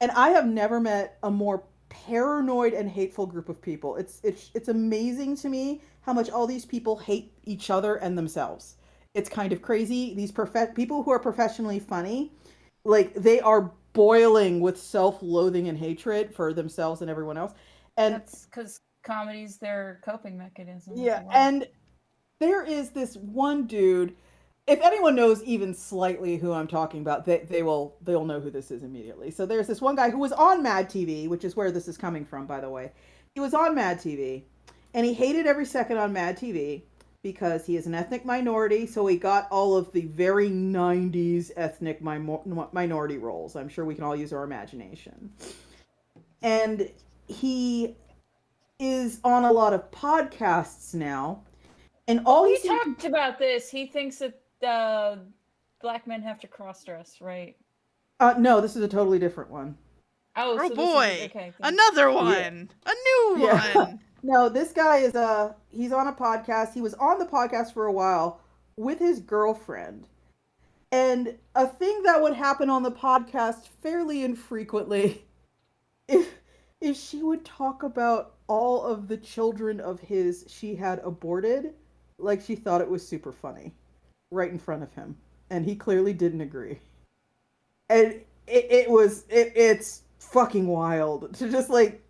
Speaker 1: and I have never met a more paranoid and hateful group of people. It's amazing to me how much all these people hate each other and themselves. It's kind of crazy. These people who are professionally funny, like they are boiling with self-loathing and hatred for themselves and everyone else. And
Speaker 2: That's because comedy's their coping mechanism.
Speaker 1: yeah, and there is this one dude. If anyone knows even slightly who I'm talking about, they'll know who this is immediately. So there's this one guy who was on Mad TV, which is where this is coming from, by the way. He was on Mad TV, and he hated every second on Mad TV because he is an ethnic minority. So he got all of the very '90s ethnic minority roles. I'm sure we can all use our imagination. And he is on a lot of podcasts now, and all
Speaker 2: he
Speaker 1: seems
Speaker 2: talked about this. He thinks that black men have to cross dress, right?
Speaker 1: No, this is a totally different one.
Speaker 3: Oh
Speaker 2: so
Speaker 3: boy,
Speaker 2: okay.
Speaker 3: another one, a new one.
Speaker 1: No, this guy is he's on a podcast. He was on the podcast for a while with his girlfriend. And a thing that would happen on the podcast fairly infrequently if she would talk about all of the children of his she had aborted, like she thought it was super funny, right in front of him. And he clearly didn't agree. And it's fucking wild to just like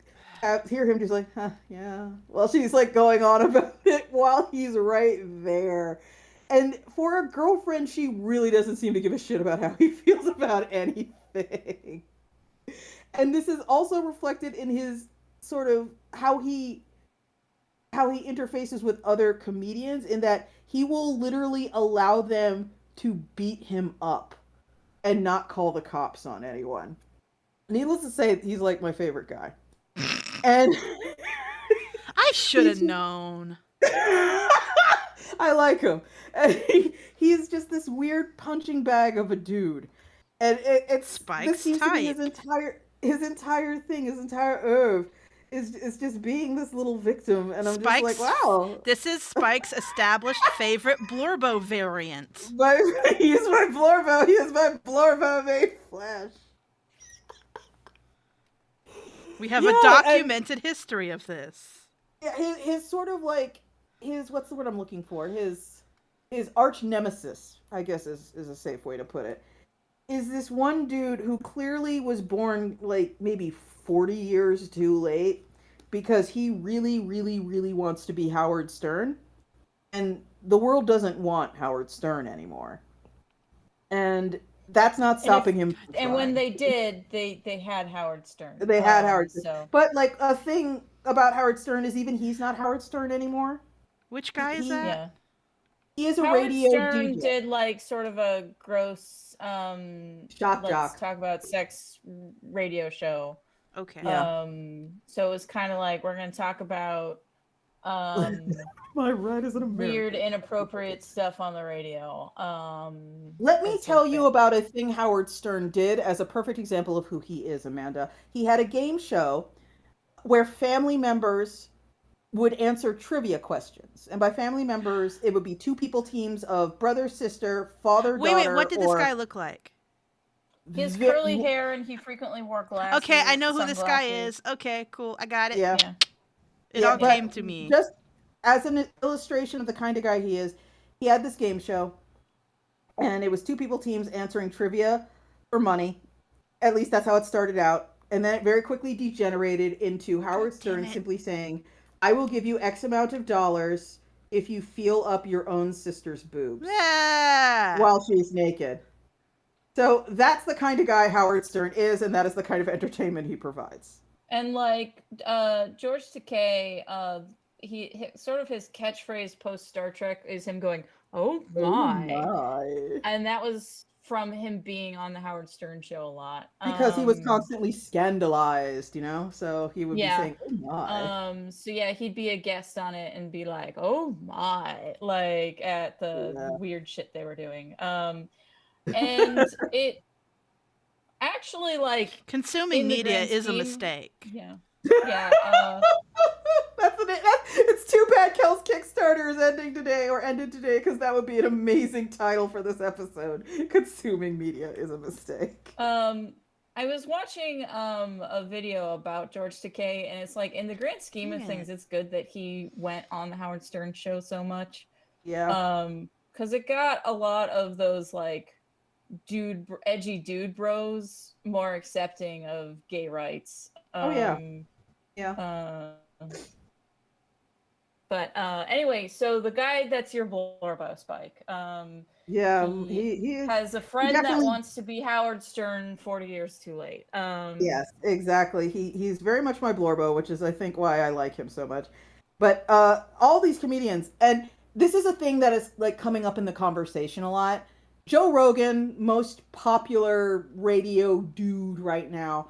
Speaker 1: hear him just like, huh, yeah. Well, she's like going on about it while he's right there. And for a girlfriend, she really doesn't seem to give a shit about how he feels about anything. And this is also reflected in his sort of how he interfaces with other comedians, in that he will literally allow them to beat him up and not call the cops on anyone. Needless to say, he's like my favorite guy. And
Speaker 3: I should have known.
Speaker 1: I like him. And he's just this weird punching bag of a dude. And it's
Speaker 3: Spike's
Speaker 1: this seems to be his
Speaker 3: type.
Speaker 1: entire thing, his entire oeuvre is just being this little victim. And I'm just like, wow.
Speaker 3: This is Spike's established favorite Blurbo variant.
Speaker 1: He's my Blorbo. He is my Blorbo made flesh.
Speaker 3: We have a documented history of this.
Speaker 1: Yeah, his sort of like what's the word I'm looking for? His arch nemesis, I guess is a safe way to put it, is this one dude who clearly was born like maybe 40 years too late, because he really, really, really wants to be Howard Stern, and the world doesn't want Howard Stern anymore. And that's not stopping him from
Speaker 2: And when
Speaker 1: trying.
Speaker 2: they did, they had Howard Stern.
Speaker 1: They had Howard Stern.
Speaker 2: So.
Speaker 1: But like a thing about Howard Stern is even he's not Howard Stern anymore.
Speaker 3: Which guy is that?
Speaker 2: Yeah.
Speaker 1: He is a
Speaker 2: Howard
Speaker 1: radio
Speaker 2: Stern
Speaker 1: DJ.
Speaker 2: did like sort of a gross
Speaker 1: Shock
Speaker 2: let's
Speaker 1: jock.
Speaker 2: talk about sex radio show.
Speaker 3: Okay.
Speaker 1: Yeah.
Speaker 2: So it was kind of like we're going to talk about
Speaker 1: My right as an
Speaker 2: weird,
Speaker 1: American.
Speaker 2: inappropriate stuff on the radio.
Speaker 1: Let me
Speaker 2: As his
Speaker 1: tell you
Speaker 2: bit.
Speaker 1: about a thing Howard Stern did as a perfect example of who he is, Amanda. He had a game show where family members would answer trivia questions. And by family members, it would be two people teams of brother, sister, father,
Speaker 3: Wait. What
Speaker 1: daughter,
Speaker 3: did this guy
Speaker 1: or
Speaker 3: look like?
Speaker 2: He has
Speaker 1: vi-
Speaker 2: curly hair and he frequently wore
Speaker 3: Okay, I
Speaker 2: glasses,
Speaker 3: know who this guy
Speaker 2: sunglasses.
Speaker 3: is. Okay, cool. I got it.
Speaker 1: yeah.
Speaker 2: Yeah.
Speaker 3: It
Speaker 1: Yeah,
Speaker 3: all
Speaker 2: Yeah.
Speaker 3: came
Speaker 1: but
Speaker 3: to me.
Speaker 1: just as an illustration of the kind of guy he is, he had this game show and it was two people teams answering trivia for money. At least that's how it started out. And then it very quickly degenerated into
Speaker 3: God
Speaker 1: Howard
Speaker 3: damn
Speaker 1: Stern
Speaker 3: it.
Speaker 1: simply saying, I will give you X amount of dollars if you feel up your own sister's boobs
Speaker 3: Yeah.
Speaker 1: while she's naked. So that's the kind of guy Howard Stern is, and that is the kind of entertainment he provides.
Speaker 2: And like George Takei, he sort of his catchphrase post Star Trek is him going, "Oh
Speaker 1: Oh
Speaker 2: my,"
Speaker 1: my.
Speaker 2: and that was from him being on the Howard Stern show a lot.
Speaker 1: Because he was constantly scandalized, so he would be
Speaker 2: Yeah.
Speaker 1: saying, "Oh my."
Speaker 2: So yeah, he'd be a guest on it and be like, "Oh my," like at the
Speaker 1: Yeah.
Speaker 2: weird shit they were doing. And it actually like
Speaker 3: Consuming
Speaker 2: in the
Speaker 3: media
Speaker 2: grand
Speaker 3: is a
Speaker 2: scheme,
Speaker 3: mistake.
Speaker 2: yeah, yeah.
Speaker 1: It's too bad Kel's Kickstarter is ending today or ended today because that would be an amazing title for this episode. Consuming media is a mistake.
Speaker 2: I was watching a video about George Takei, and it's like in the grand scheme of
Speaker 3: Yeah.
Speaker 2: things, it's good that he went on the Howard Stern show so much.
Speaker 1: Yeah.
Speaker 2: Because it got a lot of those like edgy dude bros more accepting of gay rights.
Speaker 1: Oh yeah. Yeah.
Speaker 2: But anyway, so the guy that's your Blorbo Spike,
Speaker 1: Yeah.
Speaker 2: he
Speaker 1: He
Speaker 2: has a friend that
Speaker 1: definitely.
Speaker 2: wants to be Howard Stern 40 years too late.
Speaker 1: Yes, exactly. He's very much my Blorbo, which is I think why I like him so much. But all these comedians, and this is a thing that is like coming up in the conversation a lot. Joe Rogan, most popular radio dude right now,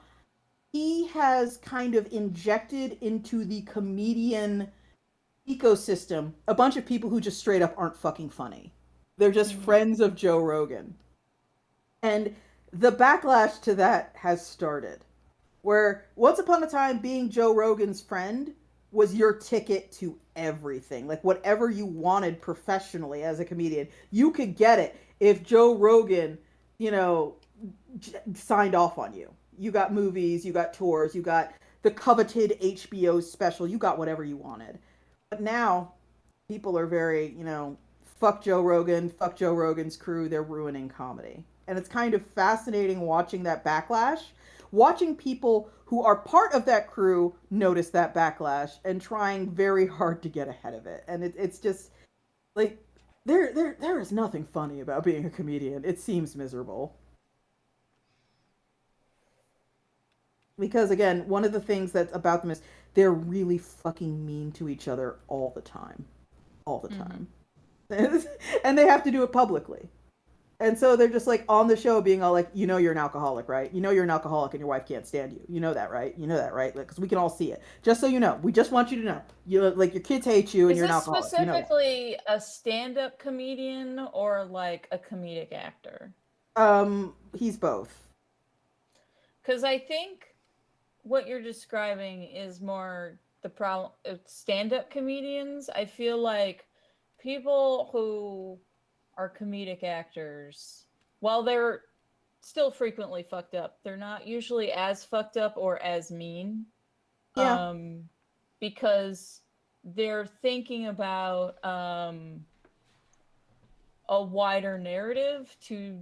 Speaker 1: he has kind of injected into the comedian ecosystem a bunch of people who just straight up aren't fucking funny. They're just friends of Joe Rogan. And the backlash to that has started. Where once upon a time, being Joe Rogan's friend was your ticket to everything. Like whatever you wanted professionally as a comedian, you could get it if Joe Rogan, signed off on you. You got movies, you got tours, you got the coveted HBO special, you got whatever you wanted. But now, people are very, fuck Joe Rogan, fuck Joe Rogan's crew, they're ruining comedy. And it's kind of fascinating watching that backlash, watching people who are part of that crew notice that backlash and trying very hard to get ahead of it. And it's just like there is nothing funny about being a comedian. It seems miserable. Because again, one of the things that's about them is they're really fucking mean to each other all the time. All the time. And they have to do it publicly. And so they're just like on the show being all like, you're an alcoholic, right? You're an alcoholic and your wife can't stand you. You know that, right? You know that, right? Because we can all see it. Just so you know, we just want you to know. Like your kids hate you and
Speaker 2: Is
Speaker 1: you're an
Speaker 2: this
Speaker 1: alcoholic.
Speaker 2: specifically a stand-up comedian or like a comedic actor?
Speaker 1: He's both.
Speaker 2: Because I think what you're describing is more the problem of stand-up comedians. I feel like people who are comedic actors, while they're still frequently fucked up, they're not usually as fucked up or as mean.
Speaker 1: Yeah.
Speaker 2: Because they're thinking about a wider narrative to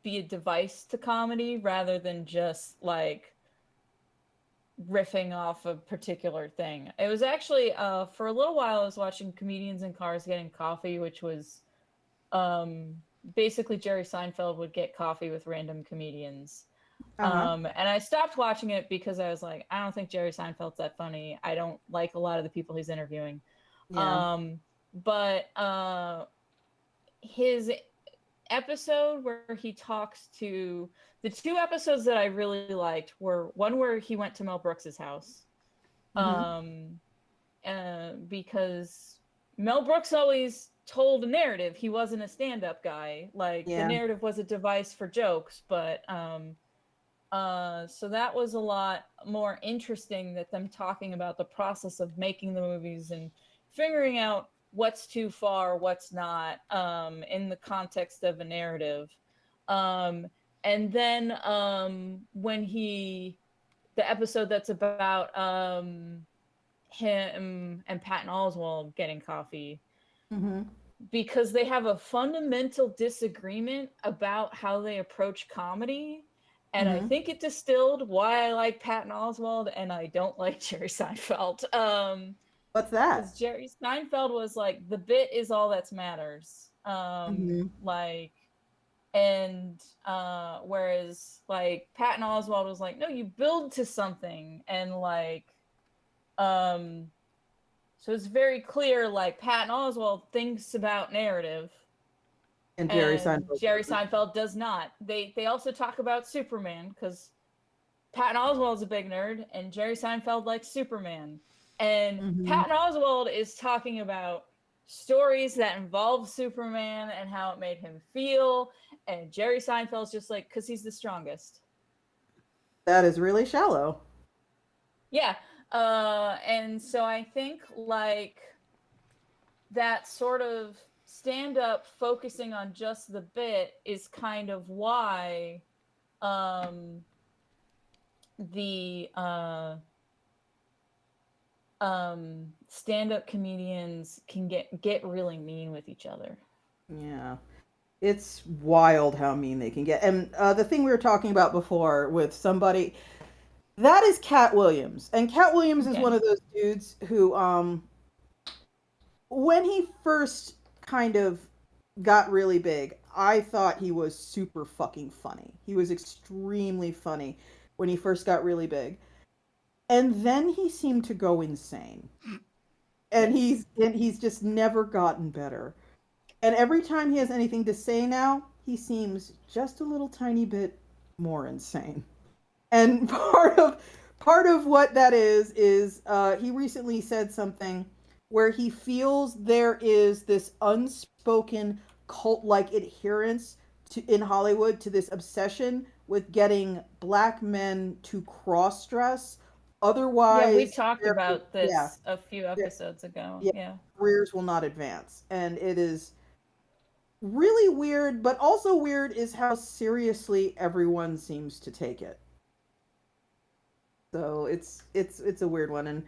Speaker 2: be a device to comedy rather than just like riffing off a particular thing. It was actually for a little while I was watching Comedians in Cars Getting Coffee, which was basically Jerry Seinfeld would get coffee with random comedians. And I stopped watching it because I was like, I don't think Jerry Seinfeld's that funny. I don't like a lot of the people he's interviewing.
Speaker 1: Yeah.
Speaker 2: But his episode where he talks to the two episodes that I really liked were one where he went to Mel Brooks's house.
Speaker 1: Mhm.
Speaker 2: Because Mel Brooks always told a narrative. He wasn't a stand-up guy. Like the
Speaker 1: Yeah.
Speaker 2: narrative was a device for jokes, but so that was a lot more interesting that them talking about the process of making the movies and figuring out what's too far, what's not, in the context of a narrative. Um, and then when the episode that's about him and Patton Oswalt getting coffee,
Speaker 1: Mhm.
Speaker 2: because they have a fundamental disagreement about how they approach comedy. And I
Speaker 1: Mhm.
Speaker 2: think it distilled why I like Patton Oswalt and I don't like Jerry Seinfeld.
Speaker 1: What's that?
Speaker 2: Because Jerry Seinfeld was like, the bit is all that matters.
Speaker 1: Mhm.
Speaker 2: Like, and whereas like Patton Oswalt was like, no, you build to something, and like, um, so it's very clear like Patton Oswalt thinks about narrative
Speaker 1: And Jerry
Speaker 2: and
Speaker 1: Seinfeld
Speaker 2: Jerry
Speaker 1: doesn't.
Speaker 2: Seinfeld does not. They also talk about Superman because Patton Oswalt's a big nerd and Jerry Seinfeld likes Superman. And
Speaker 1: Mhm.
Speaker 2: Patton Oswalt is talking about stories that involve Superman and how it made him feel. And Jerry Seinfeld's just like, because he's the strongest.
Speaker 1: That is really shallow.
Speaker 2: Yeah. And so I think like that sort of stand up focusing on just the bit is kind of why um the stand-up comedians can get really mean with each other.
Speaker 1: Yeah. It's wild how mean they can get. And the thing we were talking about before with somebody, that is Cat Williams. And Cat Williams is
Speaker 2: Okay.
Speaker 1: one of those dudes who, when he first kind of got really big, I thought he was super fucking funny. He was extremely funny when he first got really big. And then he seemed to go insane.
Speaker 2: Yes.
Speaker 1: And he's just never gotten better. And every time he has anything to say now, he seems just a little tiny bit more insane. And part of what that is he recently said something where he feels there is this unspoken cult like adherence in Hollywood to this obsession with getting black men to cross dress.
Speaker 2: Yeah, we
Speaker 1: Otherwise,
Speaker 2: talked about
Speaker 1: yeah,
Speaker 2: this a few episodes ago.
Speaker 1: yeah,
Speaker 2: Yeah.
Speaker 1: careers will not advance. And it is really weird, but also weird is how seriously everyone seems to take it. So it's a weird one, and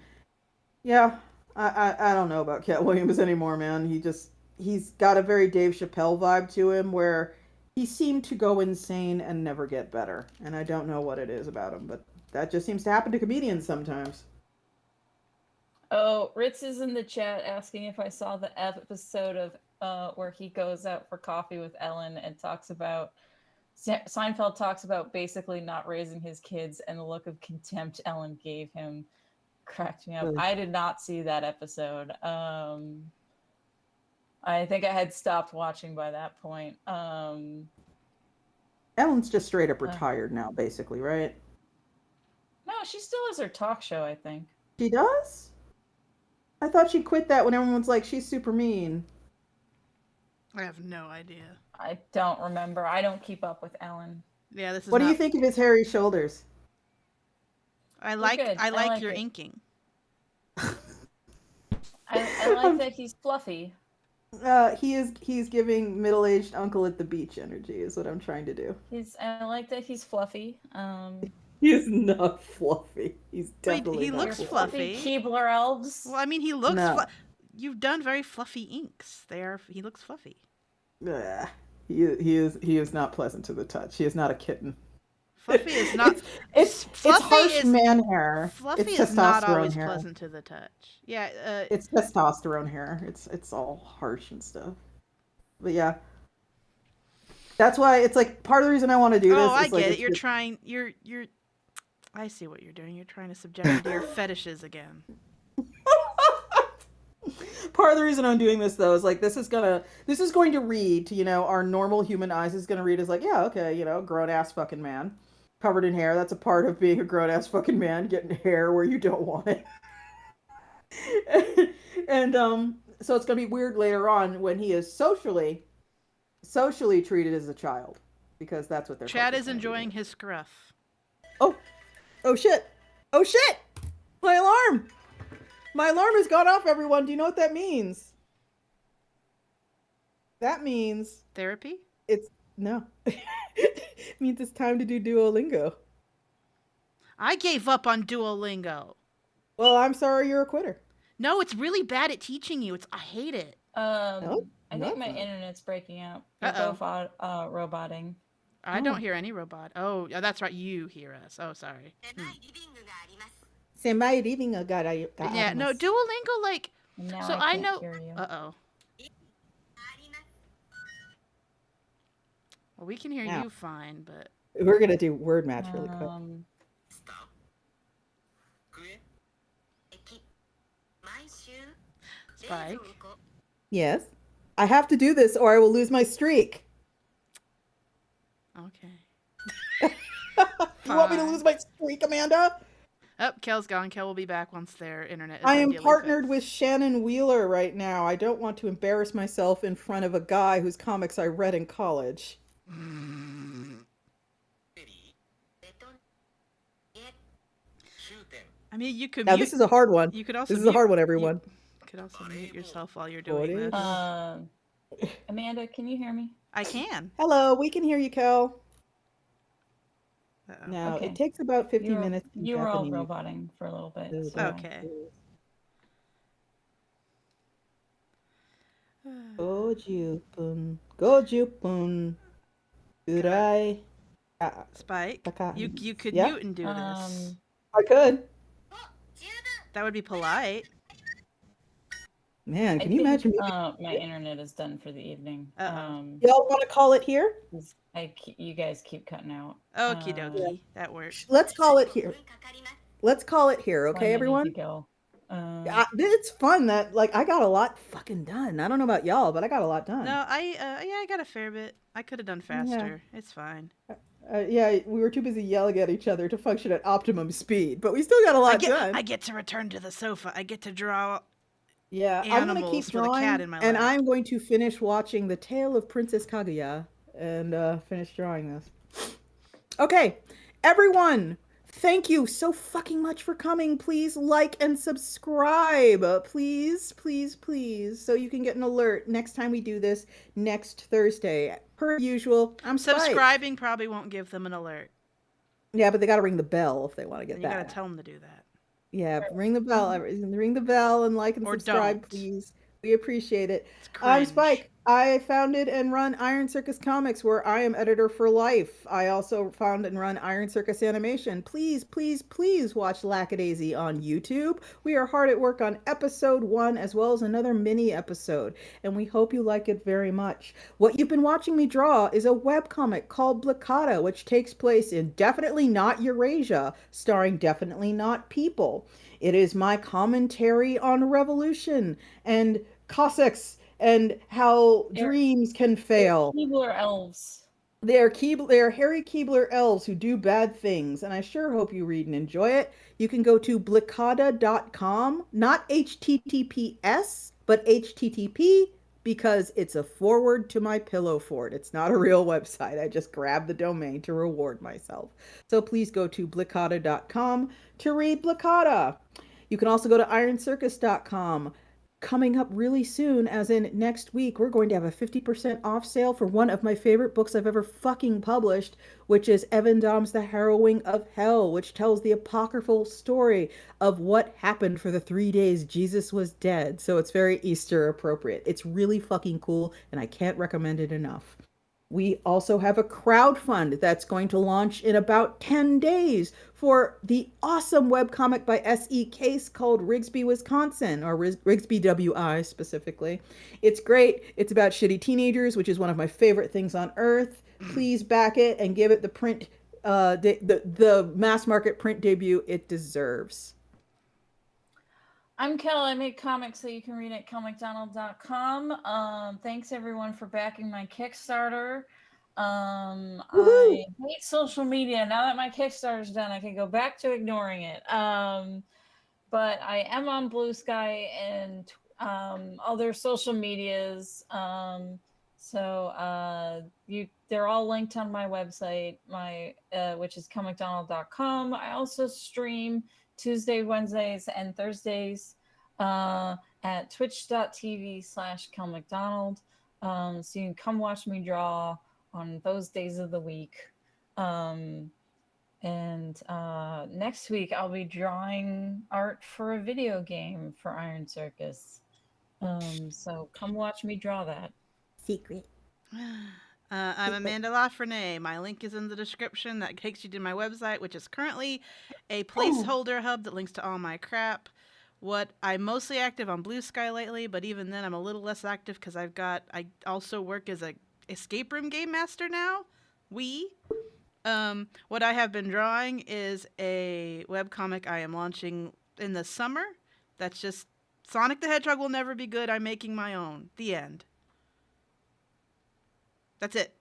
Speaker 1: yeah, I don't know about Cat Williams anymore, man. He's got a very Dave Chappelle vibe to him, where he seemed to go insane and never get better, and I don't know what it is about him, but that just seems to happen to comedians sometimes.
Speaker 2: Oh, Ritz is in the chat asking if I saw the episode of where he goes out for coffee with Ellen and talks about Seinfeld talks about basically not raising his kids and the look of contempt Ellen gave him cracked me up.
Speaker 1: Ugh.
Speaker 2: I did not see that episode. I think I had stopped watching by that point.
Speaker 1: Ellen's just straight up
Speaker 2: Uh,
Speaker 1: retired now, basically, right?
Speaker 2: no, she still has her talk show, I think.
Speaker 1: She does. I thought she quit that when everyone's like she's super mean.
Speaker 3: I have no idea.
Speaker 2: I don't remember. I don't keep up with Ellen.
Speaker 3: Yeah, this is
Speaker 1: What do you
Speaker 3: not.
Speaker 1: think of his hairy shoulders?
Speaker 2: They're good.
Speaker 3: I
Speaker 2: I
Speaker 3: like
Speaker 2: like
Speaker 3: your
Speaker 2: it.
Speaker 3: inking.
Speaker 2: I like that he's fluffy.
Speaker 1: He's giving middle aged uncle at the beach energy is what I'm trying to do.
Speaker 2: I like that he's fluffy.
Speaker 1: He is not fluffy. He's
Speaker 3: Wait,
Speaker 1: definitely
Speaker 3: he
Speaker 1: not
Speaker 3: looks
Speaker 2: Your
Speaker 1: fluffy.
Speaker 3: fluffy.
Speaker 2: Keebler elves.
Speaker 3: Well, I mean, he looks.
Speaker 1: No.
Speaker 3: You've done very fluffy inks. He looks fluffy.
Speaker 1: Ugh. He is not pleasant to the touch. He is not a kitten.
Speaker 3: Fluffy is not.
Speaker 1: It's harsh man hair.
Speaker 3: Fluffy
Speaker 1: It's
Speaker 3: is not
Speaker 1: testosterone
Speaker 3: always
Speaker 1: hair.
Speaker 3: pleasant to the touch. Yeah.
Speaker 1: It's testosterone hair. It's all harsh and stuff. But yeah, that's why it's like part of the reason I want to do this.
Speaker 3: Oh, I
Speaker 1: is like
Speaker 3: get it.
Speaker 1: it's
Speaker 3: You're
Speaker 1: just-
Speaker 3: trying. You're. I see what you're doing. You're trying to subject me to your fetishes again.
Speaker 1: Part of the reason I'm doing this though is like this is going to read to, our normal human eyes is gonna read as like, yeah, okay, grown ass fucking man. Covered in hair. That's a part of being a grown ass fucking man, getting hair where you don't want it. And so it's gonna be weird later on when he is socially treated as a child. Because that's what they're
Speaker 3: Chad is enjoying his scruff.
Speaker 1: Oh. Oh shit. Oh shit! My alarm! My alarm has gone off, everyone. Do you know what that means? That means
Speaker 3: Therapy?
Speaker 1: No. It means it's time to do Duolingo.
Speaker 3: I gave up on Duolingo.
Speaker 1: Well, I'm sorry you're a quitter.
Speaker 3: No, it's really bad at teaching you. I hate it.
Speaker 2: I think my internet's breaking up. We're both roboting.
Speaker 3: I don't hear any robot. Oh, that's right. You hear us. Oh, sorry. Yeah, no, Duolingo, like...
Speaker 2: Now
Speaker 3: so
Speaker 2: I
Speaker 3: I
Speaker 2: can't
Speaker 3: know...
Speaker 2: hear you.
Speaker 3: Uh-oh. Well, we can hear you fine, but...
Speaker 1: We're going to do word match really quick.
Speaker 3: Spike?
Speaker 1: Yes. I have to do this or I will lose my streak.
Speaker 3: Okay.
Speaker 1: You want me to lose my streak, Amanda?
Speaker 3: Oh, Kel's gone. Kel will be back once their internet is
Speaker 1: I am
Speaker 3: ideally
Speaker 1: partnered
Speaker 3: fixed.
Speaker 1: with Shannon Wheeler right now. I don't want to embarrass myself in front of a guy whose comics I read in college.
Speaker 3: I mean, you could
Speaker 1: Now, this is a hard one.
Speaker 3: You could also
Speaker 1: This is a hard one, everyone.
Speaker 3: You could also mute yourself while you're doing this.
Speaker 2: Amanda, can you hear me?
Speaker 3: I can.
Speaker 1: Hello, we can hear you, Kel.
Speaker 3: Uh-oh.
Speaker 1: Now,
Speaker 2: Okay.
Speaker 1: it takes about 15 minutes.
Speaker 2: You were all roboting for a little bit. So.
Speaker 3: Okay.
Speaker 1: Gojupun. Gojupun. Urai.
Speaker 3: Spike, you could
Speaker 1: Yeah.
Speaker 3: mute and do this.
Speaker 1: I could.
Speaker 3: That would be polite.
Speaker 1: Man, can you imagine me?
Speaker 2: My internet is done for the evening.
Speaker 1: Y'all want to call it here?
Speaker 2: You guys keep cutting out.
Speaker 3: Okie dokie. That works.
Speaker 1: Let's call it here. Let's call it here, okay, everyone? It's fun that, like, I got a lot fucking done. I don't know about y'all, but I got a lot done.
Speaker 3: No, I got a fair bit. I could have done faster. Yeah. It's fine.
Speaker 1: Yeah, we were too busy yelling at each other to function at optimum speed, but we still got a lot done.
Speaker 3: I get to return to the sofa. I get to draw.
Speaker 1: Yeah, I'm gonna keep drawing,
Speaker 3: with a cat in my
Speaker 1: and
Speaker 3: lap.
Speaker 1: I'm going to finish watching The Tale of Princess Kaguya and finish drawing this. Okay, everyone, thank you so fucking much for coming. Please like and subscribe. Please, please, please, so you can get an alert next time we do this next Thursday. Per usual, I'm Spike.
Speaker 3: Subscribing probably won't give them an alert.
Speaker 1: Yeah, but they got to ring the bell if they want to get that.
Speaker 3: You got to tell them to do that.
Speaker 1: Yeah, ring the bell. Ring the bell and like and subscribe, please. We appreciate it. I'm Spike. I founded and run Iron Circus Comics, where I am editor for life. I also found and run Iron Circus Animation. Please, please, please watch Lackadaisy on YouTube. We are hard at work on episode 1 as well as another mini episode, and we hope you like it very much. What you've been watching me draw is a webcomic called Blicata, which takes place in Definitely Not Eurasia, starring Definitely Not People. It is my commentary on revolution and Cossacks and how dreams can fail.
Speaker 2: Keebler elves.
Speaker 1: They are Harry Keebler elves who do bad things, and I sure hope you read and enjoy it. You can go to blicata.com, not HTTPS, but HTTP, because it's a forward to my pillow fort. It's not a real website. I just grabbed the domain to reward myself. So please go to blicata.com to read Blicata. You can also go to ironcircus.com. Coming up really soon, as in next week, we're going to have a 50% off sale for one of my favorite books I've ever fucking published, which is Evan Dom's The Harrowing of Hell, which tells the apocryphal story of what happened for the 3 days Jesus was dead. So it's very Easter appropriate. It's really fucking cool, and I can't recommend it enough. We also have a crowdfund that's going to launch in about 10 days for the awesome webcomic by S.E. Case called Rigsby, Wisconsin, or Rigsby WI specifically. It's great. It's about shitty teenagers, which is one of my favorite things on earth. Please back it and give it the print, the mass market print debut it deserves.
Speaker 2: I'm Kel. I make comics that you can read at kelmcdonald.com. Thanks everyone for backing my Kickstarter.
Speaker 1: Woohoo!
Speaker 2: I hate social media. Now that my Kickstarter's done, I can go back to ignoring it. But I am on Blue Sky and other social medias. They're all linked on my website, which is kelmcdonald.com. I also stream Tuesday, Wednesdays, and Thursdays at twitch.tv/kelmcdonald. So you can come watch me draw on those days of the week. And next week I'll be drawing art for a video game for Iron Circus. So come watch me draw that.
Speaker 1: Secret.
Speaker 3: I'm Amanda Lafrene. My link is in the description. That takes you to my website, which is currently a placeholder hub that links to all my crap. I'm mostly active on Blue Sky lately, but even then I'm a little less active because I also work as a escape room game master now. What I have been drawing is a webcomic I am launching in the summer. That's just Sonic the Hedgehog will never be good. I'm making my own. The end. That's it.